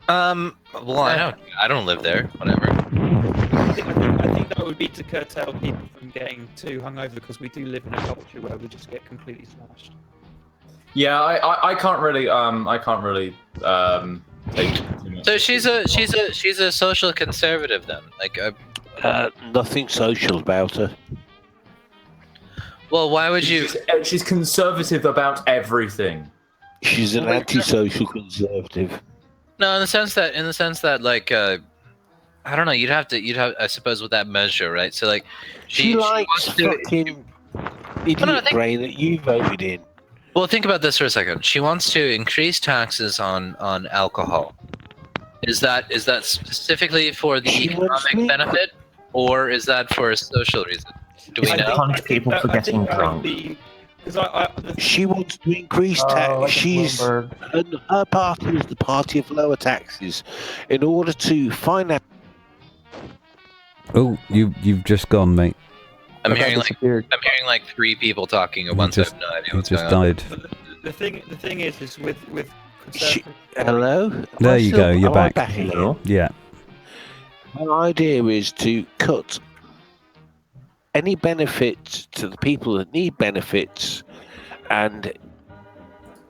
Well, I don't live there. Whatever. I think that would be to curtail people from getting too hungover, because we do live in a culture where we just get completely smashed. Yeah, I can't really So she's a social conservative then, like nothing social about her. Well, why would you? She's conservative about everything. She's an antisocial conservative. No, in the sense that like I don't know. You'd have I suppose with that measure, right? So like she likes fucking idiot brain that you voted in. Well, think about this for a second. She wants to increase taxes on alcohol. Is that specifically for the economic benefit, or is that for a social reason? Do we know? Punish people for getting drunk. She wants to increase tax. Her party is the party of lower taxes, in order to finance. Oh, you've just gone, mate. I'm hearing like 3 people talking at once. I have no idea what's going on. Died. The thing is with hello. There you go. You're back. Yeah. My idea is to cut any benefits to the people that need benefits, and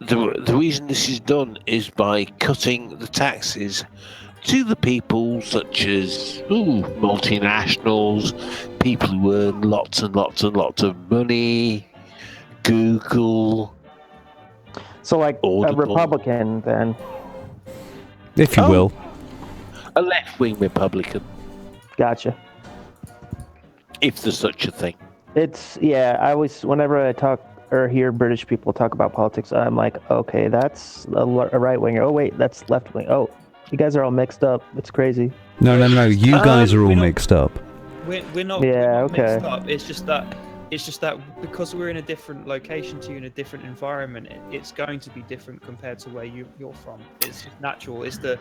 the reason this is done is by cutting the taxes to the people such as multinationals, people who earn lots and lots and lots of money, Google. So, like Audible. a Republican, then. If you will. A left-wing Republican. Gotcha. If there's such a thing. I always, whenever I talk or hear British people talk about politics, I'm like, okay, that's a right winger. Oh wait, that's left wing. Oh, you guys are all mixed up. It's crazy. No. You guys are all mixed up. We're not. Yeah, we're not okay. mixed up. It's just that because we're in a different location to you, in a different environment, it's going to be different compared to where you're from. It's just natural. It's the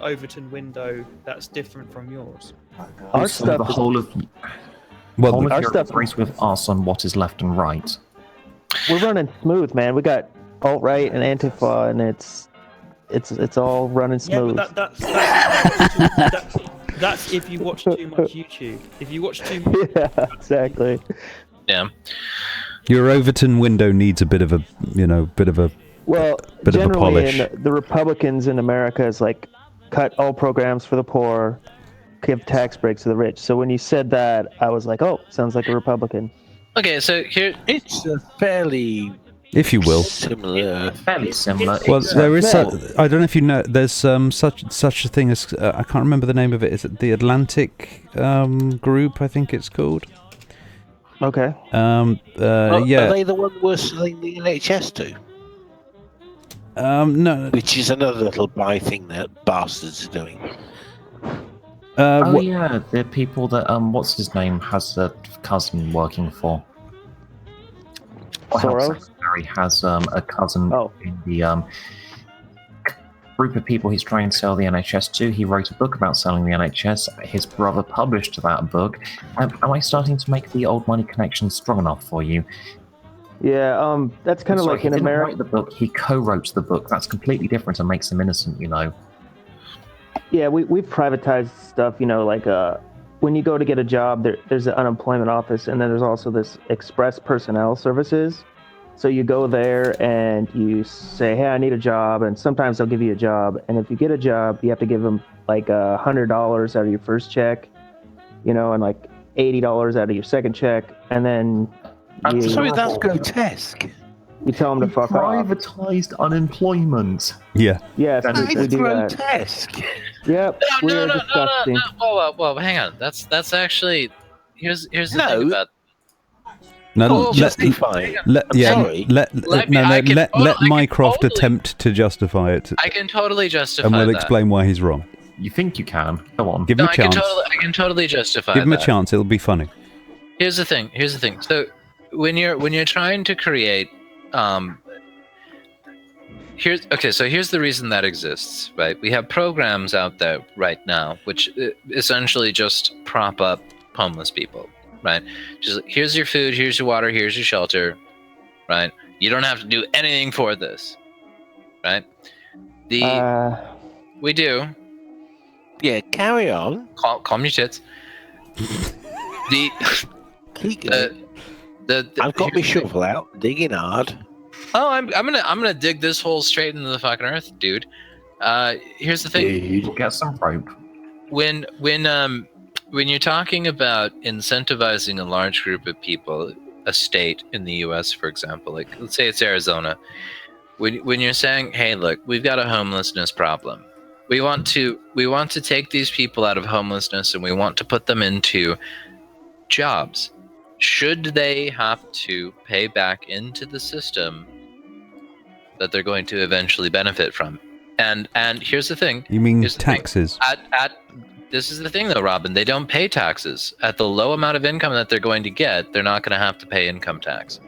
Overton window that's different from yours. Our stuff. The whole of our Europe stuff agrees with us on what is left and right. We're running smooth, man. We got alt-right and Antifa, and it's all running smooth. Yeah, but that's if you watch too much YouTube. If you watch too much, yeah, exactly. Yeah. Your Overton window needs a bit of a, Well, bit of a polish. generally, the Republicans in America is like cut all programs for the poor, give tax breaks to the rich. So when you said that, I was like, oh, sounds like a Republican. Okay, so here it's a fairly, if you will, fairly similar. Well, there is. I don't know if you know. There's such a thing as I can't remember the name of it. Is it the Atlantic Group? I think it's called. Okay. Yeah. Are they the one we're selling the NHS to? No. Which is another little buy thing that bastards are doing. Yeah, the people that what's his name has a cousin working for. Soros? He has a cousin in the group of people he's trying to sell the NHS to. He wrote a book about selling the NHS. His brother published that book. Am I starting to make the old money connection strong enough for you? Yeah, that's kind of like in America. He didn't write the book, he co-wrote the book. That's completely different and makes him innocent, you know. Yeah, we've privatized stuff, like when you go to get a job, there's an unemployment office, and then there's also this express personnel services. So you go there and you say, hey, I need a job, and sometimes they'll give you a job. And if you get a job, you have to give them like $100 out of your first check, and like $80 out of your second check, and then Sorry, that's grotesque. You tell them to fuck off. Privatized unemployment. Yeah. Yes, we do grotesque. that. Yep. No, disgusting. Whoa, hang on. That's actually here's the thing about. No, let Mycroft attempt to justify it. I can totally justify and we'll that. explain why he's wrong. You think you can? Go on. Give him a chance. I can totally justify Give him a that. chance. It'll be funny. Here's the thing. So when you're trying to create here's the reason that exists, right? We have programs out there right now which essentially just prop up homeless people, right? Just here's your food, here's your water, here's your shelter, right? You don't have to do anything for this, right? We do. Yeah, carry on. Calm your tits. I've got my shovel out, digging hard. Oh, I'm gonna dig this hole straight into the fucking earth, dude. Here's the thing. Dude, get some rope. When you're talking about incentivizing a large group of people, a state in the U.S., for example, like let's say it's Arizona, when you're saying, hey, look, we've got a homelessness problem. We want to take these people out of homelessness and we want to put them into jobs. Should they have to pay back into the system that they're going to eventually benefit from? And here's the thing. You mean taxes? This is the thing, though, Robin. They don't pay taxes. At the low amount of income that they're going to get, they're not going to have to pay income tax.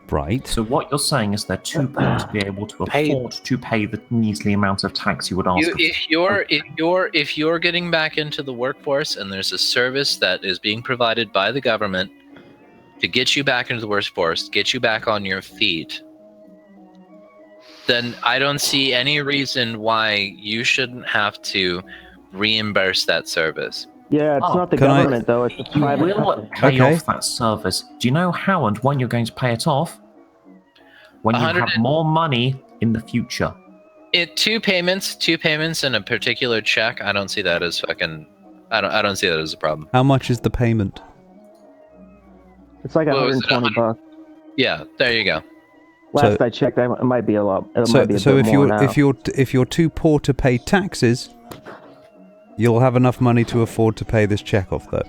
Right. So what you're saying is they're too poor to be able to afford to pay the measly amount of tax you would ask. If you're getting back into the workforce and there's a service that is being provided by the government to get you back into the workforce, get you back on your feet, then I don't see any reason why you shouldn't have to reimburse that service. Yeah, it's not the government, though. It's the private. You will pay off that service. Do you know how and when you're going to pay it off? When you have more money in the future. Two payments and a particular check. I don't see that as fucking. I don't see that as a problem. How much is the payment? It's like $120. Yeah, there you go. Last I checked, it might be a lot. It So, might be a so bit if more you're now. if you're too poor to pay taxes, you'll have enough money to afford to pay this check off, though.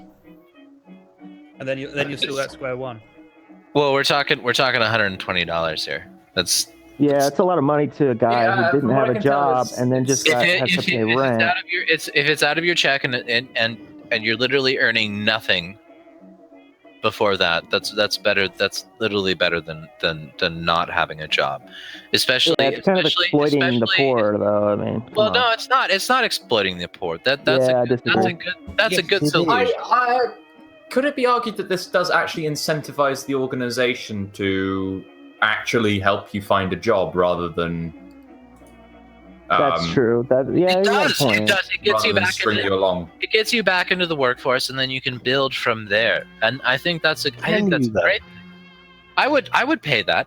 And then you're still at square one. Well, we're talking $120 here. That's Yeah, it's a lot of money to a guy who didn't have a job and then just has to pay rent. if it's out of your check and you're literally earning nothing before that, that's better. That's literally better than not having a job, especially. Yeah, it's kind of exploiting the poor, though. I mean, well, no, it's not. It's not exploiting the poor. That's a good solution. Could it be argued that this does actually incentivize the organization to actually help you find a job rather than? That's true. You got a point. It does. It gets you back string you along. It gets you back into the workforce, and then you can build from there. And I think that's great. I would pay that.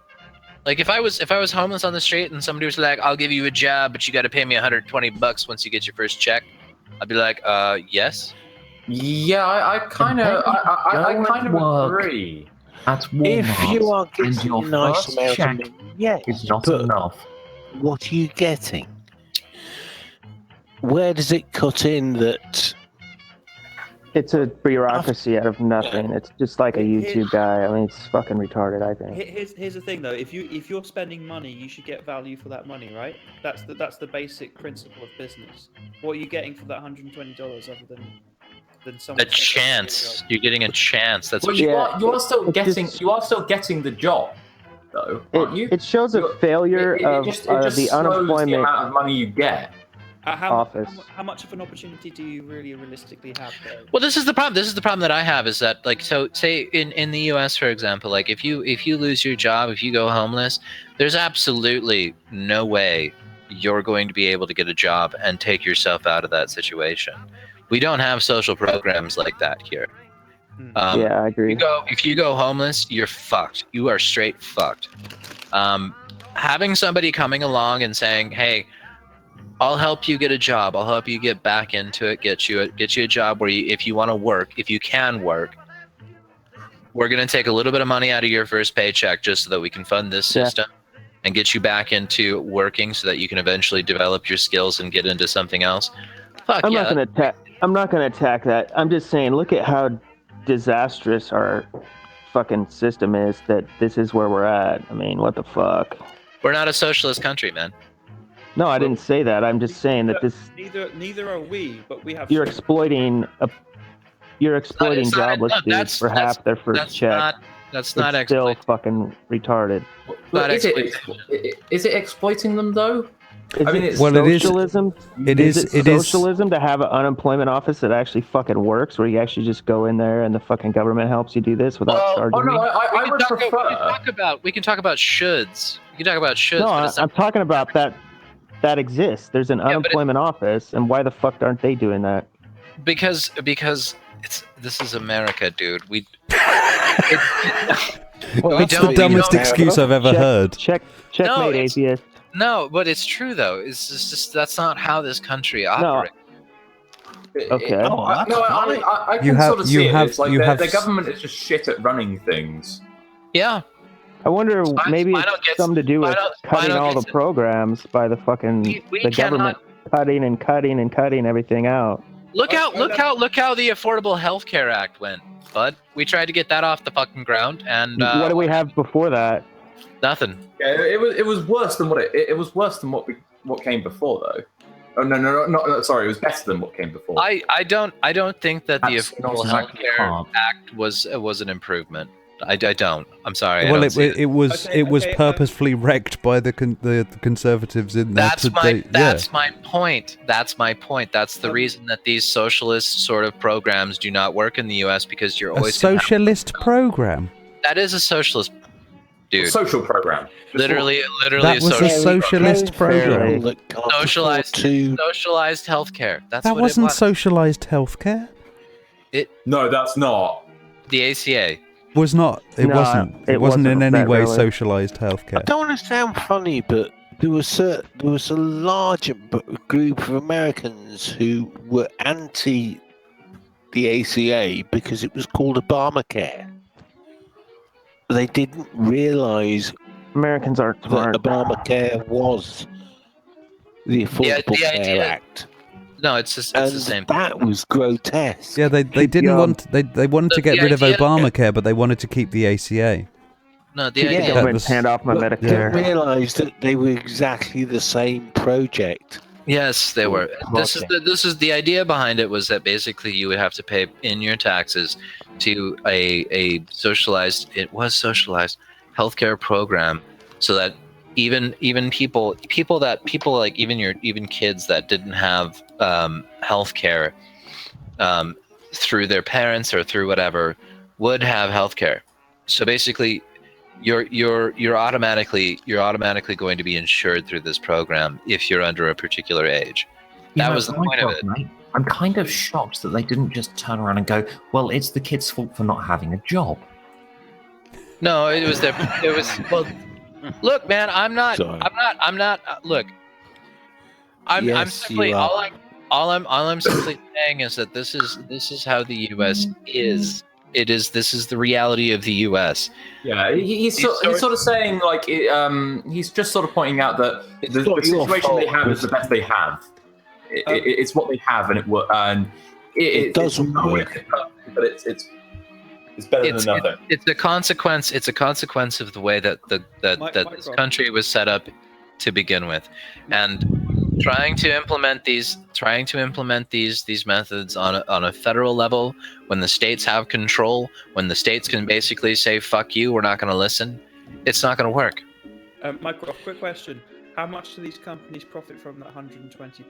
Like if I was homeless on the street and somebody was like, "I'll give you a job, but you got to pay me $120 once you get your first check," I'd be like, "Yes." Yeah, I kind of agree. At Walmart, if you are getting your a nice first amount check of money, yes, is not but enough. What are you getting? Where does it cut in that? It's a bureaucracy out of nothing. It's just like a YouTube guy. I mean, it's fucking retarded, I think. Here's the thing, though. If you're spending money, you should get value for that money, right? That's the basic principle of business. What are you getting for that $120 other than someone? A chance. You're getting a chance. That's Well, what you are still getting the job, though, aren't you? It shows a failure of just the slows unemployment the amount of money you get. office. How much of an opportunity do you really realistically have there? Well, this is the problem. This is the problem that I have is that, like, so say in the U.S., for example, like if you lose your job, if you go homeless, there's absolutely no way you're going to be able to get a job and take yourself out of that situation. We don't have social programs like that here. Yeah, I agree. If you go homeless, you're fucked. You are straight fucked. Having somebody coming along and saying, "Hey, I'll help you get a job. I'll help you get back into it. Get you a job where if you want to work, if you can work, we're gonna take a little bit of money out of your first paycheck just so that we can fund this system and get you back into working so that you can eventually develop your skills and get into something else." Fuck I'm yeah. not gonna attack that. I'm just saying, look at how disastrous our fucking system is. That this is where we're at. I mean, what the fuck? We're not a socialist country, man. No, I didn't say that. I'm just saying that this. Neither are we, but we have. You're exploiting jobless dudes for half their first check. That's not still fucking retarded. Is it exploiting them though? It's Well, it is- socialism. it is socialism to have an unemployment office that actually fucking works, where you actually just go in there and the fucking government helps you do this without charging you. I would prefer. We can talk about shoulds. We can talk about shoulds. No, but it's I'm talking about that. That exists. There's an unemployment office, and why the fuck aren't they doing that? because this is America, dude. That's the dumbest excuse I've ever heard. Checkmate, atheist. No, but it's true though. It's just that's not how this country operates. Okay. I can sort of see it. It's like the government is just shit at running things. Yeah. I wonder, maybe it's something to do with cutting all the programs by the fucking the government cutting and cutting and cutting everything out. Look how the Affordable Health Care Act went, bud. We tried to get that off the fucking ground, and what do we have before that? Nothing. Yeah, it was worse than what came before though. Oh no, sorry, it was better than what came before. I don't think that the Affordable Health Care Act was an improvement. I don't. I'm sorry. Well, it was purposefully wrecked by the conservatives in there. That's my point. That's my point. That's the reason that these socialist sort of programs do not work in the U.S. because you're always a socialist program. That is a socialist, dude. Social program. Literally. That was a socialist program. Socialized healthcare. That wasn't socialized healthcare. No, that's not. The ACA. Was not. It wasn't. It wasn't in any way socialized healthcare. I don't want to sound funny, but there was a large group of Americans who were anti the ACA because it was called Obamacare. They didn't realize Americans aren't that smart. Obamacare was the Affordable Care Act. No, it's the same. That was grotesque. Yeah, they didn't want they wanted to get rid of Obamacare, but they wanted to keep the ACA. No, Keep the government's hand off my Medicare. Didn't realize that they were exactly the same project. Yes, they were. This is the idea behind it was that basically you would have to pay in your taxes to a socialized healthcare program, so that even people like even kids that didn't have healthcare through their parents or through whatever would have healthcare. So basically, you're automatically going to be insured through this program if you're under a particular age. That was the point of it. Mate, I'm kind of shocked that they didn't just turn around and go, "Well, it's the kid's fault for not having a job." No, it was well. Look, man, I'm not. Look, I'm simply all I'm simply saying is that this is how the U.S. is. This is the reality of the U.S. Yeah, he's sort of saying like he's just sort of pointing out that the situation they have is the best they have. It's what they have, and it doesn't work. But it's better than nothing. It's a consequence. It's a consequence of the way that this country was set up to begin with, and trying to implement these methods on a federal level when the states have control, when the states can basically say "fuck you," we're not going to listen. It's not going to work. Michael, quick question: how much do these companies profit from that $120?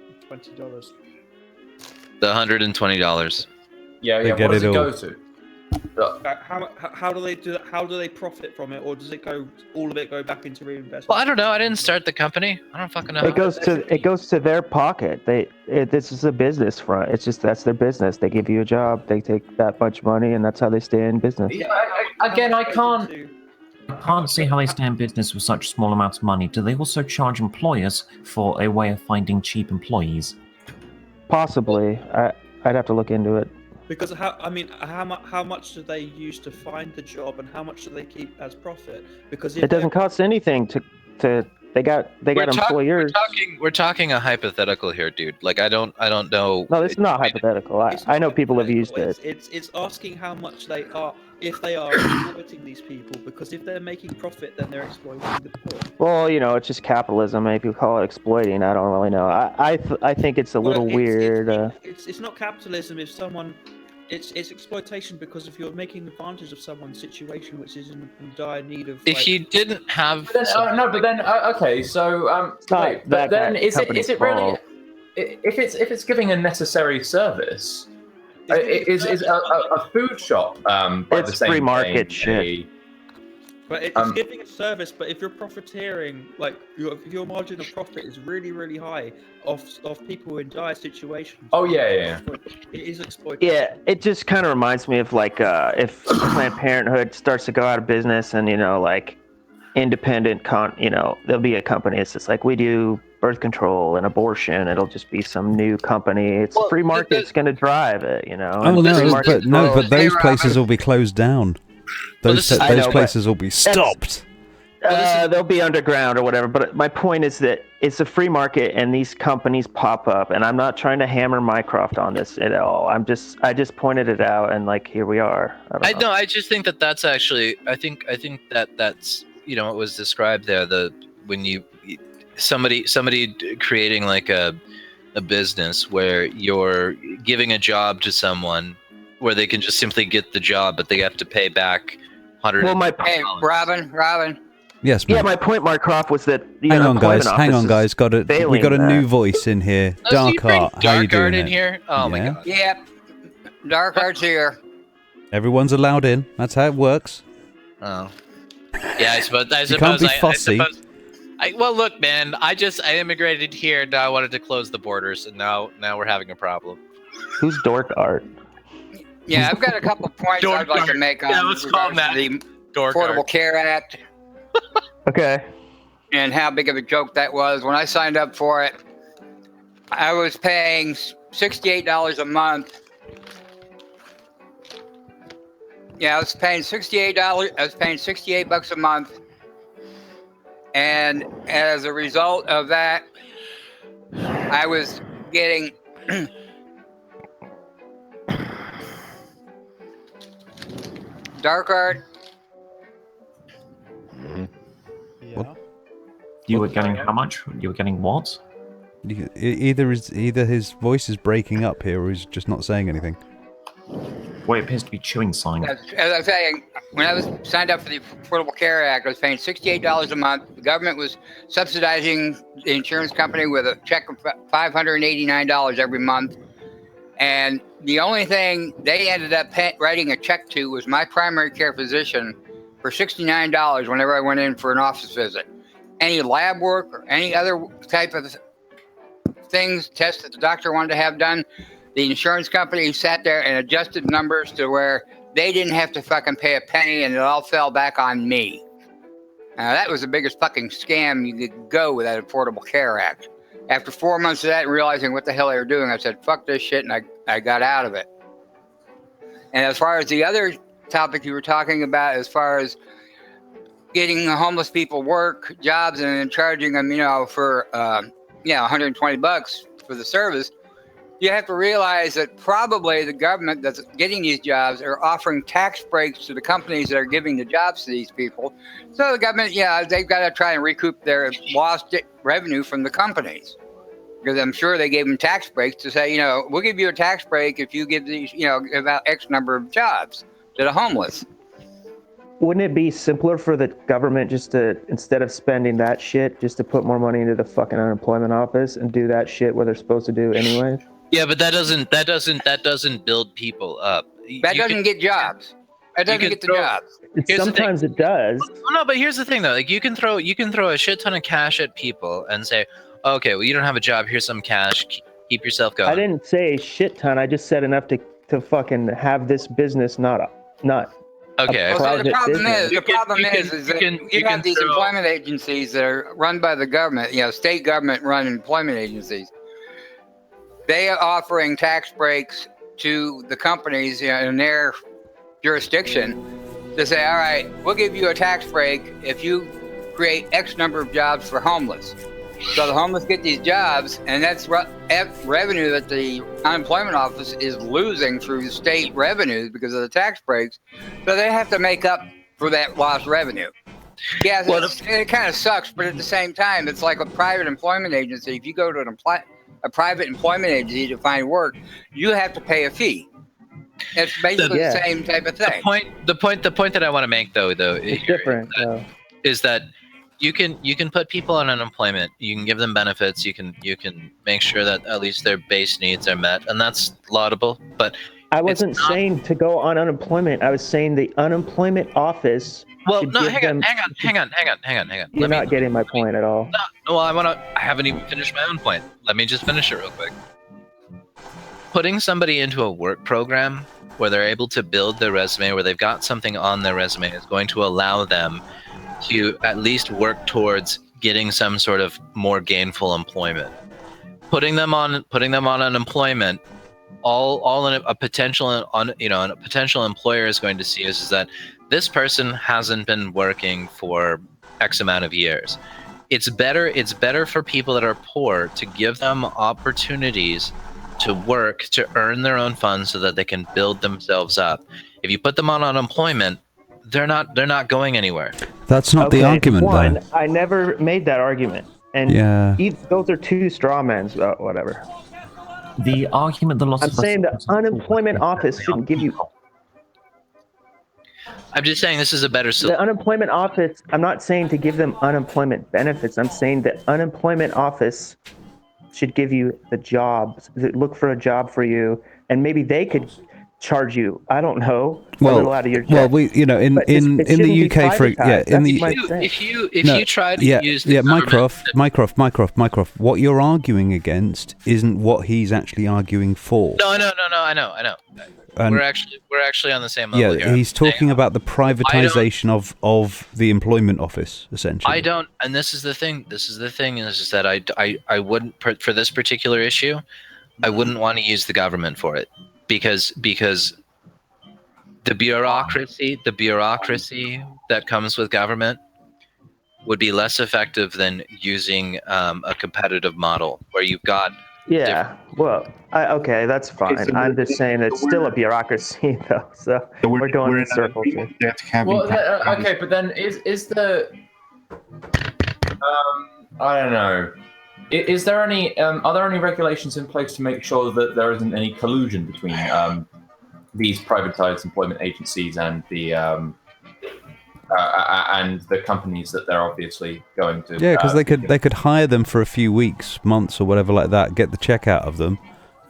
The $120. Yeah. What does it go to? How do they do that? How do they profit from it, or does all of it go back into reinvestment? Well, I don't know. I didn't start the company. I don't fucking know. It goes to their pocket. This is a business front. It's just that's their business. They give you a job. They take that much money, and that's how they stay in business. Yeah, I can't see how they stay in business with such small amounts of money. Do they also charge employers for a way of finding cheap employees? Possibly. I'd have to look into it. Because how much do they use to find the job, and how much do they keep as profit? Because it doesn't cost anything to they got employers. We're talking a hypothetical here, dude. Like I don't know. No, it's not hypothetical. I know people have used it. It's asking how much they are, if they are exploiting these people, because if they're making profit, then they're exploiting the poor. Well, it's just capitalism. If you call it exploiting, I don't really know. I think it's a little weird. It's not capitalism if someone. It's exploitation because if you're making advantage of someone's situation which is in dire need of. If you didn't have. Okay, so but then is it really? If it's giving a necessary service, is a food shop by it's the same free market thing, shit. But it's giving a service. But if you're profiteering, like your margin of profit is really, really high of people in dire situations. Oh yeah. It is exploitation. Yeah, it just kind of reminds me of like if Planned Parenthood starts to go out of business, and like independent there'll be a company. It's just like we do birth control and abortion. It'll just be some new company. It's the free market's going to drive it. Oh no, but those places will be closed down. Those places will be stopped. They'll be underground or whatever. But my point is that it's a free market, and these companies pop up. And I'm not trying to hammer Mycroft on this at all. I just pointed it out, and like here we are. I just think that's actually. I think that's what was described there. When somebody creating like a business where you're giving a job to someone, where they can just simply get the job, but they have to pay back $100. Hey, Robin. Yes, ma'am. Yeah, my point, Mark was that hang on, guys. We got a new voice in here. Dark Art. How you doing? In here? Oh my god. Yep. Dark Art's here. Everyone's allowed in. That's how it works. Oh. Yeah, I suppose. You can't be fussy. Well, look, man. I immigrated here. Now I wanted to close the borders, and now we're having a problem. Who's Dork Art? Yeah, I've got a couple points I'd like to make on let's call that the Affordable Care Act. Okay. and how big of a joke that was. When I signed up for it, I was paying $68 a month. Yeah, I was paying $68. I was paying $68 a month, and as a result of that, I was getting dark art. Yeah. You were getting how much? You were getting what? Either his voice is breaking up here, or he's just not saying anything. Well, it appears to be chewing sign. As I was saying, when I was signed up for the Affordable Care Act, I was paying $68 a month. The government was subsidizing the insurance company with a check of $589 every month. And the only thing they ended up writing a check to was my primary care physician for $69 whenever I went in for an office visit. Any lab work or any other type of things, tests that the doctor wanted to have done, the insurance company sat there and adjusted numbers to where they didn't have to fucking pay a penny, and it all fell back on me. Now, that was the biggest fucking scam you could go with that Affordable Care Act. After 4 months of that and realizing what the hell they were doing, I said, fuck this shit, and I got out of it. And as far as the other topic you were talking about, as far as getting homeless people work, jobs, and then charging them, for, $120 for the service, you have to realize that probably the government that's getting these jobs are offering tax breaks to the companies that are giving the jobs to these people. So the government, they've got to try and recoup their lost revenue from the companies. Because I'm sure they gave them tax breaks to say, we'll give you a tax break if you give these, about X number of jobs to the homeless. Wouldn't it be simpler for the government just to, instead of spending that shit, just to put more money into the fucking unemployment office and do that shit what they're supposed to do anyway? Yeah, but that doesn't build people up. That doesn't get jobs. That doesn't get the jobs. Sometimes it does. No, but here's the thing though. Like you can throw a shit ton of cash at people and say, okay, well you don't have a job. Here's some cash. Keep yourself going. I didn't say a shit ton. I just said enough to fucking have this business not. Okay. Well, so the problem is that you have these employment agencies that are run by the government. State government-run employment agencies. They are offering tax breaks to the companies in their jurisdiction to say, all right, we'll give you a tax break if you create X number of jobs for homeless. So the homeless get these jobs, and that's revenue that the unemployment office is losing through state revenues because of the tax breaks. So they have to make up for that lost revenue. Yeah, it kind of sucks, but at the same time, it's like a private employment agency. If you go to a private employment agency to find work, you have to pay a fee. It's basically the same type of thing. The point that I want to make though it's different. Is that you can put people on unemployment, you can give them benefits, you can make sure that at least their base needs are met, and that's laudable. But I wasn't saying to go on unemployment. I was saying the unemployment office. Well, no, hang on. You're not getting my point at all. No, I haven't even finished my own point. Let me just finish it real quick. Putting somebody into a work program where they're able to build their resume, where they've got something on their resume, is going to allow them to at least work towards getting some sort of more gainful employment. Putting them on unemployment, all in a potential employer is going to see is that this person hasn't been working for X amount of years. It's better for people that are poor to give them opportunities to work, to earn their own funds so that they can build themselves up. If you put them on unemployment, they're not going anywhere. That's not the argument, though. I never made that argument. And those are two straw mans, whatever. The argument the lots I'm saying the unemployment office shouldn't give you. I'm just saying this is a better solution. The unemployment office, I'm not saying to give them unemployment benefits. I'm saying the unemployment office should give you the jobs, look for a job for you, and maybe they could charge you, I don't know, a little out of your check. Well, in the UK, if you try to use the Mycroft, what you're arguing against isn't what he's actually arguing for. No, I know. And we're actually on the same level here. He's talking about the privatization of the employment office, essentially. I don't, and this is the thing. This is that I wouldn't, for this particular issue, I wouldn't want to use the government for it because the bureaucracy that comes with government would be less effective than using a competitive model where you've got. Yeah, well, okay, that's fine. Okay, so I'm just saying it's still a bureaucracy, though. So we're going in circles here. Okay, but then is the I don't know. Is there any are there any regulations in place to make sure that there isn't any collusion between these privatized employment agencies and the companies that they're obviously going to? Yeah, because they could hire them for a few weeks, months, or whatever like that, get the check out of them,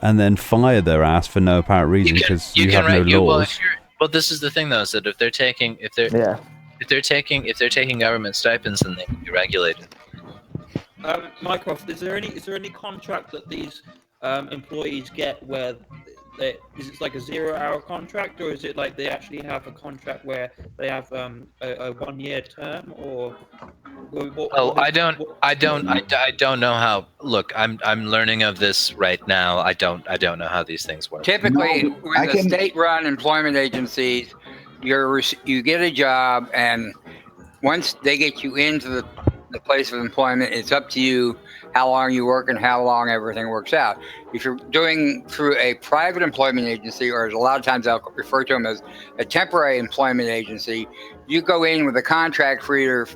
and then fire their ass for no apparent reason because you have no laws. Well, this is the thing, though, is that if they're taking government stipends, then they can be regulated. Mycroft, is there any contract that these employees get where is it like a 0-hour contract, or is it like they actually have a contract where they have a 1-year term, or? I don't know how. Look, I'm learning of this right now. I don't know how these things work. Typically, with the state-run employment agencies, you get a job, and once they get you into the place of employment, it's up to you how long you work and how long everything works out. If you're doing through a private employment agency, or a lot of times I'll refer to them as a temporary employment agency, you go in with a contract for either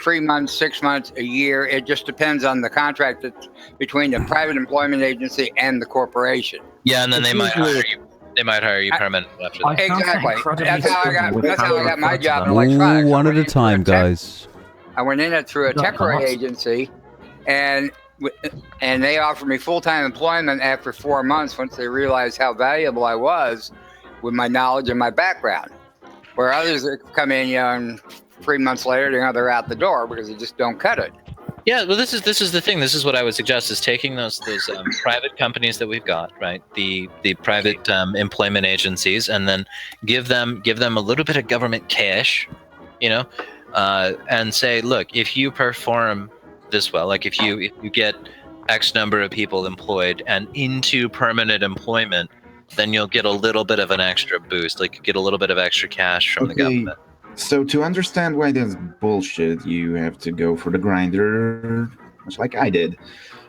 3 months, 6 months, a year. It just depends on the contract that's between the private employment agency and the corporation. Yeah, and then they might hire you. They might hire you permanently after that. Exactly. That's how I got my job in electronics. One at a time, guys. I went in it through a temporary agency, and they offered me full-time employment after 4 months once they realized how valuable I was with my knowledge and my background. Where others come in, and 3 months later, they're out the door because they just don't cut it. Yeah, well, this is the thing. This is what I would suggest: is taking those private companies that we've got, right? The private employment agencies, and then give them a little bit of government cash, and say, look, if you perform this well, like if you get X number of people employed and into permanent employment, then you'll get a little bit of an extra boost, like you get a little bit of extra cash from the government. So to understand why that's bullshit, you have to go for the grinder, much like I did.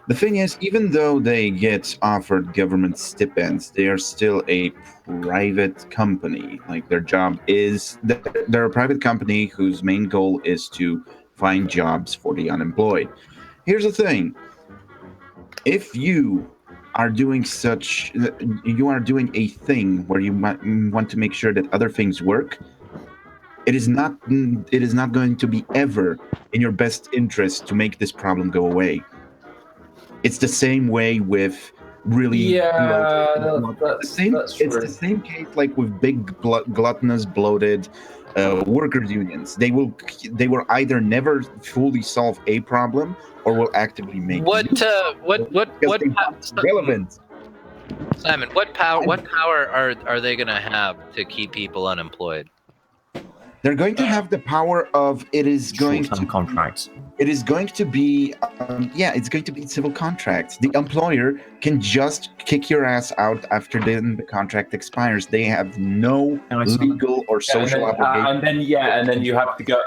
The thing is, even though they get offered government stipends, they are still a private company. Like their job is, they're a private company whose main goal is to find jobs for the unemployed. Here's the thing. If you are doing a thing where you want to make sure that other things work, it is not going to be ever in your best interest to make this problem go away. It's the same way with really it's the same case like with big gluttonous bloated workers unions. They will either never fully solve a problem or will actively make relevant. Simon, what power are they going to have to keep people unemployed? They're going to have the power of short-term contracts. It is going to be it's going to be civil contracts. The employer can just kick your ass out after the contract expires. They have no legal or social obligation. And then you have to go.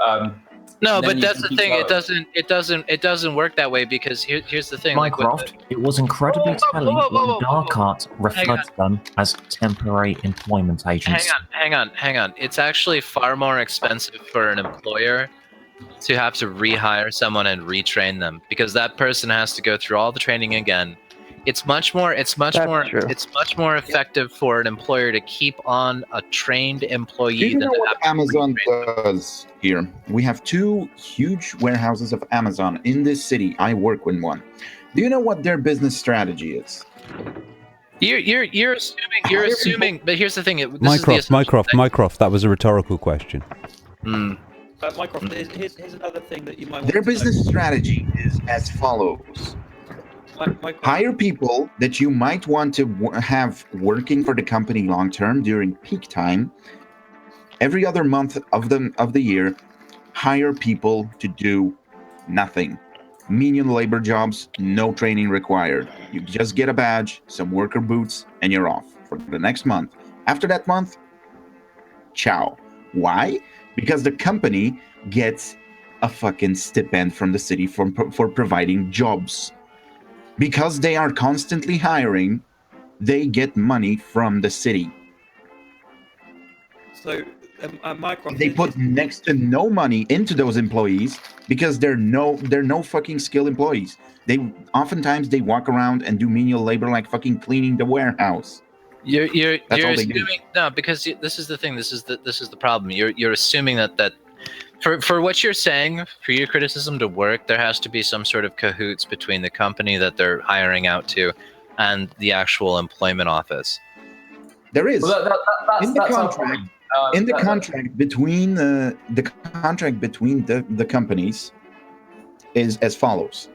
No, but that's the thing. It doesn't work that way because here's the thing. Mycroft, it was incredibly telling when Dark Art referred to them as temporary employment agents. Hang on. It's actually far more expensive for an employer to have to rehire someone and retrain them because that person has to go through all the training again. It's much more effective for an employer to keep on a trained employee. Do you know what Amazon does here? We have 2 huge warehouses of Amazon in this city. I work with one. Do you know what their business strategy is? You're assuming, but here's the thing. Mycroft, that was a rhetorical question. Mycroft, here's another thing that you might want Their to business strategy is as follows. Hire people that you might want to have working for the company long term during peak time. Every other month of the year, hire people to do nothing. Menial labor jobs, no training required. You just get a badge, some worker boots, and you're off for the next month. After that month, ciao. Why? Because the company gets a fucking stipend from the city for providing jobs. Because they are constantly hiring, they get money from the city. So, they put next to no money into those employees because they're no fucking skilled employees. They oftentimes they walk around and do menial labor like fucking cleaning the warehouse. You're That's all they do. assuming no, because this is the thing. This is the problem. You're assuming that for what you're saying, for your criticism to work, there has to be some sort of cahoots between the company that they're hiring out to and the actual employment office. There is in the contract. In the contract between the contract between the companies is as follows.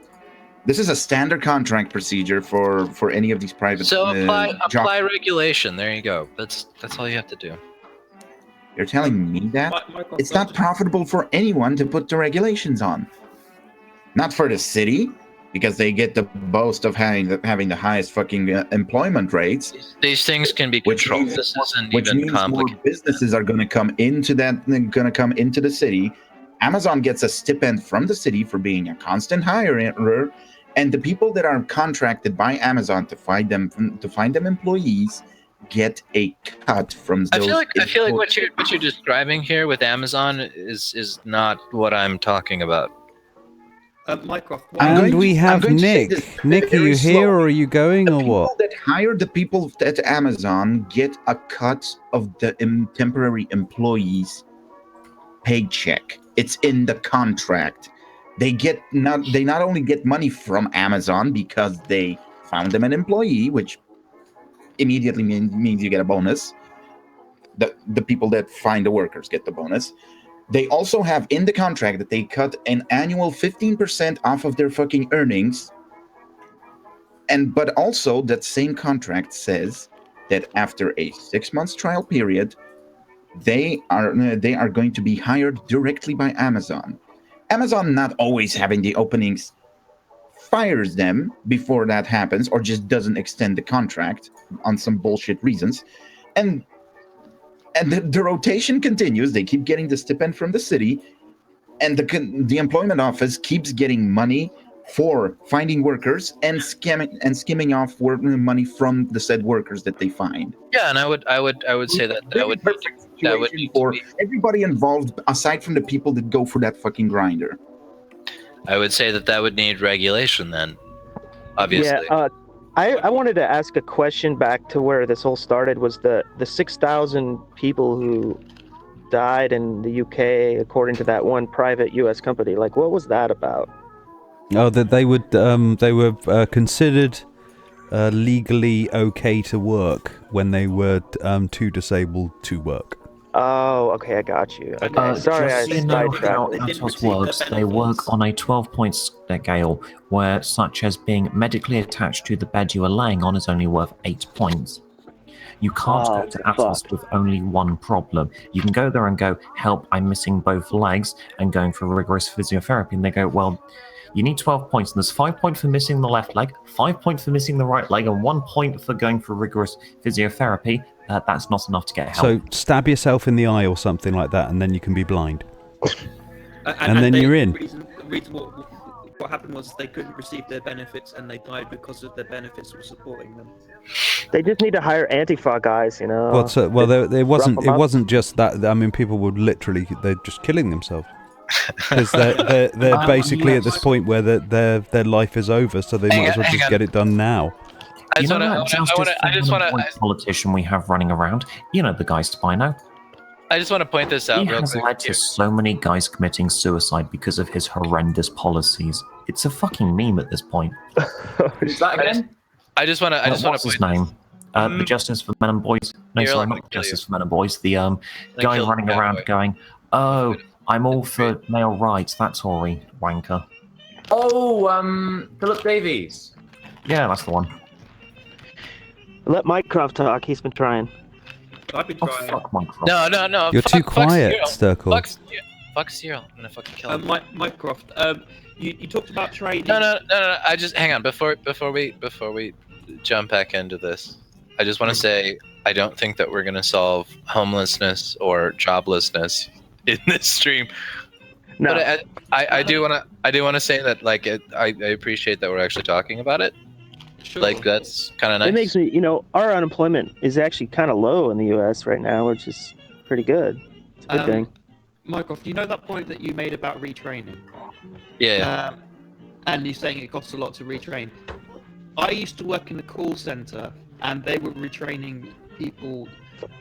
This is a standard contract procedure for any of these private. So apply jobs. regulation. There you go. That's all you have to do. You're telling me that it's not profitable for anyone to put the regulations on. Not for the city, because they get the boast of having the highest fucking employment rates. These things can be controlled. This isn't even complicated. More businesses are going to come into the city. Amazon gets a stipend from the city for being a constant hirer, and the people that are contracted by Amazon to find them employees get a cut from those. I feel like what you're describing here with Amazon is not what I'm talking about. And we have Nick. Nick, are you here or are you going or what? People that hire the people at Amazon get a cut of the temporary employees' paycheck. It's in the contract. They not only get money from Amazon because they found them an employee, which immediately means you get a bonus. The people that find the workers get the bonus. They also have in the contract that they cut an annual 15% off of their fucking earnings. But also that same contract says that after a 6 months trial period, they are going to be hired directly by Amazon. Amazon not always having the openings fires them before that happens, or just doesn't extend the contract on some bullshit reasons. And the rotation continues. They keep getting the stipend from the city, and the employment office keeps getting money for finding workers and skimming off money from the said workers that they find. Yeah, and I would say that would need for everybody involved, aside from the people that go for that fucking grinder. I would say that would need regulation then, obviously. Yeah, I wanted to ask a question back to where this all started. Was the 6,000 people who died in the UK, according to that one private US company, like what was that about? Oh, that they were considered legally okay to work when they were too disabled to work. Oh, okay, I got you. Okay, sorry, just so you know how ATOS works, they work on a 12-point scale, where such as being medically attached to the bed you are laying on is only worth 8 points. You can't go to ATOS with only one problem. You can go there and go, help, I'm missing both legs, and going for rigorous physiotherapy, and they go, well, you need 12 points, and there's 5 points for missing the left leg, 5 points for missing the right leg, and 1 point for going for rigorous physiotherapy. That's not enough to get help. So stab yourself in the eye or something like that, and then you can be blind. and then you're in. The reason what happened was they couldn't receive their benefits, and they died because of their benefits were supporting them. They just need to hire Antifa guys, you know. It wasn't just that. I mean, people would they're just killing themselves. Because they're basically at this point where their life is over, so they might as well just get it done now. I just want to politician we have running around. You know the guy Spino. I just want to point this out. He has led to so many guys committing suicide because of his horrendous policies. It's a fucking meme at this point. Is that again? I just want to. What's his name? The Justice for Men and Boys. No, sorry, not Justice for Men and Boys. The guy running around going, "Oh, I'm all for male rights." That Tory wanker. Oh, Philip Davies. Yeah, that's the one. Let Mycroft talk. He's been trying. I've been trying. Fuck Minecraft. No. You're too quiet, Sturkle. Fuck Cyril. I'm gonna fucking kill him. Mycroft, you talked about trading. No. I just hang on before we jump back into this. I just want to say I don't think that we're gonna solve homelessness or joblessness in this stream. No. But I do want to say that like I appreciate that we're actually talking about it. Sure. Like that's kind of nice. It makes me, our unemployment is actually kind of low in the U.S. right now, which is pretty good. It's a good thing. Mycroft, you know that point that you made about retraining? Yeah. And you're saying it costs a lot to retrain. I used to work in the call center, and they were retraining people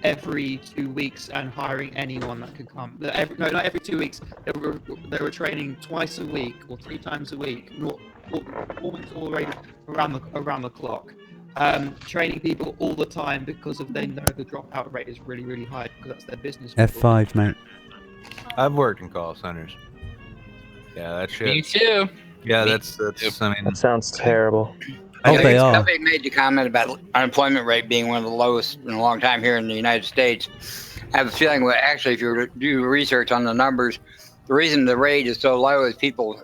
every 2 weeks and hiring anyone that could come. Not every 2 weeks. They were training twice a week or 3 times a week, almost all around the clock. Training people all the time because they know the dropout rate is really, really high because that's their business model. F5, mate. I've worked in call centers. Yeah, that shit. Me too. Yeah, that's. I mean, that sounds terrible. They are. Somebody made the comment about unemployment rate being one of the lowest in a long time here in the United States. I have a feeling that actually, if you were to do research on the numbers, the reason the rate is so low is people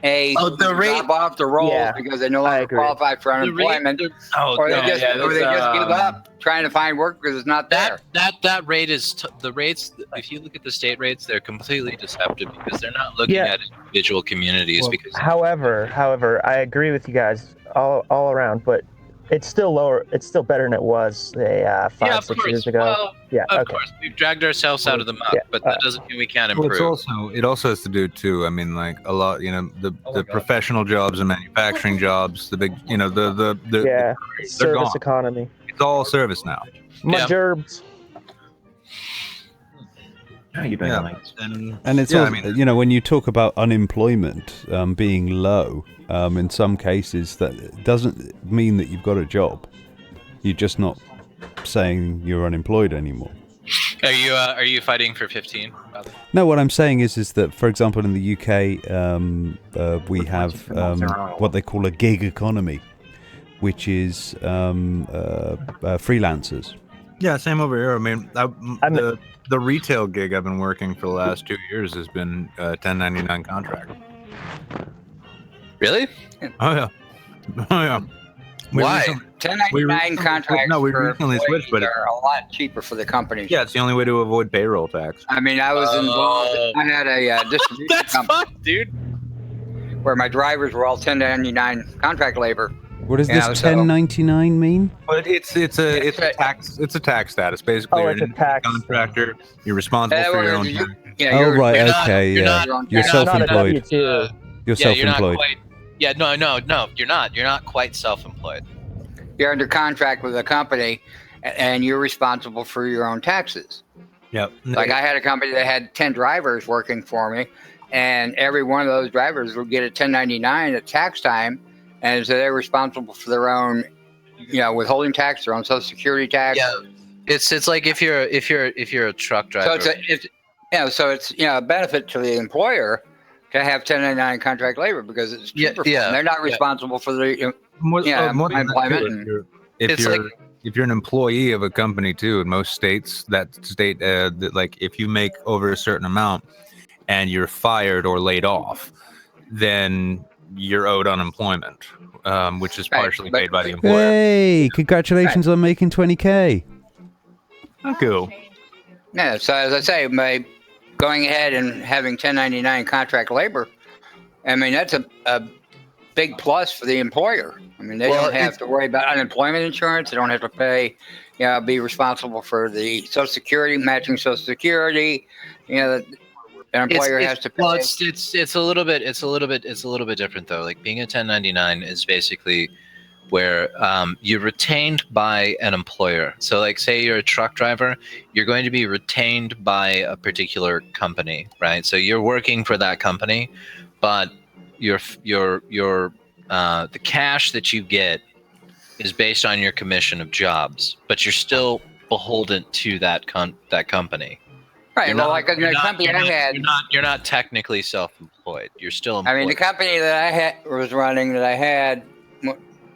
drop off the rolls because they no longer qualify for unemployment, or they just give up trying to find work because it's not there. That rate is the rates. If you look at the state rates, they're completely deceptive because they're not looking at individual communities. Well, because however, I agree with you guys all around, but it's still lower. It's still better than it was 5-6 years ago. Well, of course, we've dragged ourselves out of the mud, but that doesn't mean we can't improve. Well, it also has to do too. I mean, like a lot, the professional jobs and manufacturing jobs, the big, they're service gone. economy. It's all service now. My gerbs. How you doing, mate? And it's also, when you talk about unemployment being low, in some cases that doesn't mean that you've got a job. You're just not saying you're unemployed anymore. Are you fighting for 15? No, what I'm saying is that, for example, in the UK, we have what they call a gig economy, which is freelancers. Yeah, same over here. I mean, the retail gig I've been working for the last 2 years has been a 1099 contract. Really? Oh yeah. Why? 1099 contracts we recently switched, but are a lot cheaper for the companies. Yeah, it's the only way to avoid payroll tax. I mean, I was involved. I had a distribution company. Fucked, dude. Where my drivers were all 1099 contract labor. What does this 1099 mean? But it's a tax status basically. Oh, it's a tax contractor. You're responsible for your own tax. You're self-employed. You're self-employed. You're not. You're not quite self-employed. You're under contract with a company, and you're responsible for your own taxes. Yep. Like I had a company that had 10 drivers working for me, and every one of those drivers would get a 1099 at tax time, and so they're responsible for their own, withholding tax, their own Social Security tax. Yeah, it's like if you're a truck driver. So it's a benefit to the employer to have 1099 contract labor because it's cheaper. For them. They're not responsible for the employment. If you're an employee of a company too, in most states, that if you make over a certain amount and you're fired or laid off, then you're owed unemployment, which is partially paid by the employer. Hey, congratulations on making 20K. Cool. Yeah, so as I say, by going ahead and having 1099 contract labor, I mean, that's a big plus for the employer. I mean, they don't have to worry about unemployment insurance. They don't have to pay, be responsible for the Social Security, matching Social Security. The employer has to pay. Well, it's a little bit different though. Like being a 1099 is basically where you're retained by an employer. So like say you're a truck driver, you're going to be retained by a particular company, right? So you're working for that company, but the cash that you get is based on your commission of jobs, but you're still beholden to that company. Right. You're not technically self-employed. You're still employed. I mean, the company that I was running, that I had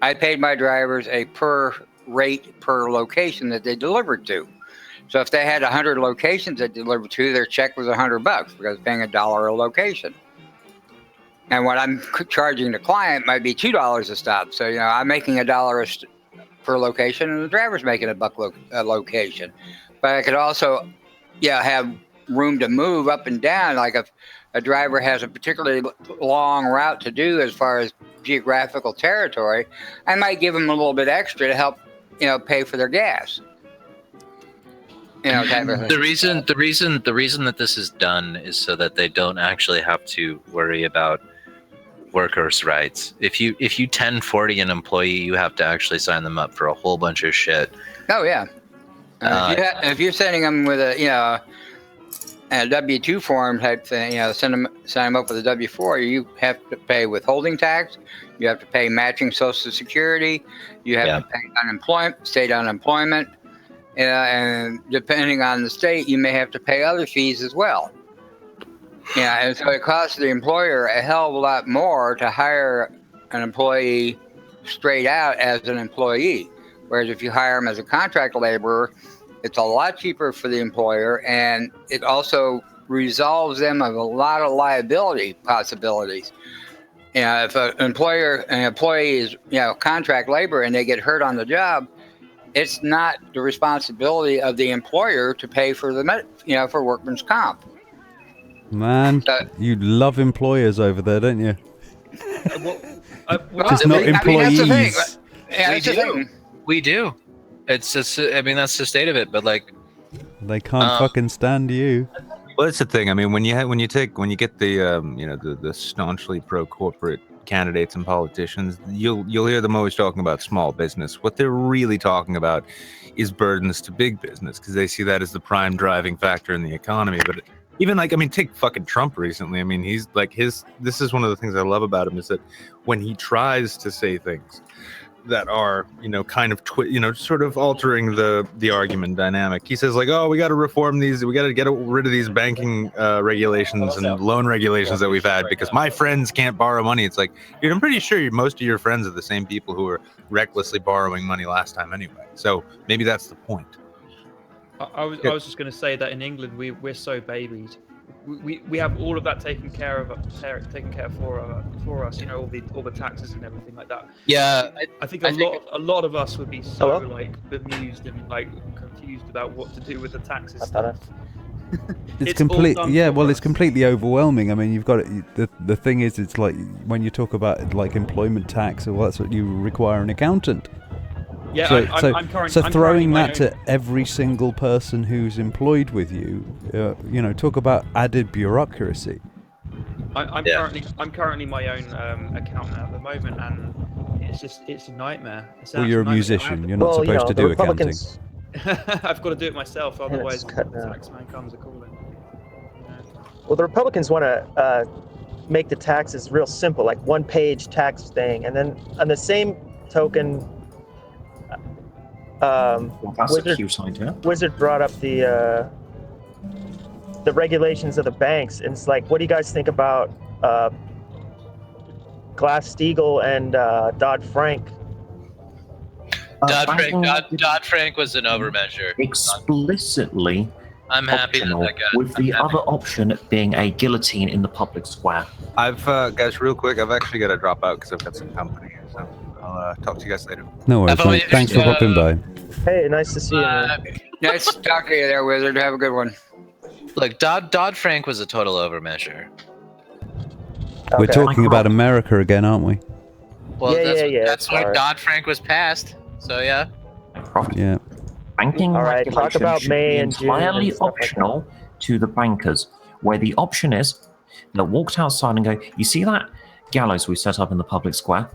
I paid my drivers a per rate per location that they delivered to. So if they had 100 locations they delivered to, their check was $100 because paying $1 a location. And what I'm charging the client might be $2 a stop. So, I'm making $1 per location and the driver's making $1 a location. But I could also, have room to move up and down. Like if a driver has a particularly long route to do as far as geographical territory, I might give them a little bit extra to help, pay for their gas. The reason that this is done is so that they don't actually have to worry about workers' rights. If you 1040 an employee, you have to actually sign them up for a whole bunch of shit. Oh yeah. If you're sending them with a W-2 form type thing, sign them up with a W-4, you have to pay withholding tax, you have to pay matching Social Security, you have to pay state unemployment, and depending on the state, you may have to pay other fees as well. And so it costs the employer a hell of a lot more to hire an employee straight out as an employee. Whereas if you hire them as a contract laborer, it's a lot cheaper for the employer, and it also resolves them of a lot of liability possibilities. If an employee is contract labor and they get hurt on the job, it's not the responsibility of the employer to pay for for workman's comp. Man, you love employers over there, don't you? Just not employees. That's the thing. We do. It's just, that's the state of it. But they can't fucking stand you. Well, that's the thing. I mean, when you get the the staunchly pro-corporate candidates and politicians, you'll hear them always talking about small business. What they're really talking about is burdens to big business, because they see that as the prime driving factor in the economy. But even take fucking Trump recently. I mean, he's this is one of the things I love about him, is that when he tries to say things that are, kind of, sort of altering the argument dynamic. He says we got to reform these. We got to get rid of these banking regulations and loan regulations that we've had because my friends can't borrow money. It's like, dude, I'm pretty sure most of your friends are the same people who were recklessly borrowing money last time anyway. So maybe that's the point. I was just going to say that in England we're so babied. We have all of that taken care of for us. All the taxes and everything like that. Yeah, I think a lot of us would be so bemused and confused about what to do with the taxes stuff. It's completely overwhelming. I mean, you've got it. The thing is, it's like when you talk about employment tax, or that's what you require an accountant. Yeah, so throwing that to every single person who's employed with you, talk about added bureaucracy. I'm currently my own accountant at the moment, and it's a nightmare. Well, you're a musician. You're not supposed to do accounting. I've got to do it myself, otherwise the taxman comes a calling. Well, the Republicans want to make the taxes real simple, like one-page tax thing, and then on the same token. Wizard brought up the regulations of the banks, and it's like, what do you guys think about Glass-Steagall and Dodd-Frank? Dodd-Frank was an overmeasure. Explicitly. I'm happy that got with the other option being a guillotine in the public square. I've guys, real quick, I've actually got to drop out because I've got some company. So I'll talk to you guys later. No worries, mate. Thanks for popping by. Hey, nice to see you. Nice to talk to you there, Wizard. Have a good one. Look, Dodd-Frank was a total overmeasure. We're talking about America again, aren't we? Well, that's why Dodd-Frank was passed. So yeah. Yeah. Banking regulation talk about should May be and June entirely and stuff optional to the bankers, where the option is that walked outside and go, you see that gallows we set up in the public square?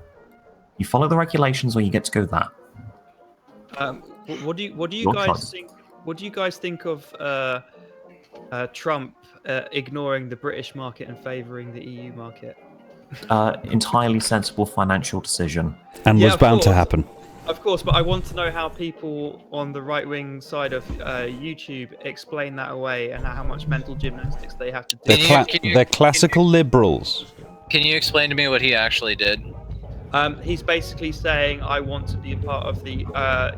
You follow the regulations, or you get to go there. What do you Your guys choice. think? What do you guys think of Trump ignoring the British market and favouring the EU market? Entirely sensible financial decision. And was of bound to course. happen. Of course, but I want to know how people on the right-wing side of YouTube explain that away, and how much mental gymnastics they have to do. They're classical liberals. Can you explain to me what he actually did? He's basically saying, I want to be a part of the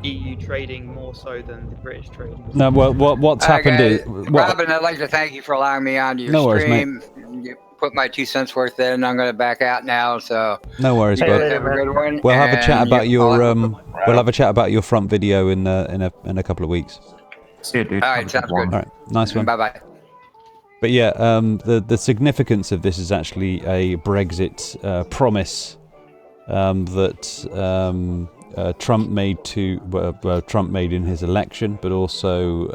EU trading more so than the British trading. No, well, what's happened is... Robin, I'd like to thank you for allowing me onto your No worries, stream. You put my 2 cents worth in. I'm going to back out now. So No worries, you bud. guys have a good one. We'll have a chat and about your I'll- we'll have a chat about your front video in a couple of weeks. See you, dude. All right, sounds good. All right, nice one. Bye bye. But yeah, the significance of this is actually a Brexit promise that Trump made Trump made in his election, but also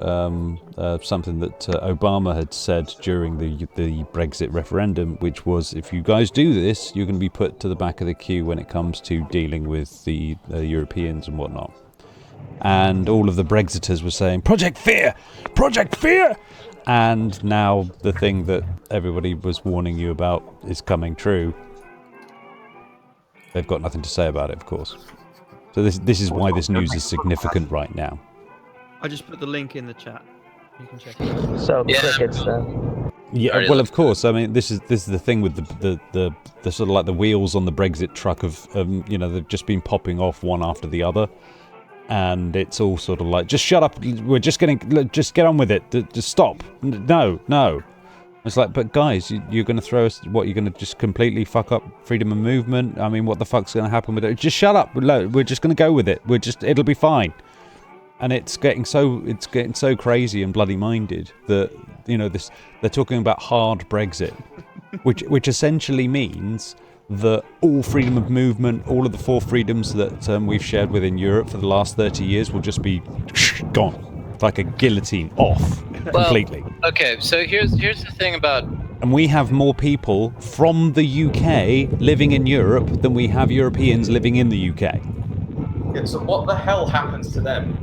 something that Obama had said during the Brexit referendum, which was, if you guys do this, you're going to be put to the back of the queue when it comes to dealing with the Europeans and whatnot. And all of the Brexiters were saying, Project Fear! Project Fear! And now the thing that everybody was warning you about is coming true. They've got nothing to say about it, of course. So this is why this news is significant right now. I just put the link in the chat. You can check it out. So the crickets. Yeah, well, of course. I mean, this is the thing with the sort of like the wheels on the Brexit truck of they've just been popping off one after the other, and it's all sort of like, just shut up. We're just get on with it. Just stop. No. It's like, but guys, you're going to throw us, what, you're going to just completely fuck up freedom of movement? I mean, what the fuck's going to happen with it? Just shut up. We're just going to go with it. It'll be fine. And it's getting so crazy and bloody minded that, they're talking about hard Brexit, which essentially means that all freedom of movement, all of the 4 freedoms that we've shared within Europe for the last 30 years will just be gone. Like a guillotine off completely. Okay, so here's the thing about... And we have more people from the UK living in Europe than we have Europeans living in the UK. Yeah, so what the hell happens to them?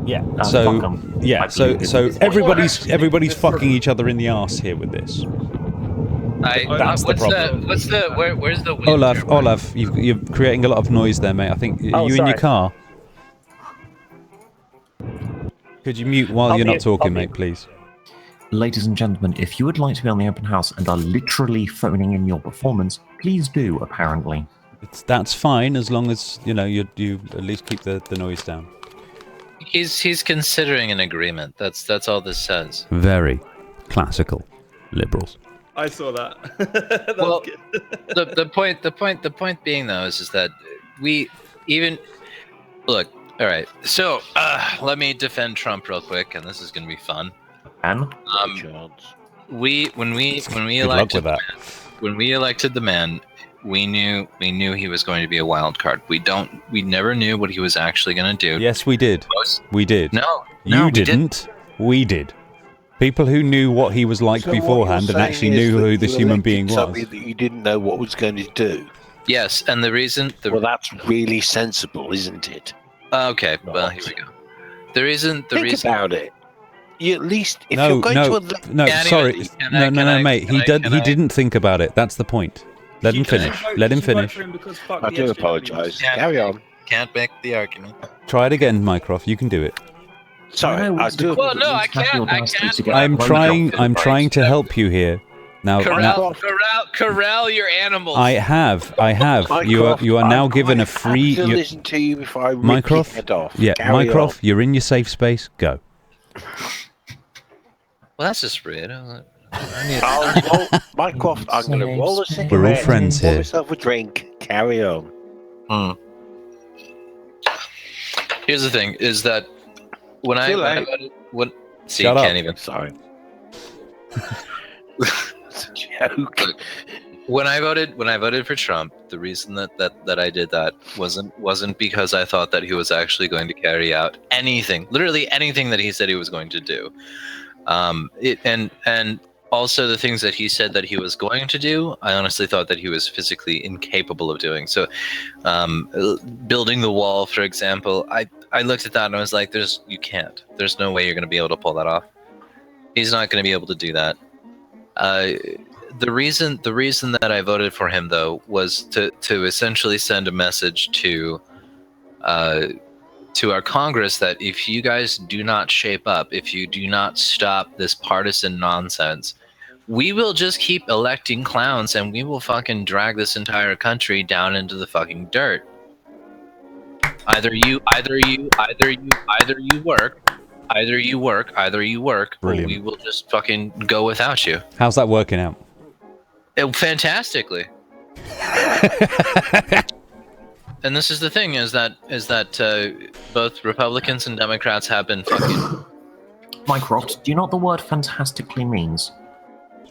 Yeah. So everybody's fucking each other in the arse here with this. That's the problem. Where's the wheelchair? Olaf, you're creating a lot of noise there, mate. I think you in your car. Could you mute while you're not talking, mate, please? Ladies and gentlemen, if you would like to be on the open house and are literally phoning in your performance, please do, apparently. That's fine, as long as, you at least keep the noise down. He's considering an agreement. That's all this says. Very classical liberals. I saw that. The point being, though, is that we even... Look, all right, so let me defend Trump real quick, and this is going to be fun. And when we elected the man, we knew he was going to be a wild card. We never knew what he was actually going to do. Yes, we did. We did. No, you didn't. We did. People who knew what he was like beforehand and actually knew who this human being was. Something that you didn't know what was going to do. Yes, and the reason. Well, that's really sensible, isn't it? Okay, well, here we go. Think about it. You at least, if you're going to mate. He didn't think about it. That's the point. Let him finish. I do apologise. Carry on. Can't make the argument. Try it again, Mycroft. You can do it. Sorry, I do. Well, no, I can't. I'm trying to help you here. Now, corral your animals. I have. Mycroft, You are now given a free. I have to listen to you before I rip Mycroft, your head off. yeah, Carry Mycroft, on. you're in your safe space. Go. Well, that's just rude. Mycroft, I'm going to roll a cigarette. We're all friends pour here. myself a drink. Carry on. Here's the thing: is that when Too I late. see, Shut you up. can't even. Sorry. It's a joke. Look, when I voted for Trump, the reason that I did that wasn't because I thought that he was actually going to carry out literally anything that he said he was going to do. And also the things that he said that he was going to do, I honestly thought that he was physically incapable of doing. So, building the wall, for example, I looked at that and I was like, you can't. There's no way you're going to be able to pull that off. He's not going to be able to do that. The reason that I voted for him, though, was to essentially send a message to our Congress that if you guys do not shape up, if you do not stop this partisan nonsense, we will just keep electing clowns, and we will fucking drag this entire country down into the fucking dirt. Either you work, Brilliant. or we will just fucking go without you. How's that working out? Fantastically. And this is the thing: is that both Republicans and Democrats have been fucking. Mycroft, do you know what the word "fantastically" means?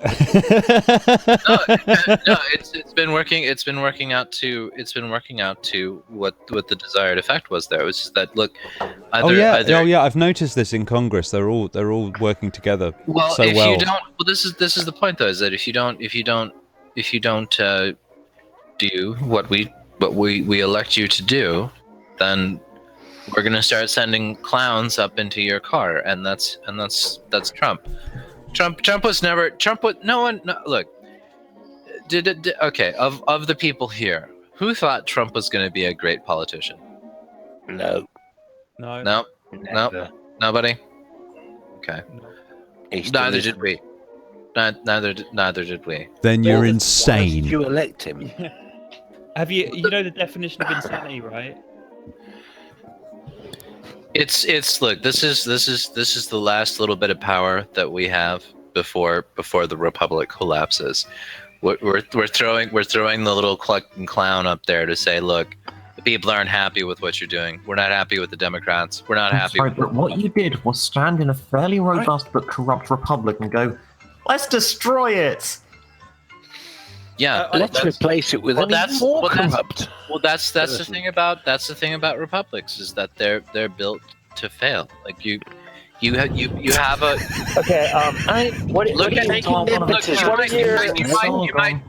No, it's been working. It's been working out to what the desired effect was. There, it was just that look. Either, I've noticed this in Congress. They're all working together so if well. you don't, well, this is the point though. Is that if you don't do what we elect you to do, then we're gonna start sending clowns up into your car, and that's Trump. Trump was never look. Okay, of the people here, who thought Trump was going to be a great politician? No. Nobody. Okay. Neither did we. Neither did we. Then you're insane. Why did you elect him? Have you know the definition of insanity, right? It's look, this is the last little bit of power that we have before the republic collapses. We're throwing the little clown up there to say, look, the people aren't happy with what you're doing. We're not happy with the Democrats. We're not happy. Sorry, but what you did was stand in a fairly robust but corrupt republic and go, let's destroy it. Yeah, let's replace it with more corrupt. That's the thing about republics, is that they're built to fail. Like you have a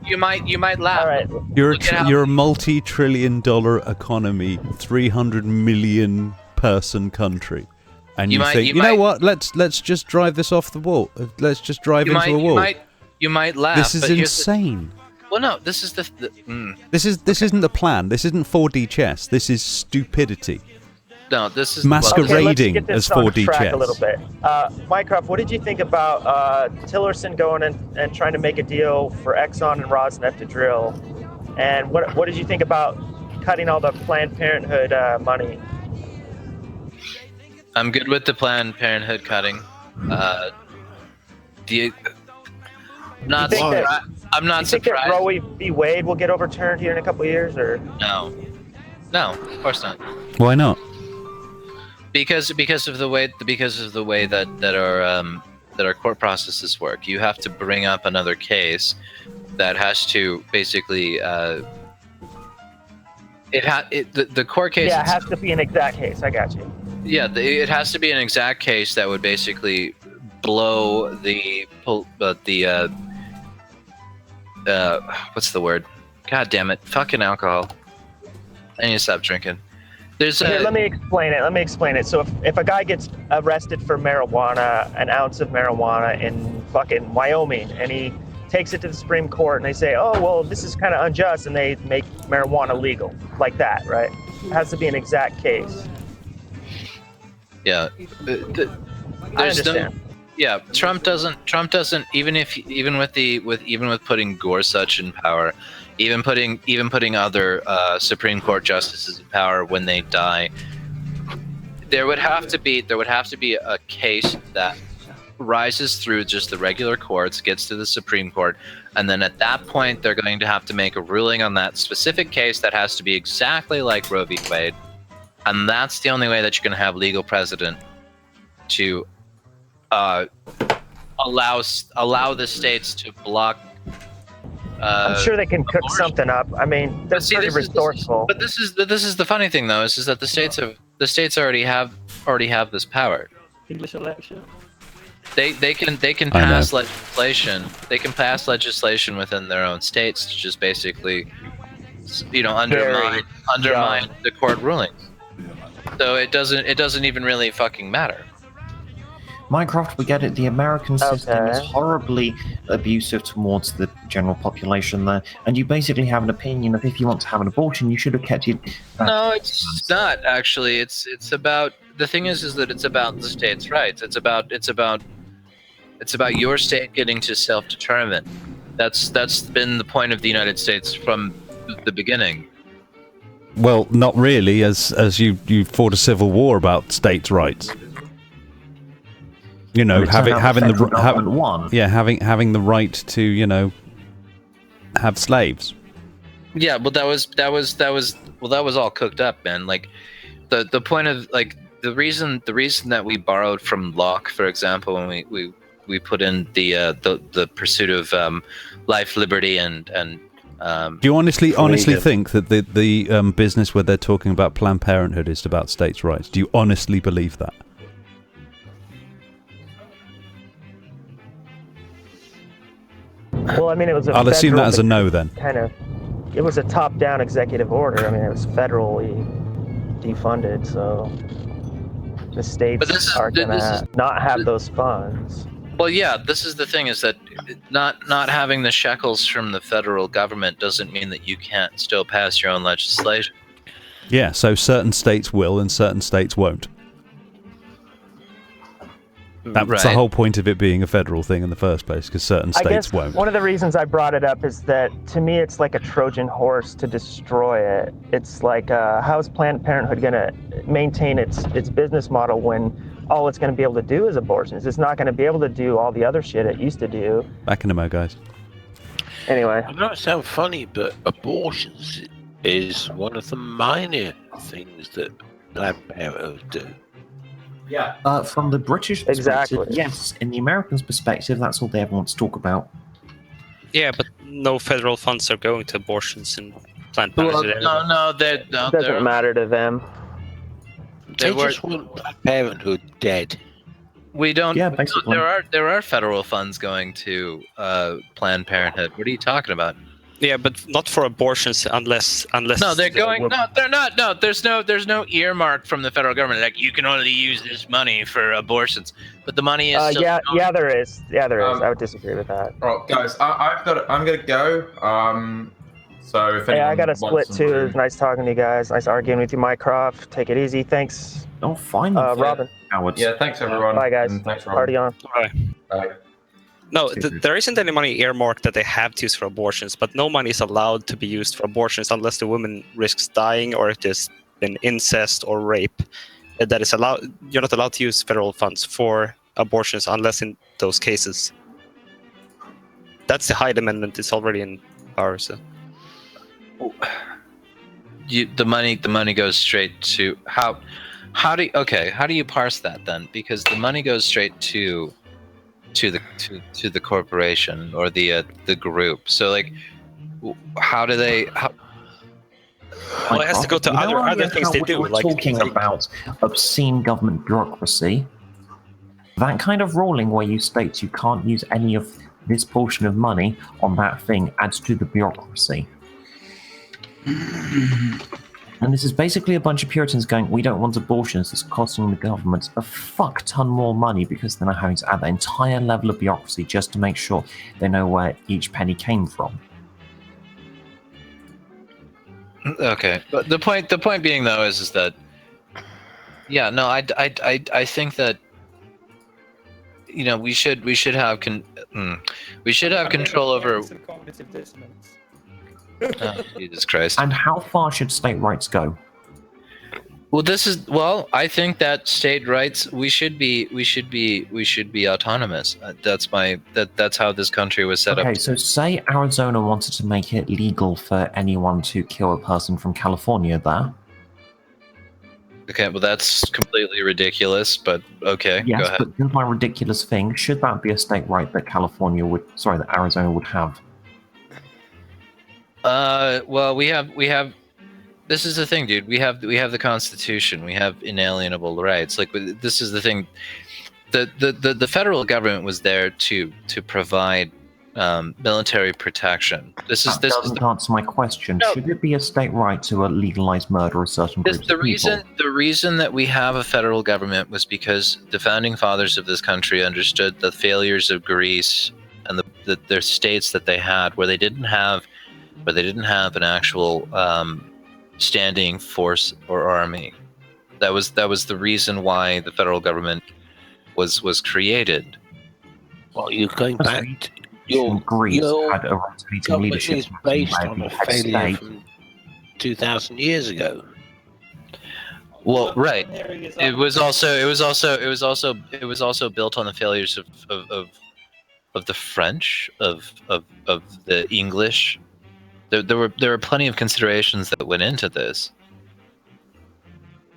you might laugh. All right. You're a multi-trillion-dollar economy, 300 million person country, and you think, you know what? Let's just drive this off the wall. Let's just drive into a wall. You might laugh. This is but insane. Well, no, this is This isn't the plan. This isn't 4D chess. This is stupidity. No, this is masquerading let's as 4D track chess. a little bit. Mycroft, what did you think about Tillerson going and trying to make a deal for Exxon and Rosneft to drill? And what did you think about cutting all the Planned Parenthood money? I'm good with the Planned Parenthood cutting. I'm not surprised. You think that Roe v. Wade will get overturned here in a couple of years, or no? Of course not. Why not? Because of the way that our court processes work. You have to bring up another case that has to basically the court case. Yeah, it has to be an exact case. I got you. Yeah, it has to be an exact case that would basically blow what's the word? God damn it! Fucking alcohol. I need to stop drinking. Here, let me explain it. So if a guy gets arrested for marijuana, an ounce of marijuana in fucking Wyoming, and he takes it to the Supreme Court, and they say, oh, well, this is kind of unjust, and they make marijuana legal, like that, right? It has to be an exact case. Yeah. I understand. Yeah, Trump doesn't even with putting Gorsuch in power, even putting other Supreme Court justices in power when they die, there would have to be a case that rises through just the regular courts, gets to the Supreme Court, and then at that point they're going to have to make a ruling on that specific case that has to be exactly like Roe v. Wade, and that's the only way that you're going to have legal precedent to allow the states to block. I'm sure they can cook something up. I mean, they're pretty resourceful. But this is the funny thing, though, is that the states already have this power. English election. They can pass legislation. They can pass legislation within their own states to just basically, undermine the court rulings. So it doesn't even really fucking matter. Mycroft, we get it. The American system is horribly abusive towards the general population there, and you basically have an opinion of if you want to have an abortion, you should have kept it. No, it's not actually. It's about the thing is that it's about the states' rights. It's about It's about your state getting to self-determine. That's been the point of the United States from the beginning. Well, not really, as you fought a civil war about states' rights. You know, having the right to have slaves. Yeah, but that was all cooked up, man. Like the point of like the reason that we borrowed from Locke, for example, when we put in the pursuit of life, liberty, and do you honestly think that the business where they're talking about Planned Parenthood is about states' rights? Do you honestly believe that? Well, I mean, it was. I'll assume that as a no then. It was a top-down executive order. I mean, it was federally defunded, so the states are gonna not have those funds. Well, yeah, this is the thing: is that not having the shekels from the federal government doesn't mean that you can't still pass your own legislation. Yeah, so certain states will and certain states won't. That's the whole point of it being a federal thing in the first place, because certain states won't. One of the reasons I brought it up is that, to me, it's like a Trojan horse to destroy it. It's like, how is Planned Parenthood going to maintain its business model when all it's going to be able to do is abortions? It's not going to be able to do all the other shit it used to do. Back in a mo, guys. Anyway. I know it sounds funny, but abortions is one of the minor things that Planned Parenthood do. Yeah. From the British perspective, yes. In the Americans' perspective, that's all they ever want to talk about. Yeah, but no federal funds are going to abortions in Planned Parenthood. It doesn't matter to them. They just want Planned Parenthood dead. We don't. Yeah, basically. There are federal funds going to Planned Parenthood. What are you talking about? Yeah, but not for abortions unless. No, they're going. No, they're not. No, there's no earmark from the federal government. Like, you can only use this money for abortions, but the money is. Yeah, there is. Yeah, there is. I would disagree with that. Oh, guys, I'm gonna go. So if I got to split too. It was nice talking to you guys. Nice arguing with you, Mycroft. Take it easy. Thanks. Oh, fine. Robin. Yeah, thanks everyone. Bye, guys. And thanks, Robin. Party on. Bye. No, there isn't any money earmarked that they have to use for abortions, but no money is allowed to be used for abortions unless the woman risks dying or if there's been incest or rape. That is allowed. You're not allowed to use federal funds for abortions unless in those cases. That's the Hyde Amendment. It's already in power. So the money goes straight to how do you parse that then? Because the money goes straight to the corporation or the group. So like, how do they? Well, it has to go to other things they do. We're talking about obscene government bureaucracy. That kind of ruling where you state you can't use any of this portion of money on that thing adds to the bureaucracy. And this is basically a bunch of Puritans going, we don't want abortions, it's costing the government a fuck ton more money because they're now having to add that entire level of bureaucracy just to make sure they know where each penny came from. Okay, but the point being though is that, yeah, no, I think that, you know, we should have control over. Some cognitive dissonance. Oh, Jesus Christ! And how far should state rights go? Well, I think that state rights we should be autonomous. That's how this country was set up. Okay, so say Arizona wanted to make it legal for anyone to kill a person from California there. Okay, well that's completely ridiculous, but okay, yes, go ahead. But here's my ridiculous thing: should that be a state right that that Arizona would have? Well, we have. This is the thing, dude. We have the Constitution. We have inalienable rights. Like, this is the thing. The federal government was there to provide military protection. This doesn't answer my question. No. Should it be a state right to legalize murder of certain groups of people? The reason that we have a federal government was because the founding fathers of this country understood the failures of Greece and their states that they had, where they didn't have an actual standing force or army. That was the reason why the federal government was created. Well, you're going That's back. right. Your Greece had a rotating government leadership is based by on the a head failure state. from 2,000 years ago. Well, right. It was also built on the failures of the French, of the English. There were plenty of considerations that went into this.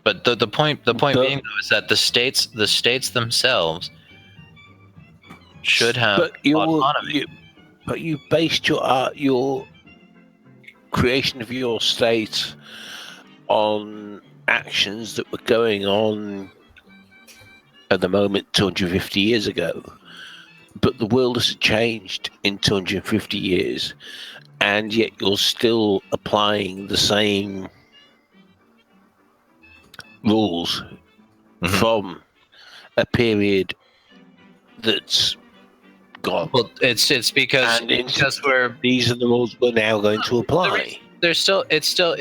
But the point being though, is that the states themselves should have autonomy. But you based your creation of your state on actions that were going on at the moment 250 years ago. But the world has changed in 250 years, and yet you're still applying the same rules from a period that's gone. Well, it's because these are the rules we're now going to apply. It's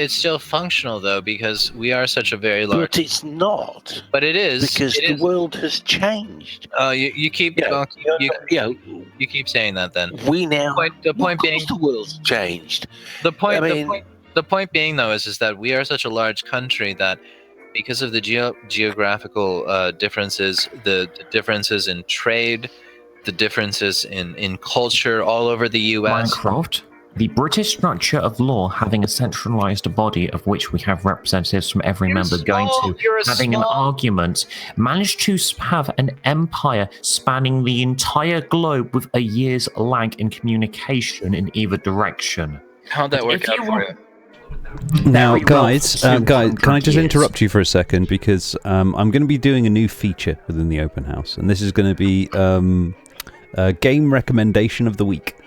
still functional though, because we are such a very large. But it's not. But it is, because the world has changed. You keep you keep saying that. Then we now. The point being, the world's changed. The point being though is that we are such a large country that because of the geographical differences, the differences in trade, the differences in culture all over the U.S. Minecraft, the British structure of law having a centralized body of which we have representatives from every member going to having an argument, managed to have an empire spanning the entire globe with a year's lag in communication in either direction. How'd that work out for you? Now, guys, can I just interrupt you for a second, because I'm going to be doing a new feature within the open house, and this is going to be a game recommendation of the week.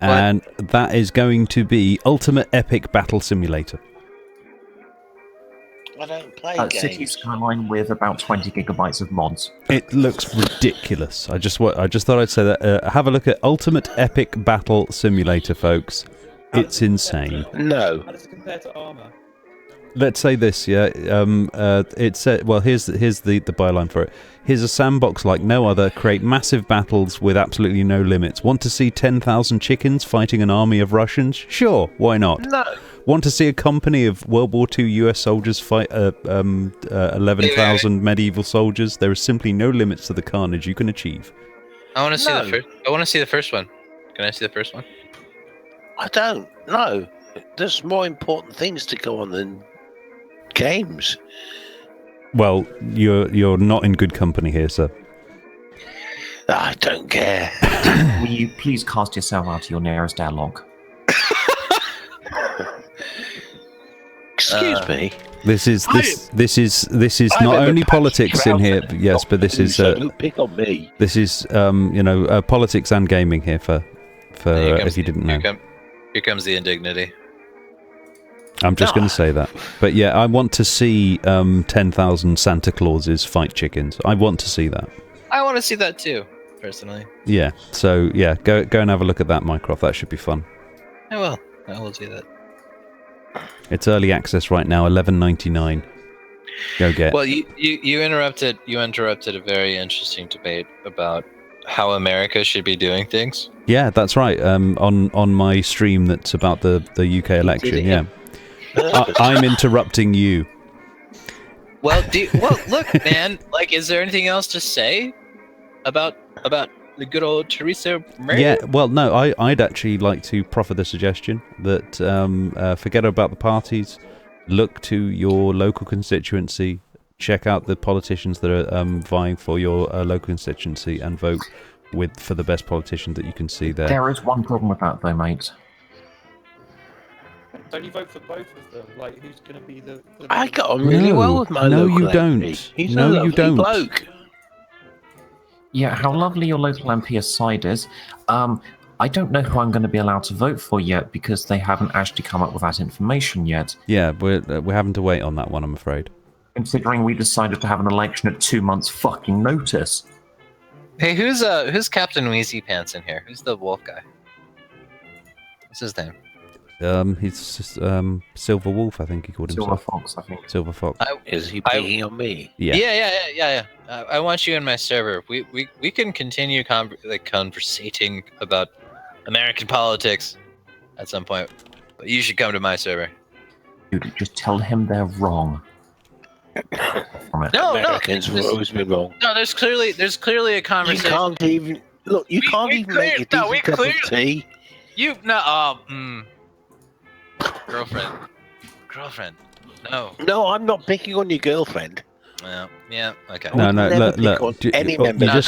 And that is going to be Ultimate Epic Battle Simulator. I don't play City Skyline with about 20 gigabytes of mods. It looks ridiculous. I just thought I'd say that. Have a look at Ultimate Epic Battle Simulator, folks. It's insane. No. How does it compare to Armour? Let's say this, yeah. It's well. Here's the byline for it. Here's a sandbox like no other. Create massive battles with absolutely no limits. Want to see 10,000 chickens fighting an army of Russians? Sure, why not? No. Want to see a company of World War II US soldiers fight 11,000 medieval soldiers? There is simply no limits to the carnage you can achieve. I want to see the first. I want to see the first one. Can I see the first one? I don't know. There's more important things to go on than games. Well, you're not in good company here, sir. I don't care. Will you please cast yourself out of your nearest airlock? Excuse me. This is not only politics in here, yes, but this is don't pick on me. This is politics and gaming here for if you didn't know. Here comes the indignity. I'm just going to say that. But yeah, I want to see 10,000 Santa Clauses fight chickens. I want to see that. I want to see that too, personally. Yeah. So yeah, go and have a look at that, Mycroft. That should be fun. I will do that. It's early access right now, $11.99. Go get. Well, you interrupted a very interesting debate about how America should be doing things. Yeah, that's right. On my stream that's about the UK election. Yeah. I'm interrupting you. Well, look, man. Like, is there anything else to say about the good old Theresa May? Yeah. Well, no. I'd actually like to proffer the suggestion that forget about the parties. Look to your local constituency. Check out the politicians that are vying for your local constituency and vote for the best politician that you can see there. There is one problem with that, though, mate. Don't you vote for both of them? Like, who's going to be the I got on really well with my local you don't. MP. He's no, a you lovely don't. bloke. Yeah, how lovely your local MP aside is. I don't know who I'm going to be allowed to vote for yet because they haven't actually come up with that information yet. Yeah, we're having to wait on that one, I'm afraid. Considering we decided to have an election at 2 months' fucking notice. Hey, who's Captain Wheezy Pants in here? Who's the wolf guy? What's his name? He's just, Silver Wolf, I think he called Silver himself. Fox, I think. Silver Fox. Is he picking on me? Yeah. Yeah. I want you in my server. We can continue conversating about American politics at some point, but you should come to my server. Dude, just tell him they're wrong. Americans have always been wrong. No, there's clearly a conversation. You can't even look. You can't even make a decent cup of tea. Girlfriend. No. No, I'm not picking on your girlfriend. Well, yeah. Okay. No, look. There's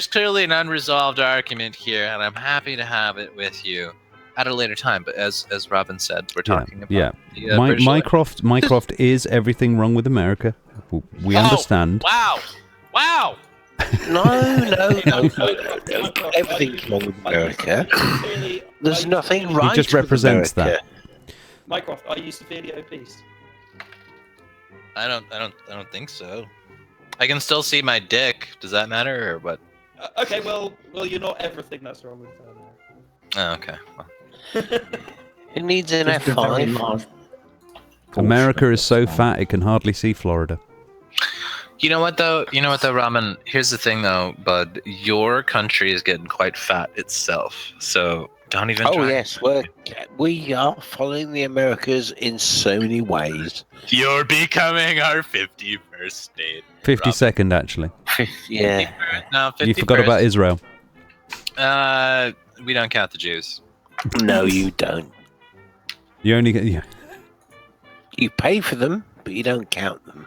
clearly an unresolved argument here, and I'm happy to have it with you at a later time. But as Robin said, we're talking about British Mycroft is everything wrong with America. We understand. Wow. No. Everything's wrong with America. There's nothing right. He just represents with that. Mycroft, are you severely obese? I don't think so. I can still see my dick. Does that matter or what? Okay, well, you're not everything that's wrong with America. Oh, okay. It needs an F5. America is so fat it can hardly see Florida. You know what though, Ramen? Here's the thing though, bud. Your country is getting quite fat itself, so don't even. Oh yes, we are following the Americas in so many ways. You're becoming our 51st state. 52nd, actually. Yeah. No, 51st. You forgot about Israel. We don't count the Jews. No, you don't. You only get. Yeah. You pay for them, but you don't count them.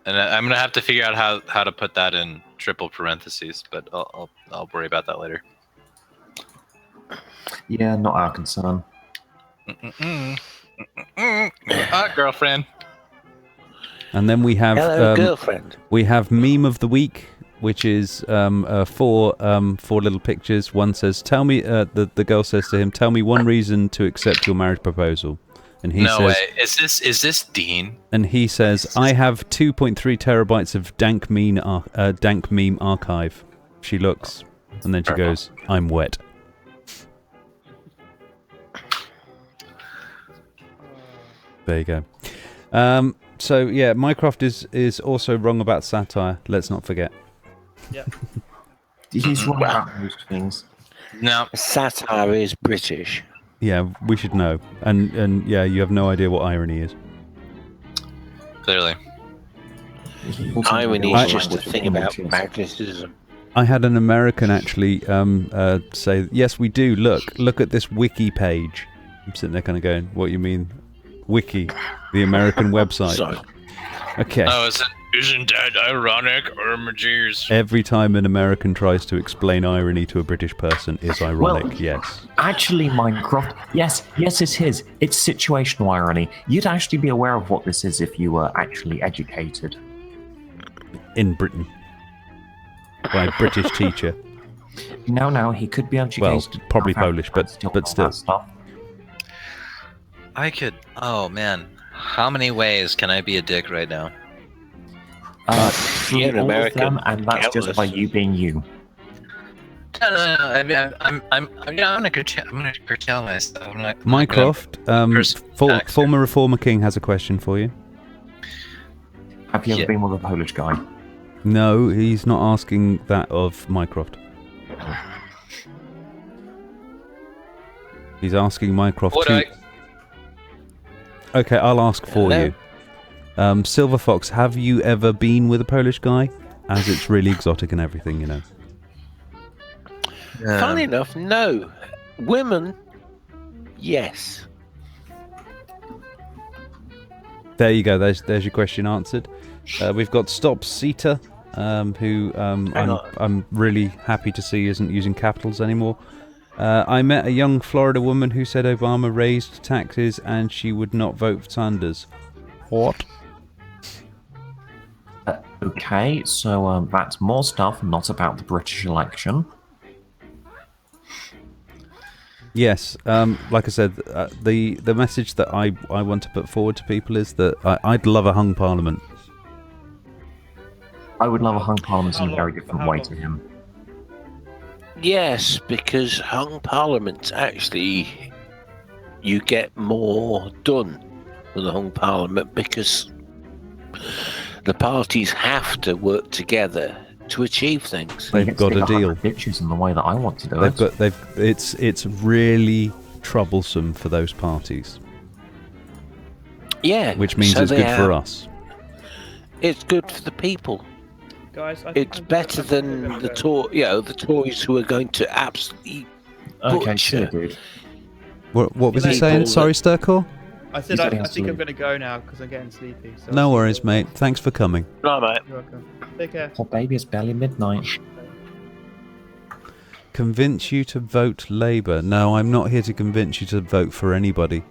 And I'm gonna have to figure out how to put that in triple parentheses, but I'll worry about that later. Yeah, not our concern. Girlfriend. And then we have girlfriend. We have meme of the week, which is four little pictures. One says, "Tell me." The girl says to him, "Tell me one reason to accept your marriage proposal." And he no says, way. Is this Dean? And he says, "I have 2.3 terabytes of dank meme archive." She looks, and then she goes, "I'm wet." There you go. So yeah, Mycroft is also wrong about satire. Let's not forget. Yeah. He's wrong about most things. No, satire is British. Yeah, we should know. And yeah, you have no idea what irony is. Clearly. Irony is just a thing about magnetism. I had an American actually say, "Yes, we do. Look at this wiki page." I'm sitting there kind of going, "What you mean, wiki? The American website?" Sorry. Okay. Oh, isn't that ironic? Oh, my jeez. Every time an American tries to explain irony to a British person is ironic. Well, yes. Actually, Minecraft, yes, it is. It's situational irony. You'd actually be aware of what this is if you were actually educated. In Britain. By a British teacher. No, he could be educated. Well, probably Polish, but still. I could. Oh man, how many ways can I be a dick right now? You're an American, and that's just by you being you. No. I mean, I'm gonna curtail myself. I'm not Mycroft, former Reformer King has a question for you. Have you ever been with a Polish guy? No, he's not asking that of Mycroft. He's asking Mycroft Okay, I'll ask for you. Silver Fox, have you ever been with a Polish guy? As it's really exotic and everything, you know. Funny enough, no. Women, yes. There you go. There's your question answered. We've got Stop Sita, who I'm really happy to see isn't using capitals anymore. I met a young Florida woman who said Obama raised taxes and she would not vote for Sanders. What? Okay, so that's more stuff, not about the British election. Yes, like I said, the message that I want to put forward to people is that I'd love a hung parliament. I would love a hung parliament in a very different way to him. Yes, because hung parliament actually you get more done with the hung parliament because the parties have to work together to achieve things. They've got a deal. Bitches in the way that I want to do It's really troublesome for those parties. Yeah, which means it's good for us. It's good for the people. Guys, it's better than the Tories who are going to absolutely butcher. What was he saying? Sorry, Sturkor? I said I think I'm going to go now because I'm getting sleepy. So No worries, mate. Thanks for coming. No, mate. You're welcome. Take care. Oh, baby, it's barely midnight. Convince you to vote Labour. No, I'm not here to convince you to vote for anybody.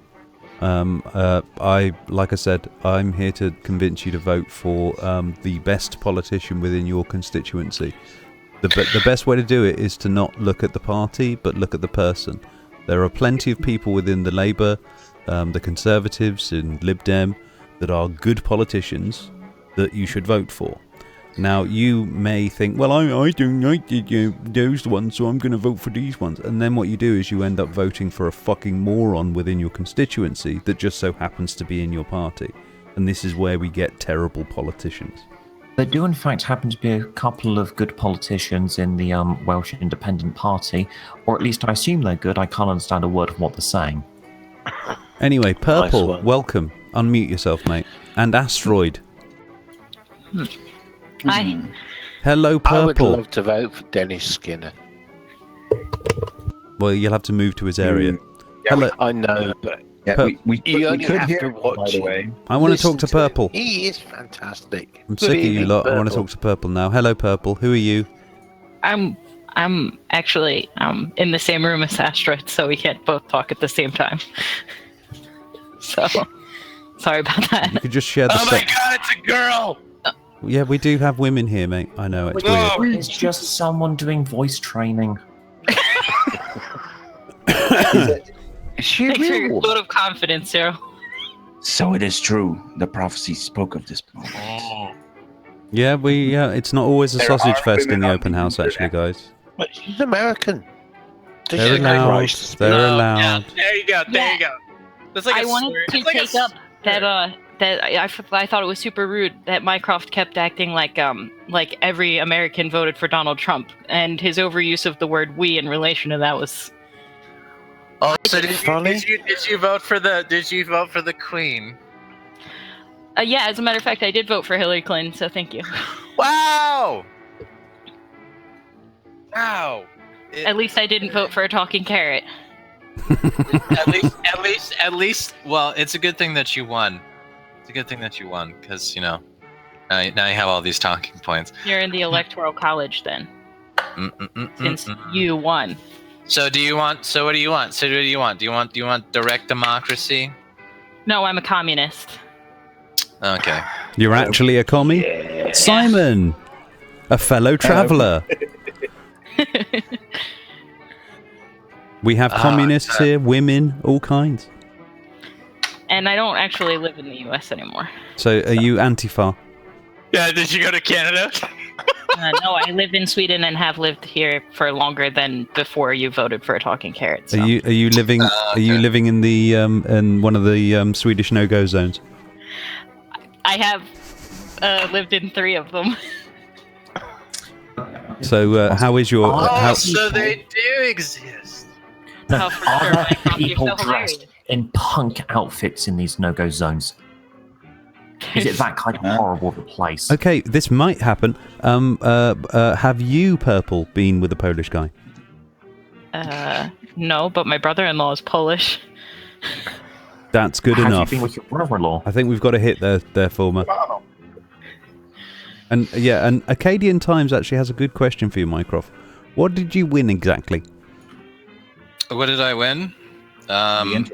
Like I said, I'm here to convince you to vote for the best politician within your constituency. The best way to do it is to not look at the party, but look at the person. There are plenty of people within the Labour, the Conservatives and Lib Dem that are good politicians that you should vote for. Now, you may think, well, I don't like those ones, so I'm going to vote for these ones. And then what you do is you end up voting for a fucking moron within your constituency that just so happens to be in your party. And this is where we get terrible politicians. There do, in fact, happen to be a couple of good politicians in the Welsh Independent Party, or at least I assume they're good. I can't understand a word of what they're saying. Anyway, Purple, welcome. Unmute yourself, mate. And Asteroid. Hi. Hello, Purple. I would love to vote for Dennis Skinner. Well, you'll have to move to his area. Hello. I know, but we only could have hear to him, watch by the it. way. I want to talk to Purple. He is fantastic. I'm Good sick of you evening, lot. I want to Purple. talk to Purple now. Hello, Purple. Who are you? I'm actually in the same room as Asteroid, so we can't both talk at the same time. So sorry about that. You could just share the Oh my god, it's a girl! Yeah, we do have women here, mate. I know, it's weird. It's just someone doing voice training. She Thanks for your vote of confidence, Zero. So it is true. The prophecy spoke of this moment. Yeah, it's not always a There sausage are fest in the women open house, actually, guys. But she's American. Does They're she allowed. Christ? They're No, allowed. yeah, there you go. There you go. That's like I a wanted slur. to It's like a take up that I thought it was super rude that Mycroft kept acting like every American voted for Donald Trump, and his overuse of the word "we" in relation to that was. Oh, so did you vote for the Queen? Yeah, as a matter of fact, I did vote for Hillary Clinton, so thank you. Wow! Wow! At least I didn't vote for a talking carrot. At least. Well, it's a good thing that you won. It's a good thing that you won, because now you have all these talking points. You're in the Electoral College then, since you won. So do you want? So what do you want? So what do you want? Do you want direct democracy? No, I'm a communist. Okay. You're actually a commie? Simon! A fellow traveller. We have communists here, women, all kinds. And I don't actually live in the U.S. anymore. So are you Antifa? Yeah, did you go to Canada? No, I live in Sweden and have lived here for longer than before you voted for a talking carrot. So. Are you living in the in one of the Swedish no-go zones? I have lived in 3 of them. So how is your So they do exist. No, for are sure, there Mycroft, you're people so dressed in punk outfits in these no-go zones? Is it that kind of horrible of a place? Okay, this might happen. Have you, Purple, been with a Polish guy? No, but my brother-in-law is Polish. That's good Have enough. you been with your brother-in-law? I think we've got a hit there, Former. And yeah, and Acadian Times actually has a good question for you, Mycroft. What did you win exactly? What did I win? To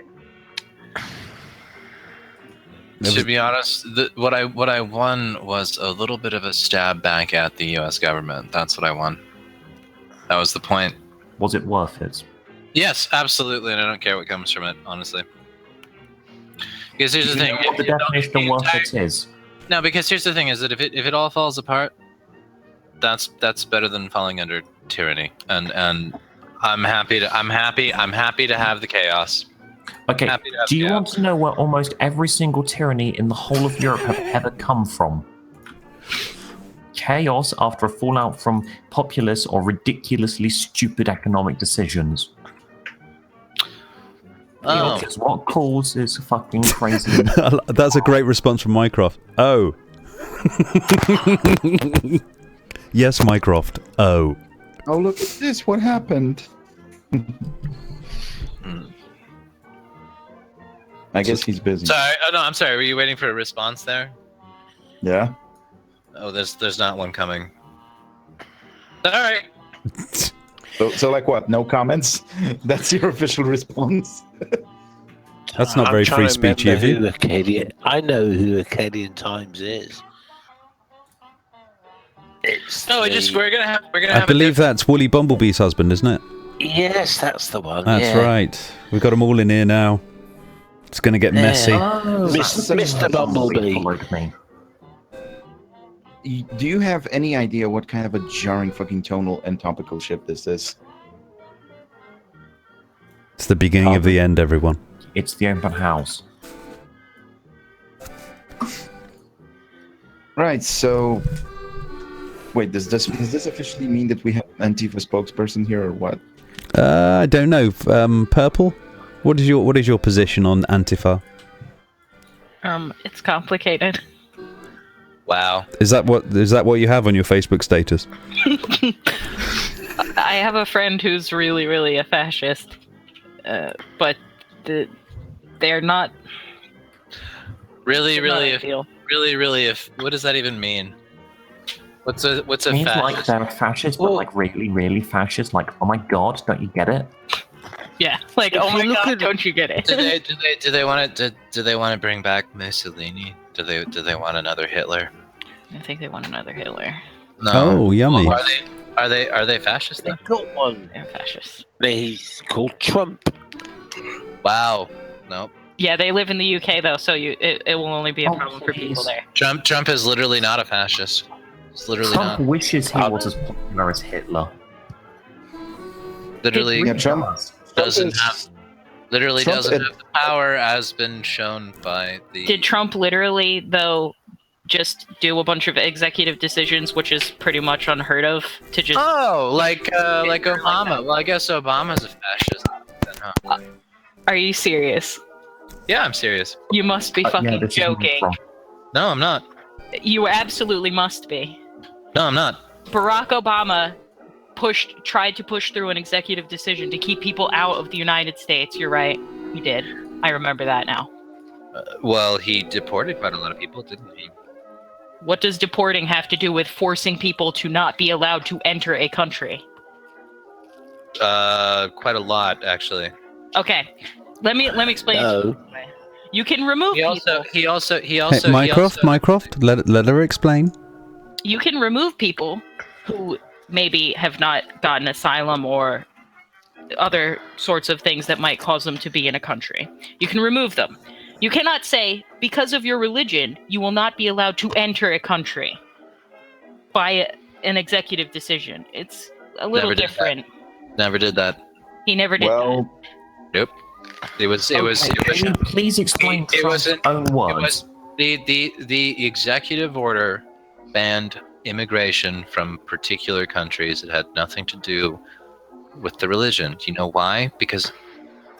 be honest, what I won was a little bit of a stab back at the U.S. government. That's what I won. That was the point. Was it worth it? Yes, absolutely, and I don't care what comes from it, honestly. Because here's the Do you thing. know what the definition of worth it is? No, because here's the thing: is that if it all falls apart, that's better than falling under tyranny, and I'm happy to have the chaos. Okay, do you want to know where almost every single tyranny in the whole of Europe have ever come from? Chaos after a fallout from populist or ridiculously stupid economic decisions. Oh. Because what causes fucking crazy... That's a great response from Mycroft. Oh. Yes, Mycroft. Oh. Oh, look at this. What happened? I guess he's busy. Sorry, no, I'm sorry. Were you waiting for a response there? Yeah. Oh, there's not one coming. All right. So like what? No comments? That's your official response? That's not very free speech, I know who Acadian Times is. We're gonna have. I believe that's Woolly Bumblebee's husband, isn't it? Yes, that's the one. That's right. We've got them all in here now. It's going to get messy. Mr. Bumblebee. Do you have any idea what kind of a jarring fucking tonal and topical ship this is? It's the beginning of the end, everyone. It's the open house. Right, so... Wait, does this officially mean that we have Antifa spokesperson here, or what? I don't know. Purple? What is your position on Antifa? It's complicated. Wow. Is that what you have on your Facebook status? I have a friend who's really, really a fascist, but they're not. Really, not what does that even mean? What's a It means fascist? like they're fascist, but like really, really fascist. Like, oh my god, don't you get it? Yeah, like oh my god, don't you get it? Do they want to bring back Mussolini? Do they want another Hitler? I think they want another Hitler. No. Oh, yummy. Well, are they fascist? They've got one. They're fascists. He's called Trump. Wow. Nope. Yeah, they live in the UK though, so it will only be a problem for people there. Trump is literally not a fascist. It's literally Trump not. wishes he was as popular as Hitler. Literally, Trump doesn't have the power as been shown by the. Did Trump literally though just do a bunch of executive decisions, which is pretty much unheard of to just? Oh, like Obama. Well, I guess Obama's a fascist. Then, huh? Are you serious? Yeah, I'm serious. You must be fucking joking. No, I'm not. You absolutely must be. No, I'm not. Barack Obama tried to push through an executive decision to keep people out of the United States. You're right. He did. I remember that now. Well, he deported quite a lot of people, didn't he? What does deporting have to do with forcing people to not be allowed to enter a country? Quite a lot, actually. Okay. Let me explain it to you. You can remove people. He also. Hey, Mycroft, let her explain. You can remove people who maybe have not gotten asylum or other sorts of things that might cause them to be in a country. You can remove them. You cannot say, because of your religion, you will not be allowed to enter a country by an executive decision. It's a little different. Never did that. He never did that. Nope. It was. Can you please explain Trump's own words? The executive order banned immigration from particular countries. It had nothing to do with the religion. Do you know why? Because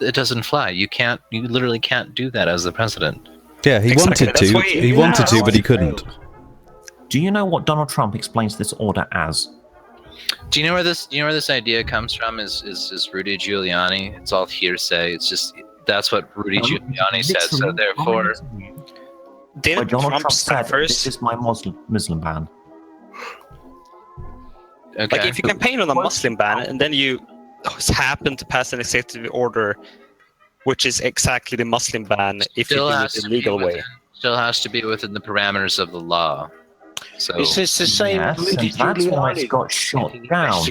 it doesn't fly. You literally can't do that as the president. Yeah, he wanted to. He wanted to, but he couldn't. Do you know what Donald Trump explains this order as? Do you know where this idea comes from? Is Rudy Giuliani? It's all hearsay. It's just that's what Rudy Giuliani said. So therefore, Donald Trump said, "This is my Muslim ban." Okay. Like if you campaign on a Muslim ban and then you happen to pass an executive order, which is exactly the Muslim ban, if you do it the legal way, still has to be within the parameters of the law. So it's the same. Yes, and that's why it got shot down.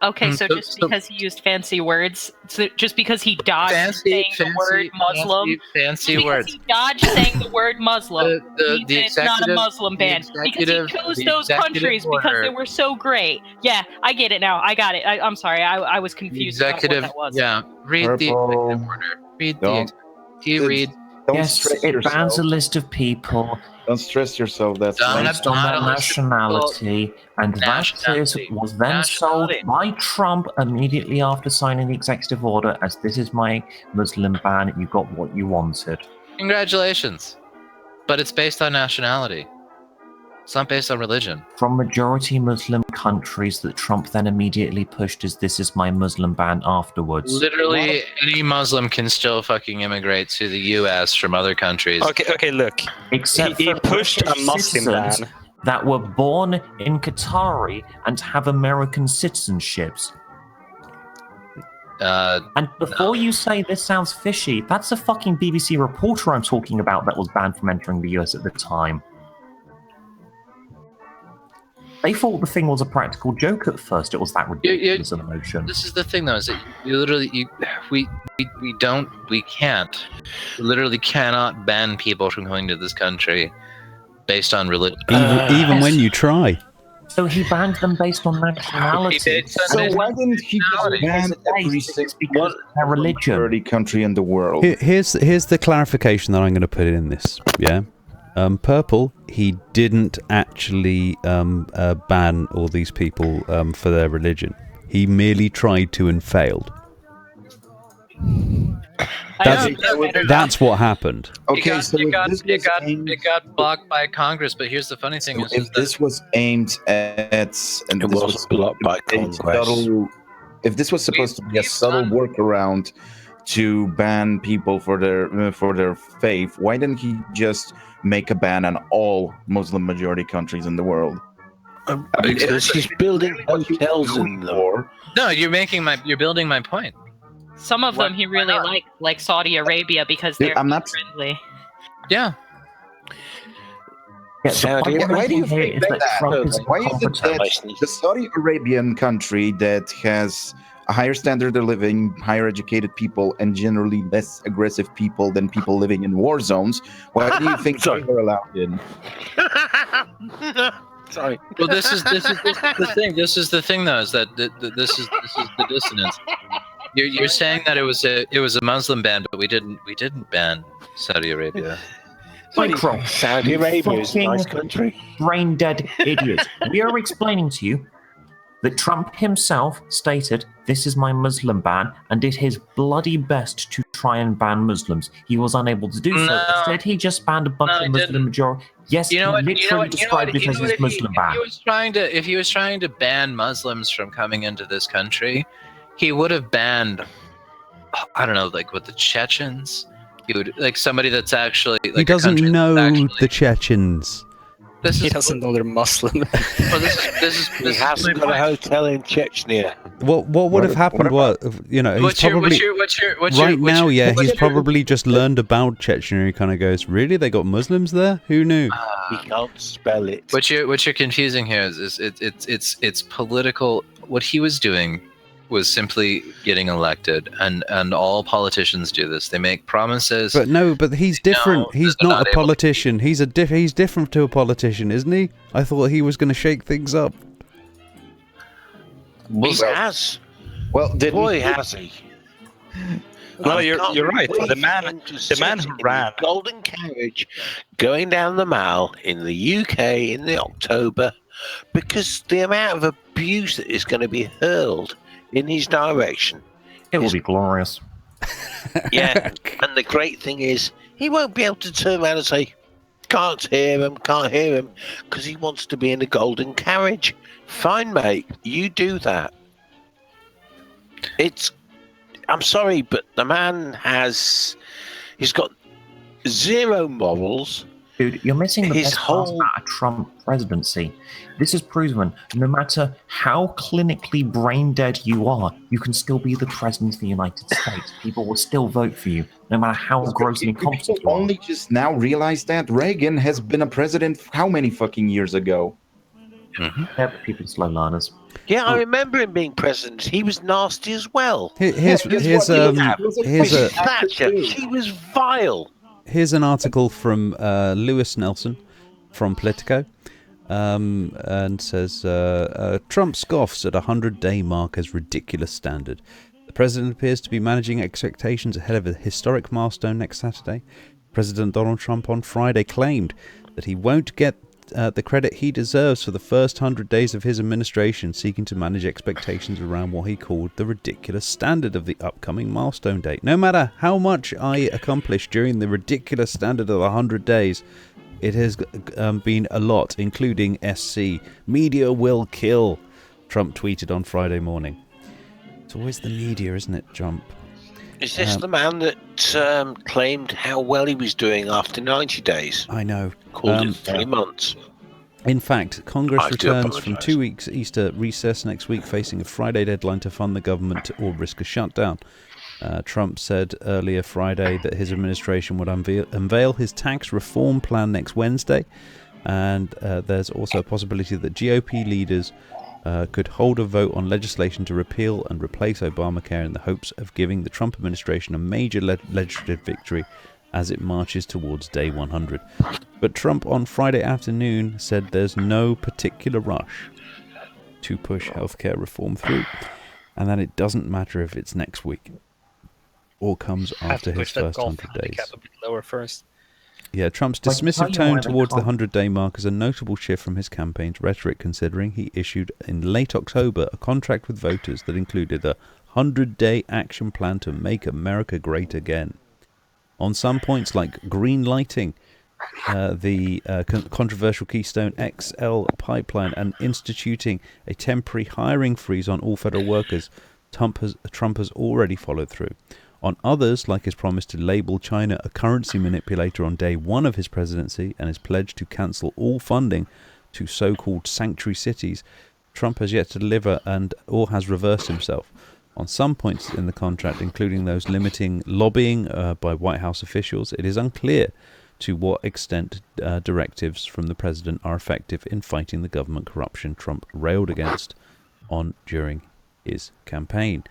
Okay, so just because he used fancy words, so just because he dodged saying the word Muslim, fancy because words. he dodged saying the word Muslim, means the it's not a executive- Muslim the ban because he executive- chose the those executive countries because they order- were so great. Yeah, I get it now. I got it. I'm sorry. I was confused about what Executive, that was. yeah. Read the executive order. Read the. You read. Yes, it bans a list of people. Don't stress yourself. That's based on their nationality, and that was then sold by Trump immediately after signing the executive order as this is my Muslim ban. You got what you wanted. Congratulations, but it's based on nationality. It's not based on religion. From majority Muslim countries that Trump then immediately pushed as this is my Muslim ban afterwards. Literally, any Muslim can still fucking immigrate to the U.S. from other countries. Okay, look. Except he for pushed a British Muslim ban. citizens that were born in Qatari and have American citizenships. And before you say this sounds fishy, that's a fucking BBC reporter I'm talking about that was banned from entering the US at the time. They thought the thing was a practical joke at first. It was that ridiculous an emotion. This is the thing, though, is that we literally cannot ban people from coming to this country based on religion. Even when you try. So he banned them based on nationality. So why didn't he just ban every single religion country in the world? Here's the clarification that I'm going to put in this. Yeah. Purple, he didn't actually ban all these people for their religion. He merely tried to and failed. That's what happened. Okay, it got blocked by Congress. But here's the funny thing: is if this was aimed at, and it was blocked by Congress. If this was supposed to be a subtle workaround to ban people for their faith, why didn't he just make a ban on all Muslim majority countries in the world? Because he's building hotels in them. No, you're building my point. Some of them he really liked, like Saudi Arabia, because they're friendly. Yeah. Why do you think that? Why is it that the Saudi Arabian country that has a higher standard of living, higher educated people, and generally less aggressive people than people living in war zones, why do you think they were allowed in? Sorry. Well, this is the thing. This is the thing, though, is that this is the dissonance. You're saying that it was a Muslim ban, but we didn't ban Saudi Arabia. Saudi Arabia is a nice country. Brain dead idiot. We are explaining to you that Trump himself stated, "This is my Muslim ban," and did his bloody best to try and ban Muslims. He was unable to do so. Instead, he just banned a bunch of Muslim majority. Yes, he literally described it as his Muslim ban. If he was trying to ban Muslims from coming into this country, he would have banned, I don't know, like with the Chechens. He would, like, somebody that's actually like, he doesn't know the Chechens. He doesn't know they're Muslim. Well, he hasn't got a hotel in Chechnya. What would have happened was, he's probably he's probably just learned about Chechnya. He kind of goes, "Really? They got Muslims there? Who knew?" He can't spell it. What you're confusing here is it's political. What he was doing was simply getting elected, and all politicians do this. They make promises. But he's different. He's not a politician. He's different to a politician, isn't he? I thought he was going to shake things up. He has. Well, has he? No, you're right. The man who ran golden carriage going down the Mall in the UK in the October, because the amount of abuse that is going to be hurled in his direction. It will be glorious. Yeah, and the great thing is, he won't be able to turn around and say, can't hear him, because he wants to be in a golden carriage. Fine, mate, you do that. I'm sorry, but the man he's got zero morals. Dude, you're missing the best part about a Trump presidency. This is proven. No matter how clinically brain dead you are, you can still be the president of the United States. People will still vote for you, no matter how grossly incompetent you are. Only just now realize that Reagan has been a president how many fucking years ago? Yeah, but people are slow learners. Yeah, I remember him being president. He was nasty as well. Here's Mrs. Thatcher. She was vile. Here's an article from Lewis Nelson from Politico, and says Trump scoffs at 100-day mark as ridiculous standard. The president appears to be managing expectations ahead of a historic milestone next Saturday. President Donald Trump on Friday claimed that he won't get the credit he deserves for the first 100 days of his administration, seeking to manage expectations around what he called the ridiculous standard of the upcoming milestone date. No matter how much I accomplish during the ridiculous standard of 100 days, it has been a lot, including SC. Media will kill, Trump tweeted on Friday morning. It's always the media, isn't it, Trump? Is this the man that claimed how well he was doing after 90 days? I know. Called it 3 months. In fact, Congress returns from 2 weeks Easter recess next week, facing a Friday deadline to fund the government or risk a shutdown. Trump said earlier Friday that his administration would unveil his tax reform plan next Wednesday, and there's also a possibility that GOP leaders could hold a vote on legislation to repeal and replace Obamacare in the hopes of giving the Trump administration a major legislative victory as it marches towards day 100. But Trump on Friday afternoon said there's no particular rush to push healthcare reform through, and that it doesn't matter if it's next week or comes after his first 100 days. Lower first. Yeah, Trump's dismissive tone towards the 100-day mark is a notable shift from his campaign's rhetoric, considering he issued in late October a contract with voters that included a 100-day action plan to make America great again. On some points like green lighting, the controversial Keystone XL pipeline, and instituting a temporary hiring freeze on all federal workers, Trump has already followed through. On others, like his promise to label China a currency manipulator on day one of his presidency and his pledge to cancel all funding to so-called sanctuary cities, Trump has yet to deliver or has reversed himself. On some points in the contract, including those limiting lobbying by White House officials, it is unclear to what extent directives from the president are effective in fighting the government corruption Trump railed against during his campaign.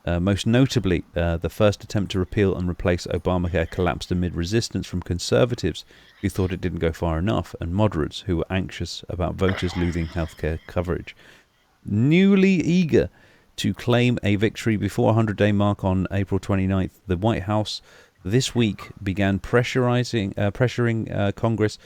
Most notably, the first attempt to repeal and replace Obamacare collapsed amid resistance from conservatives who thought it didn't go far enough, and moderates who were anxious about voters losing healthcare coverage. Newly eager to claim a victory before 100-day mark on April 29th, the White House this week began pressuring Congress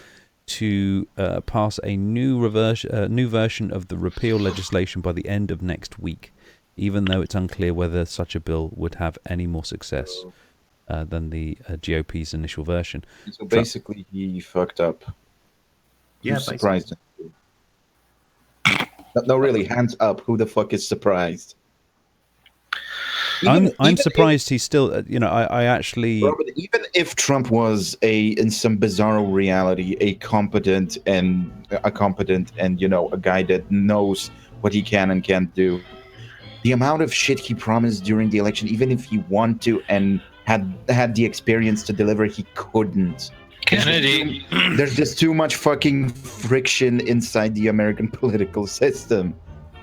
to pass a new version of the repeal legislation by the end of next week, even though it's unclear whether such a bill would have any more success than the GOP's initial version. So basically, he fucked up. Yeah, Who's surprised? No, really, hands up. Who the fuck is surprised? I'm surprised he's still. I actually. Robert, even if Trump was in some bizarro reality, a competent and a guy that knows what he can and can't do, the amount of shit he promised during the election, even if he wanted to and had the experience to deliver, he couldn't. Kennedy. There's just too much fucking friction inside the American political system.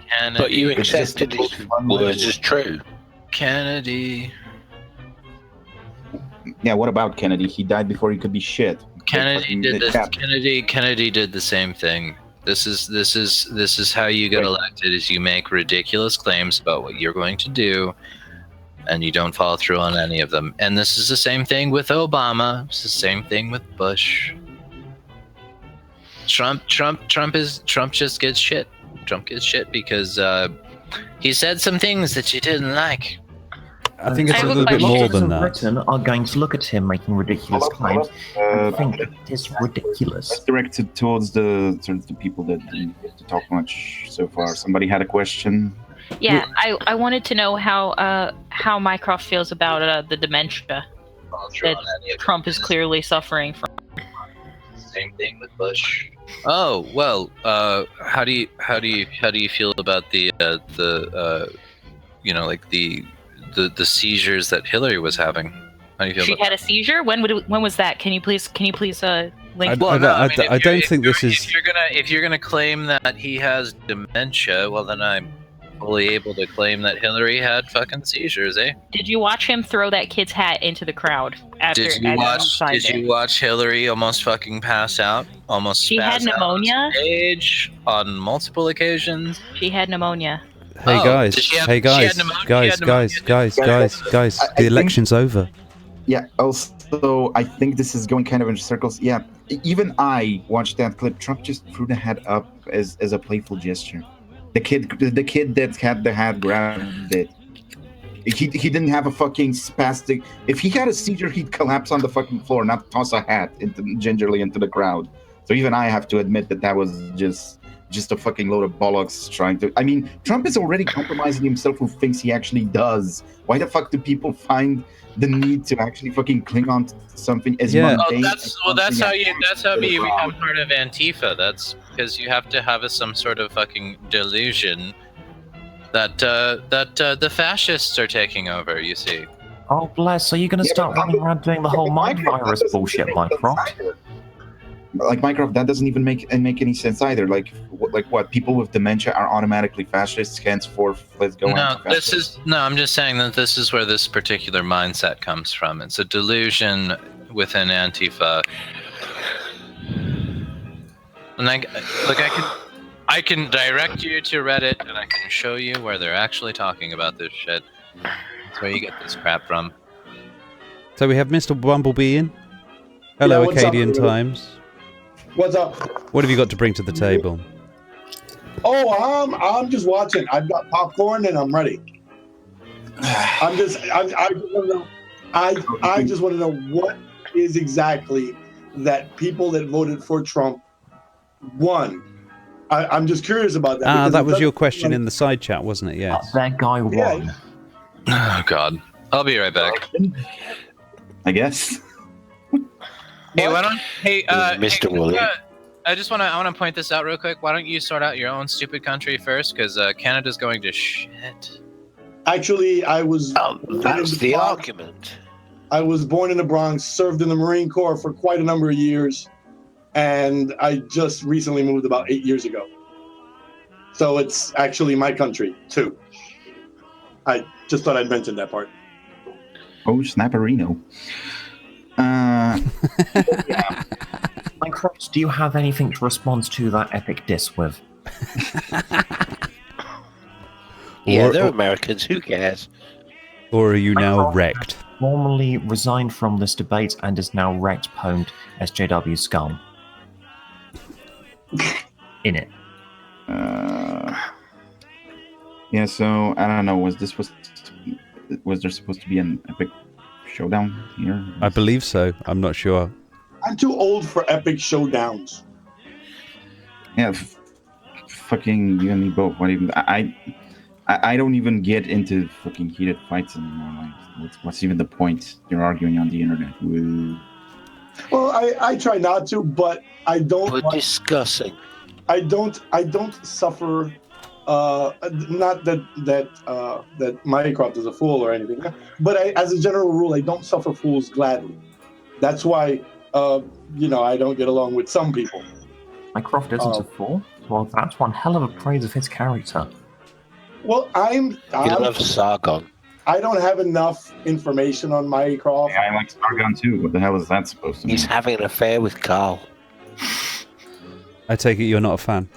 Kennedy. But you accepted his words as true. Kennedy. Yeah, what about Kennedy? He died before he could be shit. Kennedy did this. Kennedy did the same thing. This is how you get elected: is you make ridiculous claims about what you're going to do, and you don't follow through on any of them. And this is the same thing with Obama. It's the same thing with Bush. Trump just gets shit. Trump gets shit because he said some things that you didn't like. I think it's a little bit more than that. Britain are going to look at him making ridiculous claims and think it is ridiculous. Directed towards the people that didn't get to talk much so far. Somebody had a question. Yeah, I wanted to know how Mycroft feels about the dementia that Trump is clearly suffering from. Same thing with Bush. Oh well, how do you feel about the seizures that Hillary was having? How do you feel? She had a seizure. When was that? Can you please Link. I don't think this is. If you're gonna claim that he has dementia, well then I'm fully able to claim that Hillary had fucking seizures, eh? Did you watch him throw that kid's hat into the crowd after? Did you watch Hillary almost fucking pass out? Almost. She had pneumonia. On stage on multiple occasions. She had pneumonia. Hey guys, guys, the election's over. Yeah, also, I think this is going kind of in circles. Yeah, even I watched that clip. Trump just threw the hat up as a playful gesture. The kid that had the hat grabbed it. He didn't have a fucking spastic. If he had a seizure, he'd collapse on the fucking floor, not toss a hat gingerly into the crowd. So even I have to admit that was just a fucking load of bollocks trying to. I mean, Trump is already compromising himself who thinks he actually does. Why the fuck do people find the need to actually fucking cling on to something as mundane? That's how you become part of Antifa. That's because you have to have some sort of fucking delusion that the fascists are taking over. You see. Oh bless! So you're gonna start running around doing the whole mind virus bullshit, Mycroft? Like Mycroft, that doesn't even make any sense either. Like what? People with dementia are automatically fascists. Henceforth, let's go. I'm just saying that this is where this particular mindset comes from. It's a delusion within Antifa. And I can direct you to Reddit, and I can show you where they're actually talking about this shit. That's where you get this crap from. So we have Mr. Bumblebee in. Hello, Acadian Times. What's up? What have you got to bring to the table? Oh, I'm just watching. I've got popcorn and I'm ready. I just want to know what is exactly that people that voted for Trump won. I'm just curious about that. That was your question in the side chat, wasn't it? Yes. That guy won. Yeah. Oh God, I'll be right back. I guess. Hey, why don't Mr. Woolley? I want to point this out real quick. Why don't you sort out your own stupid country first? Because Canada's going to shit. Actually, I was. That's the argument. I was born in the Bronx, served in the Marine Corps for quite a number of years, and I just recently moved about 8 years ago. So it's actually my country too. I just thought I'd mention that part. Oh, snapperino. Yeah. Minecraft, do you have anything to respond to that epic diss with? They're Americans. Who cares? Or are you now wrecked? Formally resigned from this debate and is now wrecked, pwned SJW scum. In it. Yeah, so I don't know. Was there supposed to be an epic showdown here? I believe so. I'm not sure. I'm too old for epic showdowns. Yeah, fucking you and me both. What even? I don't even get into fucking heated fights anymore. Like, what's even the point? You're arguing on the internet. Woo. Well, I try not to, but I don't. We're discussing. I don't suffer. Not that Mycroft is a fool or anything, but as a general rule, I don't suffer fools gladly. That's why, I don't get along with some people. Mycroft isn't a fool. Well, that's one hell of a praise of his character. Well, You love Sargon. I don't have enough information on Mycroft. Yeah, I like Sargon too. What the hell is that supposed to mean? He's having an affair with Carl. I take it you're not a fan.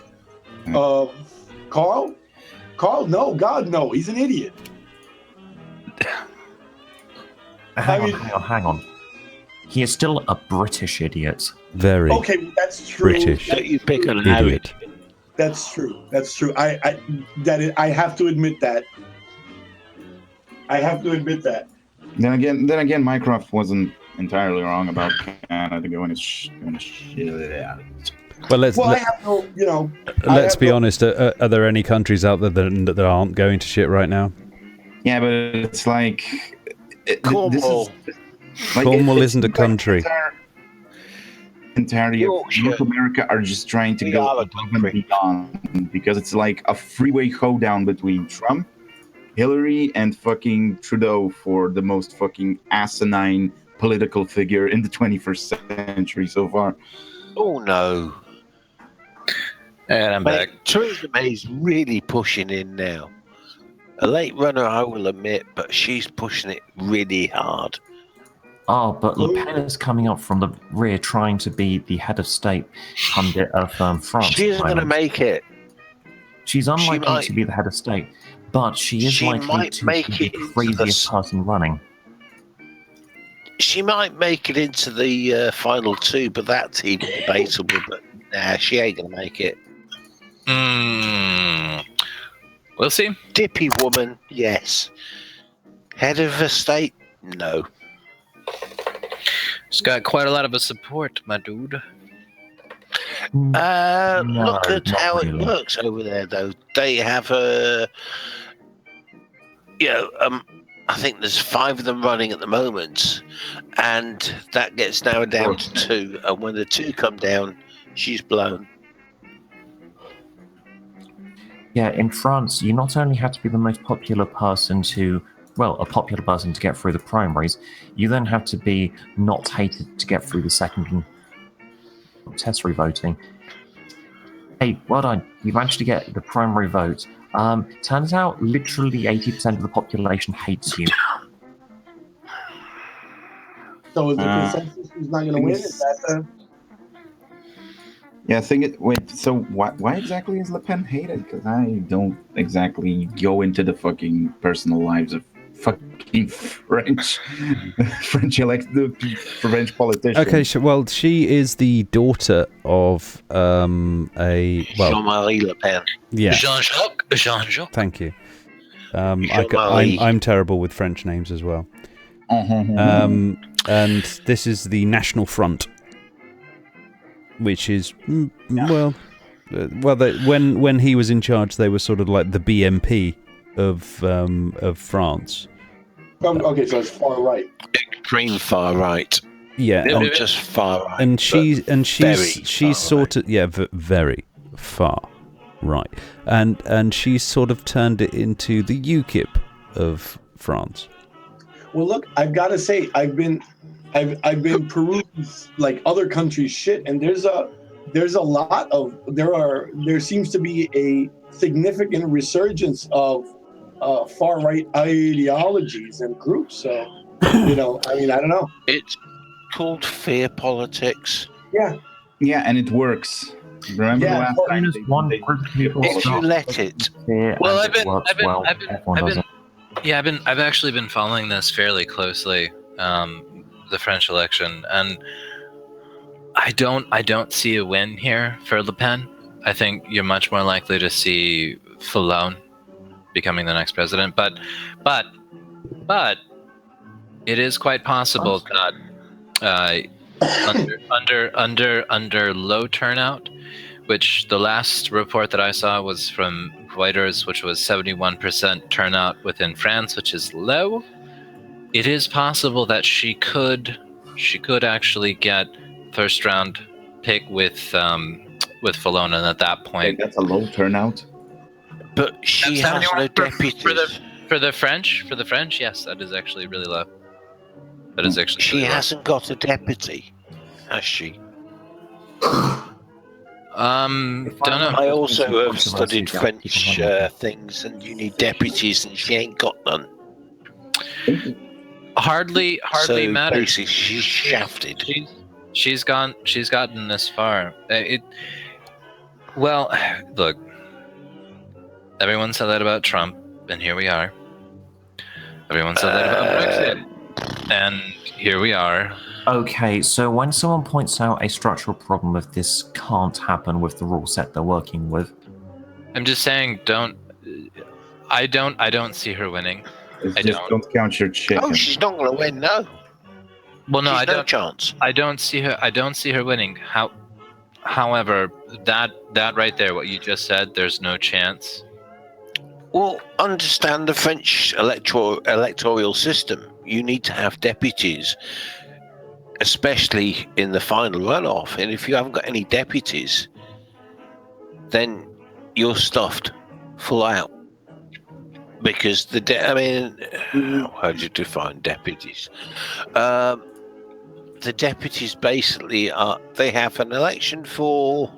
Carl? Carl? No, God, no. He's an idiot. Hang on. He is still a British idiot. Very. Okay, that's true. British. You pick an idiot. That's true. I have to admit that. Then again, Mycroft wasn't entirely wrong about Canada going to shit out. Well, let's be honest. Are there any countries out there that aren't going to shit right now? Yeah, but it's like Cornwall. Cornwall isn't a country. Entirety of North America are just trying to go above and beyond because it's like a freeway hoedown between Trump, Hillary, and fucking Trudeau for the most fucking asinine political figure in the 21st century so far. Oh no. And I'm back. Theresa May's really pushing in now. A late runner, I will admit, but she's pushing it really hard. Oh, but Le Pen is coming up from the rear trying to be the head of state pundit of France. She isn't going to make it. She's unlikely to be the head of state, but she is likely to be the craziest person running. She might make it into the final two, but that's even debatable. But nah, she ain't going to make it. We'll see. Dippy woman, yes. Head of a state, no. She's got quite a lot of a support, my dude. Look at how it works over there, though. They have I think there's 5 of them running at the moment, and that gets narrowed down to 2. And when the 2 come down, she's blown. Yeah, in France, you not only have to be the most popular person to get through the primaries, you then have to be not hated to get through the second tertiary voting. Hey, well done. You managed to get the primary vote. Turns out literally 80% of the population hates you. So is the consensus who's not going to win? Is that Yeah, so why exactly is Le Pen hated? Because I don't exactly go into the fucking personal lives of fucking French French politicians. Okay, well, she is the daughter of Jean-Marie Le Pen. Yeah. Jean-Jacques. Thank you. I'm terrible with French names as well. And this is the National Front, which is when he was in charge, they were sort of like the BNP of France. Okay, so it's far right. Extreme far right. Yeah, not just far right. And she's sort of very far right, and she's sort of turned it into the UKIP of France. Well, look, I've got to say, I've been perusing like other countries' shit, and there seems to be a significant resurgence of far right ideologies and groups. So, I don't know. It's called fear politics. Yeah, and it works. Remember the last time if you let it. Well, I've actually been following this fairly closely, the French election, and I don't see a win here for Le Pen. I think you're much more likely to see Fillon becoming the next president, but it is quite possible that under low turnout, which the last report that I saw was from Reuters, which was 71% turnout within France, which is low. It is possible that she could actually get first round pick with Fillon, and at that point, that's a low turnout. But she has no deputies. For the French, yes, that is actually really low. That is actually. She hasn't got a deputy, has she? Don't know. I also have studied French things, and you need deputies, and she ain't got none. Hardly so matters. Basically, she's shafted. She's gotten this far. Well, look. Everyone said that about Trump, and here we are. Everyone said that about Brexit, and here we are. Okay, so when someone points out a structural problem of this can't happen with the rule set they're working with, I'm just saying, I don't see her winning. Don't count your chicken. Oh, she's not going to win, no. Well, no, I don't. Chance. I don't see her winning. However, that right there, what you just said, there's no chance. Well, understand the French electoral system. You need to have deputies, especially in the final runoff. And if you haven't got any deputies, then you're stuffed full out. Because how do you define deputies? the deputies basically are. They have an election for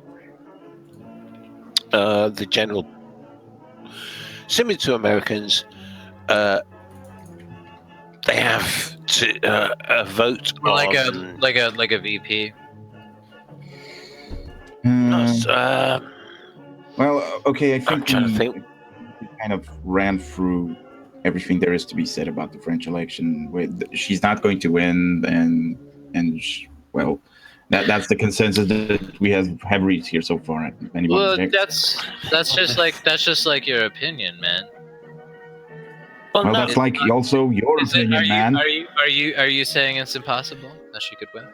the general. Similar to Americans, they have to vote like on a VP. Well, okay, I think trying to we think. kind of ran through everything there is to be said about the French election. She's not going to win, well, that's the consensus that we have reached here so far. Well, that's just like your opinion, man. Well, that's like also your opinion, man. Are you saying it's impossible that she could win?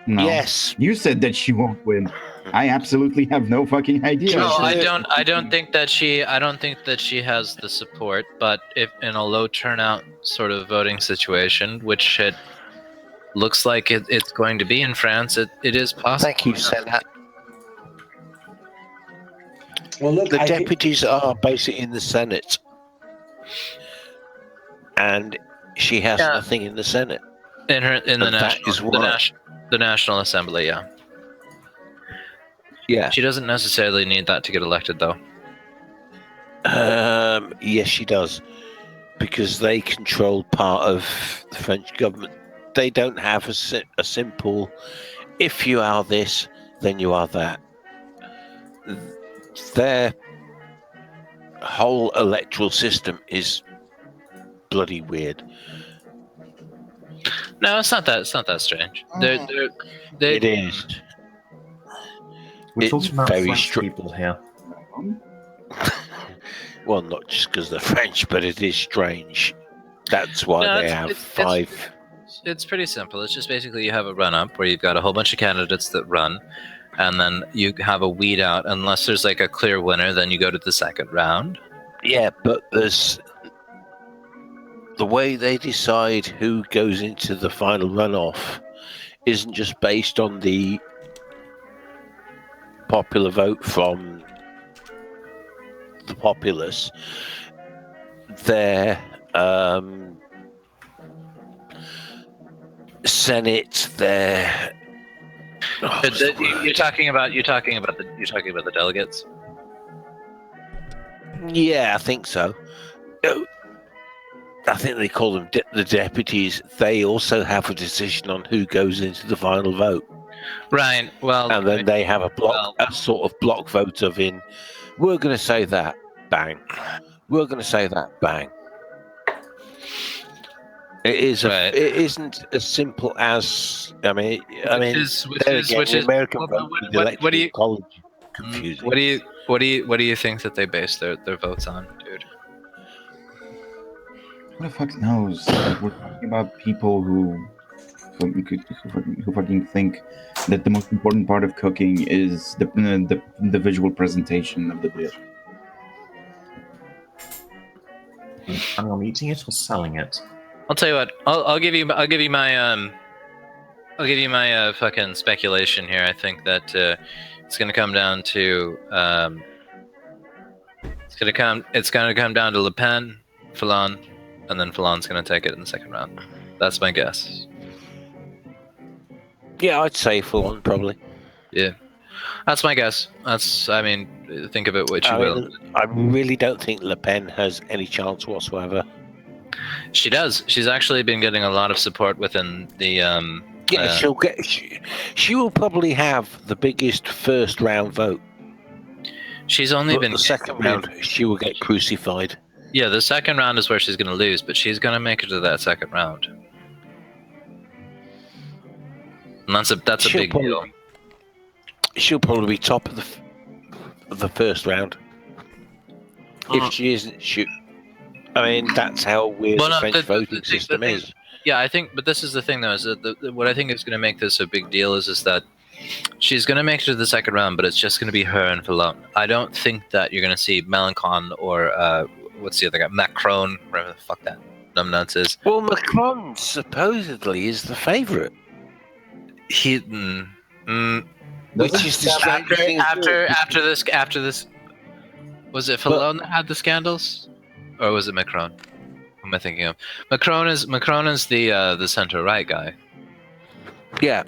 No. Yes. You said that she won't win. I absolutely have no fucking idea. No, I don't think that she has the support, but if in a low turnout sort of voting situation, which it looks like it's going to be in France, it is possible. Thank you, Senat. Well, look, the deputies are basically in the Senate, and she has nothing in the Senate. In the National Assembly, yeah. Yeah. She doesn't necessarily need that to get elected, though. Yes, she does, because they control part of the French government. They don't have a simple, if you are this, then you are that. Their whole electoral system is bloody weird. No, it's not that strange. It is. We're talking about very French people here. Well, not just because they're French, but it is strange. That's why they have five. It's pretty simple. It's just basically you have a run-up where you've got a whole bunch of candidates that run, and then you have a weed out. Unless there's like a clear winner, then you go to the second round. Yeah, but there's the way they decide who goes into the final runoff isn't just based on the popular vote from the populace. Their Senate, their you're talking about the delegates. Yeah, I think so. I think they call them the deputies. They also have a decision on who goes into the final vote. Right. Well, and then they have a sort of block vote of we're going to say that, bang. We're going to say that, bang. It isn't as simple as American vote. What do you college confusing. What do you think that they base their votes on, dude? Who the fuck knows? We're talking about people who fucking think that the most important part of cooking is the visual presentation of the dish. I'm eating it or selling it. I'll tell you what. I'll give you my fucking speculation here. I think that it's gonna come down to it's gonna come down to Le Pen, Fillon, and then Fillon's gonna take it in the second round. That's my guess. Yeah, I'd say Fillon probably. Yeah, that's my guess. Think of it what you will. I really don't think Le Pen has any chance whatsoever. She does. She's actually been getting a lot of support within the. She'll get. She will probably have the biggest first round vote. She's only been the second round. She will get crucified. Yeah, the second round is where she's going to lose, but she's going to make it to that second round. And that's a big deal. She'll probably be top of the first round. If she isn't, that's how weird the French voting system is. Yeah, I think, but this is the thing, though, is that what I think is going to make this a big deal is that she's going to make it to the second round, but it's just going to be her and Fillon. I don't think that you're going to see Mélenchon or what's the other guy, Macron, whatever the fuck that numbnuts is. Well, Macron supposedly is the favourite. Which is distracting. After this, was it Fillon that had the scandals, or was it Macron? Who am I thinking of? Macron is the center right guy. Yeah.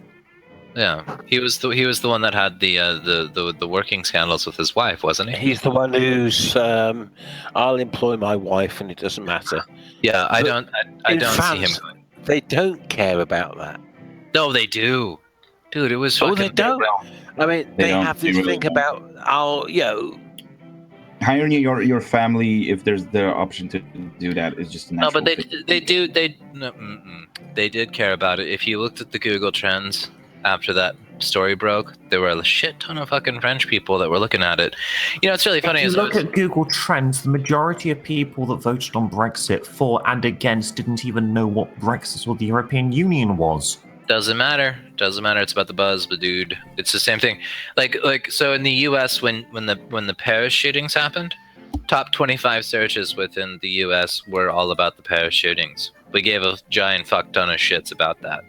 Yeah, he was the one that had the working scandals with his wife, wasn't he? He's the one who's I'll employ my wife and it doesn't matter. Yeah, I don't see him. They don't care about that. No, they do, dude. It was. Oh, they don't. I mean, they don't. have this thing about hiring your family if there's the option to do that is just a No, natural but thing. they did care about it. If you looked at the Google Trends after that story broke, there were a shit ton of fucking French people that were looking at it. You know, it's really funny. If you look at Google Trends, the majority of people that voted on Brexit for and against didn't even know what Brexit or the European Union was. Doesn't matter. It's about the buzz, but dude, it's the same thing. Like so in the U.S. when the Paris shootings happened, top 25 searches within the U.S. were all about the Paris shootings. We gave a giant fuck ton of shits about that.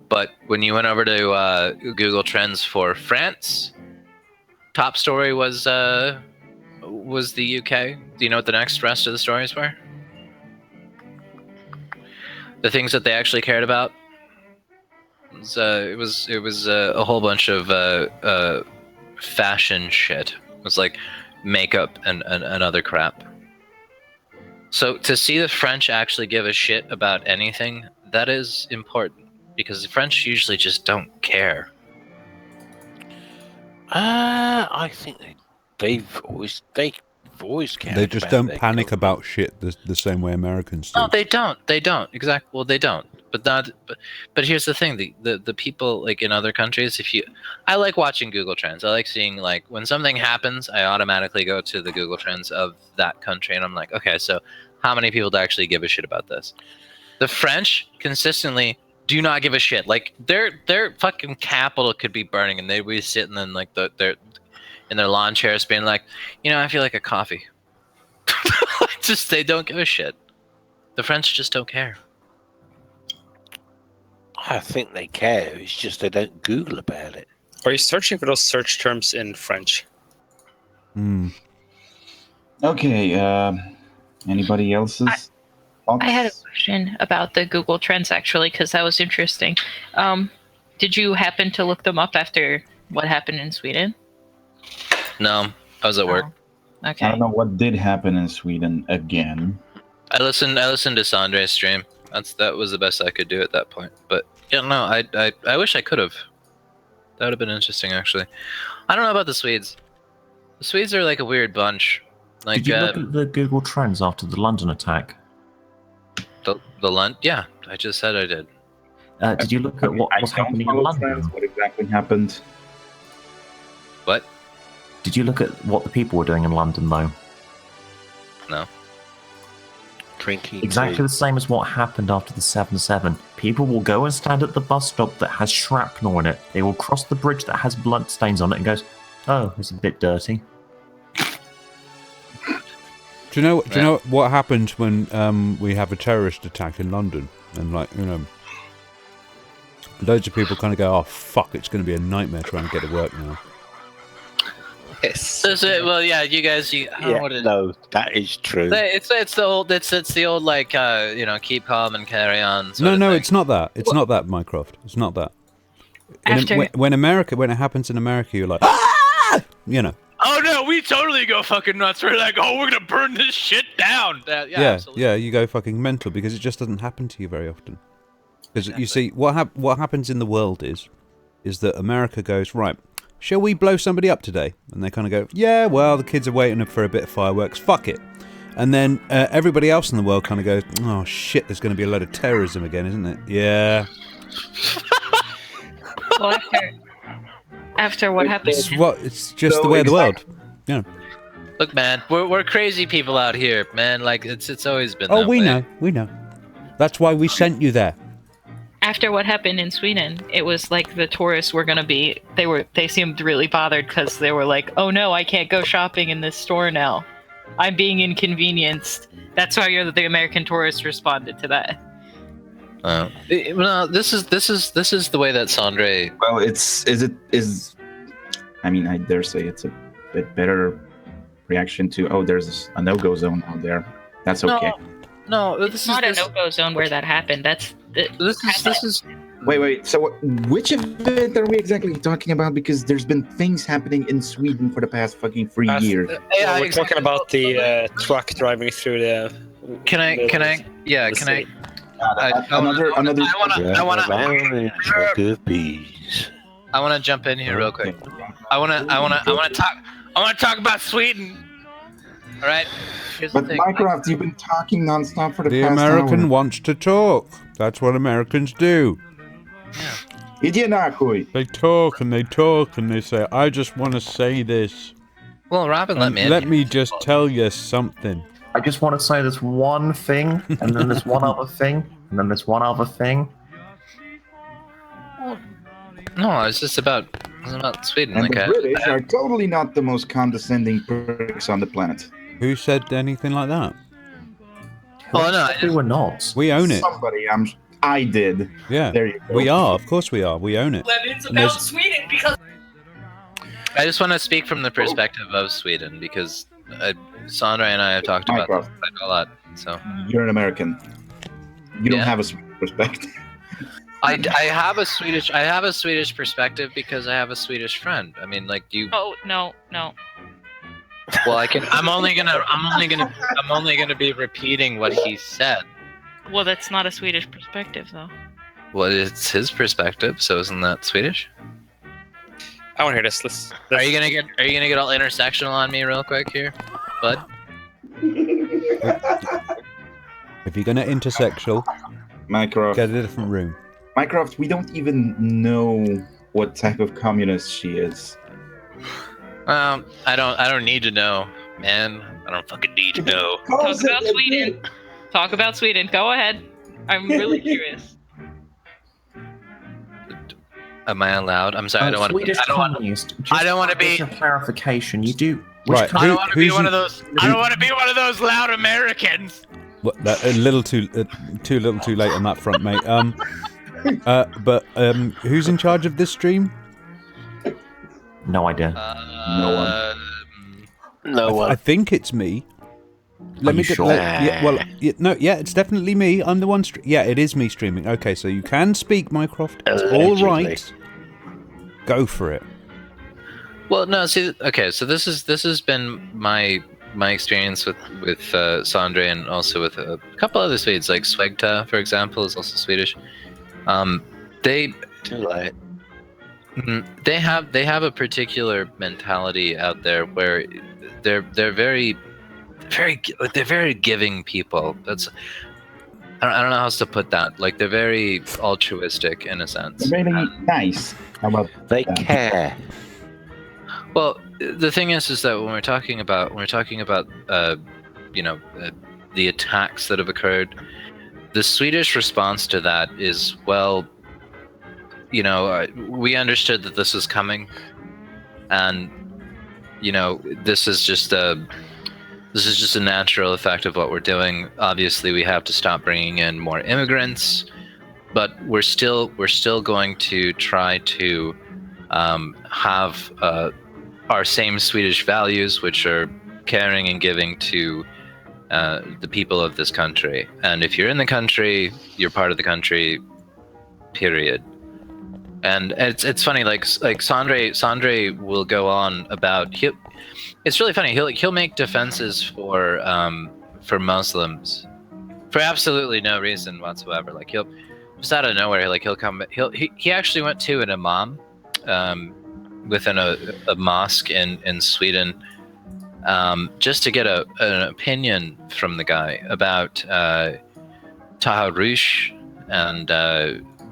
But when you went over to Google Trends for France, top story was the UK. Do you know what the rest of the stories were? The things that they actually cared about. It was a whole bunch of fashion shit. It was like makeup and other crap. So to see the French actually give a shit about anything, that is important. Because the French usually just don't care. I think they've always cared. They just don't panic about shit the same way Americans do. No, they don't. They don't. Exactly. Well, they don't. But here's the thing: the people like in other countries. I like watching Google Trends. I like seeing like when something happens, I automatically go to the Google Trends of that country, and I'm like, okay, so how many people actually give a shit about this? The French consistently do not give a shit. Like their fucking capital could be burning, and they'd be sitting in like their lawn chairs, being like, I feel like a coffee. Just they don't give a shit. The French just don't care. I think they care. It's just they don't Google about it. Are you searching for those search terms in French? Okay. Anybody else's? I had a question about the Google Trends, actually, because that was interesting. Did you happen to look them up after what happened in Sweden? No, I was at work. Okay. I don't know what did happen in Sweden again. I listened to Sandre's stream. That was the best I could do at that point. But I wish I could have. That would have been interesting, actually. I don't know about the Swedes. The Swedes are like a weird bunch. Like, did you look at the Google Trends after the London attack? Yeah, I just said I did. Did you look at what was happening in London? What exactly happened? What? Did you look at what the people were doing in London, though? No. Drinking. Exactly the same as what happened after the 7/7. People will go and stand at the bus stop that has shrapnel in it. They will cross the bridge that has blood stains on it and goes, "Oh, it's a bit dirty." Do you know what happens when we have a terrorist attack in London and loads of people kind of go, "Oh fuck, it's going to be a nightmare trying to get to work now." Yes. Well, yeah, you guys. No, that is true. It's the old like keep calm and carry on. No, it's not that. It's not that, Mycroft. It's not that. When it happens in America, you're like, ah! Oh no, we totally go fucking nuts. We're like, oh, we're gonna burn this shit down. Yeah, you go fucking mental because it just doesn't happen to you very often. Because you see, what happens in the world is that America goes, right, shall we blow somebody up today? And they kind of go, yeah, well, the kids are waiting for a bit of fireworks. Fuck it. And then everybody else in the world kind of goes, oh shit, there's going to be a load of terrorism again, isn't it? Yeah. Well, after what happened. It's just the way of the world. Yeah. Look, man, we're crazy people out here, man. Like it's always been. Oh, that way. we know. That's why we sent you there. After what happened in Sweden, it was like the tourists were gonna be. They seemed really bothered because they were like, "Oh no, I can't go shopping in this store now. I'm being inconvenienced." That's how the American tourists responded to that. No, this is the way that Sandre. Well, I dare say it's a bit better reaction to. Oh, there's a no-go zone out there. That's okay. No, it's not a no-go zone where that happened. Wait. So, which event are we exactly talking about? Because there's been things happening in Sweden for the past fucking 3 years. Yeah, we're talking about the truck driving through the. Can I? Yeah, can I? I want to jump in here real quick. I want to talk about Sweden. All right. Here's But the thing. Minecraft, you've been talking nonstop for the The past American hour. wants to talk. That's what Americans do. They talk and they talk and they say, I just want to say this. Well, Robin, let me in. Let me just tell you something. I just want to say this one thing, and then there's one other thing, and then there's one other thing. No, it's just about Sweden. And Okay. the British are totally not the most condescending pricks on the planet. Who said anything like that? Oh no, we were not. We own it. Somebody, I did. Yeah, there you go. We are. Of course we are. We own it. It's And about there's- Sweden because I just want to speak from the perspective of Sweden because Sandra and I have talked about this a lot. So You're an American. You don't have a Swedish perspective. I have a Swedish perspective because I have a Swedish friend. I mean, like you. Oh no. Well, I'm only gonna be repeating what he said. Well, that's not a Swedish perspective, though. Well, it's his perspective, so isn't that Swedish? I want to hear this. Are you gonna get all intersectional on me real quick here, bud? If you're gonna intersexual, Minecraft, get a different room. Minecraft, we don't even know what type of communist she is. I don't need to know, man. I don't fucking need to know. Talk about Sweden. Talk about Sweden. Go ahead. I'm really curious. Am I allowed? I'm sorry. I don't want to. Swedish communist. I don't want to be. Clarification. You do. Right. I don't want to be one of those. I don't want to be one of those loud Americans. What, a little too late on that front, mate. But who's in charge of this stream? No idea. No one. No one. I think it's me. Are you sure? It's definitely me. I'm the one. Yeah, it is me streaming. Okay, so you can speak, Mycroft. It's all right. Go for it. Well, no. See, okay. So this has been my experience with Sandra and also with a couple other Swedes, like Swegta, for example, is also Swedish. They have a particular mentality out there where they're very giving people. That's I don't know how else to put that. Like they're very altruistic in a sense. They're really nice. How about they care? Well, the thing is that when we're talking about the attacks that have occurred, the Swedish response to that is, well, we understood that this was coming, and this is just a natural effect of what we're doing. Obviously, we have to stop bringing in more immigrants, but we're still going to try to have our same Swedish values, which are caring and giving to the people of this country. And if you're in the country, you're part of the country, period. And it's funny, like Sandre will go on about it's really funny. He'll make defenses for Muslims for absolutely no reason whatsoever. Like he'll just out of nowhere, like he actually went to an imam within a mosque in Sweden just to get an opinion from the guy about taharrush and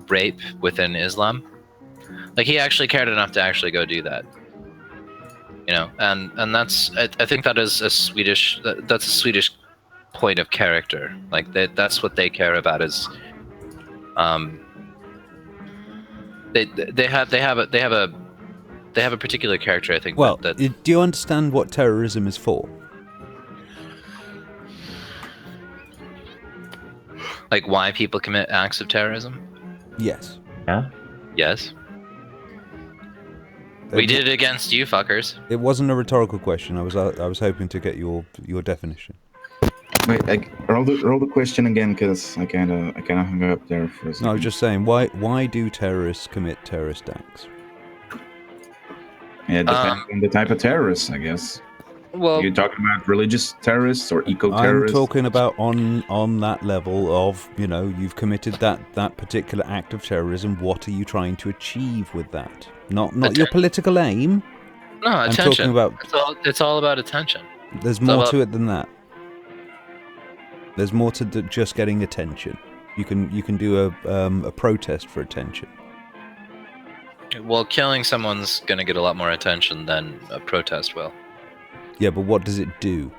rape within Islam. Like he actually cared enough to actually go do that, and that's I think that is a Swedish point of character. Like that's what they care about is they have a particular character. I think. Well, that do you understand what terrorism is for? Like why people commit acts of terrorism? Yes. Yeah. Yes. We did it against you, fuckers. It wasn't a rhetorical question. I was hoping to get your definition. Wait, roll the question again, because I kind of hung up there for a second. No, I was just saying, why do terrorists commit terrorist acts? Yeah, it depends on the type of terrorists, I guess. Well, you're talking about religious terrorists or eco-terrorists? I'm talking about on that level of, you've committed that particular act of terrorism. What are you trying to achieve with that? Not your political aim. No, attention. I'm talking about. It's all about attention. There's more to it than that. There's more to just getting attention. You can do a protest for attention. Well, killing someone's going to get a lot more attention than a protest will. Yeah, but what does it do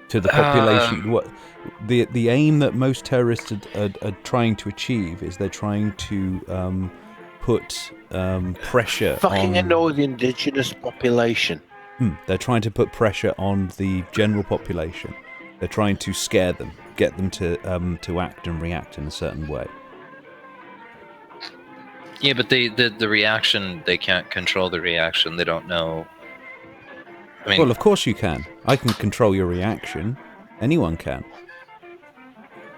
to the population? What the aim that most terrorists are trying to achieve is they're trying to put pressure Fucking on... annoy the indigenous population. They're trying to put pressure on the general population. They're trying to scare them, get them to act and react in a certain way. Yeah, but the reaction, they can't control the reaction. They don't know. I mean, well, of course you can. I can control your reaction. Anyone can.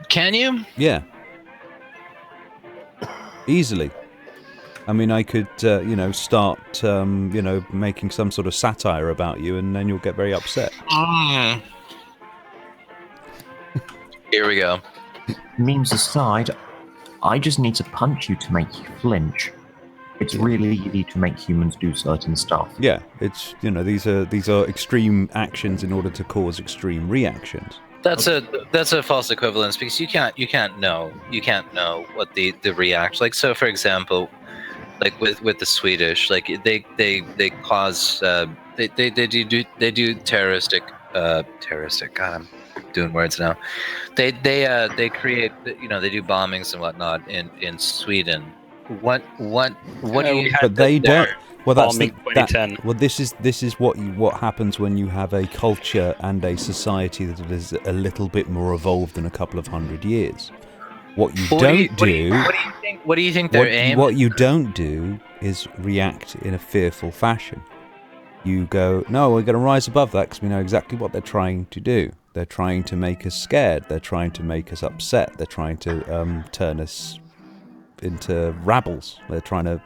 Can you? Yeah. Easily. I mean, I could, start, making some sort of satire about you, and then you'll get very upset. Here we go. Memes aside, I just need to punch you to make you flinch. It's really easy to make humans do certain stuff. Yeah, it's these are extreme actions in order to cause extreme reactions. That's a false equivalence, because you can't know what the reaction, like, so for example, like with the Swedish, like they cause they do terroristic God, I'm doing words now. They create, they do bombings and whatnot in Sweden. What do you have? But they don't. Well, that's well, this is what happens when you have a culture and a society that is a little bit more evolved than a couple of hundred years. What you don't do. What do you think their aim? What you don't do is react in a fearful fashion. You go, no, we're going to rise above that because we know exactly what they're trying to do. They're trying to make us scared. They're trying to make us upset. They're trying to turn us into rabbles. They're trying to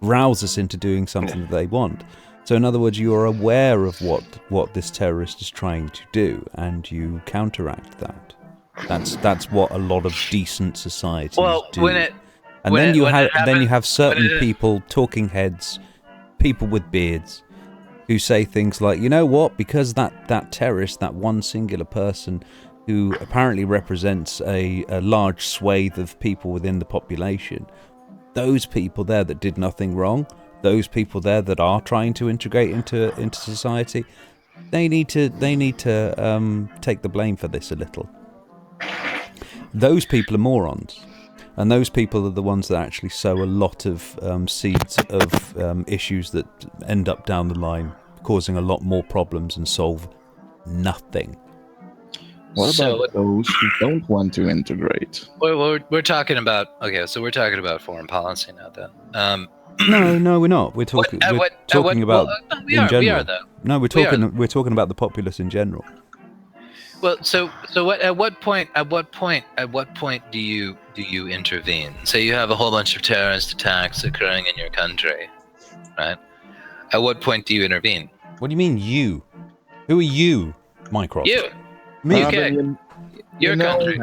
rouse us into doing something that they want. So in other words, you are aware of what this terrorist is trying to do, and you counteract that. That's what a lot of decent societies do. Then you have certain people, talking heads, people with beards, who say things like, you know what, because that terrorist, that one singular person who apparently represents a large swathe of people within the population, those people there that did nothing wrong, those people there that are trying to integrate into society, they need to take the blame for this a little. Those people are morons, and those people are the ones that actually sow a lot of seeds of issues that end up down the line causing a lot more problems and solve nothing. What about those who don't want to integrate? We're talking about we're talking about foreign policy now. Then no, we're not. We're talking about in general. We are though. No, we're talking about the populace in general. Well, so at what point do you intervene? Say you have a whole bunch of terrorist attacks occurring in your country, right? At what point do you intervene? What do you mean you? Who are you, Mycroft? You. Me. UK. Your country.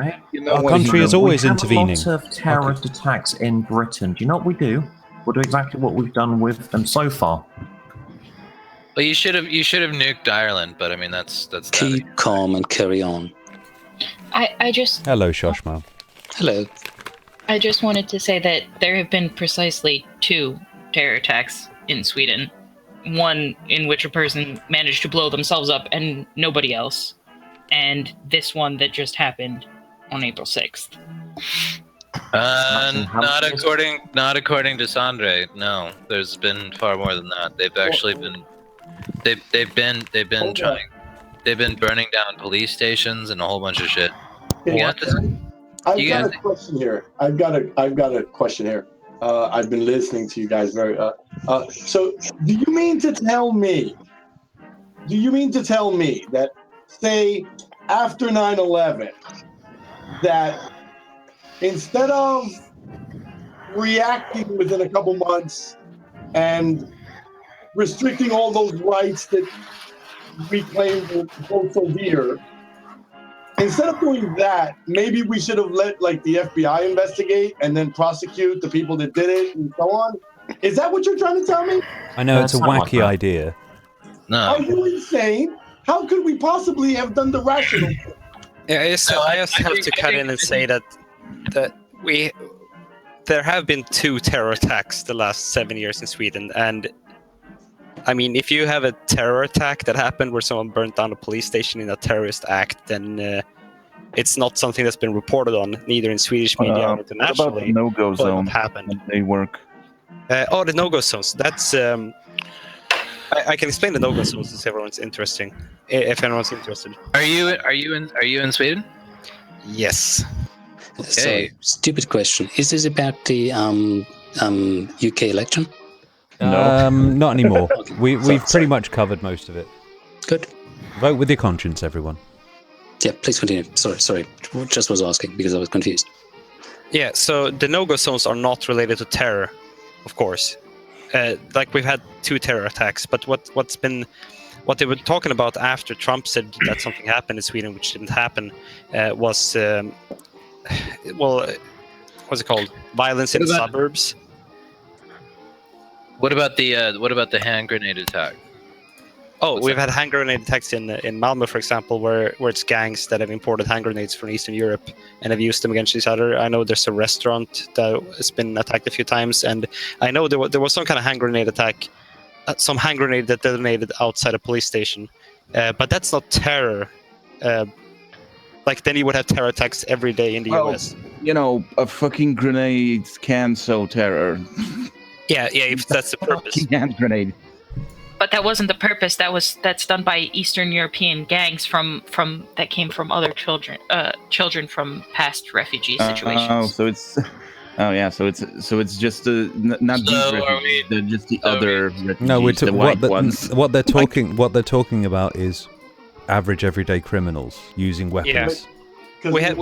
Our country is always intervening. We have lots of terrorist attacks in Britain. Do you know what we do? We'll do exactly what we've done with them so far. Well, you should have nuked Ireland, but I mean that's keep calm and carry on. I just Hello, Chochmah. Hello. I just wanted to say that there have been precisely 2 terror attacks in Sweden. One in which a person managed to blow themselves up and nobody else, and this one that just happened on April 6th. Not according to Sandre. No, there's been far more than that. They've actually been they've been burning down police stations and a whole bunch of shit. I've got a question here. I've got a question here. I've been listening to you guys very. So, do you mean to tell me do you mean to tell me that, say, after 9/11, that instead of reacting within a couple months and restricting all those rights that we claim to hold so dear, instead of doing that, maybe we should have let like the FBI investigate and then prosecute the people that did it and so on? Is that what you're trying to tell me? I know it's a wacky idea. No. Are you insane? How could we possibly have done the rational thing? Yeah, I just have to cut in and say that there have been 2 terror attacks the last 7 years in Sweden, and I mean, if you have a terror attack that happened where someone burnt down a police station in a terrorist act, then it's not something that's been reported on, neither in Swedish media or internationally. What about the no-go zone? Happened. They work. The no-go zones. That's I can explain the no-go zones if everyone's interested. If anyone's interested. Are you in Sweden? Yes. So, stupid question. Is this about the UK election? No. Not anymore. We've pretty much covered most of it. Good. Vote with your conscience, everyone. Yeah, please continue. Sorry. Just was asking because I was confused. Yeah, so the no-go zones are not related to terror, of course. Like we've had 2 terror attacks, but what they were talking about after Trump said that something happened in Sweden, which didn't happen, was what's it called? Violence in the suburbs. What about the hand grenade attack? We've had hand grenade attacks in Malmö, for example, where it's gangs that have imported hand grenades from Eastern Europe and have used them against each other. I know there's a restaurant that has been attacked a few times, and I know there was some kind of hand grenade attack, some hand grenade that detonated outside a police station, but that's not terror. Like then you would have terror attacks every day in the US. You know, a fucking grenade can sow terror. Yeah, if that's the purpose. Hand grenade. But that wasn't the purpose. That's done by Eastern European gangs from that came from other children from past refugee situations. So it's just not these refugees, they're just the other refugees. No, the white ones. What they're talking about is average everyday criminals using weapons. Yeah. We have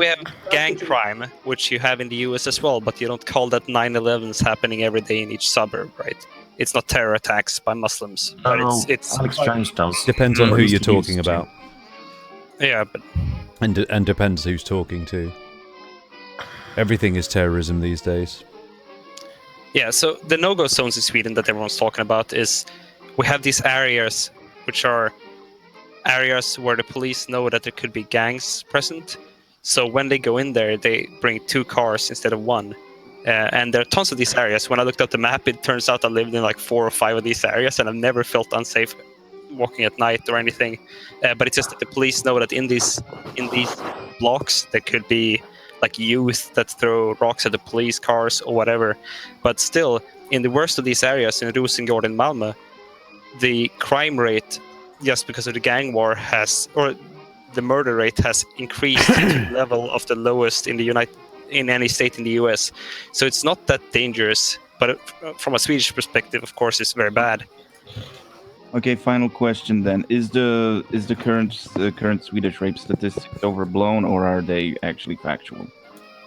gang crime, which you have in the US as well, but you don't call that 9/11s happening every day in each suburb, right? It's not terror attacks by Muslims, but it's Alex Jones does. Depends on who you're talking about. Yeah, but and depends who's talking to. Everything is terrorism these days. Yeah, so the no-go zones in Sweden that everyone's talking about is we have these areas which are areas where the police know that there could be gangs present. So when they go in there, they bring 2 cars instead of 1. And there are tons of these areas. When I looked at the map, it turns out I lived in like 4 or 5 of these areas, and I've never felt unsafe walking at night or anything. But it's just that the police know that in these blocks there could be like youth that throw rocks at the police cars or whatever. But still, in the worst of these areas, in Rosengård and Malmö, the crime rate, just because of the gang war, the murder rate has increased to the level of the lowest in any state in the US. So it's not that dangerous, but from a Swedish perspective, of course, it's very bad. Okay, final question then: Is the current Swedish rape statistics overblown, or are they actually factual?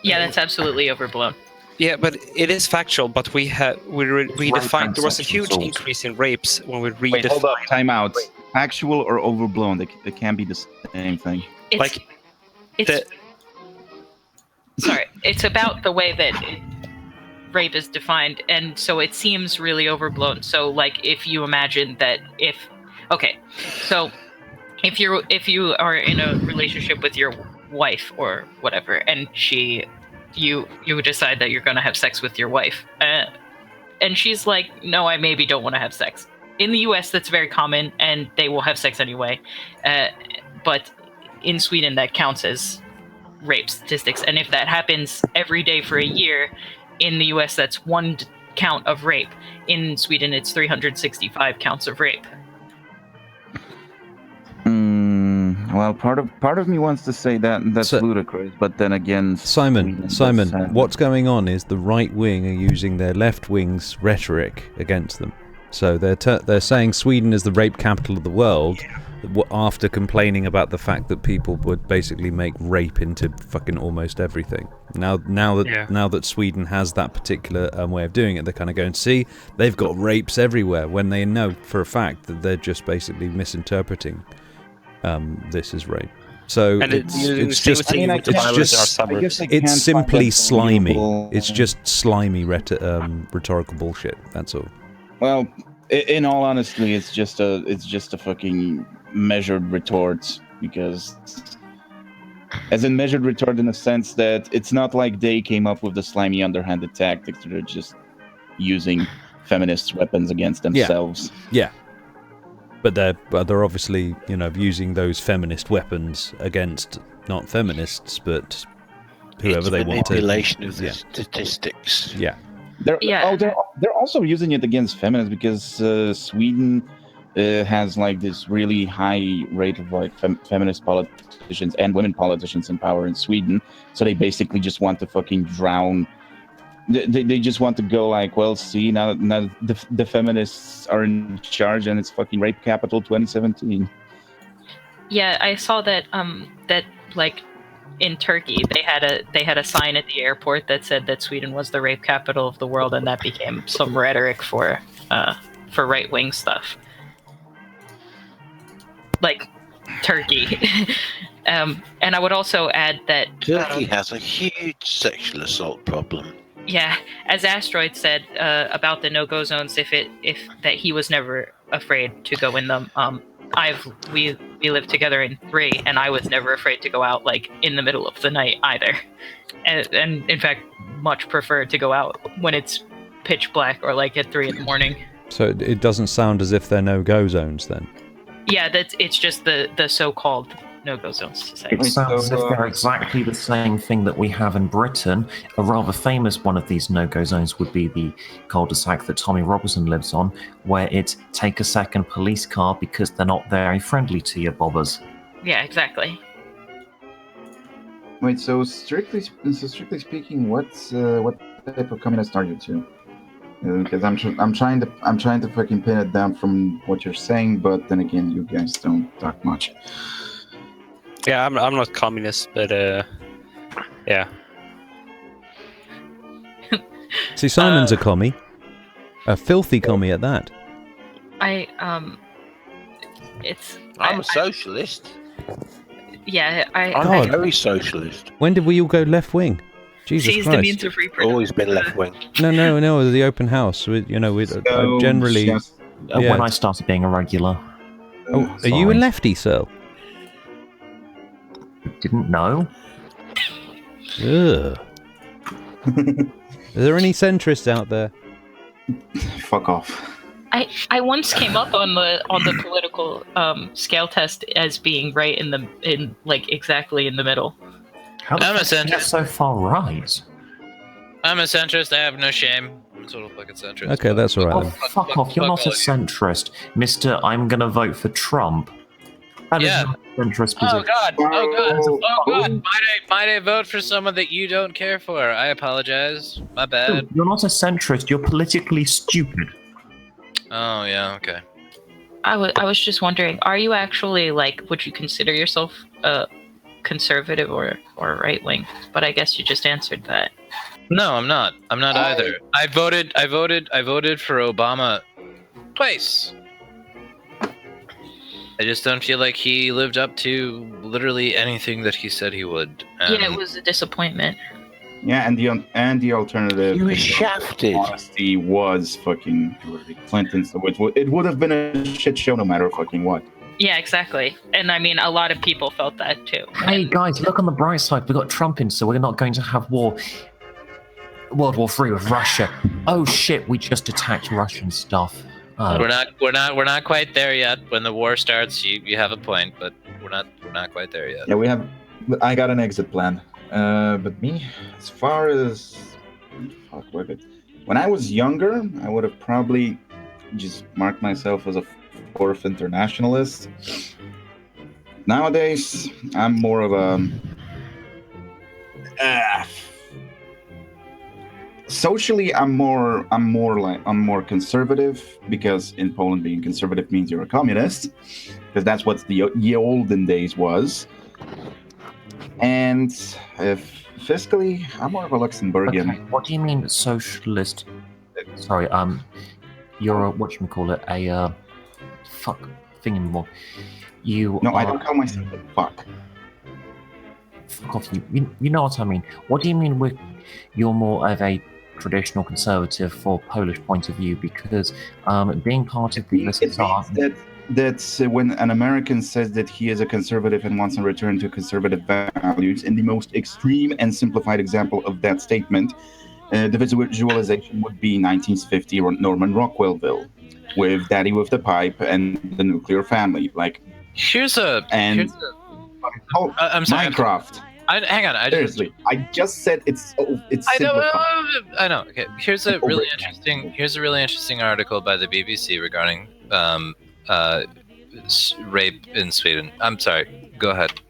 Yeah, that's absolutely overblown. Yeah, but it is factual. But we redefined. There was a huge increase in rapes when we redefined. Wait, hold up, time out. Factual or overblown? They can't be the same thing. It's about the way that rape is defined, and so it seems really overblown. So like if you imagine that if you are in a relationship with your wife or whatever, and you decide that you're going to have sex with your wife, and she's like, no, I maybe don't want to have sex. In the US that's very common, and they will have sex anyway, but in Sweden that counts as rape statistics, and if that happens every day for a year, in the US that's 1 count of rape. In Sweden it's 365 counts of rape. Well, part of me wants to say that's ludicrous, but then again, Simon, what's going on is the right wing are using their left wing's rhetoric against them. So they're saying Sweden is the rape capital of the world, after complaining about the fact that people would basically make rape into fucking almost everything. Now that Sweden has that particular way of doing it, they're kind of going, see, they've got rapes everywhere, when they know for a fact that they're just basically misinterpreting this as rape. So it's simply slimy. It's just slimy rhetorical bullshit. That's all. Well, in all honesty, it's just a fucking measured retort, because, as in measured retort in the sense that it's not like they came up with the slimy underhanded tactics. They're just using feminist weapons against themselves. Yeah. But they're obviously, using those feminist weapons against not feminists, but whoever they want to. Manipulation of the statistics. Yeah. They're also using it against feminists, because Sweden has like this really high rate of like feminist politicians and women politicians in power in Sweden. So they basically just want to fucking drown. They just want to go like, well, see, now the feminists are in charge and it's fucking rape capital 2017. Yeah, I saw that like in Turkey they had a sign at the airport that said that Sweden was the rape capital of the world, and that became some rhetoric for right-wing stuff. Like Turkey. And I would also add that Turkey has a huge sexual assault problem. Yeah, as Asteroid said about the no-go zones, if that he was never afraid to go in them. We lived together in 3, and I was never afraid to go out like in the middle of the night either, and in fact much prefer to go out when it's pitch black or like at 3 a.m. So it doesn't sound as if they're no-go zones then. Yeah, it's just the so-called no-go zones. To say. It sounds as if they're exactly the same thing that we have in Britain. A rather famous one of these no-go zones would be the cul-de-sac that Tommy Robertson lives on, where it's take a second police car because they're not very friendly to your bobbers. Yeah, exactly. Wait, so strictly speaking, what type of communist are you two? Because I'm trying to fucking pin it down from what you're saying, but then again, you guys don't talk much. Yeah, I'm not communist, but yeah. See, Simon's a commie, a filthy commie at that. I'm a socialist. I'm very socialist. When did we all go left wing? Jesus Seize Christ! the means of reproduction. Always been left wing. No. The open house. We generally. When I started being a regular. Oh, are you a lefty, Sir? Didn't know. Ugh. Are there any centrists out there? Fuck off. I once came up on the political scale test as being right in exactly in the middle. How I'm a did you get centrist. so far right? I'm a centrist. I have no shame. I'm a total fucking centrist. Okay, that's all right. Then. Fuck off! You're not a centrist, Mister. I'm gonna vote for Trump. That is not a centrist position. Oh God! Might I vote for someone that you don't care for? I apologize. My bad. You're not a centrist. You're politically stupid. Oh yeah. Okay. I was just wondering, are you actually would you consider yourself conservative or right wing? But I guess you just answered that. No, I'm not. I'm not either. I voted for Obama twice. I just don't feel like he lived up to literally anything that he said he would. Yeah, it was a disappointment. Yeah, and the alternative. You were shafted. Honesty was fucking Hillary Clinton, so it would have been a shit show no matter fucking what. Yeah, exactly. And I mean, a lot of people felt that too. Hey guys, look on the bright side. We got Trump in, so we're not going to have World War III with Russia. Oh shit, we just attacked Russian stuff. Oh. We're not quite there yet. When the war starts, you have a point, but we're not quite there yet. Yeah, I got an exit plan. But me, as far as when I was younger, I would have probably just marked myself as a fourth internationalist. Nowadays, I'm more of a socially, I'm more conservative, because in Poland, being conservative means you're a communist, because that's what the olden days was. And fiscally, I'm more of a Luxembourgian. Okay, what do you mean socialist? Sorry, you're a whatchamacallit, a fuck thingamabobber. No, I don't call myself a fuck. Fuck off, you know what I mean. What do you mean you're more of a traditional conservative for Polish point of view? Because being part of the USSR... That's when an American says that he is a conservative and wants to return to conservative values. In the most extreme and simplified example of that statement, the visualization would be 1950 or Norman Rockwellville, with Daddy with the Pipe and the nuclear family. Like, I'm sorry. Minecraft. Hang on. Seriously, I just said it's simplified. I know. Okay, here's a really interesting article by the BBC regarding rape in Sweden. I'm sorry. Go ahead.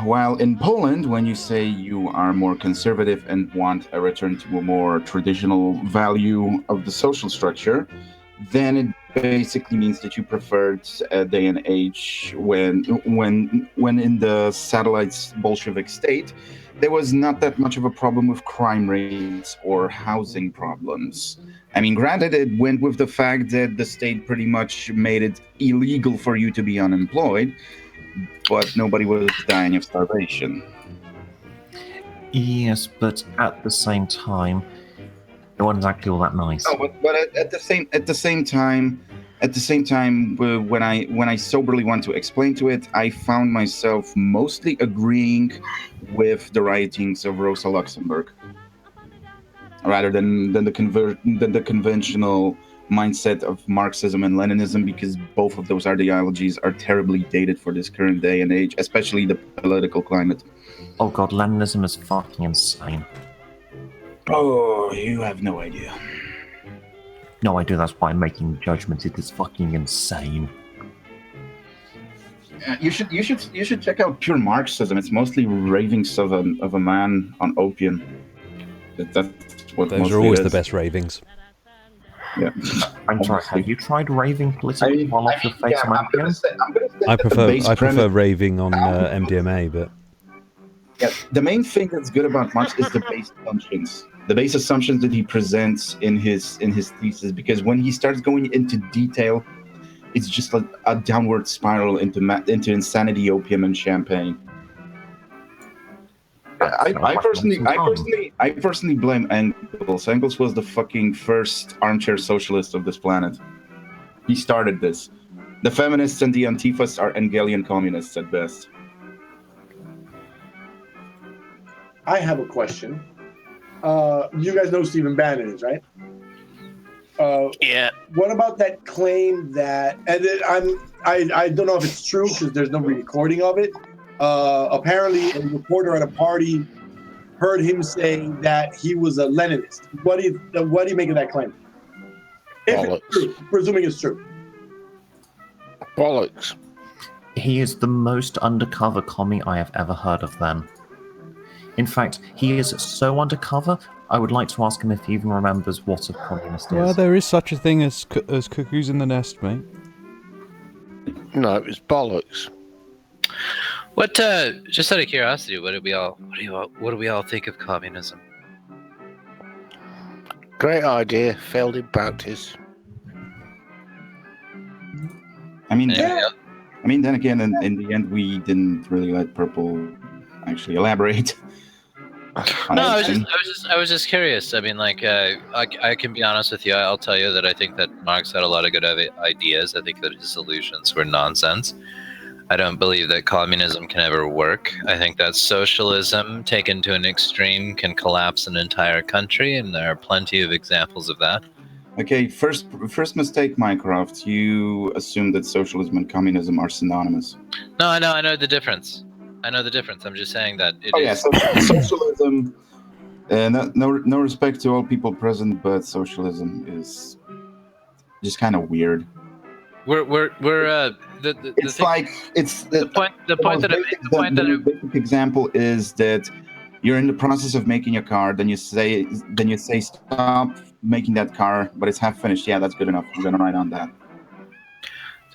While in Poland, when you say you are more conservative and want a return to a more traditional value of the social structure, then it basically means that you preferred a day and age when in the satellite's Bolshevik state, there was not that much of a problem with crime rates or housing problems. I mean, granted, it went with the fact that the state pretty much made it illegal for you to be unemployed, but nobody was dying of starvation. Yes, but at the same time, it wasn't exactly all that nice. Oh, but at the same time, when I soberly want to explain to it, I found myself mostly agreeing with the writings of Rosa Luxemburg, rather than the conventional mindset of Marxism and Leninism, because both of those ideologies are terribly dated for this current day and age, especially the political climate. Oh god, Leninism is fucking insane. Oh, you have no idea. No, I do. That's why I'm making judgments. It is fucking insane. You should check out pure Marxism. It's mostly ravings of a man on opium. That's what those are always the best ravings. Yeah. I'm sorry. Have you tried raving politically while off your face on opium? I prefer raving on MDMA, but yeah, the main thing that's good about Marx is the base assumptions. The base assumptions that he presents in his thesis, because when he starts going into detail, it's just like a downward spiral into insanity, opium, and champagne. I personally blame Engels. Engels was the fucking first armchair socialist of this planet. He started this. The feminists and the Antifas are Engelian communists at best. I have a question. You guys know who Stephen Bannon is, right? Yeah. What about that claim that, and I don't know if it's true because there's no recording of it. Apparently, a reporter at a party heard him saying that he was a Leninist. What do you make of that claim? If it's true, presuming it's true. Bollocks. He is the most undercover commie I have ever heard of then. In fact, he is so undercover, I would like to ask him if he even remembers what a communist is. Well, there is such a thing as cuckoos in the nest, mate. No, it was bollocks. What? Just out of curiosity, what do we all think of communism? Great idea, failed in practice. I mean, then again, in the end, we didn't really let Purple actually elaborate. No, I was just curious. I mean, like, I can be honest with you. I'll tell you that I think that Marx had a lot of good ideas. I think that his solutions were nonsense. I don't believe that communism can ever work. I think that socialism, taken to an extreme, can collapse an entire country, and there are plenty of examples of that. Okay, first mistake, Minecraft. You assume that socialism and communism are synonymous. No, I know the difference. I'm just saying that it is. Yeah, so socialism. No respect to all people present, but socialism is just kind of weird. The point that I make. The basic example is that You're in the process of making a car, then you say stop making that car, but it's half finished. Yeah, that's good enough. I'm gonna write on that.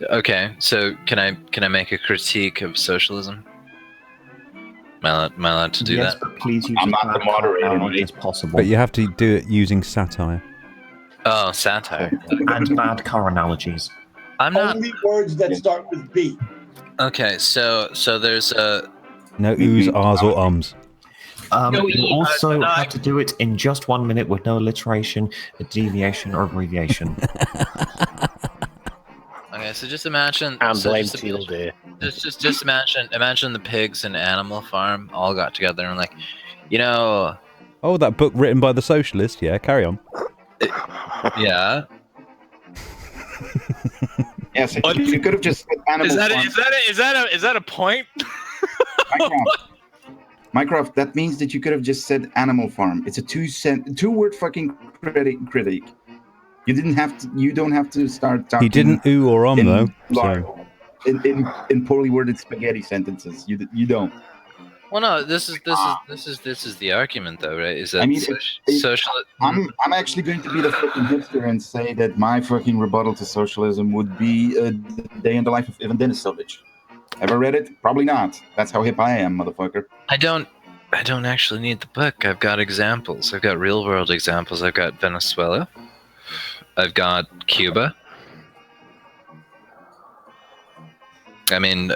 Okay, so can I make a critique of socialism? Am I allowed to do yes, that? but please use I'm as not the bad moderator, terminology mate. as possible. But you have to do it using satire. Oh, satire. And bad car analogies. I'm not. Only words that start with B. Okay, so there's a. No oohs, ahs, or ums. You also have to do it in just 1 minute with no alliteration, a deviation, or abbreviation. Okay, so just imagine. And so blame just Teal Deer. Just imagine the pigs in Animal Farm all got together and like, you know. Oh, that book written by the socialist. Yeah, carry on. Yeah. Yes, you could have just said Animal Farm. Is that a point? Mycroft, that means that you could have just said Animal Farm. It's a two-word fucking critique. You don't have to start talking. He didn't ooh or though. So. In poorly worded spaghetti sentences. You don't. Well, no. This is the argument, though, right? Is that I mean, social? I'm actually going to be the fucking hipster and say that my fucking rebuttal to socialism would be The Day in the Life of Ivan Denisovich. Ever read it? Probably not. That's how hip I am, motherfucker. I don't actually need the book. I've got examples. I've got real world examples. I've got Venezuela. I've got Cuba. I mean,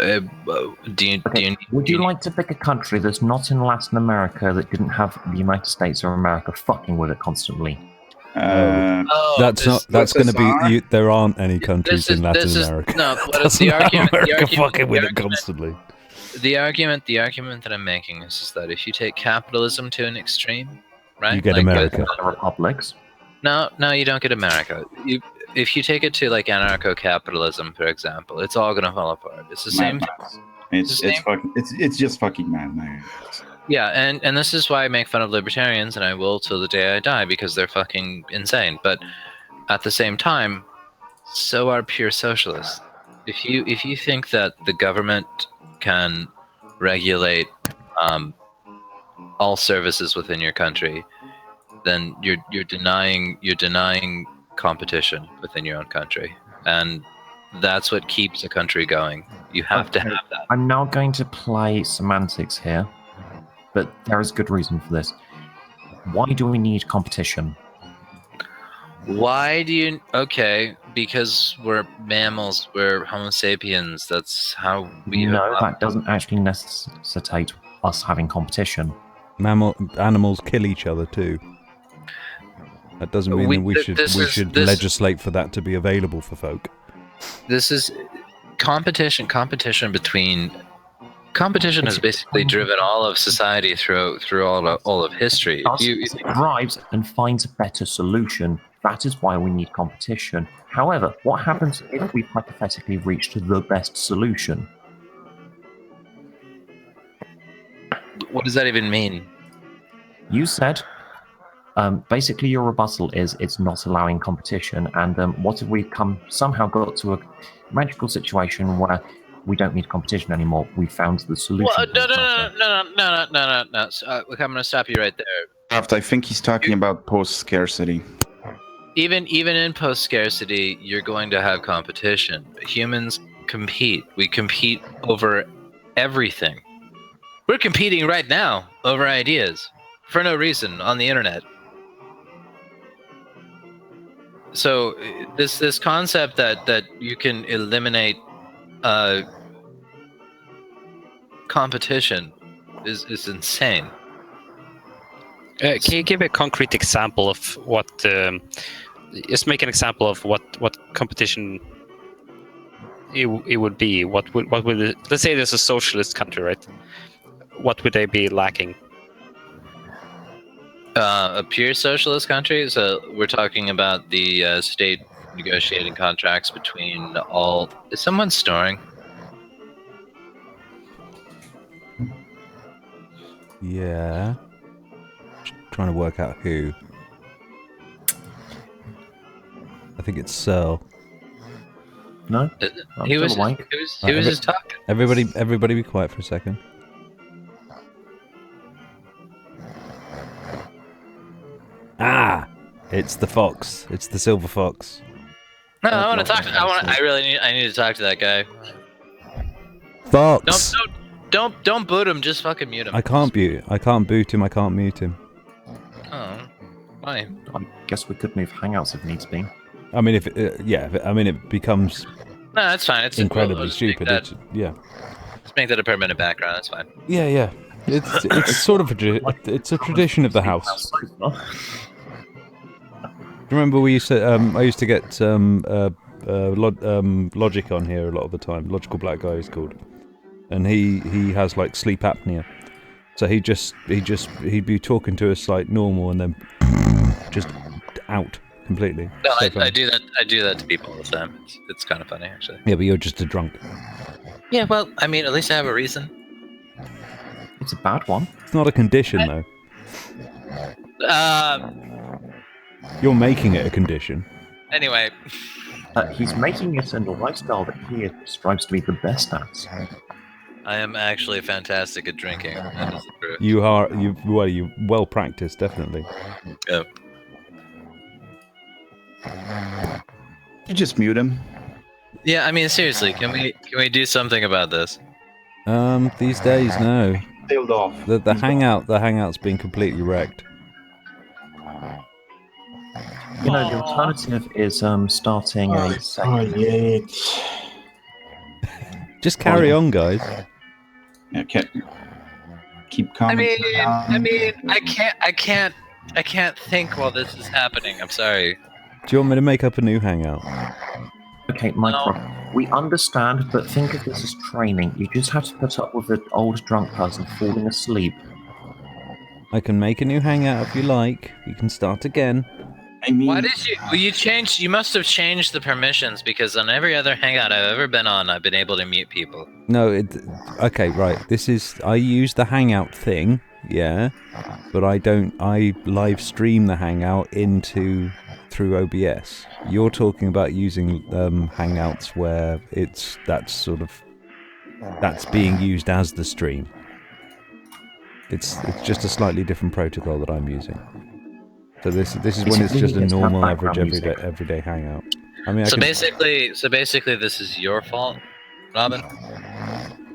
Would you like to pick a country that's not in Latin America that didn't have the United States of America fucking with it constantly? That's going to be. There aren't any countries in Latin America. No, That's the not argument. America fucking with it constantly. The argument that I'm making is that if you take capitalism to an extreme, right? You get America. Republics. No, you don't get America. If you take it to like anarcho-capitalism, for example, it's all gonna fall apart. It's the same. It's just fucking mad, man. Yeah, and this is why I make fun of libertarians, and I will till the day I die because they're fucking insane. But at the same time, so are pure socialists. If you think that the government can regulate all services within your country, then you're denying competition within your own country, and that's what keeps a country going. You have to have that. I'm now going to play semantics here, but there is good reason for this. Why do we need competition? Why do you? Okay, because we're mammals. We're Homo sapiens. That's how we. No, that doesn't actually necessitate us having competition. Animals kill each other too. That doesn't mean that we should legislate for that to be available for folk. This is competition. Competition has basically driven all of society through all of history. It thrives and finds a better solution. That is why we need competition. However, what happens if we hypothetically reached the best solution? What does that even mean? You said, basically your rebuttal is it's not allowing competition, and what if we somehow got to a magical situation where we don't need competition anymore? We found the solution. Well, no. I'm going to stop you right there. I think he's talking about post-scarcity. Even in post-scarcity, you're going to have competition. Humans compete. We compete over everything. We're competing right now over ideas for no reason on the internet. So this concept that you can eliminate competition is insane. Can you give a concrete example of what? Just make an example of what competition it would be. What would it, let's say there's a socialist country, right? What would they be lacking? A pure socialist country. So we're talking about the state negotiating contracts between all. Is someone snoring? Yeah. Trying to work out who. I think it's Searle. No? He was just talking. Everybody be quiet for a second. It's the fox. It's the silver fox. No, I want to talk. I need to talk to that guy. Fox. Don't boot him. Just fucking mute him. I can't boot him. I can't mute him. Oh, why? I guess we could move Hangouts if needs be. I mean, it becomes. No, that's fine. It's incredibly we'll just stupid. Let's make that a permanent background. That's fine. Yeah. It's sort of it's a tradition of the house. Remember, I used to get Logic on here a lot of the time. Logical Black Guy is called, and he has like sleep apnea, so he'd be talking to us like normal and then just out completely. No, So I funny. do that. I do that to people all the time. It's kind of funny, actually. Yeah, but you're just a drunk. Yeah, well, I mean, at least I have a reason. It's a bad one. It's not a condition though. You're making it a condition. Anyway. He's making it in the lifestyle that he strives to be the best at. I am actually fantastic at drinking. That is the truth. You're well practiced, definitely. Yeah. You just mute him. Yeah, I mean, seriously, can we do something about this? These days, no. Tailed off. The hangout's been completely wrecked. You know, the alternative is starting a second. Just carry on, guys. Okay. Keep calm. I mean, I can't think while this is happening. I'm sorry. Do you want me to make up a new hangout? Okay, Micro, we understand, but think of this as training. You just have to put up with an old drunk person falling asleep. I can make a new hangout if you like. You can start again. I mean, Why did you? Well, you must have changed the permissions, because on every other hangout I've ever been on, I've been able to mute people. No, okay, right. I use the hangout thing, yeah, but I live stream the hangout through OBS. You're talking about using hangouts where that's being used as the stream. It's just a slightly different protocol that I'm using. So this is when it's just a normal average everyday hangout. I mean, Basically, this is your fault, Robin.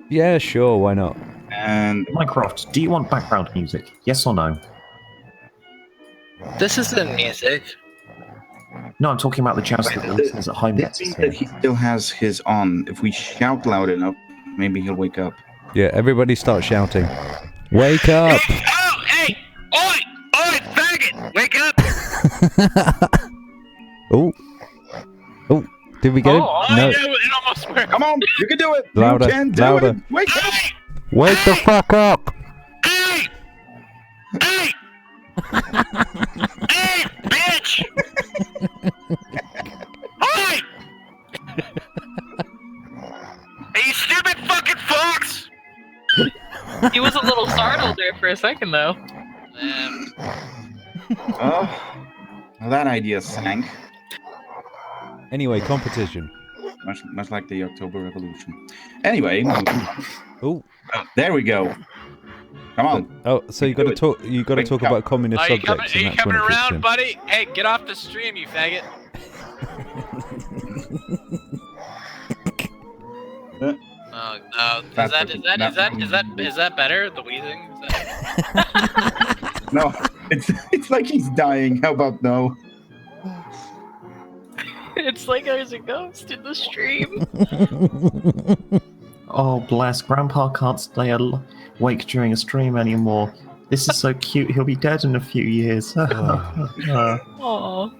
Yeah, sure, why not? And Minecraft, do you want background music? Yes or no? This isn't music. No, I'm talking about the jazz that the listeners at home get to think hear. that he still has his on. If we shout loud enough, maybe he'll wake up. Yeah, everybody start shouting. Wake up! Oh, hey! Oi, faggot! Wake up! Oh, did we get it? No. It almost worked. Come on, you can do it. Louder, You can do louder. it. Wake up! Wake the fuck up! Hey, bitch! Hey! Hey, you stupid fucking fox! He was a little startled there for a second, though. Oh, well, that idea sank. Anyway, competition. Much like the October Revolution. Anyway. Oh, there we go. Come on. Oh, so you got to talk. You got to talk about communist Are you subjects. coming, and that's when it kicks around, in. buddy? Hey, get off the stream, you faggot! Oh no! Is that better? The wheezing? No, it's like he's dying. How about no? It's like there's a ghost in the stream. Oh, bless. Grandpa can't stay awake during a stream anymore. This is so cute. He'll be dead in a few years. Aw.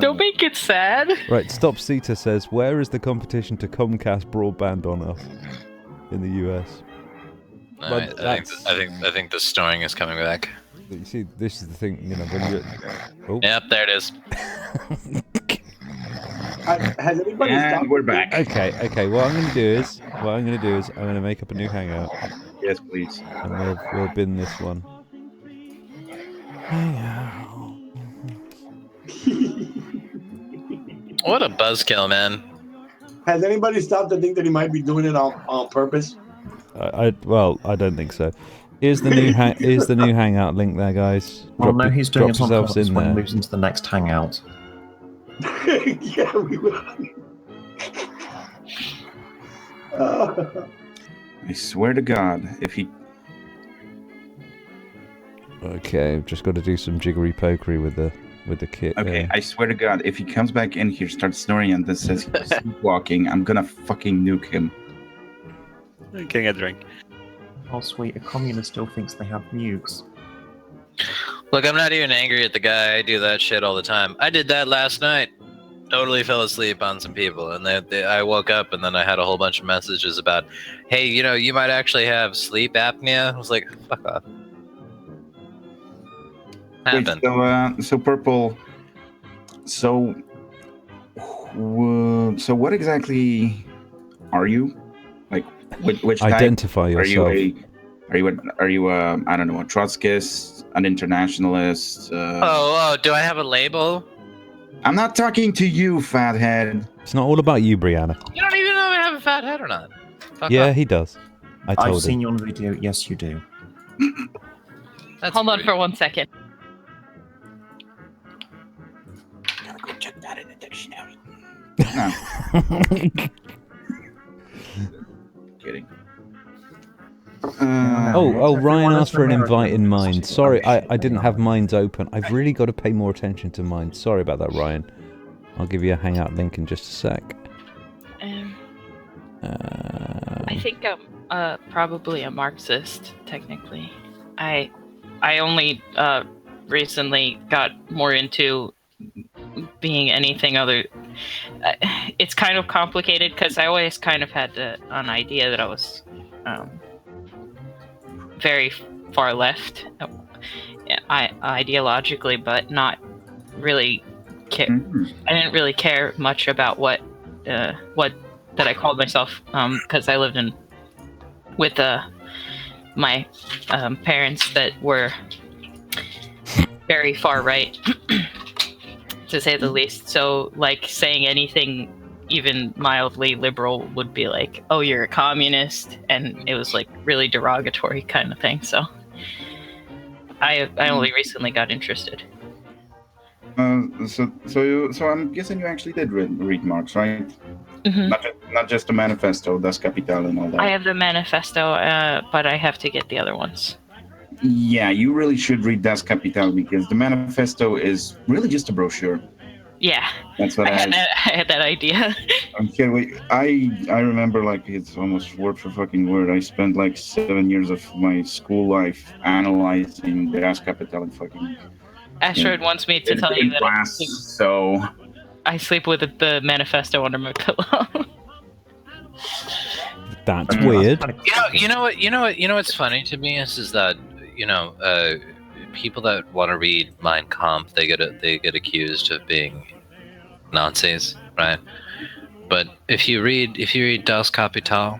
Don't make it sad. Right, Stop Sita says, where is the competition to Comcast broadband on us in the US? Alright, I think the storing is coming back. You see, this is the thing, you know, when you... Oh. Yep, there it is. Has anybody And stopped? we're back. Okay, what I'm going to do is, I'm going to make up a new hangout. Yes, please. And we'll bin this one. What a buzzkill, man. Has anybody stopped to think that he might be doing it on purpose? Well, I don't think so. Here's the new here's the new hangout link there, guys. Well, no, he's doing it on yourselves purpose in when he there. moves into the next hangout. Yeah, we will. I swear to God, if he... Okay, I've just got to do some jiggery pokery with the kit. Okay, I swear to God, if he comes back in here, starts snoring, and this says he's sleepwalking, I'm gonna fucking nuke him. Getting a drink. Oh, sweet, a communist still thinks they have nukes. Look, I'm not even angry at the guy. I do that shit all the time. I did that last night. Totally fell asleep on some people, and I woke up, and then I had a whole bunch of messages about, hey, you might actually have sleep apnea. I was like, fuck off. Wait, so Purple, so what exactly are you? Like, which type? Identify yourself. Are you I don't know, a Trotskyist, an internationalist? Do I have a label? I'm not talking to you, fathead. It's not all about you, Brianna. You don't even know if I have a fat head or not. Fuck Yeah, off. he does. I've seen you on video. Yes, you do. Hold on for 1 second. Go check that in the dictionary. Kidding. Ryan asked for an invite in Mind. Sorry, I didn't have Minds open. I've really got to pay more attention to Mind. Sorry about that, Ryan. I'll give you a hangout link in just a sec. I think I'm probably a Marxist, technically. I only recently got more into being anything other. It's kind of complicated because I always kind of had an idea that I was very far left, ideologically, but not really care. I didn't really care much about what that I called myself because I lived with my parents that were very far right, to say the least. So, like, saying anything even mildly liberal would be like, "Oh, you're a communist," and it was like really derogatory kind of thing. So, I only recently got interested. So I'm guessing you actually did read Marx, right? Mm-hmm. Not just the manifesto, Das Kapital, and all that. I have the manifesto, but I have to get the other ones. Yeah, you really should read Das Kapital because the manifesto is really just a brochure. Yeah, that's what I had that idea. Okay, I remember, like, it's almost word for fucking word. I spent like 7 years of my school life analyzing Das Kapital and fucking. Astrid wants me to tell you that I sleep with the manifesto under my pillow. That's weird. You know what's funny to me is that people that want to read Mein Kampf, they get accused of being Nazis, right? But if you read Das Kapital,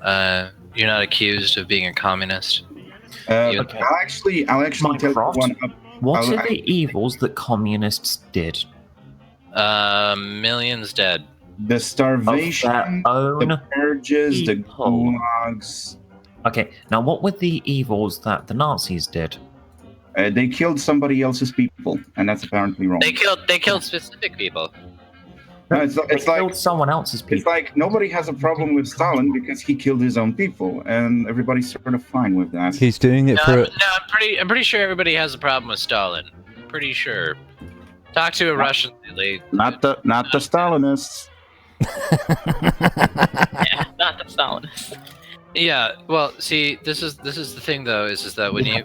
you're not accused of being a communist. Okay. I'll actually tell you one up. What are the evils that communists did? Millions dead. The starvation, the purges, the people. gulags. Okay, now what were the evils that the Nazis did? They killed somebody else's people, and that's apparently wrong. They killed specific people. No, it's like killed someone else's people. It's like nobody has a problem with Stalin because he killed his own people, and everybody's sort of fine with that. He's doing it for. I'm pretty sure everybody has a problem with Stalin. Pretty sure. Talk to a Russian lately. Not the Stalinists. Yeah, not the Stalinists. Yeah, well, see, this is the thing though, is that when you're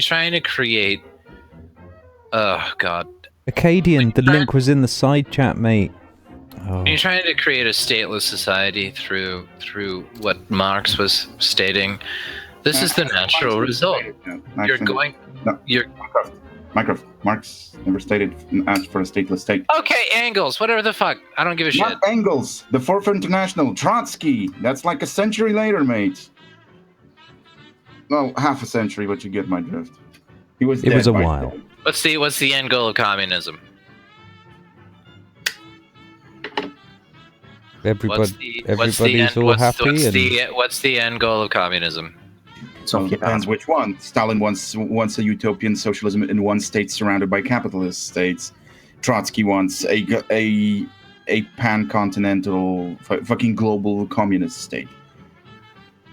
trying to create, oh god, Acadian, the link was in the side chat, mate. Oh. When you're trying to create a stateless society through what Marx was stating, this is the natural result. Minecraft. Marx never asked for a stateless state. Okay, Engels, whatever the fuck. I don't give a shit. Not Engels, the Fourth International, Trotsky. That's like a century later, mate. Well, half a century, but you get my drift. It was a while. What's the end goal of communism? Everybody's all happy. What's the end goal of communism? So it depends which one. Stalin wants a utopian socialism in one state surrounded by capitalist states. Trotsky wants a pan-continental fucking global communist state.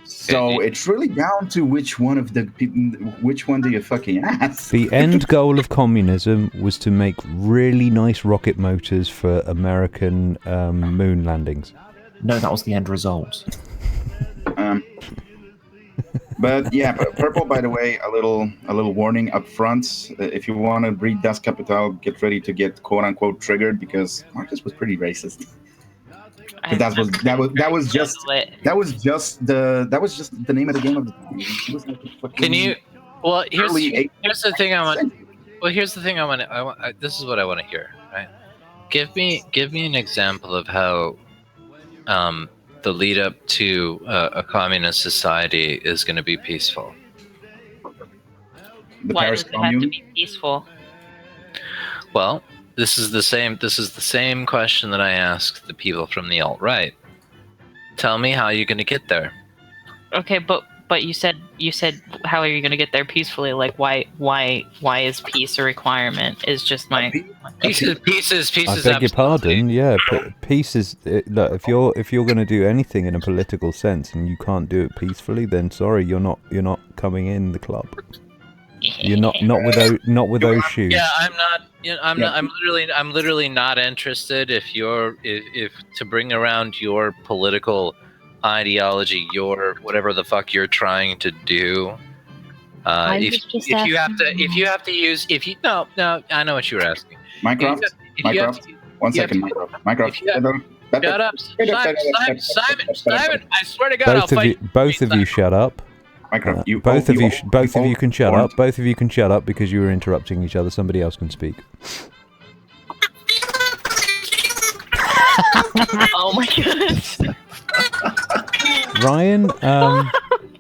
So it's really down to which one do you fucking ask? The end goal of communism was to make really nice rocket motors for American moon landings. No, that was the end result. But yeah, purple. By the way, a little warning up front. If you want to breed Das Kapital, get ready to get quote unquote triggered because Marcus was pretty racist. But that was just the name of the game of the time. Can you? Well, here's the thing I want. Well, here's the thing I want. This is what I want to hear. Right? Give me an example of how the lead up to a communist society is going to be peaceful. Why does it have to be peaceful? Well, this is the same question that I asked the people from the alt-right. Tell me how you're going to get there. Okay, but you said how are you going to get there peacefully? Like why is peace a requirement? Is just my peace is I beg your pardon. Yeah, peace is look, if you're going to do anything in a political sense and you can't do it peacefully, then sorry, you're not coming in the club. You're not with those shoes. Yeah, I'm not. You know, I'm literally not interested if to bring around your political ideology, your whatever the fuck you're trying to do. If you have to use no, I know what you were asking. Minecraft. One second, Minecraft. Shut up, Simon! I swear to God, I'll fight you. Both of you shut up. Minecraft, both of you can shut up. Both of you can shut up because you were interrupting each other. Somebody else can speak. Oh my goodness. Ryan,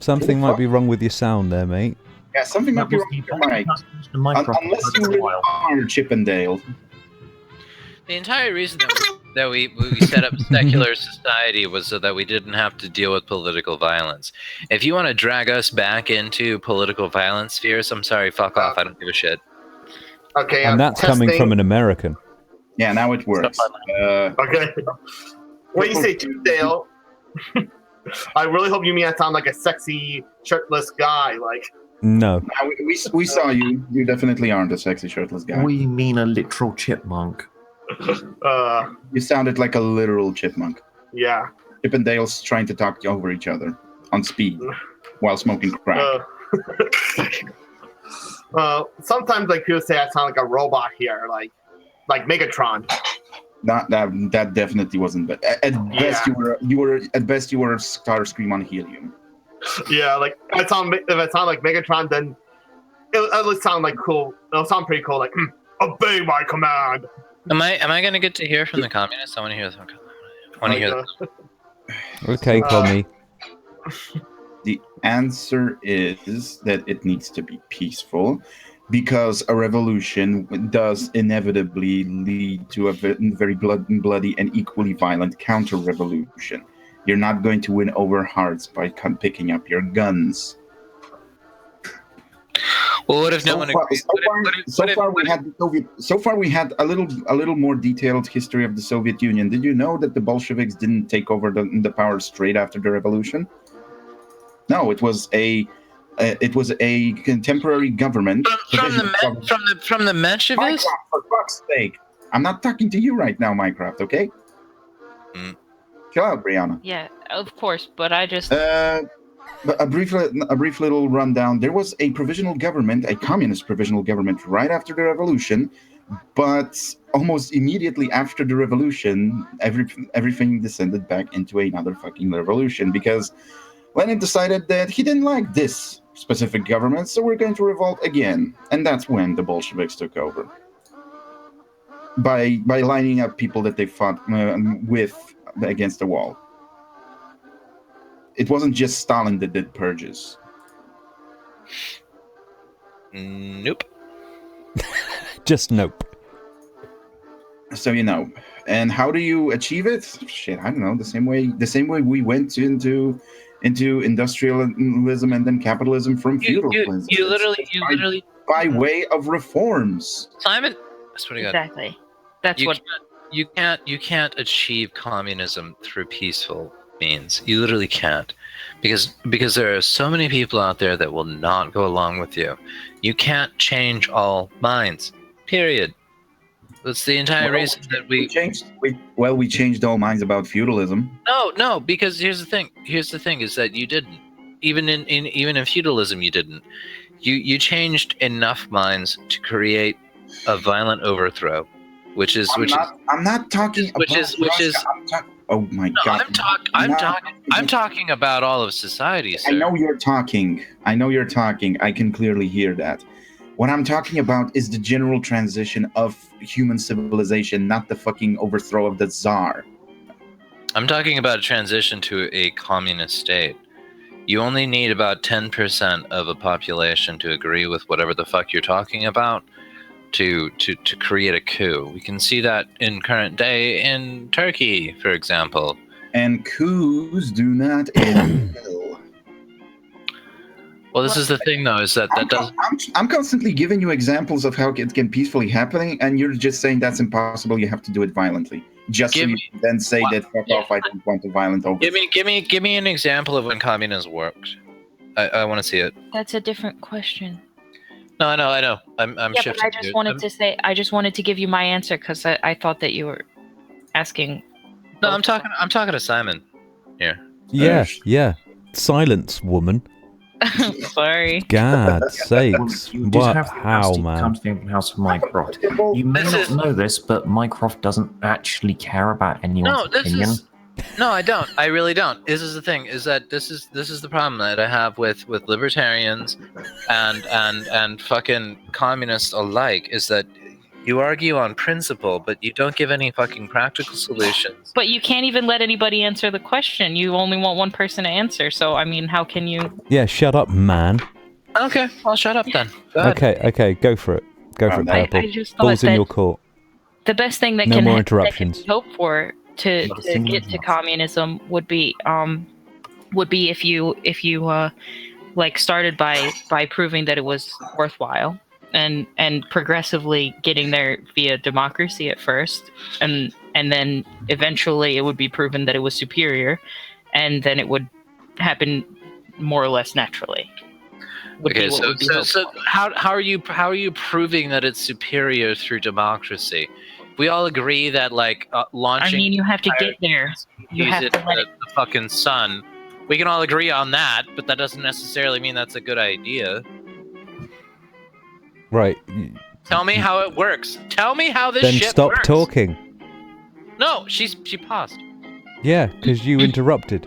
something might be wrong with your sound there, mate. Yeah, something might be wrong with your mic. Unless you really are Chippendale. The entire reason that we set up a secular society was so that we didn't have to deal with political violence. If you want to drag us back into political violence spheres, I'm sorry, fuck off. I don't give a shit. Okay, and that's coming from an American. Yeah, now it works. Okay. When you say Chippendale, I really hope you mean I sound like a sexy shirtless guy. Like no, we saw you. You definitely aren't a sexy shirtless guy. We mean a literal chipmunk. You sounded like a literal chipmunk. Yeah. Chippendales trying to talk over each other on speed while smoking crack. Sometimes like people say I sound like a robot here, like Megatron. That definitely wasn't. But at best you were Starscream on helium. Yeah, like if I sound like Megatron, then it'll sound like cool. It'll sound pretty cool. Like obey my command. Am I going to get to hear from the communists? I want to hear them. Okay, Tommy. The answer is that it needs to be peaceful, because a revolution does inevitably lead to a very bloody and equally violent counter-revolution. You're not going to win over hearts by picking up your guns. Well, what if no one agrees? So far, we had a little more detailed history of the Soviet Union. Did you know that the Bolsheviks didn't take over the power straight after the revolution? No, it was a contemporary government from the Mensheviks. Minecraft, for fuck's sake! I'm not talking to you right now, Minecraft. Okay? Chill out, Brianna. Yeah, of course, but I just. A brief little rundown. There was a provisional government, a communist provisional government, right after the revolution, but almost immediately after the revolution, everything descended back into another fucking revolution, because Lenin decided that he didn't like this specific government, so we're going to revolt again, and that's when the Bolsheviks took over. By lining up people that they fought with against the wall. It wasn't just Stalin that did purges. Nope. Just nope. So and how do you achieve it? Shit, I don't know. The same way we went into into industrialism and then capitalism from feudalism. You literally by way of reforms. Simon, I swear to God. Exactly. That's you what you can't achieve communism through peaceful means. You literally can't, because there are so many people out there that will not go along with you. You can't change all minds. Period. That's the entire reason that we changed. We changed all minds about feudalism. No, because here's the thing. Here's the thing: is that you didn't. Even in feudalism, you didn't. You changed enough minds to create a violent overthrow, I'm not talking about Russia. Oh my God! I'm talking about all of society, sir. I know you're talking. I can clearly hear that. What I'm talking about is the general transition of human civilization, not the fucking overthrow of the Tsar. I'm talking about a transition to a communist state. You only need about 10% of a population to agree with whatever the fuck you're talking about to create a coup. We can see that in current day in Turkey, for example. And coups do not end well. Well, this is the thing, though, is that doesn't... I'm constantly giving you examples of how it can peacefully happen, and you're just saying that's impossible, you have to do it violently. Just so you can then say that, fuck off, I don't want a violent overthrow. Give me an example of when communism worked. I want to see it. That's a different question. No, I know. I'm shifting. But I just wanted to give you my answer because I thought that you were asking. No, I'm talking to Simon here. Yeah. Silence, woman. Sorry. God's sakes. You just have the How, capacity to man? come to the house of Mycroft. You may not know this, but Mycroft doesn't actually care about anyone's opinion. No, I don't. I really don't. This is the thing: is that this is the problem that I have with libertarians and fucking communists alike. Is that you argue on principle, but you don't give any fucking practical solutions. But you can't even let anybody answer the question. You only want one person to answer. So I mean, how can you? Yeah, shut up, man. Okay, I'll shut up then. Go ahead. Okay, go for it. Go for it, Purple. I just thought Balls in that your court. The best thing that No can more that can interruptions. be hoped for to get to communism would be if you like started by proving that it was worthwhile and progressively getting there via democracy at first and then eventually it would be proven that it was superior and then it would happen more or less naturally. Okay, so how are you proving that it's superior through democracy? We all agree that like launching. I mean, you have to get there. You have to let the fucking sun. We can all agree on that, but that doesn't necessarily mean that's a good idea. Right. Tell me how it works. Tell me how this Then shit stop works. talking. No, she paused. Yeah, because you interrupted.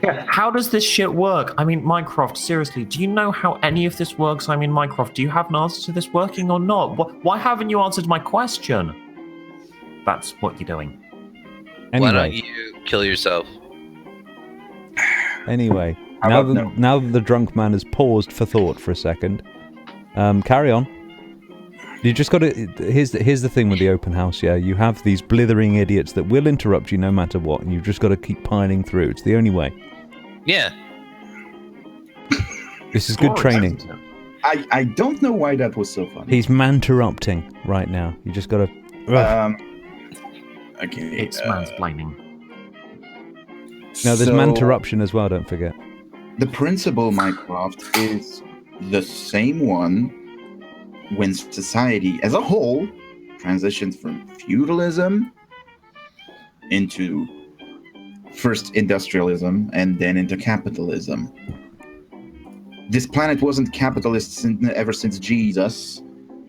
Yeah, how does this shit work? I mean, Mycroft, seriously, do you know how any of this works? I mean, Mycroft, do you have an answer to this working or not? Why haven't you answered my question? That's what you're doing. Why don't Anyway, you kill yourself? anyway, now that the drunk man has paused for thought for a second, carry on. You just got to. Here's the thing with the open house. Yeah, you have these blithering idiots that will interrupt you no matter what, and you've just got to keep piling through. It's the only way. Yeah. This is good training. I don't know why that was so funny. He's man-terrupting right now. You just got to. Okay. It's mansplaining. No, there's man-terruption as well. Don't forget. The principle, Mycroft, is the same one when society as a whole transitions from feudalism into first industrialism and then into capitalism. This planet wasn't capitalist ever since Jesus.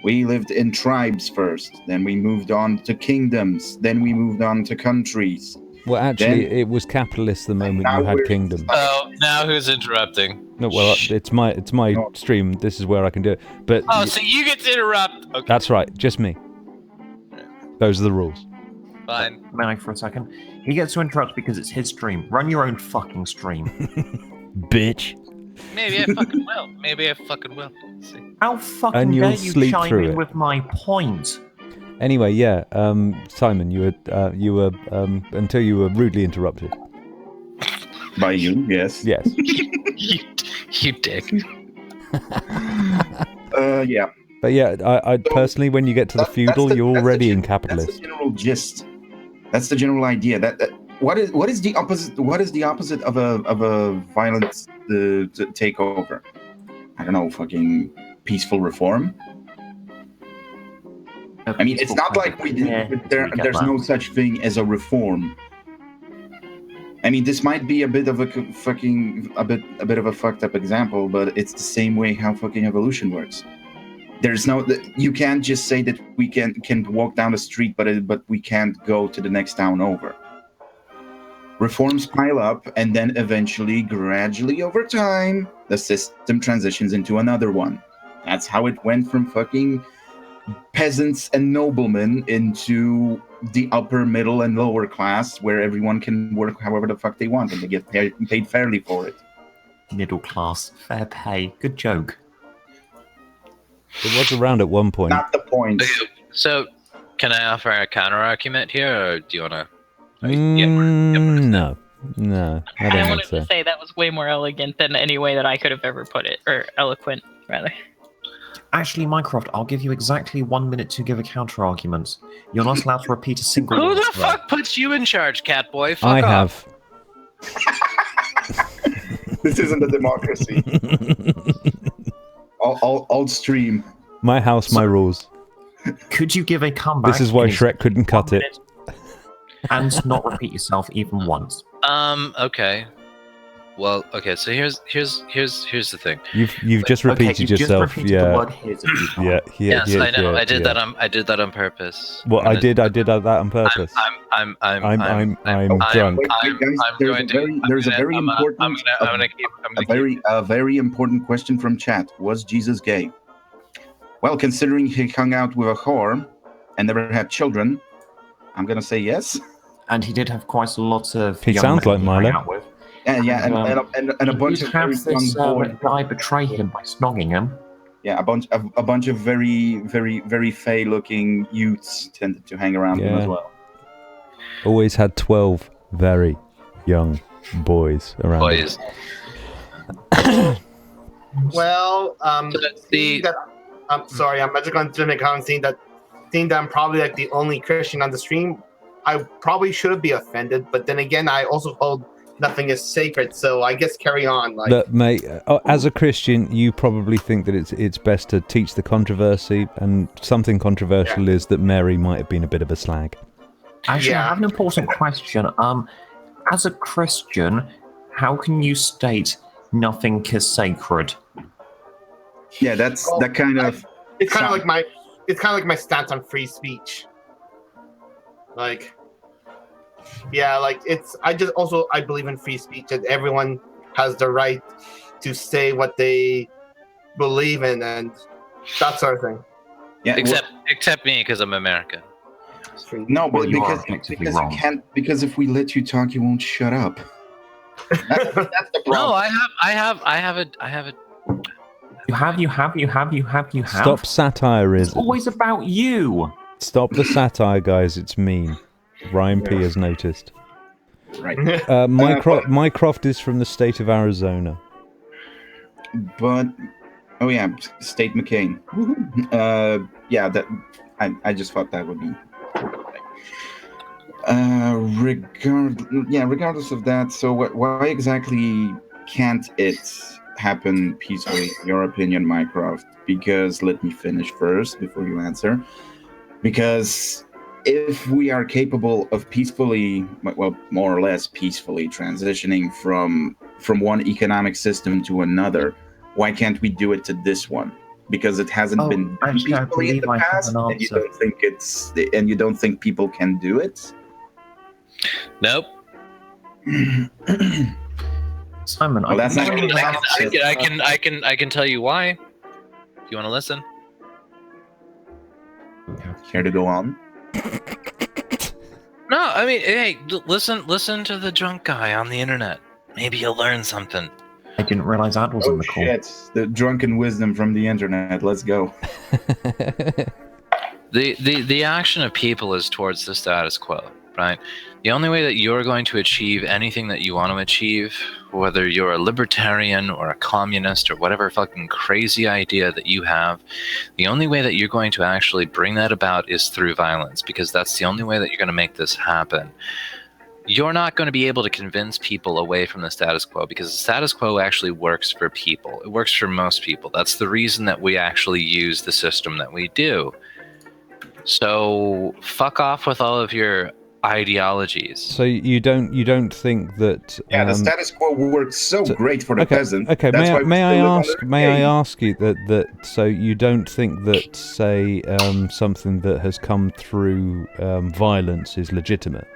We lived in tribes first, then we moved on to kingdoms, then we moved on to countries. Well, actually, it was capitalist the moment you had kingdoms. Oh, now who's interrupting? No, well, it's my stream. This is where I can do it. But So you get to interrupt. Okay. that's right, just me. Those are the rules. Fine. May I for a second? He gets to interrupt because it's his stream. Run your own fucking stream. Bitch. Maybe I fucking will. Maybe I fucking will. Let's see. How fucking And you'll dare you sleep chime through in it. with my point? Anyway, yeah, Simon, you were until you were rudely interrupted. By you, yes. Yes. you dick. Yeah. But yeah, I personally, when you get to the feudal, you're already in That's capitalist. the general gist. That's the general idea. What is the opposite? What is the opposite of a violent takeover? I don't know. Fucking peaceful reform. I mean, it's not like there's no such thing as a reform. I mean, this might be a bit of a bit of a fucked up example, but it's the same way how fucking evolution works. There's no, you can't just say that we can walk down the street, but we can't go to the next town over. Reforms pile up, and then eventually, gradually over time, the system transitions into another one. That's how it went from fucking peasants and noblemen into the upper, middle, and lower class, where everyone can work however the fuck they want, and they get paid fairly for it. Middle class, fair pay, good joke. It was around at one point. Not the point. Okay, so, can I offer a counter argument here, or do you want to? No, I don't wanted think to so. say that was way more elegant than any way that I could have ever put it, or eloquent, rather. Actually, Mycroft, I'll give you exactly 1 minute to give a counter argument. You're not allowed to repeat a single Who word. the fuck puts you in charge, Catboy? Fuck I off. have. This isn't a democracy. I'll stream. My house, my rules. Could you give a comeback? This is why Shrek couldn't cut it. And not repeat yourself even once. Okay. Well, okay. So here's the thing. You've just repeated yourself. Yeah. Yes, I know. I did that on purpose. Well, I did that on purpose. I'm drunk. There's a very important question from chat. Was Jesus gay? Well, considering he hung out with a whore and never had children, I'm gonna say yes. And he did have quite a lot of. He sounds like Milo. And a bunch of very young guy betray him by snogging him. Yeah, a bunch of very, very, very fey-looking youths tended to hang around him as well. Always had 12 very young boys around him. Well, I'm sorry, I'm just going to make a comment seeing that I'm probably like the only Christian on the stream. I probably shouldn't be offended, but then again, I also hold nothing is sacred, so I guess carry on. Like, Look, mate, as a Christian, you probably think that it's best to teach the controversy, and something controversial is that Mary might have been a bit of a slag. Actually, I have an important question. As a Christian, how can you state nothing is sacred? Yeah, it's kind of like my stance on free speech. Like, yeah, like I believe in free speech, and everyone has the right to say what they believe in and that sort of thing. Yeah, except me, because I'm American. No, but because if we let you talk, you won't shut up. That's the problem. No, I have a. You have. Stop satirism. It's always about you. Stop the satire, guys. It's mean. Ryan P has noticed. Right. Mycroft is from the state of Arizona. But State McCain. I just thought that would be. Regardless of that, so why exactly can't it happen peacefully, in your opinion, Mycroft? Because let me finish first before you answer. Because if we are capable of peacefully, well, more or less peacefully transitioning from one economic system to another, why can't we do it to this one? Because it hasn't been peacefully in the past, and you don't think people can do it? Nope. Simon, well, that's not I can tell you why. Do you want to listen? Care to go on? No, I mean, hey, listen to the drunk guy on the internet. Maybe you'll learn something. I didn't realize that was on the call. Shit, the drunken wisdom from the internet. Let's go. The action of people is towards the status quo. right? The only way that you're going to achieve anything that you want to achieve, whether you're a libertarian or a communist or whatever fucking crazy idea that you have, the only way that you're going to actually bring that about is through violence, because that's the only way that you're going to make this happen. You're not going to be able to convince people away from the status quo, because the status quo actually works for people. It works for most people. That's the reason that we actually use the system that we do. So fuck off with all of your ideologies. So you don't think that? The status quo works so great for the peasant. Okay, That's may I why ask you that? So you don't think that, say, something that has come through violence is legitimate?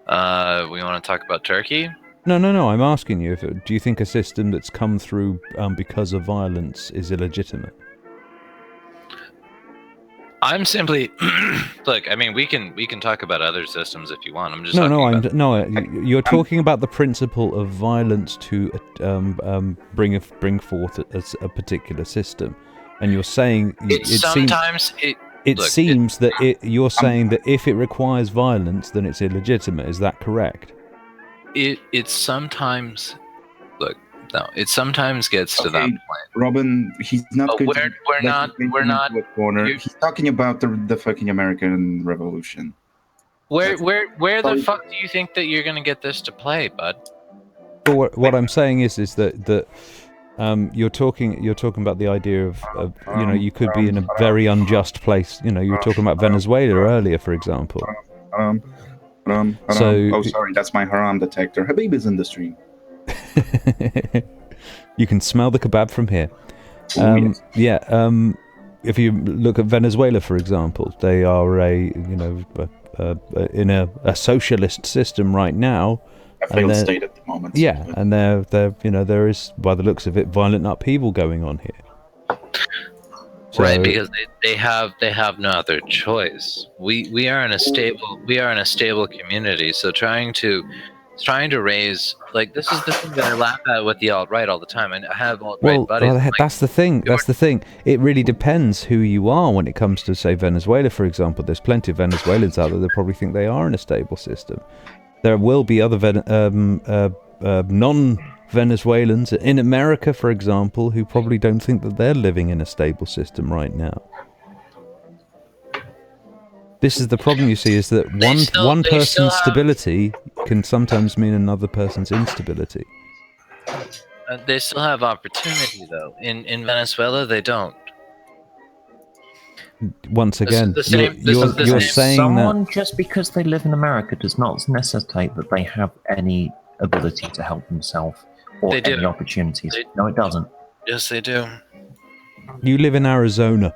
We want to talk about Turkey? No. I'm asking you, do you think a system that's come through because of violence is illegitimate? I'm simply look. I mean, we can talk about other systems if you want. I'm just You're talking about the principle of violence to bring forth a particular system, and you're saying you're saying that if it requires violence, then it's illegitimate. Is that correct? It sometimes it sometimes gets to that point. Robin, he's not going to. We're not. He's talking about the fucking American Revolution. Where the fuck do you think that you're going to get this to play, bud? Well, what I'm saying is that you're talking about the idea of you could be in a very unjust place. You were talking about Venezuela earlier, for example. Oh, sorry, that's my haram detector. Habib is in the stream. You can smell the kebab from here. Yes. If you look at Venezuela, for example, they are in a socialist system right now. A failed state at the moment. Yeah, and there is, by the looks of it, violent upheaval going on here. Right, because they have no other choice. We are in a stable community, so trying to raise, like, this is the thing that I laugh at with the alt-right all the time, and I have alt-right buddies. Well, that's the thing. It really depends who you are when it comes to, say, Venezuela, for example. There's plenty of Venezuelans out there that probably think they are in a stable system. There will be other non-Venezuelans in America, for example, who probably don't think that they're living in a stable system right now. This is the problem, you see, is that one person's stability can sometimes mean another person's instability. They still have opportunity, though. In Venezuela, they don't. Once again, you're saying someone that just because they live in America does not necessitate that they have any ability to help themselves or any opportunities. No, it doesn't. Yes, they do. You live in Arizona.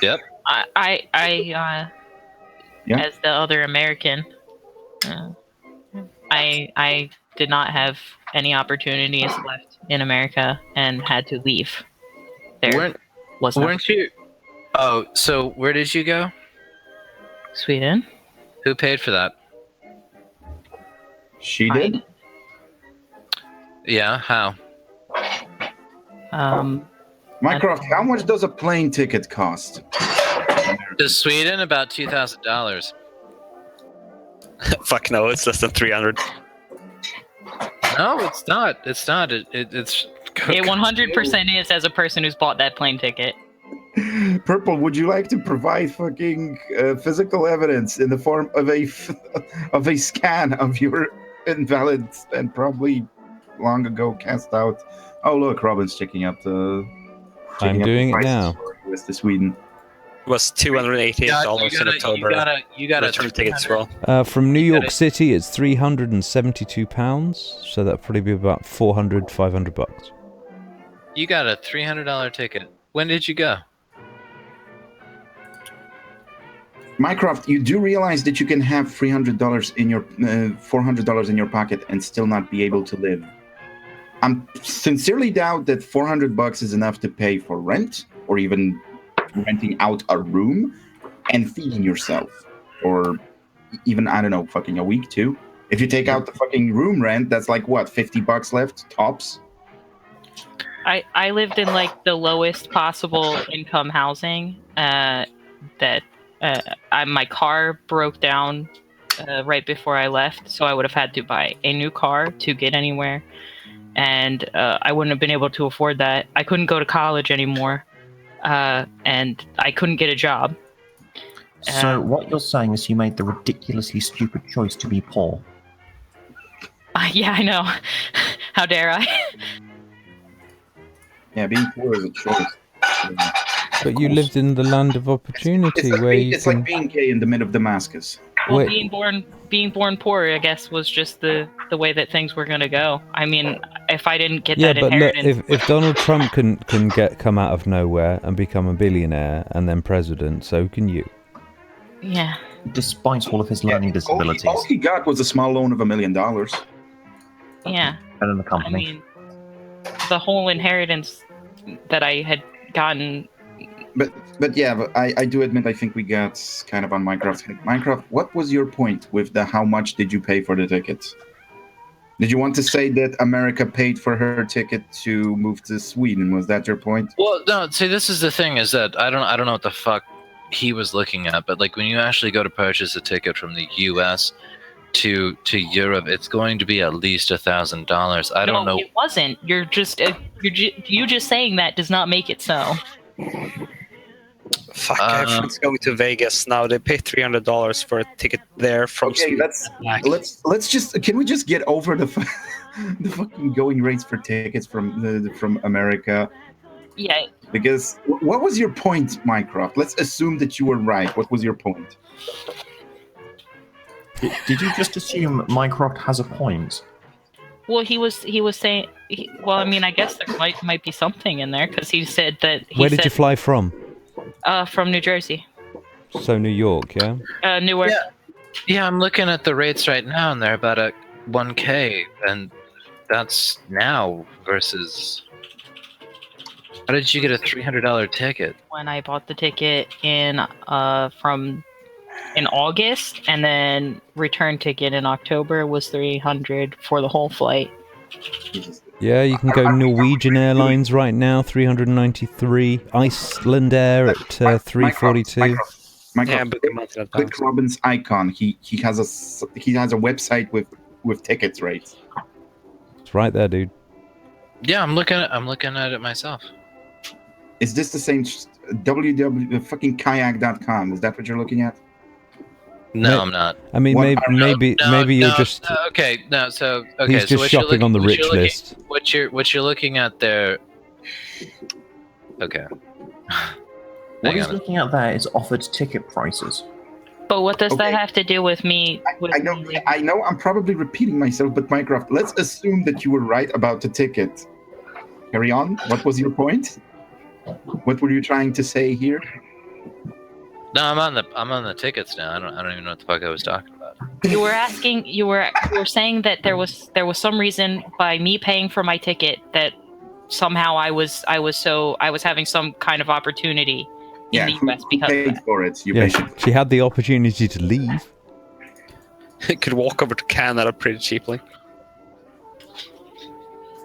Yep. I as the other American, I did not have any opportunities left in America and had to leave. Weren't you? Oh, so where did you go? Sweden. Who paid for that? She did. Yeah, how? Mycroft, how much does a plane ticket cost? To Sweden, about $2,000. Fuck no, it's less than 300. No, it's not. It's not. It's. It 100% is, as a person who's bought that plane ticket. Purple, would you like to provide fucking physical evidence in the form of a scan of your invalid and probably long ago cast out? Oh look, Robin's checking up the. I'm doing it now. US to Sweden. It was $288 in October. You got return tickets as well. From New York City, it's £372, so that'd probably be about $400-500. You got a $300 ticket. When did you go? Mycroft, you do realize that you can have $300 in your $400 in your pocket and still not be able to live. I'm sincerely doubt that $400 is enough to pay for rent or even renting out a room and feeding yourself, or even, I don't know, fucking a week too. If you take out the fucking room rent, that's like what, $50 left tops? I lived in like the lowest possible income housing that My car broke down right before I left, so I would have had to buy a new car to get anywhere, and I wouldn't have been able to afford that. I couldn't go to college anymore, and I couldn't get a job. So what you're saying is you made the ridiculously stupid choice to be poor. Yeah, I know. How dare I? Yeah, being poor is a choice. But you lived in the land of opportunity where you it's can... like being gay in the mid of Damascus. Well, being born poor, I guess, was just the way that things were going to go. I mean, if I didn't get that inheritance... Yeah, but look, if Donald Trump can come out of nowhere and become a billionaire and then president, so can you. Yeah. Despite all of his learning disabilities. All he got was a small loan of $1 million. Yeah. And in the company. I mean, the whole inheritance that I had gotten... But yeah, but I do admit I think we got kind of on Minecraft. Minecraft, what was your point with the how much did you pay for the tickets? Did you want to say that America paid for her ticket to move to Sweden? Was that your point? Well, no. See, this is the thing: is that I don't know what the fuck he was looking at, but like when you actually go to purchase a ticket from the U.S. to Europe, it's going to be at least $1,000. I don't know. No, it wasn't. You're just saying that does not make it so. Fuck, everyone's going to Vegas now. They pay $300 for a ticket there from Sweden. Let's just can we just get over the fucking going rates for tickets from America? Yeah. Because what was your point, Minecraft? Let's assume that you were right. What was your point? Did you just assume Minecraft has a point? Well, he was saying. Well, I mean, I guess there might be something in there because he said that. Where did you fly from? From New Jersey. So New York, yeah? Newark. Yeah, I'm looking at the rates right now, and they're about at $1,000, and that's now versus. How did you get a $300 ticket? When I bought the ticket in August, and then return ticket in October was $300 for the whole flight. Yeah, you can go Norwegian Airlines right now, $393. Iceland Air at $342. Click Robin's icon. He has a website with tickets rates. It's right there, dude. Yeah, I'm looking at it myself. Is this the same www.kayak.com? Is that what you're looking at? No, I'm not. I mean, maybe you're just. Okay, no. So he's just shopping on the rich list. What you're looking at there. Okay. What he's looking at there is offered ticket prices. But what does that have to do with me? I know. I'm probably repeating myself, but Minecraft. Let's assume that you were right about the ticket. Carry on. What was your point? What were you trying to say here? No, I'm on the tickets now. I don't even know what the fuck I was talking about. You were saying that there was some reason by me paying for my ticket that somehow I was having some kind of opportunity in the US because paid of that. for it. She had the opportunity to leave. Could walk over to Canada pretty cheaply.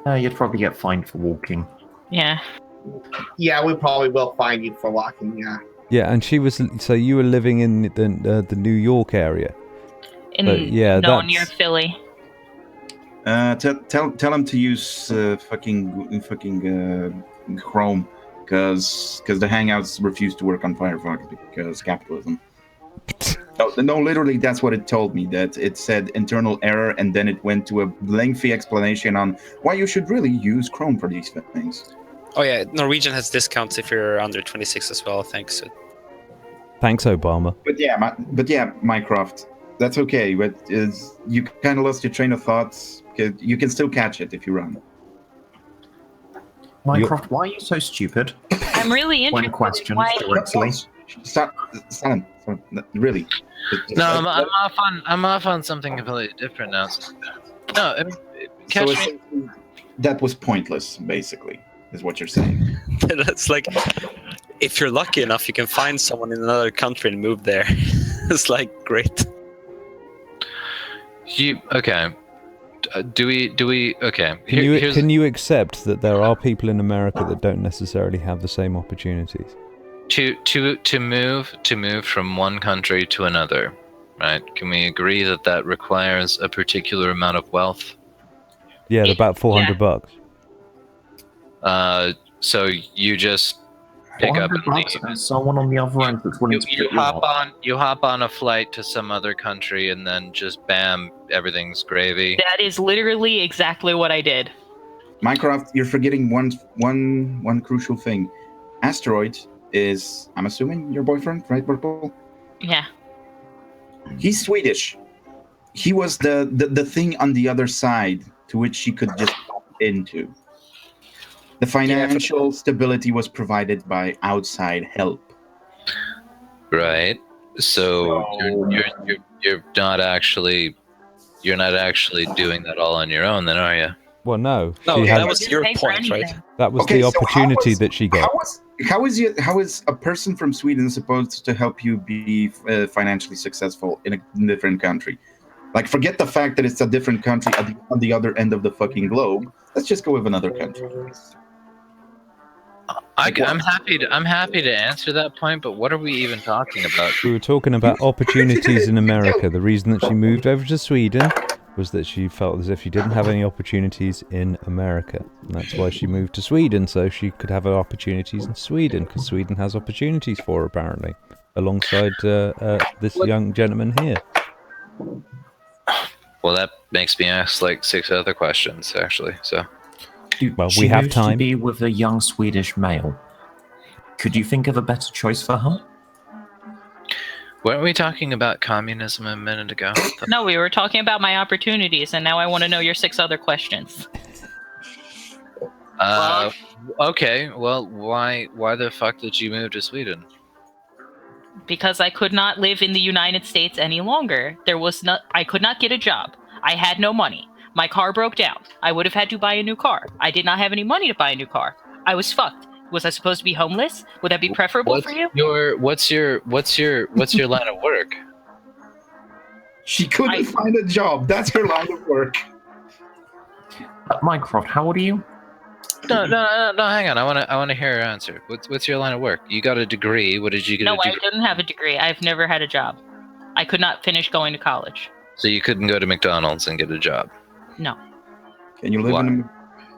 You'd probably get fined for walking. Yeah. Yeah, we probably will fine you for walking. Yeah. Yeah, and she was. So you were living in the New York area. Near Philly. Tell him to use fucking Chrome because the Hangouts refuse to work on Firefox because capitalism. No, literally, that's what it told me. That it said internal error, and then it went to a lengthy explanation on why you should really use Chrome for these things. Oh yeah, Norwegian has discounts if you're under 26 as well. Thanks. Thanks, Obama. But yeah, Minecraft. That's okay. But you kind of lost your train of thoughts. You can still catch it if you run. Minecraft, why are you so stupid? I'm really interested. When questioned why directly. Stop. Really. No, I'm off on something completely different now. No, I mean, catch me. That was pointless, basically, is what you're saying. That's like, if you're lucky enough, you can find someone in another country and move there. It's like great. Okay? Do we? Okay. Can you accept that there are people in America that don't necessarily have the same opportunities? to move from one country to another, right? Can we agree that that requires a particular amount of wealth? Yeah, about $400. So you just pick up and $400 and someone on the other end that's willing to you hop on a flight to some other country and then just bam, everything's gravy. That is literally exactly what I did. Minecraft, you're forgetting one crucial thing. Asteroid is, I'm assuming, your boyfriend, right, Purple? Yeah. He's Swedish. He was the thing on the other side to which she could just pop into. The financial stability was provided by outside help. Right. So you're not actually doing that all on your own, then, are you? Well, no. No, that was your point, right? That was Okay, the so opportunity that she got. How is a person from Sweden supposed to help you be financially successful in a different country? Like, forget the fact that it's a different country on the other end of the fucking globe. Let's just go with another country. I'm happy to answer that point, but what are we even talking about? We were talking about opportunities in America. The reason that she moved over to Sweden was that she felt as if she didn't have any opportunities in America. And that's why she moved to Sweden, so she could have her opportunities in Sweden, because Sweden has opportunities for her, apparently, alongside this young gentleman here. Well, that makes me ask like 6 other questions, actually. So, well, She we have moved time. to be with a young Swedish male. Could you think of a better choice for her? weren't we talking about communism a minute ago? No, we were talking about my opportunities, and now I want to know your 6 other questions. Okay. Well, why the fuck did you move to Sweden? Because I could not live in the United States any longer. I could not get a job. I had no money. My car broke down. I would have had to buy a new car. I did not have any money to buy a new car. I was fucked. Was I supposed to be homeless? Would that be preferable for you? What's your line of work? She couldn't find a job. That's her line of work. Mycroft, how old are you? No, hang on. I want to hear your answer. What's your line of work? You got a degree. What did you get? No, I didn't have a degree. I've never had a job. I could not finish going to college. So you couldn't go to McDonald's and get a job. No. Can you live in?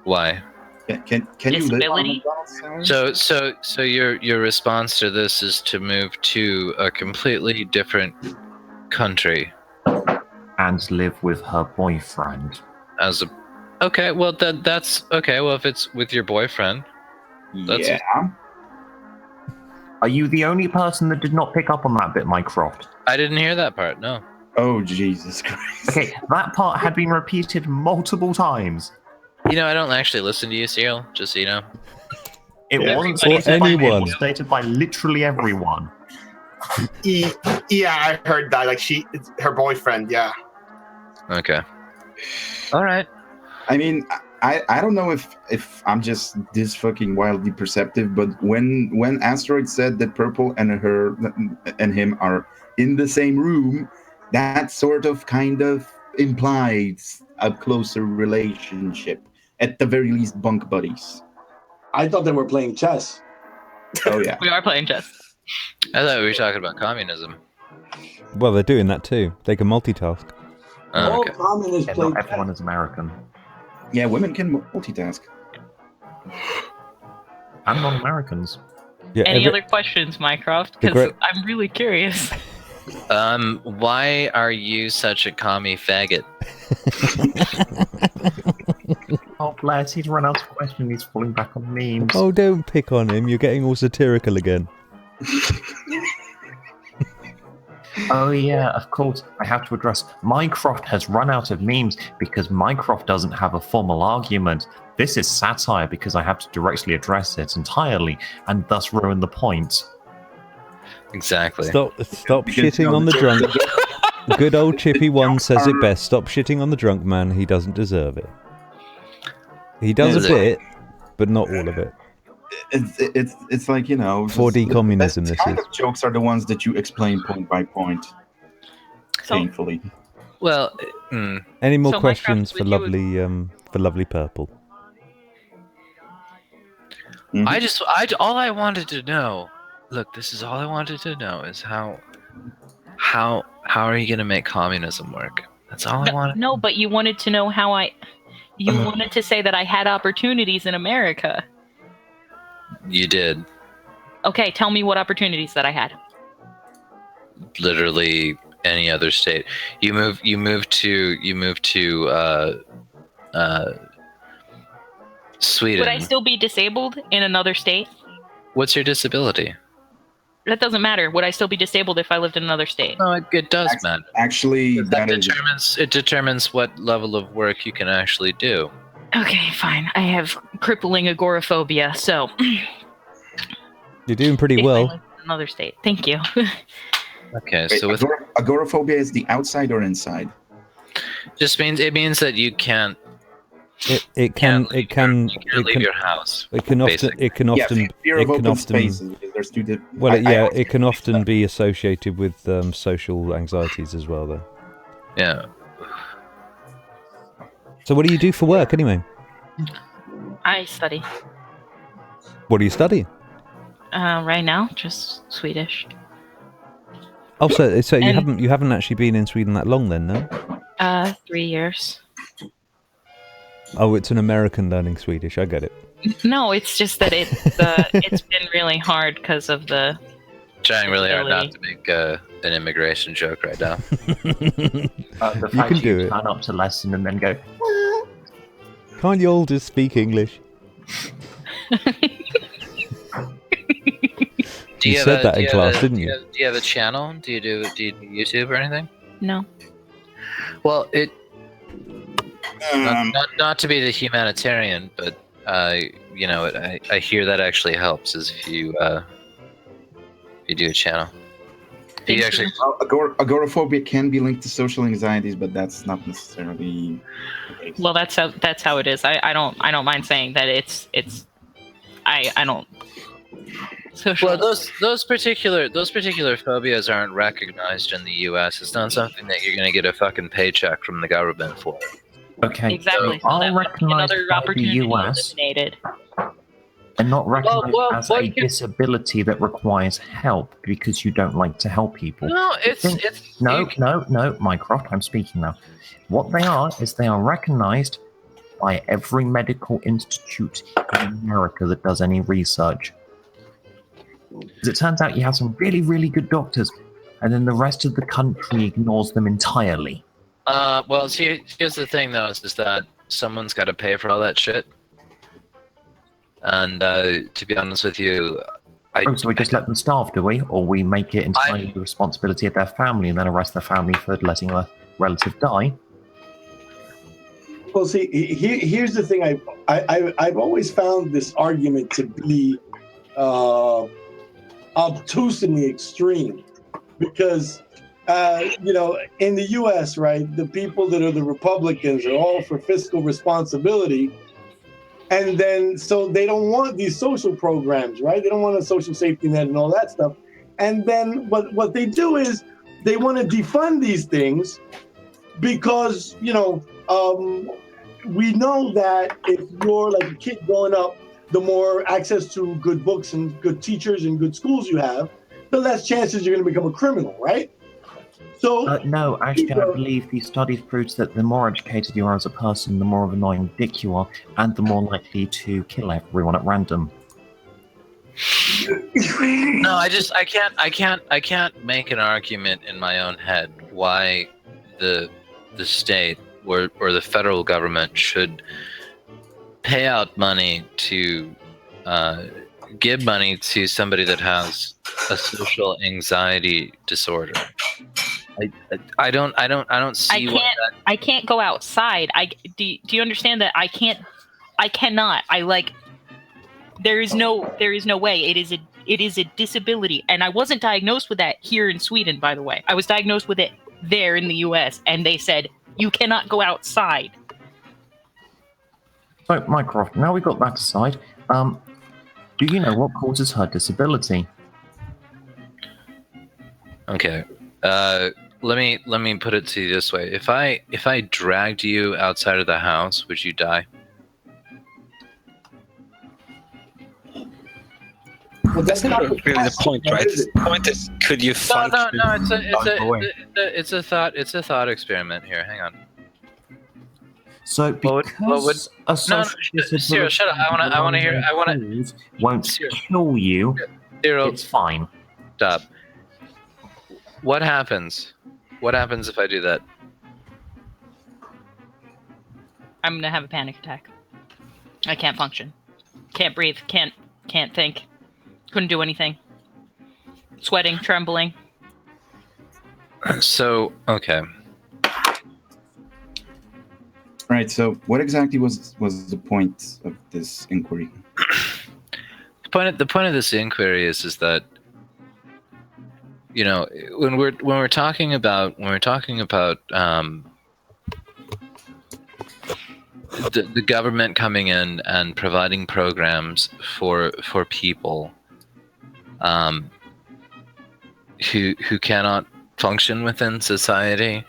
Why? Can you live on McDonald's? So your response to this is to move to a completely different country and live with her boyfriend. Okay, well that's okay. Well, if it's with your boyfriend, that's Are you the only person that did not pick up on that bit, Mycroft? I didn't hear that part. No. Oh, Jesus Christ. Okay, that part had been repeated multiple times. You know, I don't actually listen to you, Seal. Just so you know. It wasn't stated by me, it was stated by literally everyone. Yeah, I heard that. Like it's her boyfriend. Yeah. Okay. All right. I mean, I don't know if I'm just this fucking wildly perceptive, but when Asteroid said that Purple and him are in the same room, that sort of kind of implies a closer relationship. At the very least, bunk buddies. I thought they were playing chess. Oh yeah. We are playing chess. I thought we were talking about communism. Well, they're doing that too. They can multitask. Oh, okay. Communists play Not everyone is American. Yeah, women can multitask. And non-Americans. Yeah, Any other questions, Mycroft? Because I'm really curious. Why are you such a commie faggot? Oh, bless, he's run out of questions. He's falling back on memes. Oh, don't pick on him. You're getting all satirical again. Oh yeah, of course. I have to address Mycroft has run out of memes because Mycroft doesn't have a formal argument. This is satire because I have to directly address it entirely and thus ruin the point. Exactly. Stop shitting on the drunk. Good old Chippy One says it best. Stop shitting on the drunk man. He doesn't deserve it. He does a bit, but not all of it. It's like, you know, 4D communism. This kind is. of jokes are the ones that you explain point by point. Painfully. Well, Any more questions for lovely Purple? all I wanted to know look, this is all I wanted to know is how are you gonna make communism work? That's all I wanted. No, but you wanted to know how you wanted to say that I had opportunities in America. You did. Okay, tell me what opportunities that I had. Literally any other state. You moved to Sweden. Would I still be disabled in another state? What's your disability? That doesn't matter. Would I still be disabled if I lived in another state? No, it does matter. Actually, It determines what level of work you can actually do. Okay, fine. I have crippling agoraphobia, so You're doing pretty if I well. lived in another state. Thank you. Okay, Wait, so with agoraphobia is the outside or inside? it means that you can't It can leave your house. It can often fear of open spaces. Because there's two it can often be associated with social anxieties as well, though. Yeah. So what do you do for work anyway? I study. What do you study? Right now, just Swedish. Oh, so you haven't actually been in Sweden that long then, no? 3 years. Oh, it's an American learning Swedish. I get it. No, it's just that it's been really hard because of the. Trying really hard not to make an immigration joke right now. The You fact can do it. turn up to lesson and then go, Can't you all just speak English? You said that in class, didn't you? Do you have a channel? Do you do YouTube or anything? No. Well, not to be the humanitarian, but I hear that actually helps is if you do a channel. You actually Agoraphobia can be linked to social anxieties, but that's not necessarily. Well, that's how it is. I don't mind saying that it's I don't. Social. Well, those particular phobias aren't recognized in the U.S. It's not something that you're going to get a fucking paycheck from the government for. okay, Exactly. so So that I'll would be recognise another by the opportunity US eliminated. and not recognise well, as well, a you can- disability that requires help because you don't like to help people. No, it's No, Mycroft, I'm speaking now. What they are is they are recognised by every medical institute in America that does any research. As it turns out, you have some really, really good doctors, and then the rest of the country ignores them entirely. Well, here's the thing, though, is that someone's got to pay for all that shit. And to be honest with you, So we just let them starve, do we? Or we make it entirely the responsibility of their family and then arrest their family for letting a relative die? Well, see, here's the thing. I've always found this argument to be obtuse in the extreme, because in the U.S., right, the people that are the Republicans are all for fiscal responsibility, and then so they don't want these social programs, right? They don't want a social safety net and all that stuff. And then what they do is they want to defund these things because we know that if you're like a kid growing up, the more access to good books and good teachers and good schools you have, the less chances you're going to become a criminal, right? So no, actually, I believe the studies proves that the more educated you are as a person, the more of an annoying dick you are, and the more likely to kill everyone at random. No, I can't make an argument in my own head why the state or the federal government should pay out money to give money to somebody that has a social anxiety disorder. I don't see what that. I can't go outside. Do you understand that I cannot. There is no way. It is a disability, and I wasn't diagnosed with that here in Sweden, by the way. I was diagnosed with it there in the US, and they said you cannot go outside. So, Mycroft, now we've got that aside, do you know what causes her disability? Okay. Let me put it to you this way. If I dragged you outside of the house, would you die? Well, that's not really the point, right? Is The point is, could you function? No. It's a thought experiment here. Hang on. So because a social Cyril, shut up. I want to hear. Won't kill you. Cyril, it's fine. Stop. What happens? What happens if I do that? I'm gonna have a panic attack. I can't function. Can't breathe. Can't think. Couldn't do anything. Sweating, trembling. So, okay. Right. So, what exactly was the point of this inquiry? The point of this inquiry is that, you know, when we're talking about the government coming in and providing programs for people who cannot function within society.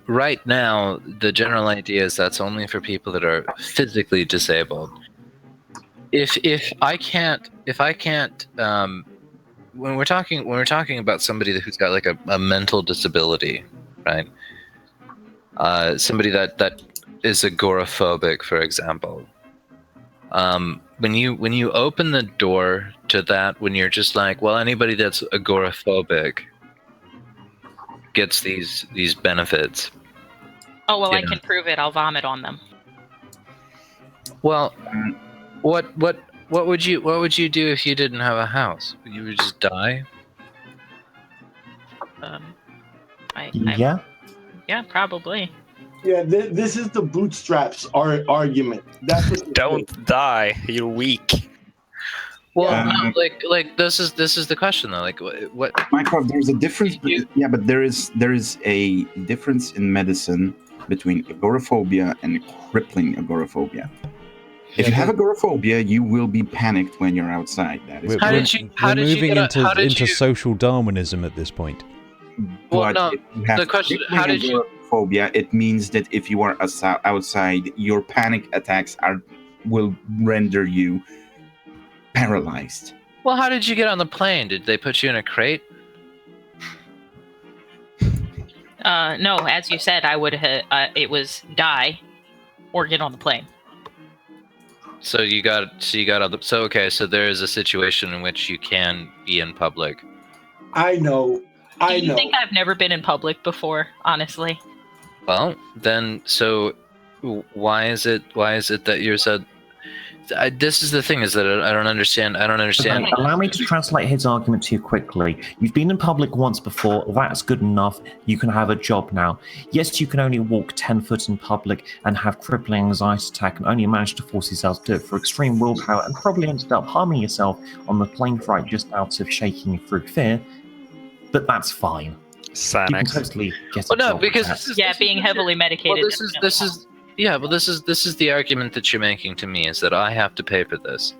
Right now, the general idea is that's only for people that are physically disabled. If I can't, when we're talking about somebody who's got like a mental disability, right? Somebody that is agoraphobic, for example. When you open the door to that, when you're just like, well, anybody that's agoraphobic gets these benefits. Oh well, I can prove it. I'll vomit on them. Well, what would you do if you didn't have a house? You would just die? Yeah, probably. Yeah, this is the bootstraps argument. That's what Don't die. You're weak. Well, no, like this is the question though. Like what? Mycroft, there's a difference. Yeah, but there is a difference in medicine between agoraphobia and crippling agoraphobia. If you have agoraphobia, you will be panicked when you're outside. That is. We're moving into social Darwinism at this point. But if you have how did you? Phobia, it means that if you are outside, your panic attacks will render you paralyzed. Well, how did you get on the plane? Did they put you in a crate? No, as you said, I would have. It was die, or get on the plane. So you got on the. So okay, so there is a situation in which you can be in public. I know. Do you think I've never been in public before? Honestly. Well, then, so why is it that you're so? This is the thing, is that I don't understand. Okay, allow me to translate his argument to you quickly. You've been in public once before. That's good enough. You can have a job now. Yes, you can only walk 10 foot in public and have crippling anxiety attack and only manage to force yourself to do it for extreme willpower and probably ended up harming yourself on the plane flight just out of shaking through fear. But that's fine. Xanax. You can totally get well, no, because being heavily medicated. Well, this is the argument that you're making to me, is that I have to pay for this.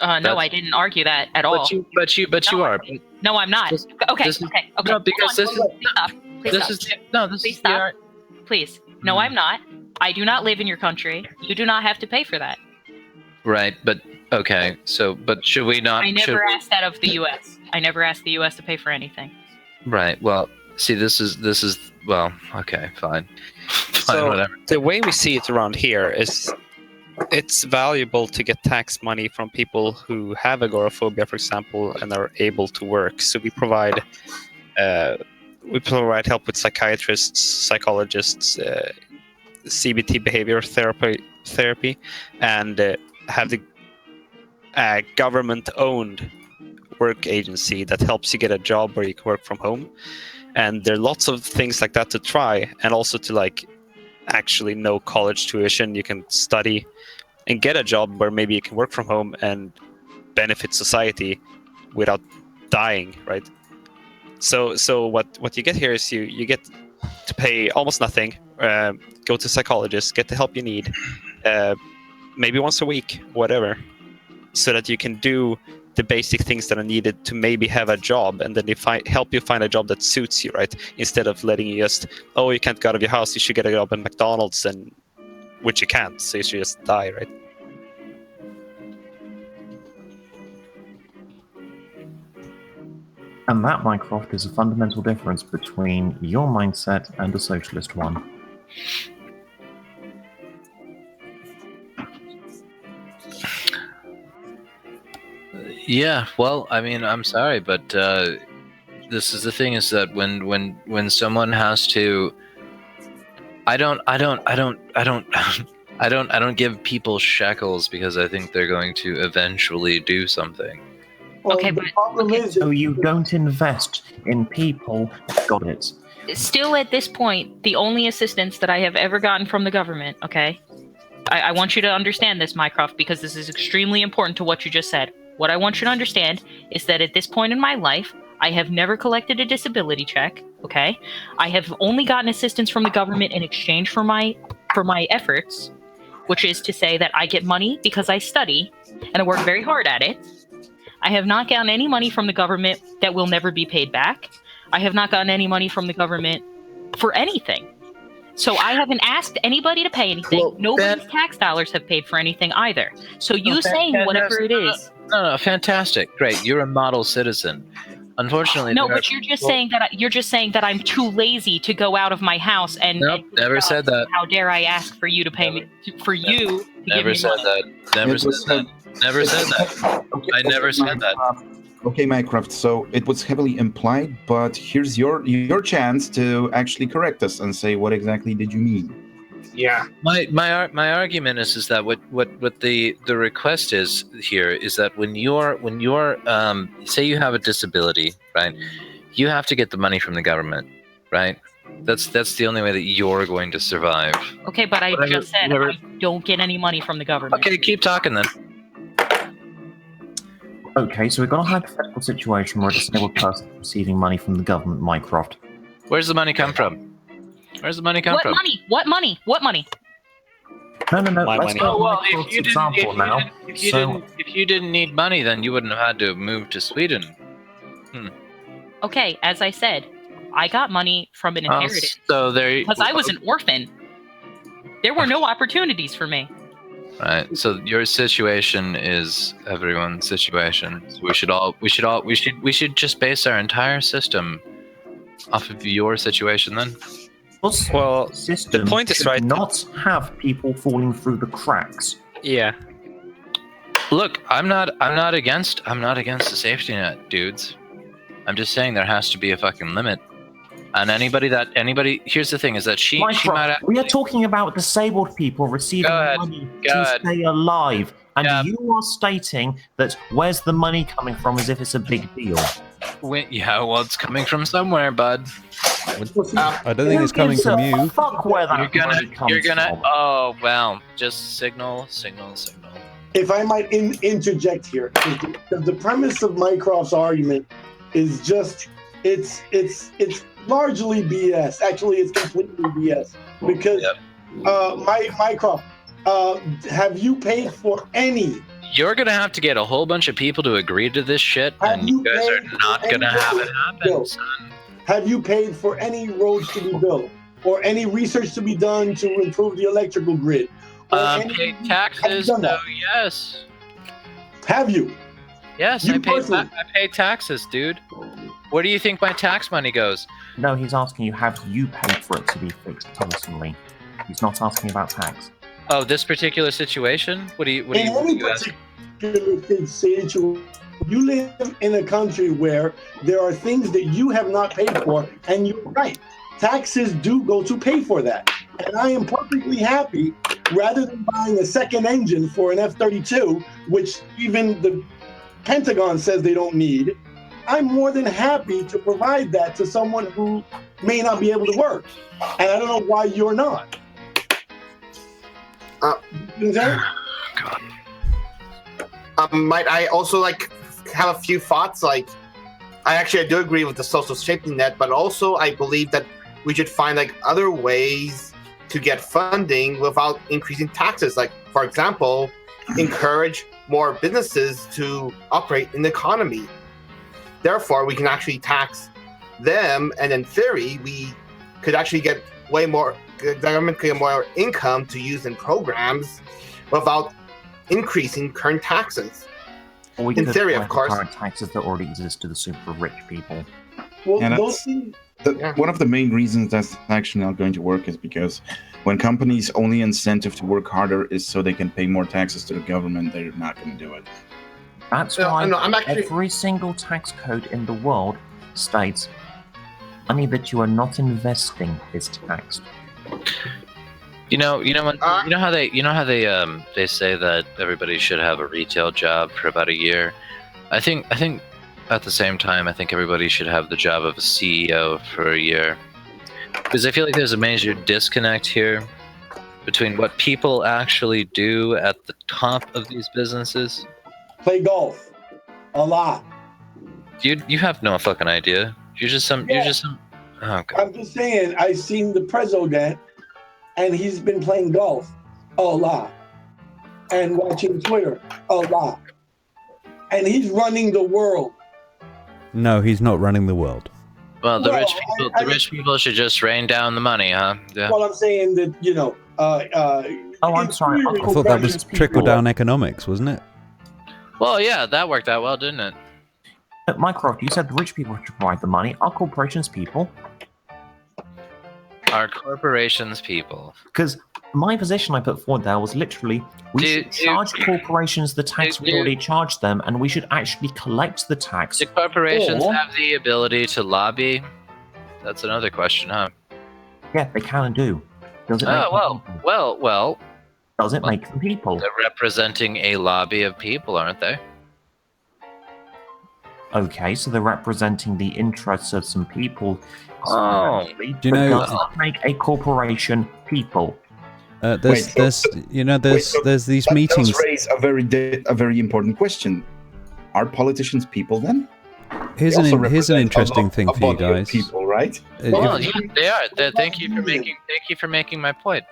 No, I didn't argue that at all. But you are. No, I'm not. Okay. No, because Please stop. Please. No, I'm not. I do not live in your country. You do not have to pay for that. Right, but okay. So, but should we not? I never asked that of the U.S. I never asked the U.S. to pay for anything. Right. Well, see, this is well, okay, fine. So whatever. The way we see it around here is it's valuable to get tax money from people who have agoraphobia, for example, and are able to work. So we provide help with psychiatrists, psychologists, CBT behavior therapy, and have the government-owned work agency that helps you get a job where you can work from home. And there are lots of things like that to try, and also to actually no college tuition. You can study and get a job where maybe you can work from home and benefit society without dying, right? So what you get here is you get to pay almost nothing, go to psychologists, get the help you need, maybe once a week, whatever, so that you can do the basic things that are needed to maybe have a job, and then they help you find a job that suits you, right? Instead of letting you just, you can't go out of your house, you should get a job at McDonald's, and which you can't, so you should just die, right? And that, Mycroft, is a fundamental difference between your mindset and a socialist one. Yeah, well, I mean, I'm sorry, but this is the thing: is that when someone has to, I don't give people shekels because I think they're going to eventually do something. Well, Okay, the but problem is So you don't invest in people. Got it. still at this point, the only assistance that I have ever gotten from the government, okay? I want you to understand this, Mycroft, because this is extremely important to what you just said. What I want you to understand is that at this point in my life, I have never collected a disability check, okay? I have only gotten assistance from the government in exchange for my efforts, which is to say that I get money because I study and I work very hard at it. I have not gotten any money from the government that will never be paid back. I have not gotten any money from the government for anything. So I haven't asked anybody to pay anything. Well, Nobody's tax dollars have paid for anything either. So you saying whatever it is. No, fantastic, great. You're a model citizen. Unfortunately, No, but you're just saying that I'm too lazy to go out of my house and. Nope, and never said that. How dare I ask for you to pay me to give me Never said money. that. Never said that. Never said that. I never said that. Okay, Mycroft, so it was heavily implied, but here's your chance to actually correct us and say what exactly did you mean. Yeah. My argument is that what the request is here is that when you're say you have a disability, right? You have to get the money from the government, right? That's the only way that you're going to survive. Okay, but I just said I don't get any money from the government. Okay, keep talking then. Okay, so we've got a hypothetical situation where a disabled person is receiving money from the government, Mycroft. Where's the money come from? Where's the money come from? What money? What money? No. Let's go well, Mycroft's example now. If you didn't need money, then you wouldn't have had to move to Sweden. Okay, as I said, I got money from an inheritance. So there. Because I was an orphan. There were no opportunities for me. Right. So your situation is everyone's situation. So we should just base our entire system off of your situation then. Well, the point is right. Not have people falling through the cracks. Yeah. Look, I'm not against the safety net, dudes. I'm just saying there has to be a fucking limit. And anybody here's the thing is that she might have, we are talking about disabled people receiving money to stay alive, and you are stating that where's the money coming from as if it's a big deal. Well, it's coming from somewhere, bud. I don't think it's coming from you. Fuck where that You're gonna. from. Oh well, just signal. If I might interject here, because the premise of Mycroft's argument is just it's largely BS. Actually, it's completely BS because Mycroft, have you paid for any? You're gonna have to get a whole bunch of people to agree to this shit, and you guys are not gonna have it happen, son. Have you paid for any roads to be built, or any research to be done to improve the electrical grid? Paid taxes? No, yes. Have you? Yes, I pay taxes, dude. Where do you think my tax money goes? No, he's asking you, have you paid for it to be fixed personally? He's not asking about tax. Oh, this particular situation? What do you ask? Situation, you live in a country where there are things that you have not paid for, and you're right. Taxes do go to pay for that. And I am perfectly happy, rather than buying a second engine for an F-32, which even the Pentagon says they don't need, I'm more than happy to provide that to someone who may not be able to work. And I don't know why you're not. Might I also have a few thoughts? I do agree with the social safety net, but also I believe that we should find other ways to get funding without increasing taxes. For example, encourage more businesses to operate in the economy. Therefore, we can actually tax them, and in theory, we could actually get way more. The government could get more income to use in programs without increasing current taxes. Or we In could theory, apply of course. the current taxes that already exist to the super rich people. Well, And those that's one of the main reasons that's actually not going to work is because when companies' only incentive to work harder is so they can pay more taxes to the government, they're not going to do it. That's why every single tax code in the world states money that you are not investing is taxed. You know how they say that everybody should have a retail job for about a year. I think at the same time, I think everybody should have the job of a CEO for a year, because I feel like there's a major disconnect here between what people actually do at the top of these businesses. Play golf a lot. You have no fucking idea. You're just some. Oh, God. I'm just saying, I seen the president, and he's been playing golf a lot, and watching Twitter a lot, and he's running the world. No, he's not running the world. Well, the rich people should just rain down the money, huh? Yeah. Well, I'm saying that I'm sorry. I thought that was trickle-down economics, wasn't it? Well, yeah, that worked out well, didn't it? Mycroft, you said the rich people should provide the money. Our corporations people. Our corporations people. Because my position I put forward there was literally, we should charge corporations the tax we already charged them, and we should actually collect the tax. Do corporations have the ability to lobby? That's another question, huh? Yeah, they can and do. Does it make well. Does it make them people? They're representing a lobby of people, aren't they? Okay, so they're representing the interests of some people. Oh, do you know? Does it make a corporation people? There's these meetings. Does raise a very important question. Are politicians people then? Here's an interesting thing for you guys. People, right? Well, yeah, they are. Thank you for making my point.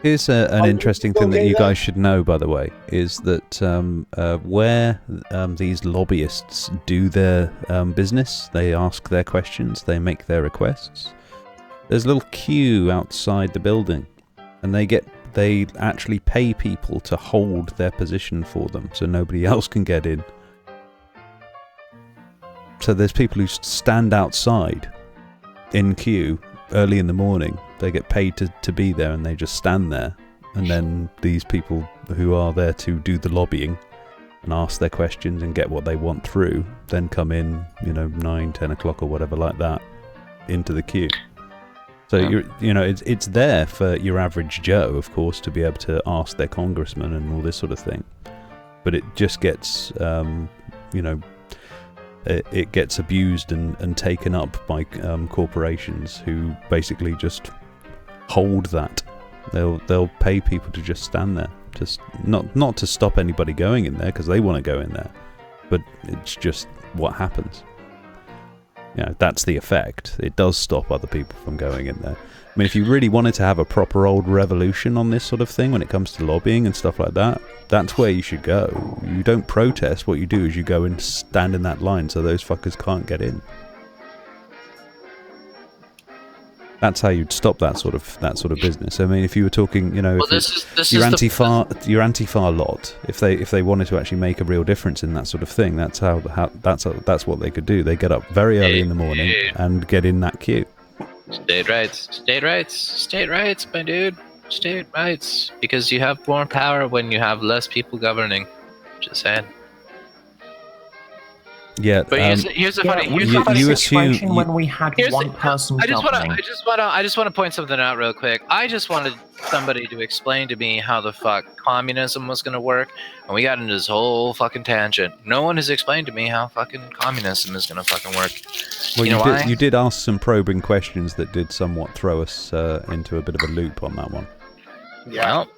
Here's an interesting thing that you guys should know, by the way, is that where these lobbyists do their business, they ask their questions, they make their requests. There's a little queue outside the building, and they actually pay people to hold their position for them, so nobody else can get in. So there's people who stand outside in queue early in the morning. They get paid to be there, and they just stand there. And then these people who are there to do the lobbying and ask their questions and get what they want through, then come in, 9, 10 o'clock or whatever like that, into the queue. So it's there for your average Joe, of course, to be able to ask their congressman and all this sort of thing. But it just gets, it gets abused and taken up by corporations who basically just hold that. They'll pay people to just stand there, just not to stop anybody going in there because they want to go in there, but it's just what happens. That's the effect. It does stop other people from going in there. I mean, if you really wanted to have a proper old revolution on this sort of thing when it comes to lobbying and stuff like that, that's where you should go. You don't protest. What you do is you go and stand in that line so those fuckers can't get in. That's how you'd stop that sort of business. I mean, if you were talking, your Antifa lot, if they wanted to actually make a real difference in that sort of thing, that's what they could do. They get up very early in the morning and get in that queue. State rights, my dude. State rights, because you have more power when you have less people governing. Just saying. Yeah, but here's the funny. You assume when we had one person. I just want to point something out real quick. I just wanted somebody to explain to me how the fuck communism was going to work, and we got into this whole fucking tangent. No one has explained to me how fucking communism is going to fucking work. Well, you did ask some probing questions that did somewhat throw us into a bit of a loop on that one. Well.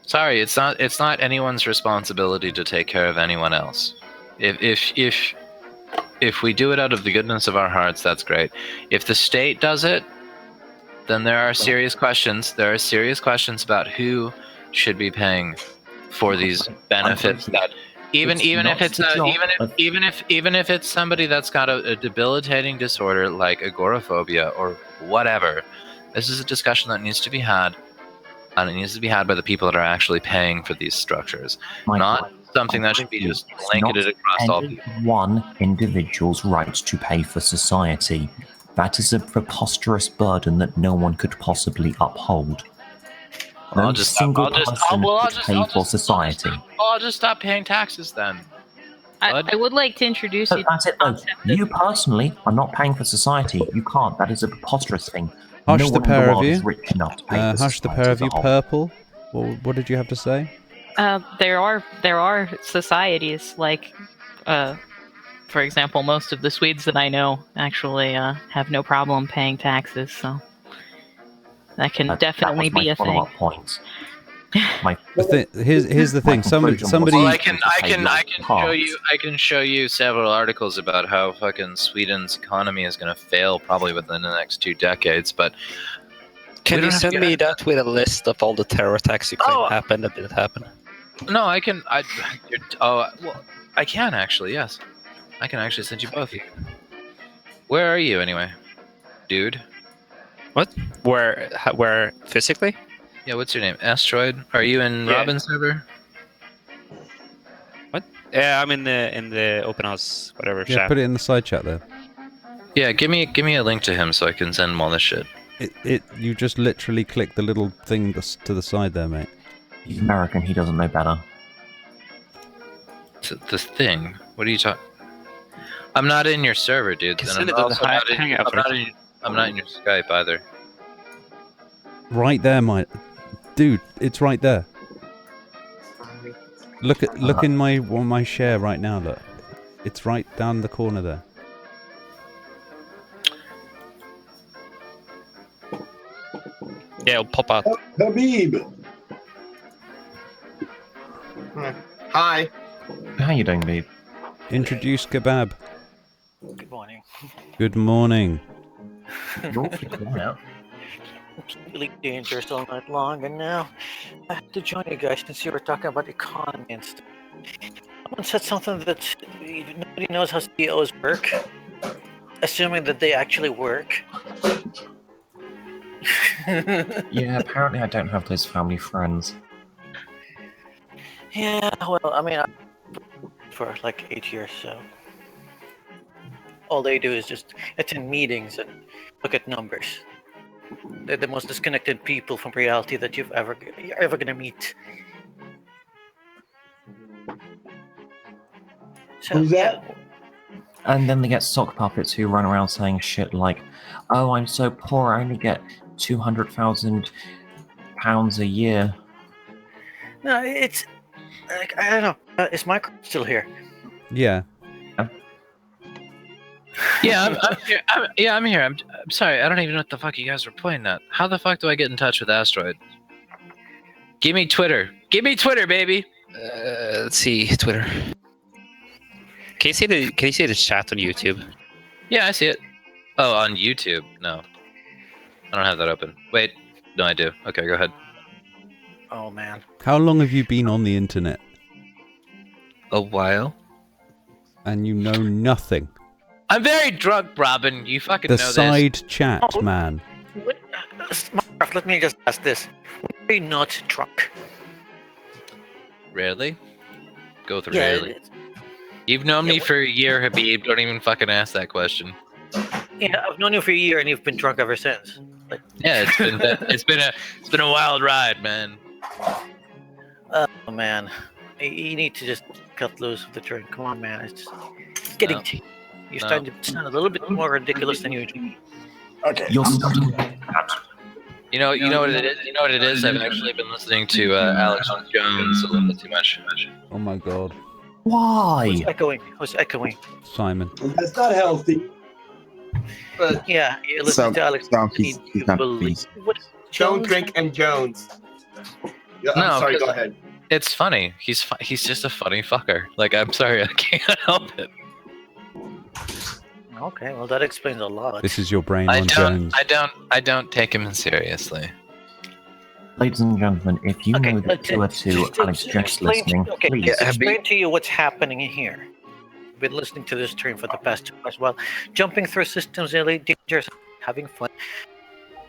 Sorry, it's not anyone's responsibility to take care of anyone else. If we do it out of the goodness of our hearts, that's great. If the state does it, then there are serious questions. There are serious questions about who should be paying for these benefits. That even if it's somebody that's got a debilitating disorder like agoraphobia or whatever, this is a discussion that needs to be had. and it needs to be had by the people that are actually paying for these structures, not something that should be just blanketed across all people. One individual's right to pay for society. That is a preposterous burden that no one could possibly uphold. No single person could pay for society. I'll just stop paying taxes then. I would like to introduce you to That's it, though. You personally are not paying for society. You can't. That is a preposterous thing. Hush no the one in pair the of world you. is rich enough to pay for Hush the society pair of as a you. whole. Purple. What did you have to say? There are societies like, for example, most of the Swedes that I know actually have no problem paying taxes, so that can definitely be a thing. Point. Here's the thing. Somebody. Well, I can show you several articles about how fucking Sweden's economy is going to fail probably within the next 2 decades. But can you send me that with a list of all the terror attacks you claim happened that didn't happen? No, I can. Well, I can actually. Yes, I can actually send you both. Where are you anyway, dude? What? Where physically? Yeah, what's your name? Asteroid? Are you in Robin's server? What? Yeah, I'm in the open house, whatever. Yeah, chat. put it in the side chat there. Yeah, give me a link to him so I can send him all this shit. You just literally click the little thing to the side there, mate. He's American. He doesn't know better. This thing? What are you talking? I'm not in your server, dude. And I'm also not in your Skype either. Right there, dude. It's right there. Look in my share right now. Look, it's right down the corner there. Yeah, it'll pop out. Habib. Hi. How you doing, babe? Introduce Kebab. Good morning. Good morning. You're awfully quiet. It's really dangerous all night long, and now I have to join you guys since you were talking about the economy and stuff. Someone said something that nobody knows how CEOs work, assuming that they actually work. Yeah, apparently I don't have those family friends. Yeah, well, I mean, for like 8 years, so all they do is just attend meetings and look at numbers. They're the most disconnected people from reality that you're ever gonna meet. So, Who's that? And then they get sock puppets who run around saying shit like, "Oh, I'm so poor. I only get £200,000 a year." No, it's like I don't know. Is Mike still here? Yeah. Yeah, I'm here. I'm sorry. I don't even know what the fuck you guys were playing at. How the fuck do I get in touch with Asteroid? Give me Twitter. Give me Twitter, baby. Let's see Twitter. Can you see the chat on YouTube? Yeah, I see it. Oh, on YouTube? No, I don't have that open. Wait, no, I do. Okay, go ahead. Oh man. How long have you been on the internet? A while. And you know nothing. I'm very drunk, Robin. You fucking The know side this. chat, man. Let me just ask this: are you not drunk? Rarely. Go through Yeah, rarely. You've known me for a year, Habib. Don't even fucking ask that question. Yeah, I've known you for a year, and you've been drunk ever since. Like, Yeah, it's been a wild ride, man. oh man, you need to just cut loose with the drink. Come on, man. It's getting to you. You're starting to sound a little bit more ridiculous than usual. Okay. You're You know what it is. You know what it is. I've actually been listening to Alex Jones a little bit too much. Oh my god. Why? Who's echoing? Simon. That's not healthy. But yeah, you listen to Alex. He's not pleased. Don't drink and Jones. Yeah, I'm No, sorry. Go 'cause ahead. It's funny. He's just a funny fucker. Like, I'm sorry, I can't help it. Okay, well that explains a lot. This is your brain on Jones. I don't take him seriously. Ladies and gentlemen, if you know that 2 are 2 Alex Jones listening, Okay, please. let's explain to you what's happening here. I've been listening to this stream for the past 2 hours while jumping through systems, really dangerous, having fun.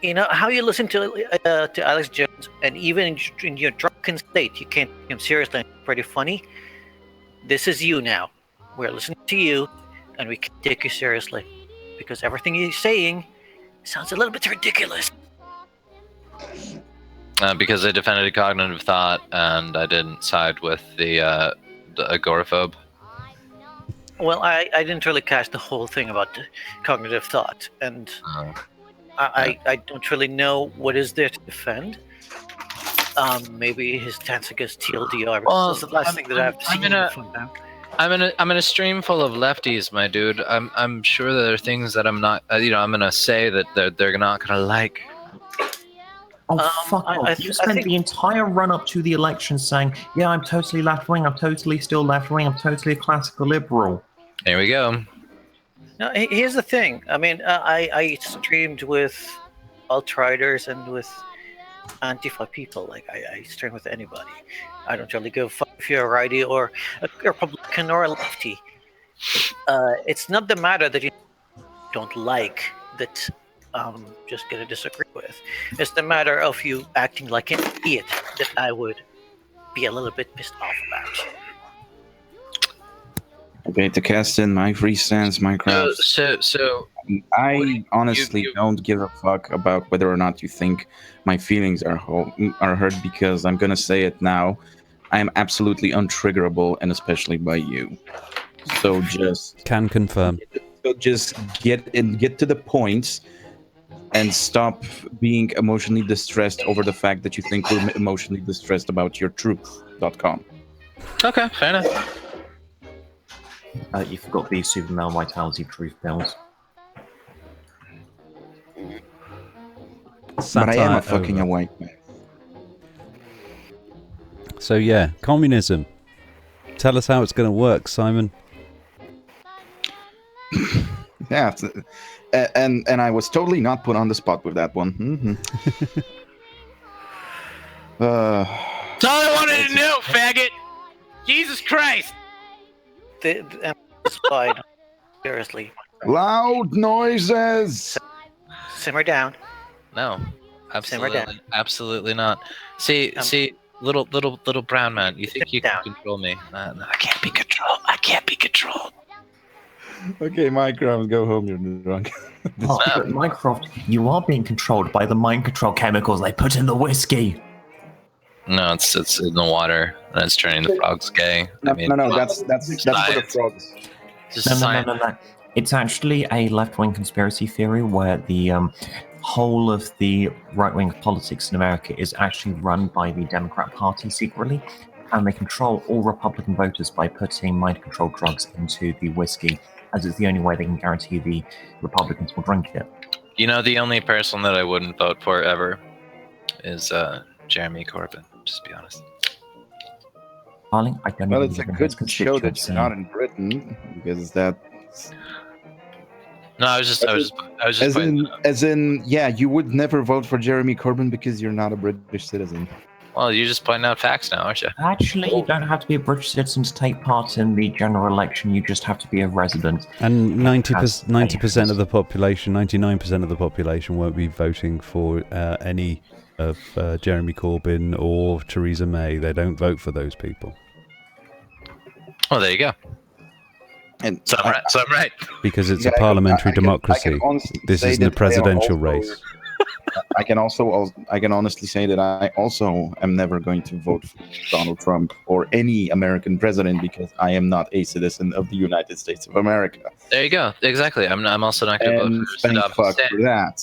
You know how you listen to Alex Jones and even in your drunken state, you can't take him seriously. Pretty funny. This is you now. We're listening to you, and we can take you seriously because everything you're saying sounds a little bit ridiculous. Because I defended cognitive thought, and I didn't side with the agoraphobe. Well, I didn't really catch the whole thing about the cognitive thought, and I don't really know what is there to defend. Maybe his stance against TLDR. Well, That's the last thing that I have to see. I'm in a stream full of lefties, my dude. I'm sure that there are things that I'm not. I'm gonna say that they're not gonna like. Oh, fuck off. You spent the entire run-up to the election saying, yeah, I'm totally left-wing, I'm totally still left-wing, I'm totally a classical liberal. Here we go. Now, here's the thing. I mean, I streamed with alt-righters and with Antifa people. Like, I stream with anybody. I don't really give a fuck if you're a righty or a Republican or a lefty. It's not the matter that you don't like that I'm just going to disagree with. It's the matter of you acting like an idiot that I would be a little bit pissed off about. Okay, to cast in my free stance, Minecraft. So I honestly don't give a fuck about whether or not you think my feelings are hurt, because I'm gonna say it now. I am absolutely untriggerable, and especially by you. So just can confirm. So just get to the point, and stop being emotionally distressed over the fact that you think we're emotionally distressed about your truth.com. Okay, fair enough. You forgot the super male vitality truth bells. But I am a fucking white man. So yeah, communism. Tell us how it's going to work, Simon. Yeah, and I was totally not put on the spot with that one. Mm-hmm. That's all I wanted to know, faggot! Jesus Christ! Slide. Seriously. Loud noises! Simmer down. No, Simmer down. absolutely not. See, little brown man, you think you can control me? No, I can't be controlled. I can't be controlled. Okay, Minecraft, go home, you're drunk. Oh, but Minecraft, you are being controlled by the mind control chemicals they put in the whiskey. No, it's in the water, and it's turning the frogs gay. No, that's for the frogs. No. It's actually a left-wing conspiracy theory where the whole of the right-wing politics in America is actually run by the Democrat Party secretly, and they control all Republican voters by putting mind-control drugs into the whiskey, as it's the only way they can guarantee the Republicans will drink it. You know, the only person that I wouldn't vote for ever is Jeremy Corbyn. Just be honest. Darling, I don't Well, even it's a live in good this show that constituency. you're not in Britain, because that. No, I was just as in, yeah, you would never vote for Jeremy Corbyn because you're not a British citizen. Well, you're just pointing out facts now, aren't you? Actually, you don't have to be a British citizen to take part in the general election. You just have to be a resident. And 90% of the population, 99% of the population won't be voting for any of Jeremy Corbyn or Theresa May. They don't vote for those people. Oh, there you go. And so I'm right. Because it's a parliamentary democracy. This isn't a presidential race. I can honestly say that I also am never going to vote for Donald Trump or any American president because I am not a citizen of the United States of America. There you go. Exactly. I'm also not going to vote for thank fuck for that.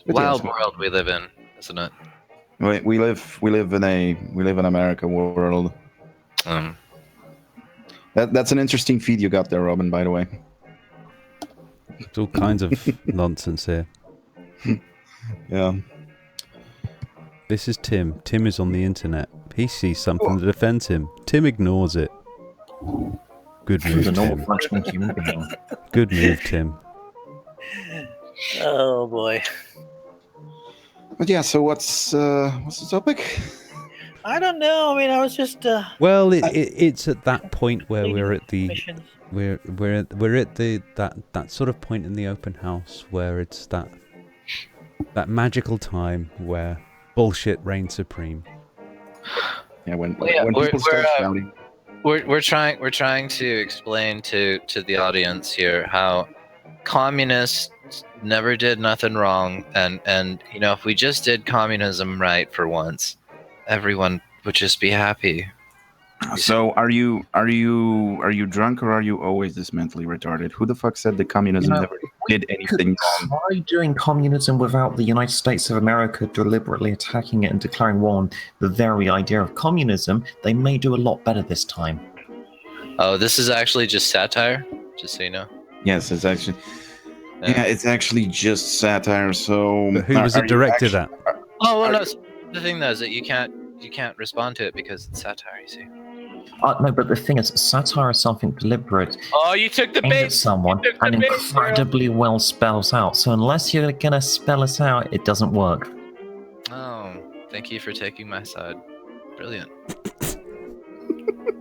Wild world we live in, isn't it? We live in America world. That's an interesting feed you got there, Robin, by the way. It's all kinds of nonsense here. Yeah. This is Tim. Tim is on the internet. He sees something that offends him. Tim ignores it. Good move, Tim. Good move, Tim. Oh boy. But yeah, so what's the topic? I don't know. I mean, I was just. Well, it's at that point where we're at the we're at the that sort of point in the open house where it's that That magical time where bullshit reigns supreme. Yeah, when We're people start shouting. we're trying to explain to the audience here how communists never did nothing wrong, and you know, if we just did communism right for once, everyone would just be happy. So are you drunk or are you always this mentally retarded? Who the fuck said that communism never did anything wrong? Try doing communism without the United States of America deliberately attacking it and declaring war on the very idea of communism. They may do a lot better this time. Oh, this is actually just satire, just so you know. Yes, it's actually. Yeah, it's actually just satire. So But who was it directed at? Oh well, no. The thing though is that you can't respond to it because it's satire. You see. No, but the thing is, satire is something deliberate. Oh, you took the aimed bait. at someone and incredibly well spells out. So unless you're gonna spell it out, it doesn't work. Oh, thank you for taking my side. Brilliant.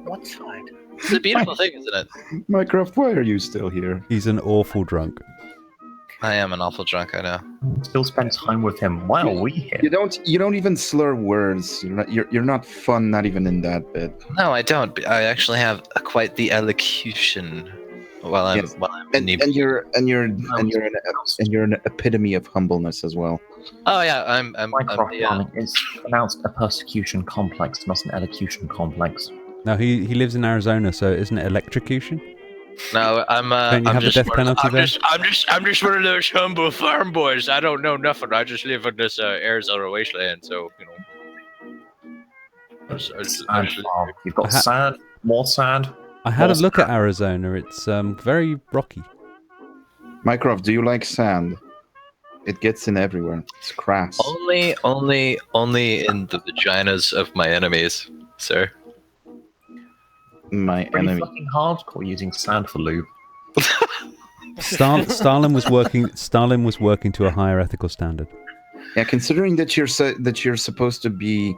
What side? It's a beautiful thing, isn't it? Minecraft, why are you still here? He's an awful drunk. I am an awful drunk, I know. Still spend time with him. Why are we here? You don't even slur words. You're not fun, not even in that bit. No, I don't. I actually have quite the elocution while I'm and you're an epitome of humbleness as well. Oh yeah, I'm Minecraft farming is pronounced a persecution complex, not an elocution complex. No, he lives in Arizona, so isn't it electrocution? No, Don't you have the death penalty there? I'm just one of those humble farm boys. I don't know nothing. I just live in this Arizona wasteland, so you know. You've got sand, more sand. I had a look at Arizona. It's very rocky. Mycroft, do you like sand? It gets in everywhere. It's crass. Only in the vaginas of my enemies, sir. My Pretty enemy. fucking hardcore using sand for lube. Stalin was working. Stalin was working to a higher ethical standard. Yeah, considering that you're supposed to be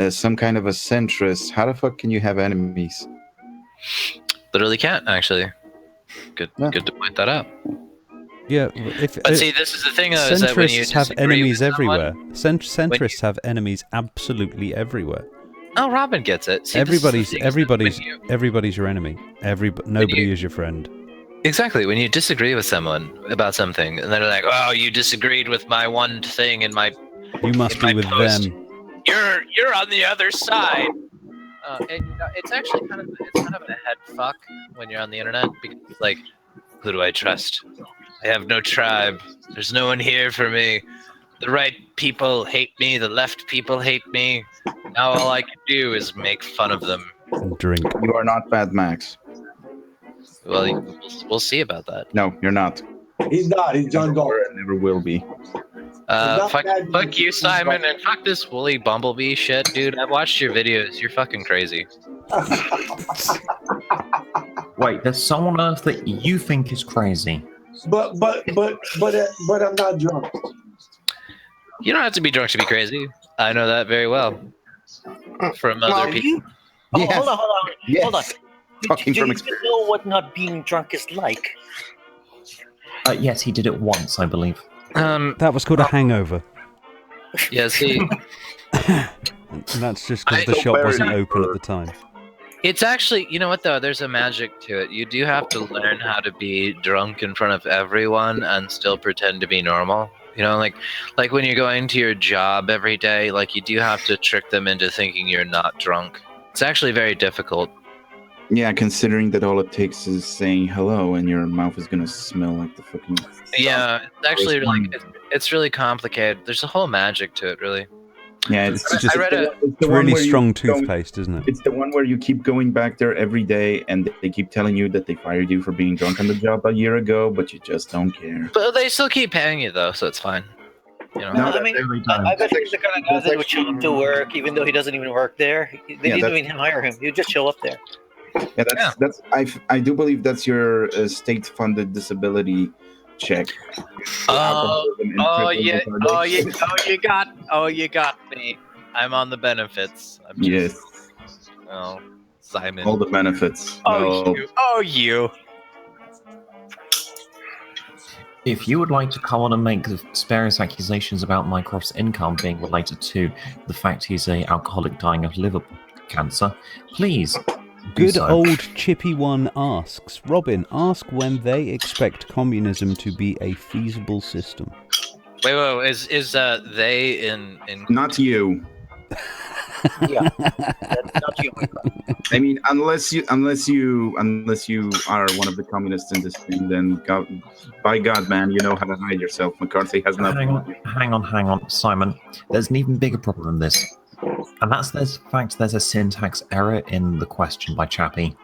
some kind of a centrist, how the fuck can you have enemies? Literally can't actually. Good to point that out. Yeah, But see, this is the thing, though, is that when you centrists have disagree enemies with someone- everywhere. Centrists have enemies absolutely everywhere. Oh, Robin gets it. See, everybody's this is the thing, is that everybody's your enemy. Nobody is your friend. Exactly. When you disagree with someone about something, and they're like, "Oh, you disagreed with my one thing in my." You must be with post. them. You're on the other side. It's actually kind of a head fuck when you're on the internet, because like, who do I trust? I have no tribe. There's no one here for me. The right people hate me. The left people hate me. Now all I can do is make fun of them. And drink. You are not Bad Max. Well, we'll see about that. No, you're not. He's not. He's John Dalton. Never will be. Fuck you, Simon, and fuck this woolly bumblebee shit, dude. I've watched your videos. You're fucking crazy. Wait, there's someone on Earth that you think is crazy. But I'm not drunk. You don't have to be drunk to be crazy. I know that very well. From other people. Hold on. Yes. Hold on. Talking Do from you experience. know what not being drunk is like? Yes, he did it once, I believe. That was called a hangover. Yeah, see. And that's just because the shop wasn't open at the time. It's actually, you know what though? There's a magic to it. You do have to learn how to be drunk in front of everyone and still pretend to be normal. You know, like when you're going to your job every day, like you do have to trick them into thinking you're not drunk. It's actually very difficult. Yeah, considering that all it takes is saying hello and your mouth is gonna smell like the fucking... Yeah, it's actually it's really complicated. There's a whole magic to it, really. Yeah, it's just It's really strong toothpaste, isn't it? It's the one where you keep going back there every day and they keep telling you that they fired you for being drunk on the job a year ago, but you just don't care. But they still keep paying you though, so it's fine. You know? I mean, I bet he's the kind of guy that would show up to work even though he doesn't even work there. They didn't even hire him. He'd just show up there. Yeah, that's I do believe that's your state-funded disability check. You got me. I'm on the benefits. I'm just, Yes, Oh, Simon. all the benefits. You. If you would like to come on and make various accusations about Mycroft's income being related to the fact he's an alcoholic dying of liver cancer, please. Good old Chippy One asks, Robin, ask when they expect communism to be a feasible system. Wait, is they in? Not you. Yeah, not you. I mean, unless you are one of the communists in this thing, then by God, man, you know how to hide yourself. McCarthy has nothing. Hang on, Simon. There's an even bigger problem than this, and that's there's a syntax error in the question by Chappie.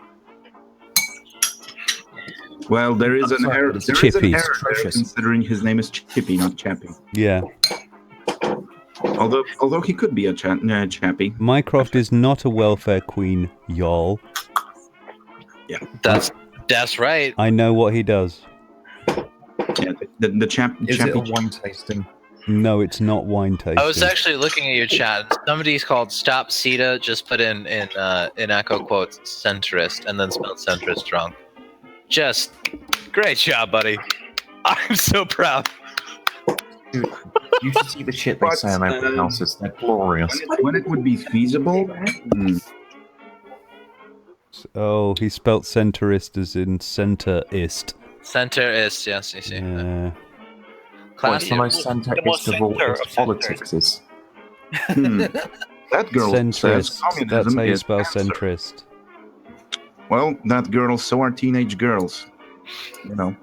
Well, there is an error. There is an error there, considering his name is Chippy, not Chappie. Yeah. Although he could be a Chappie. Mycroft is not a welfare queen, y'all. Yeah. That's right. I know what he does. Yeah, the Chappie. Is it a wine tasting? No, it's not wine tasting. I was actually looking at your chat. Somebody's called Stop Sita. Just put in echo quotes centrist and then spelled centrist wrong. Just great job, buddy. I'm so proud. Dude, you should see the shit they say on everything else. It's glorious. When it would be feasible? Oh, he spelt centrist as in centerist. Centerist, yes, you see. Yeah. What's the most centerist of all politics is? That girl centrist. says communism That's how you is spell cancer. centrist. Well, that girl, so are teenage girls. You know,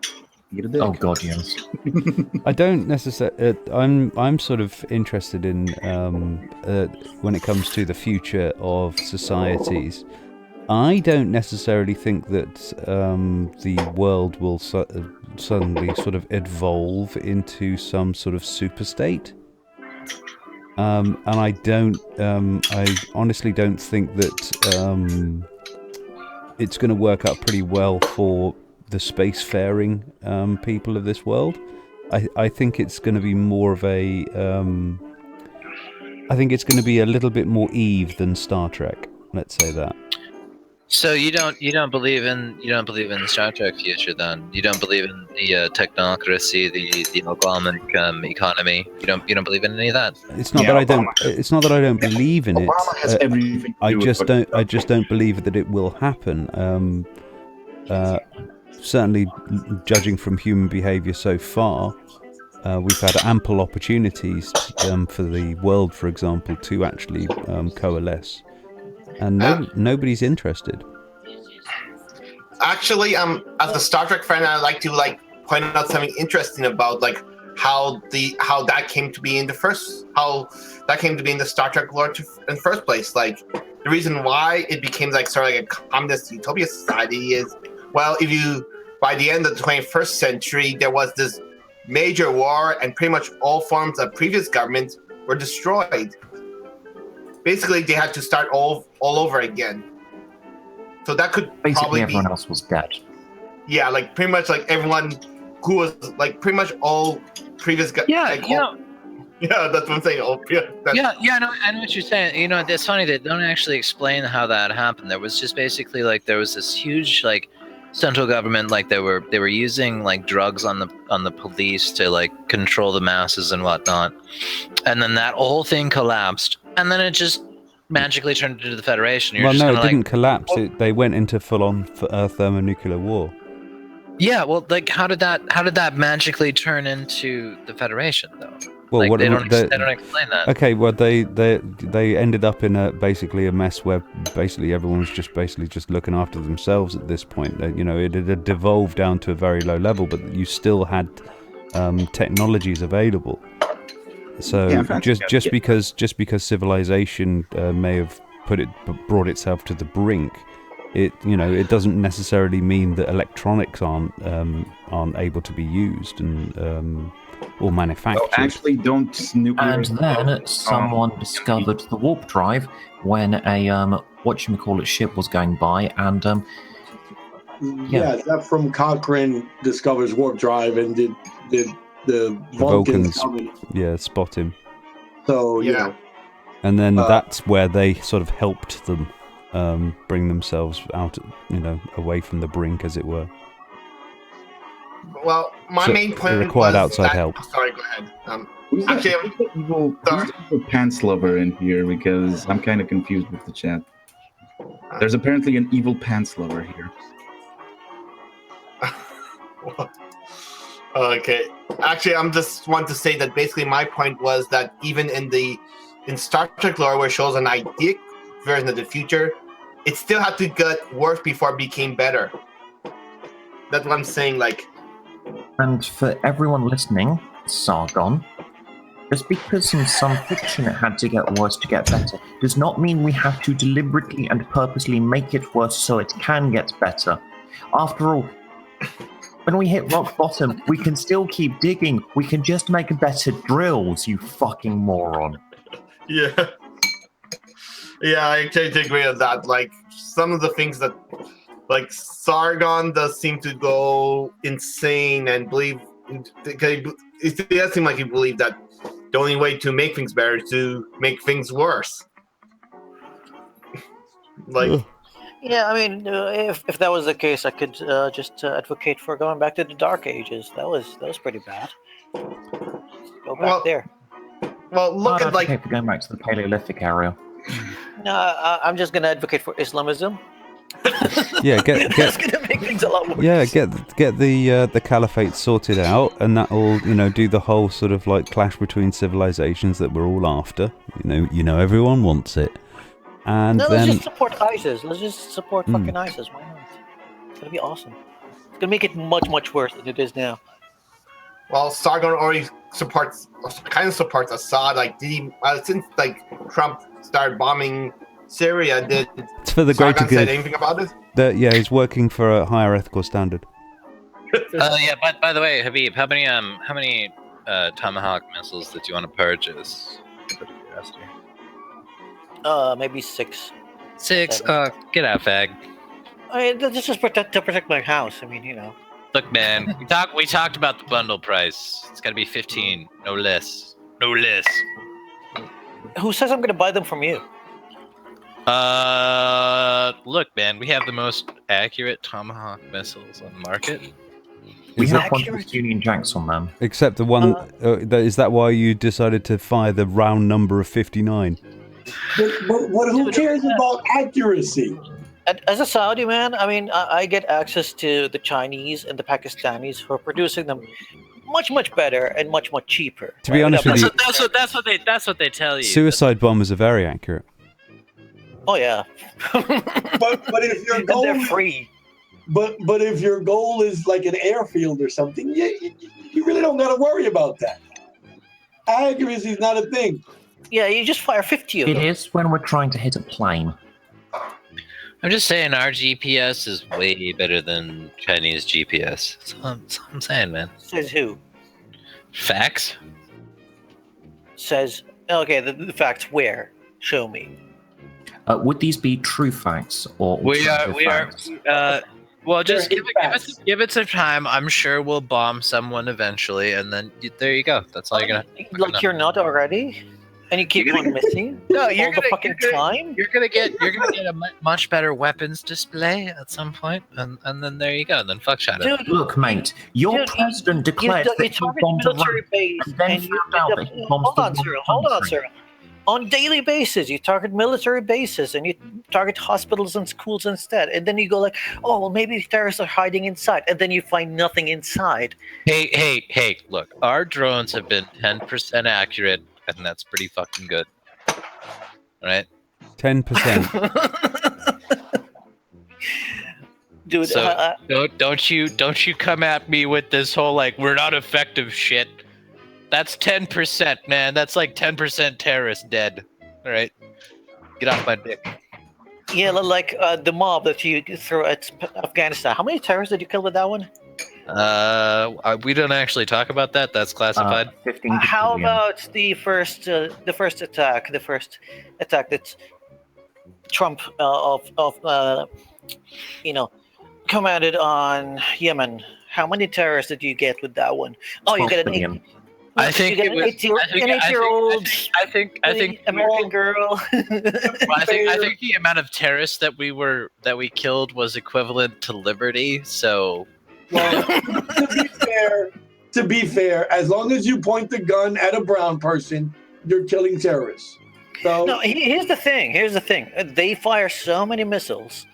get a dick. Oh God, yes. I don't necessarily. I'm sort of interested in when it comes to the future of societies. I don't necessarily think that the world will suddenly sort of evolve into some sort of super state. And I honestly don't think that it's going to work out pretty well for the spacefaring people of this world. I think it's going to be more of a. I think it's going to be a little bit more Eve than Star Trek. Let's say that. So you don't believe in the Star Trek future then? You don't believe in the technocracy, the Obama economy. You don't believe in any of that. It's not that I don't. It's not that I don't believe in it. Obama has everything. I just don't believe that it will happen. Certainly, judging from human behaviour so far, we've had ample opportunities for the world, for example, to actually coalesce. And nobody's interested. Actually, as a Star Trek fan, I'd like to point out something interesting about how that came to be in the Star Trek lore in the first place. Like the reason why it became sort of like a communist utopia society is, well, by the end of the 21st century, there was this major war, and pretty much all forms of previous governments were destroyed. Basically, they had to start all over again. So that could basically probably everyone else was dead. Yeah, pretty much everyone who was pretty much all previous. Yeah, yeah, that's what I'm saying. No, I know what you're saying. You know, it's funny they don't actually explain how that happened. There was just basically there was this huge central government they were using drugs on the police to control the masses and whatnot, and then that whole thing collapsed. And then it just magically turned into the Federation. Well, no, it didn't collapse. They went into full-on thermonuclear war. Yeah, well, how did that magically turn into the Federation, though? Well, they don't explain that. Okay, well, they ended up in basically a mess where basically everyone's just looking after themselves at this point. It had devolved down to a very low level, but you still had technologies available. So just because civilization may have brought itself to the brink, it doesn't necessarily mean that electronics aren't able to be used and or manufactured. Well, actually, don't nuclear. And then someone discovered the warp drive when a ship was going by, and yeah, that from Cochrane discovers warp drive and did the Vulcans spot him. So yeah, and then that's where they sort of helped them bring themselves out, away from the brink, as it were. Well, my So main point it required was outside that, help. Sorry, go ahead. Who's the evil pants lover in here? Because I'm kind of confused with the chat. There's apparently an evil pants lover here. Okay. Actually, I'm just want to say that basically my point was that even in Star Trek lore, where it shows an ideal version of the future, it still had to get worse before it became better. That's what I'm saying. Like, and for everyone listening, Sargon, just because in some fiction it had to get worse to get better, does not mean we have to deliberately and purposely make it worse so it can get better. After all, when we hit rock bottom, we can still keep digging. We can just make better drills, you fucking moron. yeah. Yeah, I totally agree with that. Like, some of the things that, like, Sargon does seem to go insane and believe, it does seem like he believed that the only way to make things better is to make things worse. Like, Yeah, I mean, if that was the case, I could just advocate for going back to the Dark Ages. That was pretty bad. Go back there. Well, look I'd at like advocate for going back to the Paleolithic area. No, I'm just gonna advocate for Islamism. Yeah, get That's gonna make things a lot worse. yeah, get the caliphate sorted out, and that'll do the whole sort of like clash between civilizations that we're all after. You know, everyone wants it, and No, then let's just support ISIS. Let's just support fucking ISIS. Why not? It's gonna be awesome. It's gonna make it much worse than it is now. Well, Sargon already supports Assad. Like, did he since like Trump started bombing Syria? Did it's for the greater Sargon said good. anything about it? Yeah, he's working for a higher ethical standard. Yeah. But by the way, Habib, how many Tomahawk missiles did you want to purchase? Out of curiosity. Maybe 6. 6. 7. Get out, fag. I mean, this is to protect my house. I mean, Look, man, we talked about the bundle price. It's got to be 15, no less. No less. Who says I'm gonna buy them from you? Look, man, we have the most accurate Tomahawk missiles on the market. We Is have it- one with Union Jacks on them. Except the one. Is that why you decided to fire the round number of 59? But who cares about accuracy? As a Saudi man, I mean, I get access to the Chinese and the Pakistanis who are producing them much better and much cheaper. To be honest with you, That's what they tell you. suicide bombers are very accurate. Oh yeah. But if your goal they're free. But if your goal is like an airfield or something, you really don't got to worry about that. Accuracy is not a thing. Yeah, you just fire 50 of them. It is when we're trying to hit a plane. I'm just saying our GPS is way better than Chinese GPS. That's what I'm saying, man. Says who? Facts? Says, okay, the facts where? Show me. Would these be true facts or We alternative are. facts? Well, just give it some time. I'm sure we'll bomb someone eventually, and then there you go. That's all you're gonna. Like you're not already, and you keep on missing. No, all the fucking time. You're gonna get a much better weapons display at some point, and then there you go. Then fuck shot it. Dude, Look, mate, your president declared you that he target bombed a military road, base, and then and you found out that he bombed hold on, the Cyril. wrong Hold on, country. Cyril. On daily basis, you target military bases and you target hospitals and schools instead. And then you go like, oh, well, maybe terrorists are hiding inside. And then you find nothing inside. Hey! Look, our drones have been 10% accurate, and that's pretty fucking good. All right. 10%. Dude, So don't you come at me with this whole like we're not effective shit. That's 10%, man. That's like 10% terrorists dead. All right, get off my dick. yeah, like the mob that you threw at Afghanistan. How many terrorists did you kill with that one? We don't actually talk about that. That's classified. 15 How billion. about the first attack that Trump commanded on Yemen? How many terrorists did you get with that one? Oh, you 12 got an billion. I think you it got was. an 8-year-old. I think American girl. I think the amount of terrorists that we killed was equivalent to Liberty. So Well, to be fair, as long as you point the gun at a brown person, you're killing terrorists. So no, here's the thing. They fire so many missiles,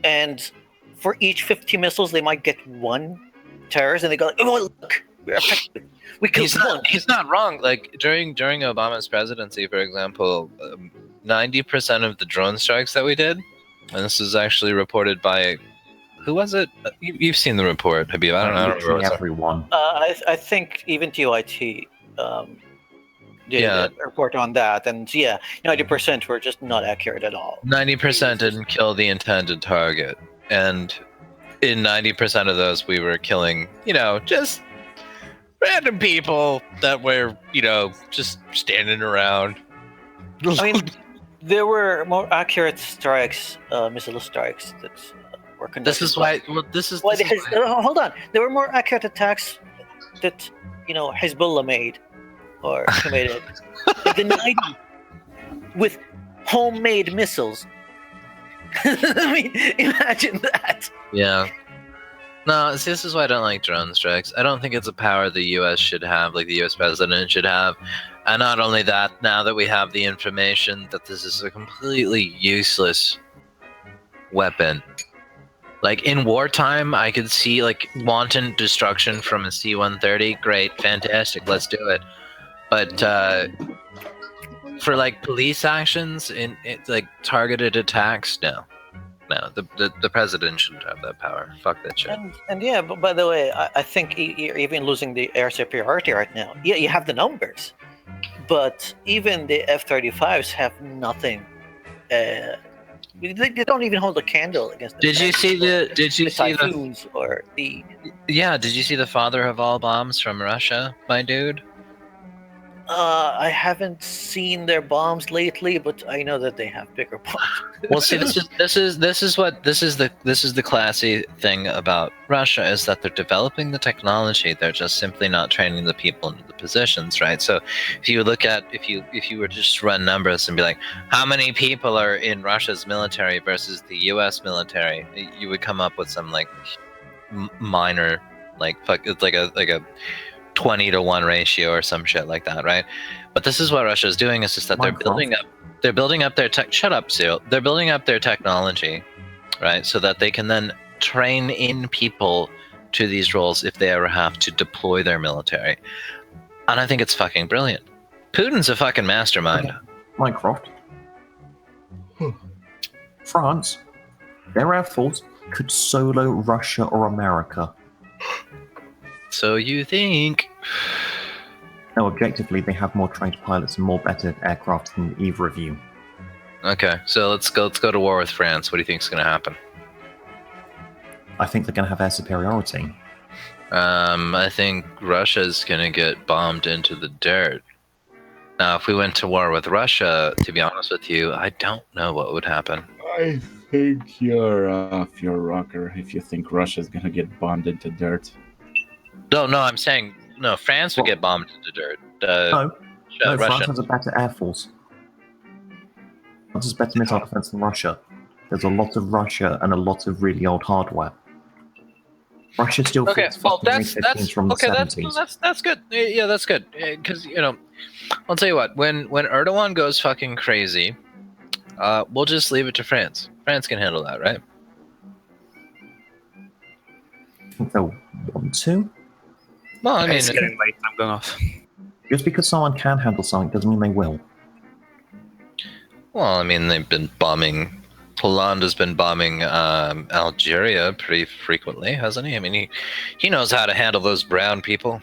and for each 50 missiles, they might get one terrorist, and they go, like, "Oh, look, we're effective. We killed one." He's not wrong. Like during Obama's presidency, for example, 90% of the drone strikes that we did, and this is actually reported by, who was it? You've seen the report, Habib. I don't know. Literally everyone. I think even TYT did a report on that, and 90% were just not accurate at all. 90% didn't kill the intended target, and in 90% of those, we were killing, just random people that were, just standing around. I mean, there were more accurate strikes, missile strikes that were conducted. This is why. Hold on. There were more accurate attacks that Hezbollah made or committed in the 90s with homemade missiles. I mean, imagine that. Yeah. No, see, this is why I don't like drone strikes. I don't think it's a power the U.S. should have, like the U.S. president should have. And not only that, now that we have the information that this is a completely useless weapon. Like, in wartime, I could see, like, wanton destruction from a C-130. Great, fantastic, let's do it. But, for, like, police actions, like, targeted attacks, no. No, the president shouldn't have that power. Fuck that shit. And yeah, but by the way, I think you're even losing the air superiority right now. Yeah, you have the numbers, but even the F-35s have nothing. They don't even hold a candle against. Did you see the typhoons or the? Yeah, did you see the father of all bombs from Russia, my dude? I haven't seen their bombs lately, but I know that they have bigger bombs. Well, see, this is the classy thing about Russia, is that they're developing the technology. They're just simply not training the people into the positions, right? So, if you look at if you were to just run numbers and be like, how many people are in Russia's military versus the U.S. military, you would come up with some like minor, it's like a 20-to-1 ratio or some shit like that, right? But this is what Russia is doing, is just that they're building up their tech. Shut up, Seal. They're building up their technology, right? So that they can then train in people to these roles if they ever have to deploy their military. And I think it's fucking brilliant. Putin's a fucking mastermind. Mycroft. France, their Air Force could solo Russia or America. So you think? No, objectively, they have more trained pilots and more better aircraft than either of you. Okay, so let's go to war with France. What do you think is going to happen? I think they're going to have air superiority. I think Russia's going to get bombed into the dirt. Now, if we went to war with Russia, to be honest with you, I don't know what would happen. I think you're off your rocker if you think Russia's going to get bombed into dirt. No, I'm saying France would get bombed into dirt. No, Russia. France has a better air force. France has better missile defense than Russia. There's a lot of Russia and a lot of really old hardware. Russia still okay. Well, that's from the okay. 70s. That's good. Yeah, that's good. Because I'll tell you what. When Erdogan goes fucking crazy, we'll just leave it to France. France can handle that, right? I think they'll want to. Well, I mean, it's getting late. I'm going off. Just because someone can handle something doesn't mean they will. Well, I mean, they've been bombing. Hollande has been bombing Algeria pretty frequently, hasn't he? I mean, he knows how to handle those brown people.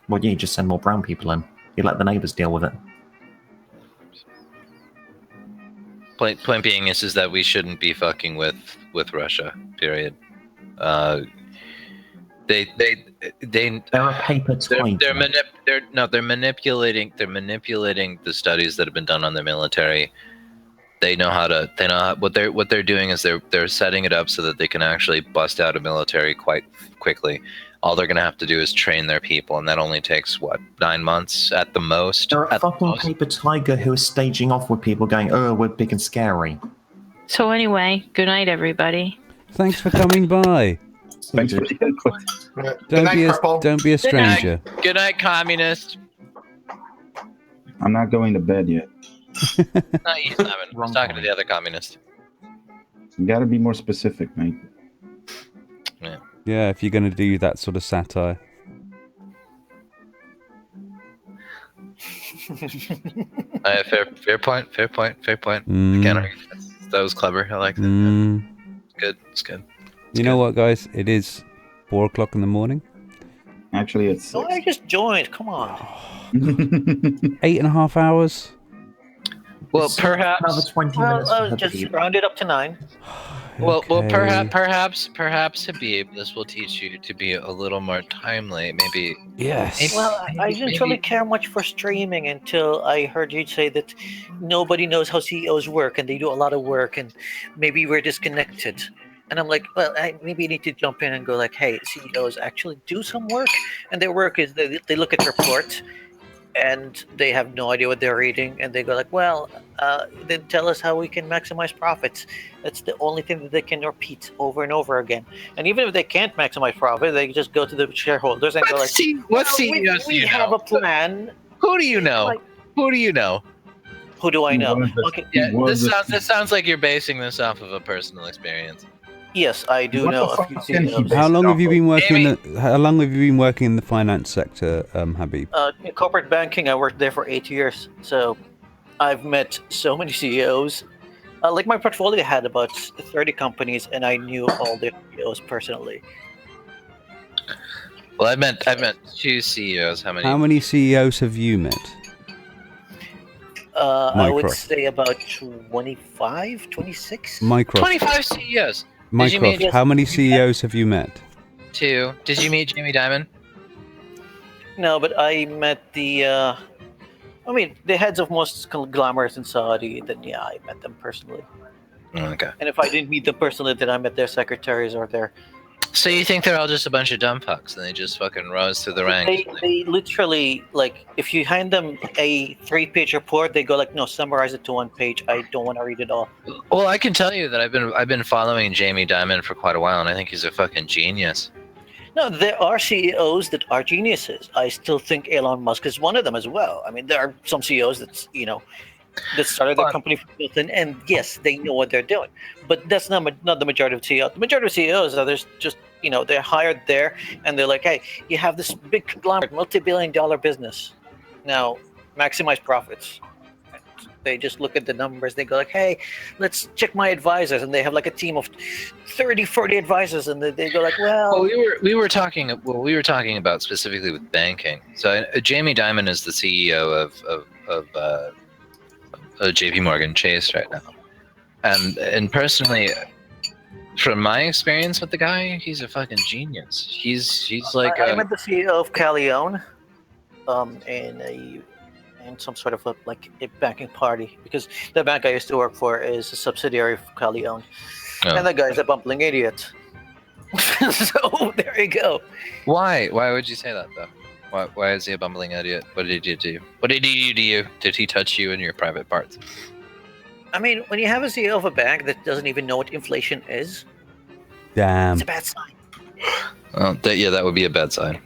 Well, yeah, you just send more brown people in. You let the neighbors deal with it. Point being is that we shouldn't be fucking with Russia. Period. They're a paper twine. They're manipulating the studies that have been done on their military. They know what they're doing is they're setting it up so that they can actually bust out a military quite quickly. All they're gonna have to do is train their people, and that only takes 9 months at the most. They're a fucking paper tiger who is staging off with people going, "Oh, we're big and scary." So anyway, good night, everybody. Thanks for coming by. Thanks for the input. Don't be a stranger. Good night, communist. I'm not going to bed yet. No, he's not. I was talking to the other communist. You got to be more specific, mate. Yeah, if you're going to do that sort of satire. Fair point. Mm. Again, that was clever. I like that. Mm. It's good. You know what, guys? It is 4 o'clock in the morning. Actually, it's... Oh, I just joined. Come on. 8.5 hours. Well, perhaps another 20 minutes. Just round it up to 9. Well, perhaps, Habib, this will teach you to be a little more timely. Maybe. Yes. Well, I didn't really care much for streaming until I heard you say that nobody knows how CEOs work, and they do a lot of work, and maybe we're disconnected. And I'm like, well, I maybe need to jump in and go like, hey, CEOs actually do some work, and their work is they look at reports, and they have no idea what they're reading, and they go like, well, then tell us how we can maximize profits. That's the only thing that they can repeat over and over again. And even if they can't maximize profit, they just go to the shareholders and go like, we have a plan. Who do you know? Who do you know? Who do I know? Okay. Yeah, this sounds like you're basing this off of a personal experience. Yes, I do know a few CEOs. How long have you been working? How long have you been working in the finance sector, Habib? In corporate banking, I worked there for 8 years. So I've met so many CEOs. Like my portfolio had about 30 companies, and I knew all the CEOs personally. Well, I met 2 CEOs. How many CEOs have you met? I would say about 25, 26. 25 CEOs. Mycroft, how many CEOs have you met? 2. Did you meet Jamie Dimon? No, but I met the heads of most conglomerates in Saudi. Then yeah, I met them personally. Okay. And if I didn't meet them personally, then I met their secretaries or their... So you think they're all just a bunch of dumb fucks and they just fucking rose through the ranks? They literally, like, if you hand them a 3-page report, they go like, no, summarize it to 1 page. I don't want to read it all. Well, I can tell you that I've been following Jamie Dimon for quite a while, and I think he's a fucking genius. No, there are CEOs that are geniuses. I still think Elon Musk is one of them as well. I mean, there are some CEOs that started their company from nothing, and yes, they know what they're doing. But that's not the majority of CEOs. The majority of CEOs are just they're hired there, and they're like, hey, you have this big conglomerate, multi-billion-dollar business. Now, maximize profits. They just look at the numbers. They go like, hey, let's check my advisors, and they have like a team of 30, 40 advisors, and they go like, well, we were talking about specifically with banking. So Jamie Dimon is the CEO of JP Morgan Chase right now, and personally, from my experience with the guy, he's a fucking genius. He's like I met the CEO of Calleone, in some sort of a banking party, because the bank I used to work for is a subsidiary of Calleone, and that guy's a bumbling idiot. So there you go. Why would you say that though? Why is he a bumbling idiot? What did he do? What did he do to you? Did he touch you in your private parts? I mean, when you have a CEO of a bank that doesn't even know what inflation is, damn, it's a bad sign. Well, that would be a bad sign.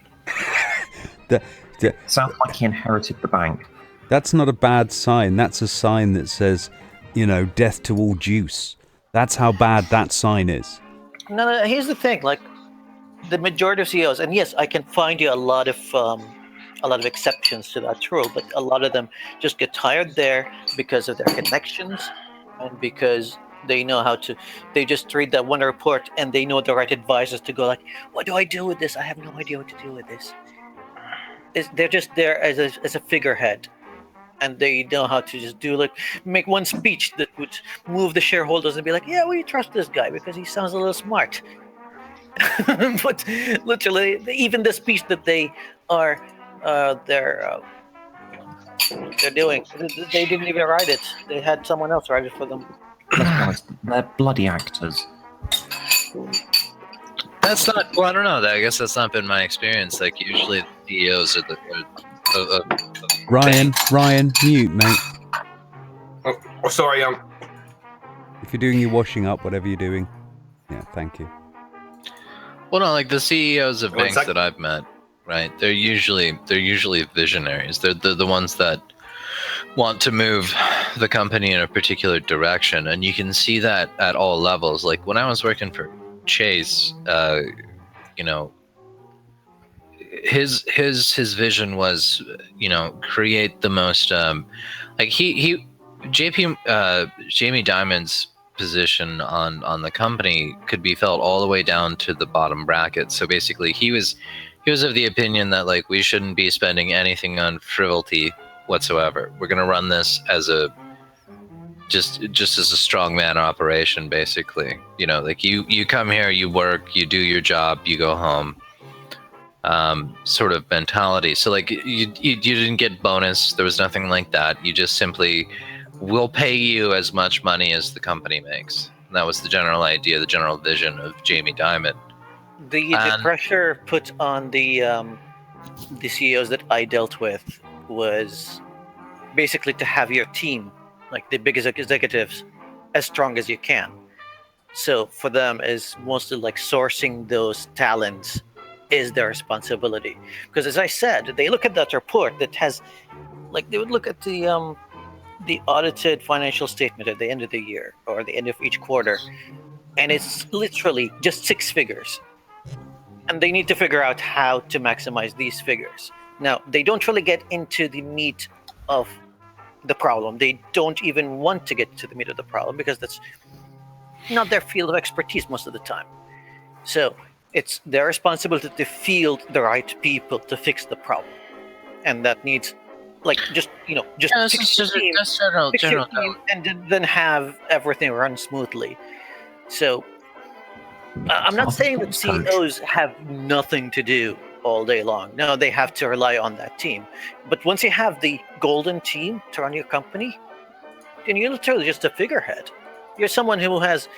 Sounds like he inherited the bank. That's not a bad sign. That's a sign that says, death to all juice. That's how bad that sign is. No, here's the thing. Like, the majority of CEOs, and yes, I can find you a lot of exceptions to that rule, but a lot of them just get hired there because of their connections and because they know how to. They just read that one report and they know the right advisors to go like, what do I do with this? I have no idea what to do with this. They're just there as a figurehead, and they know how to just make one speech that would move the shareholders and be like, yeah, we trust this guy because he sounds a little smart. But literally, even the speech that they are they're doing, they didn't even write it. They had someone else write it for them. They're bloody actors. That's not. Well, I don't know. I guess that's not been my experience. Like usually, the CEOs are Ryan, mute, mate. Oh, sorry. If you're doing your washing up, whatever you're doing, yeah, thank you. Well, no, like the CEOs of banks that I've met, right? They're usually visionaries. They're the ones that want to move the company in a particular direction, and you can see that at all levels. Like when I was working for Chase, you know, his vision was, you know, create the most like Jamie Dimon's position on the company could be felt all the way down to the bottom bracket. So basically he was of the opinion that like we shouldn't be spending anything on frivolity whatsoever. We're going to run this as a just as a strongman operation, basically. You know, like you come here, you work, you do your job, you go home, sort of mentality. So like you didn't get bonus. There was nothing like that. You just simply will pay you as much money as the company makes. And that was the general idea, the general vision of Jamie Dimon. The pressure put on the CEOs that I dealt with was basically to have your team, like the biggest executives, as strong as you can. So for them, is mostly like sourcing those talents is their responsibility. Because as I said, they look at that report that has, like, they would look at the audited financial statement at the end of the year or the end of each quarter, and it's literally just 6 figures. And they need to figure out how to maximize these figures. Now, they don't really get into the meat of the problem. They don't even want to get to the meat of the problem because that's not their field of expertise most of the time. So it's their responsibility to field the right people to fix the problem. And that needs, like, just fix your team, and then have everything run smoothly. So I'm not saying that CEOs have nothing to do all day long. No, they have to rely on that team. But once you have the golden team to run your company, then you're literally just a figurehead. You're someone who has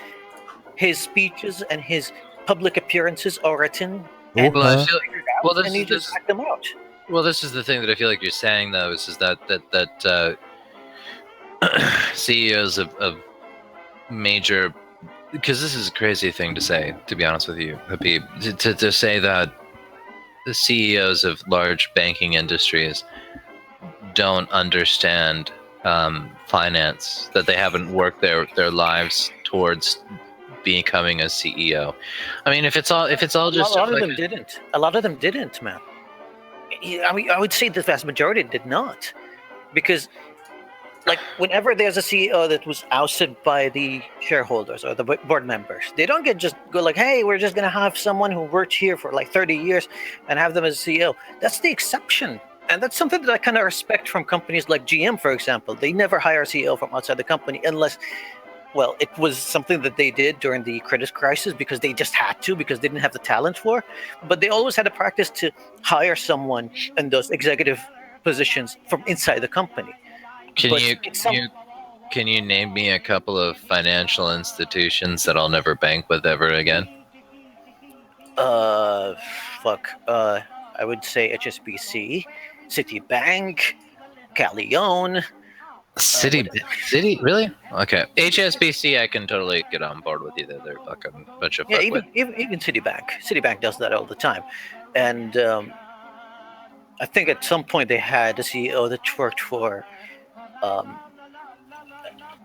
his speeches and his public appearances are written, and you just act them out. Well, this is the thing that I feel like you're saying, though, is that CEOs of major, because this is a crazy thing to say, to be honest with you, Habib, to say that the CEOs of large banking industries don't understand finance, that they haven't worked their lives towards becoming a CEO. I mean, if it's all just a lot of them didn't. A lot of them didn't, man. I mean, I would say the vast majority did not, because like whenever there's a CEO that was ousted by the shareholders or the board members, they don't just go like, hey, we're just going to have someone who worked here for like 30 years and have them as CEO. That's the exception. And that's something that I kind of respect from companies like GM, for example. They never hire a CEO from outside the company unless, well, it was something that they did during the credit crisis because they just had to, because they didn't have the talent for. But they always had a practice to hire someone in those executive positions from inside the company. Can you name me a couple of financial institutions that I'll never bank with ever again? I would say HSBC, Citibank, Callione. City, really? Okay. HSBC, I can totally get on board with you. They're fucking bunch of even Citibank. Citibank does that all the time, and I think at some point they had a CEO that worked for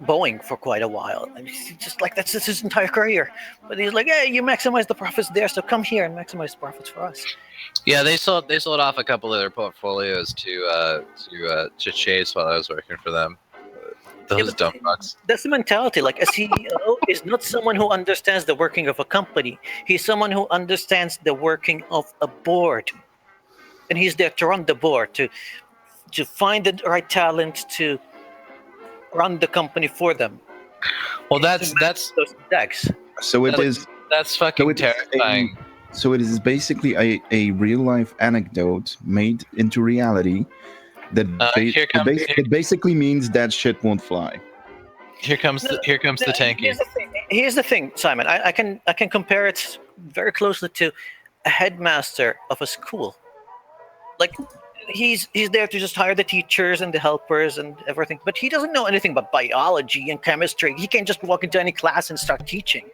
Boeing for quite a while, and he's just like that's his entire career. But he's like, "Hey, you maximize the profits there, so come here and maximize the profits for us." Yeah, they sold off a couple of their portfolios to Chase while I was working for them. Those dumb fucks. That's the mentality. Like a CEO is not someone who understands the working of a company. He's someone who understands the working of a board, and he's there to run the board, to find the right talent to run the company for them. Well, that's those decks. So it is. That's fucking terrifying. So it is basically a real life anecdote made into reality that it basically means that shit won't fly. Here comes the tanky. Here's the thing, Simon. I can compare it very closely to a headmaster of a school. Like he's there to just hire the teachers and the helpers and everything, but he doesn't know anything about biology and chemistry. He can't just walk into any class and start teaching.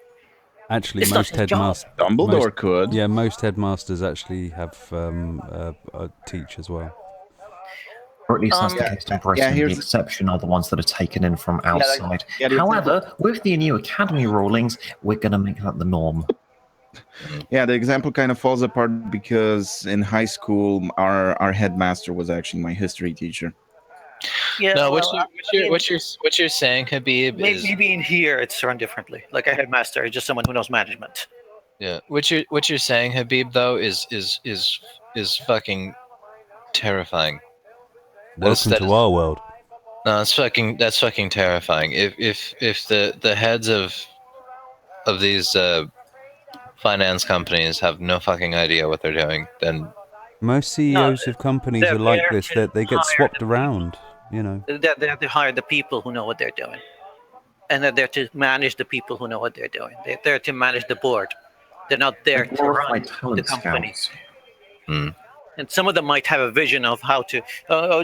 Actually, It's not most his job. headmasters. Dumbledore could. Yeah, most headmasters actually have teach as well. Or at least that's the Yeah. case in Britain. Yeah, here's the exception are the ones that are taken in from outside. yeah, the However, with the new academy rulings, we're going to make that the norm. Yeah, the example kind of falls apart because in high school, our headmaster was actually my history teacher. Yeah. No, well, what you're saying, Habib, is maybe in here it's run differently. Like a headmaster is just someone who knows management. yeah. What you're saying, Habib, though, is fucking terrifying. Welcome to our world. No, that's fucking terrifying. If the heads of these finance companies have no fucking idea what they're doing, then Most CEOs of companies they're are like there this. to They get swapped around. You know. They're there to hire the people who know what they're doing, and they're there to manage the people who know what they're doing. They're there to manage the board. They're not there to run the company. And some of them might have a vision of how to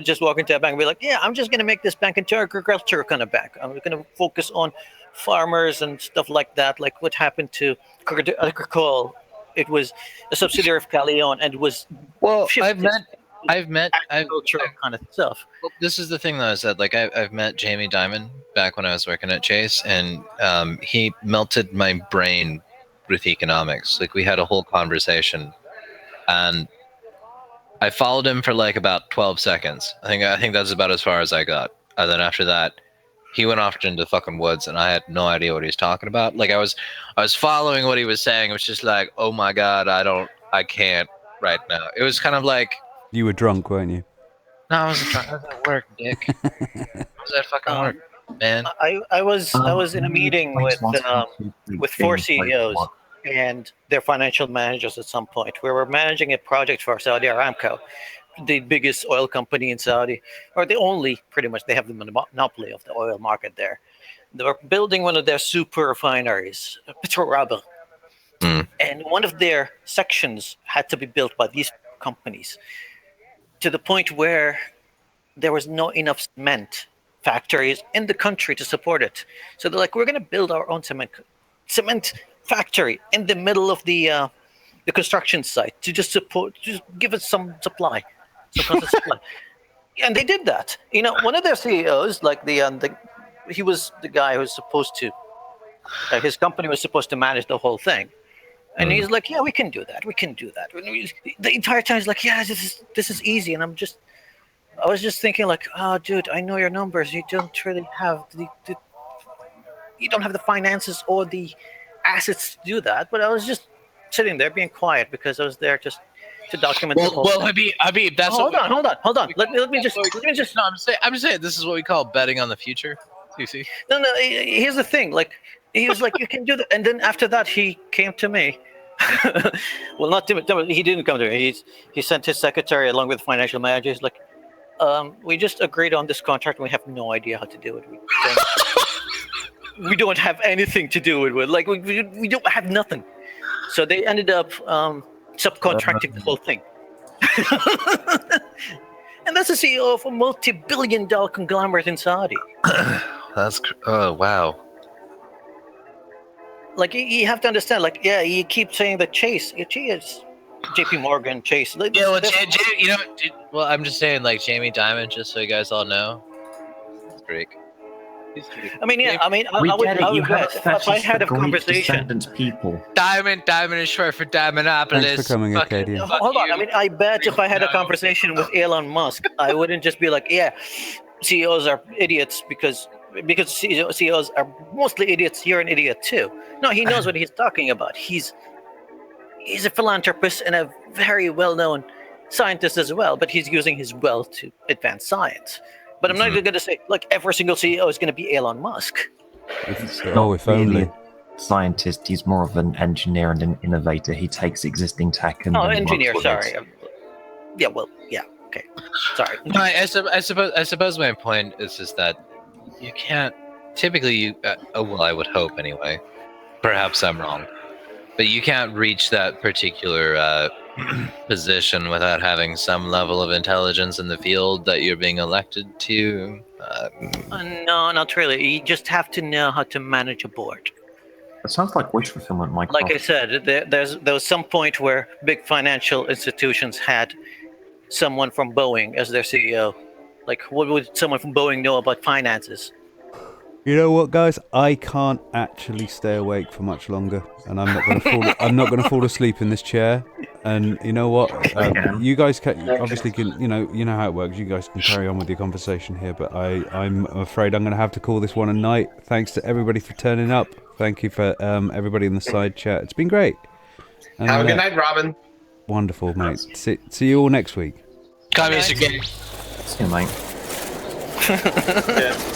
just walk into a bank and be like, yeah, I'm just going to make this bank into agriculture kind of bank. I'm going to focus on farmers and stuff like that. Like what happened to Agricole. It was a subsidiary of Calion, and it was I've met agriculture kind of stuff. Well, this is the thing that I said. Like I've met Jamie Dimon back when I was working at Chase, and he melted my brain with economics. Like we had a whole conversation, and I followed him for like about 12 seconds. I think that's about as far as I got. And then after that, he went off into the fucking woods, and I had no idea what he was talking about. Like I was following what he was saying. It was just like, oh my god, I can't right now. It was kind of like You were drunk, weren't you? no, I wasn't trying. I was at work, Dick. I was at fucking work, man. I was in a meeting with 4 CEOs and their financial managers at some point. We were managing a project for Saudi Aramco, the biggest oil company in Saudi, or the only, pretty much. They have the monopoly of the oil market there. They were building one of their super refineries, Petrorabah, and one of their sections had to be built by these companies, to the point where there was not enough cement factories in the country to support it. So they're like, we're going to build our own cement factory in the middle of the construction site to just give us some supply. And they did that. You know, one of their CEOs, like he was the guy who was supposed to, his company was supposed to manage the whole thing. And he's like, yeah, we can do that. We can do that. And the entire time he's like, yeah, this is easy. And I was just thinking like, oh, dude, I know your numbers. You don't really have you don't have the finances or the assets to do that. But I was just sitting there being quiet because I was there just to document the whole thing. Habib, that's hold on. Let me just. No, I'm just saying this is what we call betting on the future. You see? No. Here's the thing. Like he was like, you can do that. And then after that, he came to me. Well, not to me. He didn't come to me. He sent his secretary along with financial manager. He's like, we just agreed on this contract, and we have no idea how to do it. We don't have anything to do with it. Like we don't have nothing. So they ended up subcontracting the whole thing. And that's the CEO of a multi-billion-dollar conglomerate in Saudi. Oh wow. Like you have to understand. Like you keep saying that Chase. It's JP Morgan, Chase. Yeah, well, I'm just saying, like Jamie Dimon, just so you guys all know, it's Greek. I mean, I would bet if I had a conversation. People. Diamond is short for Diamondopolis. Thanks for coming, Acadian. Hold on. I mean, I bet if I had a conversation with Elon Musk, I wouldn't just be like, yeah, CEOs are idiots because CEOs are mostly idiots. You're an idiot too. No, he knows what he's talking about. He's a philanthropist and a very well-known scientist as well, but he's using his wealth to advance science. But I'm not even going to say, like, every single CEO is going to be Elon Musk. If only. Scientist, he's more of an engineer and an innovator. He takes existing tech and engineer. Sorry. Yeah. Well. Yeah. Okay. Sorry. No, I suppose my point is just that you can't. Typically, I would hope anyway. Perhaps I'm wrong, but you can't reach that particular position without having some level of intelligence in the field that you're being elected to. No, not really. You just have to know how to manage a board. It sounds like wish fulfillment, Mike. Like I said, there was some point where big financial institutions had someone from Boeing as their CEO. Like, what would someone from Boeing know about finances? You know what, guys? I can't actually stay awake for much longer, and I'm not going to fall. I'm not going to fall asleep in this chair. And you know what? You guys can obviously can. You know how it works. You guys can carry on with your conversation here, but I'm afraid I'm going to have to call this one a night. Thanks to everybody for turning up. Thank you for everybody in the side chat. It's been great. And, have a good night, Robin. Wonderful, mate. See you all next week. Communist again. See you, mate. Yeah.